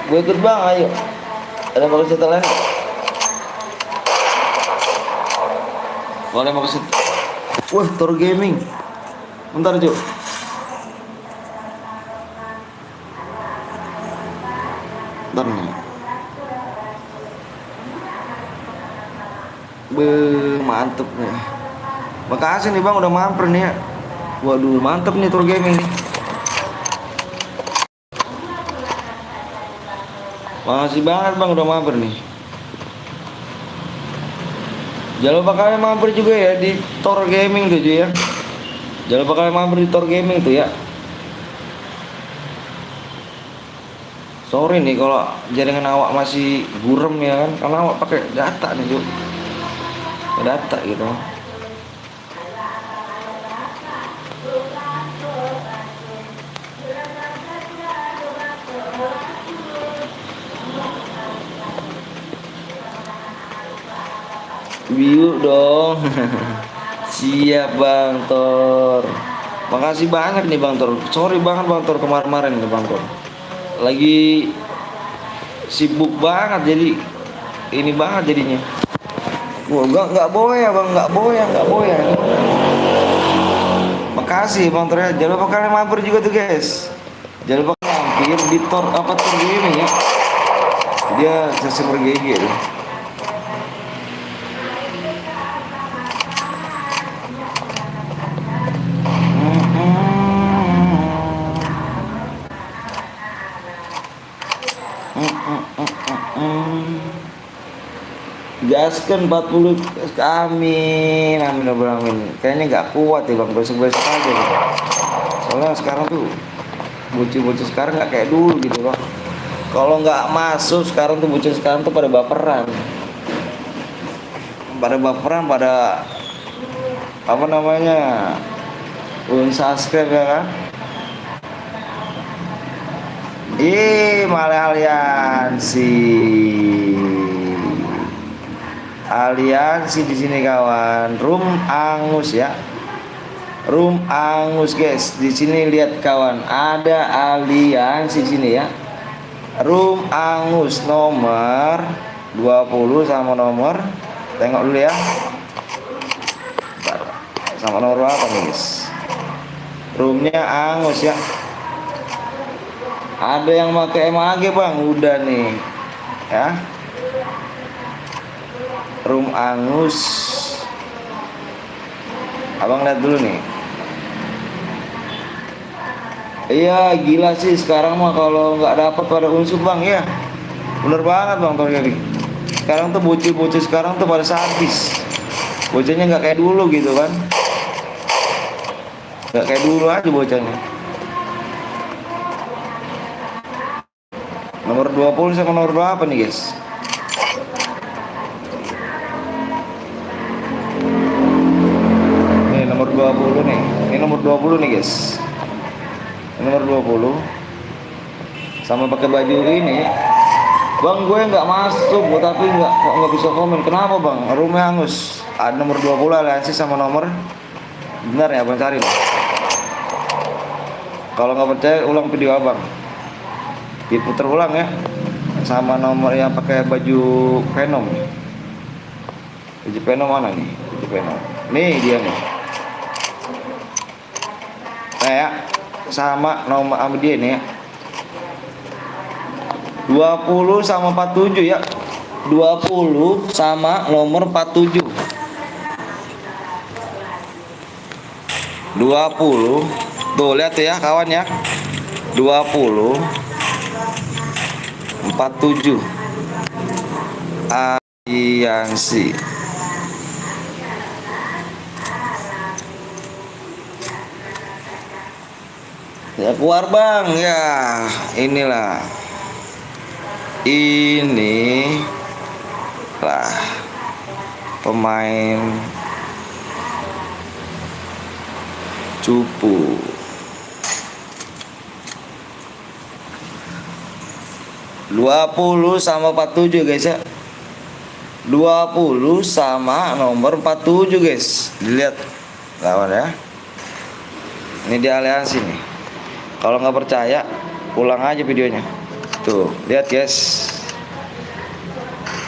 Gue ikut bang, ayo. Ada pakai senjata lain? Boleh pakai senjata. Wah, Tor Gaming. Bentar Cuk. Bentar nih. Mantep nih. Makasih nih bang udah mampir nih ya. Waduh mantep nih Tor Gaming nih. Makasih banget bang udah mampir nih. Jangan lupa kalian mampir juga ya di Tor Gaming tuh ya. Jangan lupa kalian mampir di Tor Gaming tuh ya. Sorry nih kalau jaringan awak masih burem ya kan, karena awak pakai data nih Cuk. Data gitu. View dong. Siap Bang Tor. Makasih banyak nih Bang Tor. Sorry banget Bang Tor kemarin-kemarin nih Bang Tor. Lagi sibuk banget jadi ini banget jadinya. Wah, enggak boleh ya Bang, enggak boleh, enggak boleh. Makasih Bang Tor ya. Jangan lupa kalian mampir juga tuh guys. Jangan lupa mampir di Tor apa Tor Gaming ya. Dia super GG tuh. Gaskan 40. Amin amin amin. Kayaknya nggak kuat ya Bang, besok-besok aja gitu. Soalnya sekarang tuh bocil-bocil sekarang nggak kayak dulu gitu loh. Kalau nggak masuk sekarang tuh bocil sekarang tuh pada baperan, pada apa namanya, unsubscribe ya kan. Malah aliansi di sini kawan. Room angus ya. Room angus guys. Di sini lihat kawan, ada aliansi sini ya. Room angus nomor 20 sama nomor, tengok dulu ya. Bentar. Sama nomor apa nih guys? Roomnya angus ya. Ada yang pakai MAG bang, udah nih ya. Room angus, abang lihat dulu nih. Iya gila sih sekarang mah kalau nggak dapat pada unsur bang ya. Bener banget bang Tor Gaming. Sekarang tuh bocil-bocil sekarang tuh pada sadis. Bocahnya nggak kayak dulu gitu kan. Nggak kayak dulu aja bocahnya. Nomor 20 sama nomor berapa nih guys? Nih nomor 20 nih. Ini nomor 20 nih guys. Ini nomor 20. Sama pakai baju ini. Bang gue nggak masuk, tapi nggak bisa komen. Kenapa bang? Roomnya angus. Ada nomor 20 aliansi sama nomor. Benar ya abang cari. Kalau nggak percaya ulang video abang. Diputar ulang ya. Sama nomor yang pakai baju Venom. Baju Venom mana nih? Baju Venom. Nih dia nih. Nah ya, sama nomor sama dia nih ya. 20 sama 47 ya. 20 sama nomor 47. 20. Tuh lihat ya kawan ya. 20 47 aliansi. Ya keluar bang ya. Inilah pemain cupu. 20 sama 47 guys ya. 20 sama nomor 47 guys. Dilihat lawan ya. Ini dia aliansi nih. Kalau nggak percaya, ulang aja videonya. Tuh, lihat guys.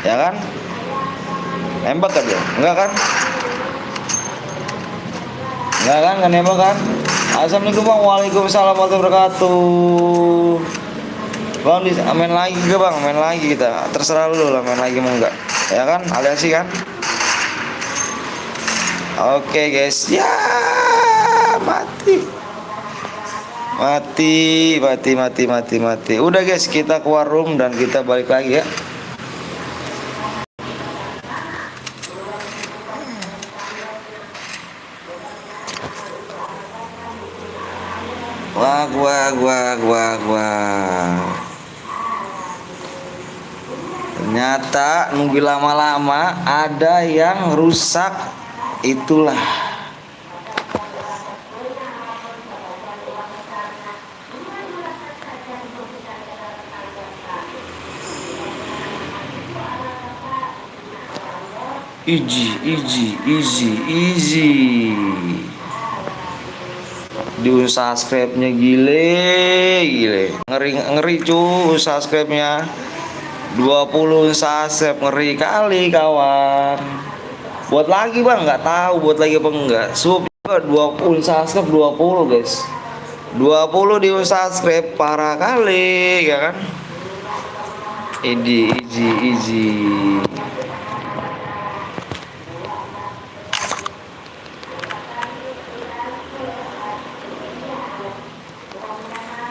Ya kan? Nembak kan dia? Enggak kan? Enggak kan? Nggak nembak kan? Assalamualaikum bang. Waalaikumsalam warahmatullahi wabarakatuh. Bang, main lagi ke bang? Main lagi kita. Terserah lu lah main lagi mau enggak. Ya kan? Aliansi kan? Oke guys. Ya mati. Mati. Udah guys, kita keluar room dan kita balik lagi ya. Wah. Ternyata nunggu lama-lama ada yang rusak. Itulah. Easy. Di unsubscribe-nya gile. Ngeri cu subscribe-nya. 20 subscribe, ngeri kali kawan. Buat lagi bang, nggak tahu buat lagi apa enggak. Sub juga 20 subscribe 20 guys. 20 di subscribe parah kali ya kan. Easy.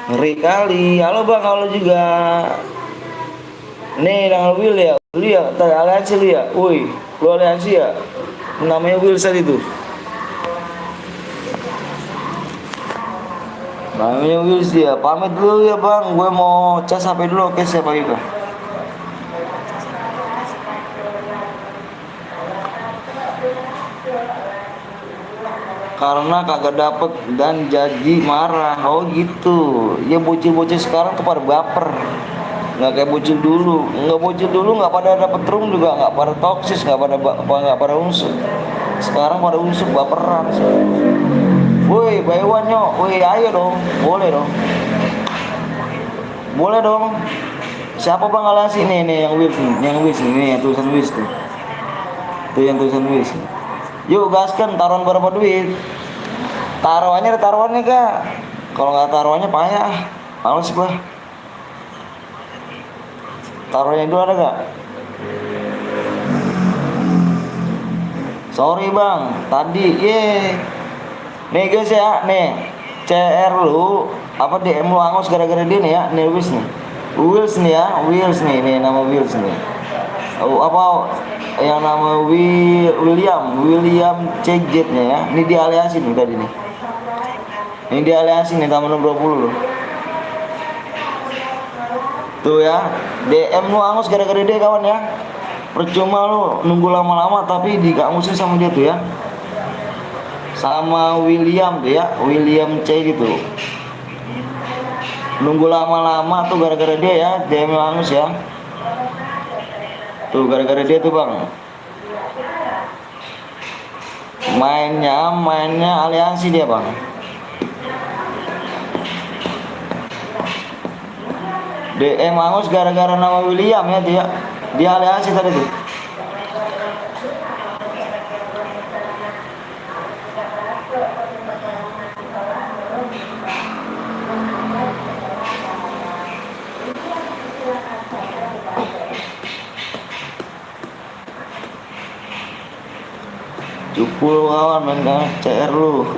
Ngeri kali. Halo bang, halo juga. Nih dengan Will ya. Lu ya, aliansi lu ya. Woi, lu aliansi ya. Namanya Wilson itu. Namanya Wilson ya. Pamit dulu ya bang. Gue mau cas HP dulu. Oke siapa juga. Karena kagak dapet dan jadi marah. Oh gitu. Ya bocil-bocil sekarang tuh pada baper. Nggak kayak bocil dulu. Nggak pada dapet room juga, nggak pada toksis, nggak pada unsur. Sekarang pada unsur baperan. Woi, bayuan yo. Woi, ayo dong. Boleh dong. Siapa bang aliansi nih yang Wils nih, yang tulisan Wils tuh. Tuh yang tulisan Wils. Yuk gaskan, taruhan berapa duit? Taruhannya kak. Kalau nggak taruhannya payah. Males gua. Taruhannya dulu ada gak? Sorry bang, tadi nih guys ya, nih CR lu apa DM lu angus gara-gara dia nih ya, nih Wils nih nih nama Wils nih. Apa yang nama William CJ nya ya. Ini dialiansi nih tadi nih. Ini dialiansi nih taman 20 loh. Tuh ya, DM lu angus gara-gara dia kawan ya. Percuma lu nunggu lama-lama tapi dikangusin sama dia tuh ya. Sama William tuh ya, William C gitu. Nunggu lama-lama tuh gara-gara dia ya, DM lu angus ya. Tuh gara-gara dia tuh bang. Mainnya aliansi dia bang. DM angus gara-gara nama William ya dia aliansi tadi tuh. Cukul kawan main CR lu.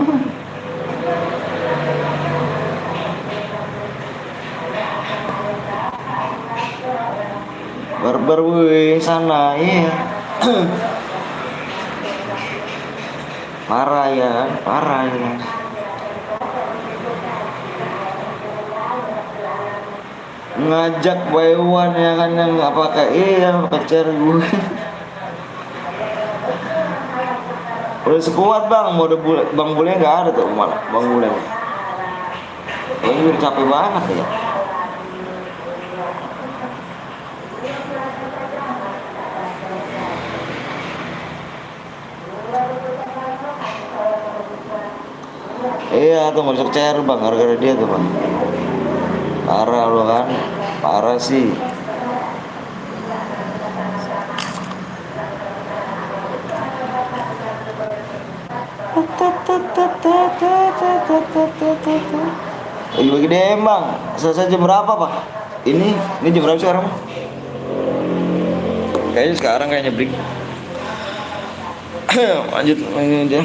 Barbar woi sana iya. Parah ya. Ngajak bayuan ya kan yang nggak pakai pacar gue. Udah sekuat bang, mau bang bule nggak ada tuh malah bang bule. Ini udah capek banget ya. Iya tuh masuk cair bang, gara-gara dia tuh bang. Parah lo kan, parah sih. Bagi-bagi deh bang. Selesai jam berapa pak? Ini jam berapa sekarang? Kayaknya sekarang kayaknya break. Lanjut lagi aja.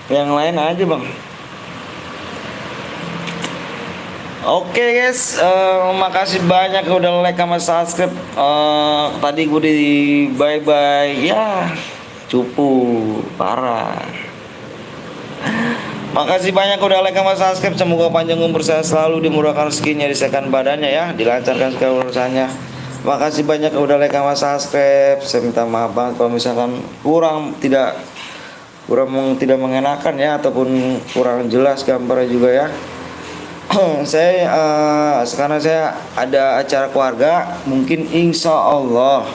Yang lain aja bang. Oke guys, makasih banyak udah like sama subscribe. Tadi gue di bye bye ya, cupu parah. Makasih banyak udah like sama subscribe. Semoga panjang umur saya selalu, dimurahkan rezekinya, disehkan badannya ya, dilancarkan segala urusannya. Makasih banyak udah like sama subscribe. Saya minta maaf banget kalau misalkan tidak mengenakan ya, ataupun kurang jelas gambarnya juga ya. Sekarang saya ada acara keluarga, mungkin insya Allah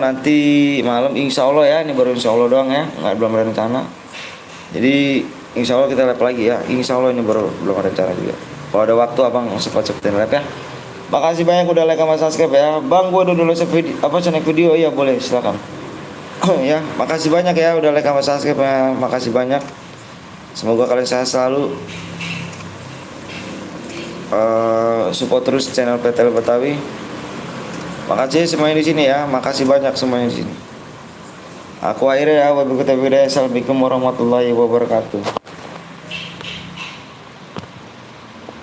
nanti malam, insya Allah ya, ini baru insya Allah doang ya, belum ada rencana. Jadi insya Allah kita live lagi ya, insya Allah ini belum ada rencana juga. Kalau ada waktu abang sempat-sempatin live ya. Makasih banyak udah like sama subscribe ya bang. Gua udah dulu snack video, iya boleh silakan. Ya makasih banyak ya udah like sama subscribe ya, makasih banyak. Semoga kalian sehat selalu. Support terus channel PTL Betawi. Makasih semuanya di sini ya, makasih banyak semuanya di sini. Aku akhirnya ya, wabillahi taufiq. Assalamualaikum warahmatullahi wabarakatuh.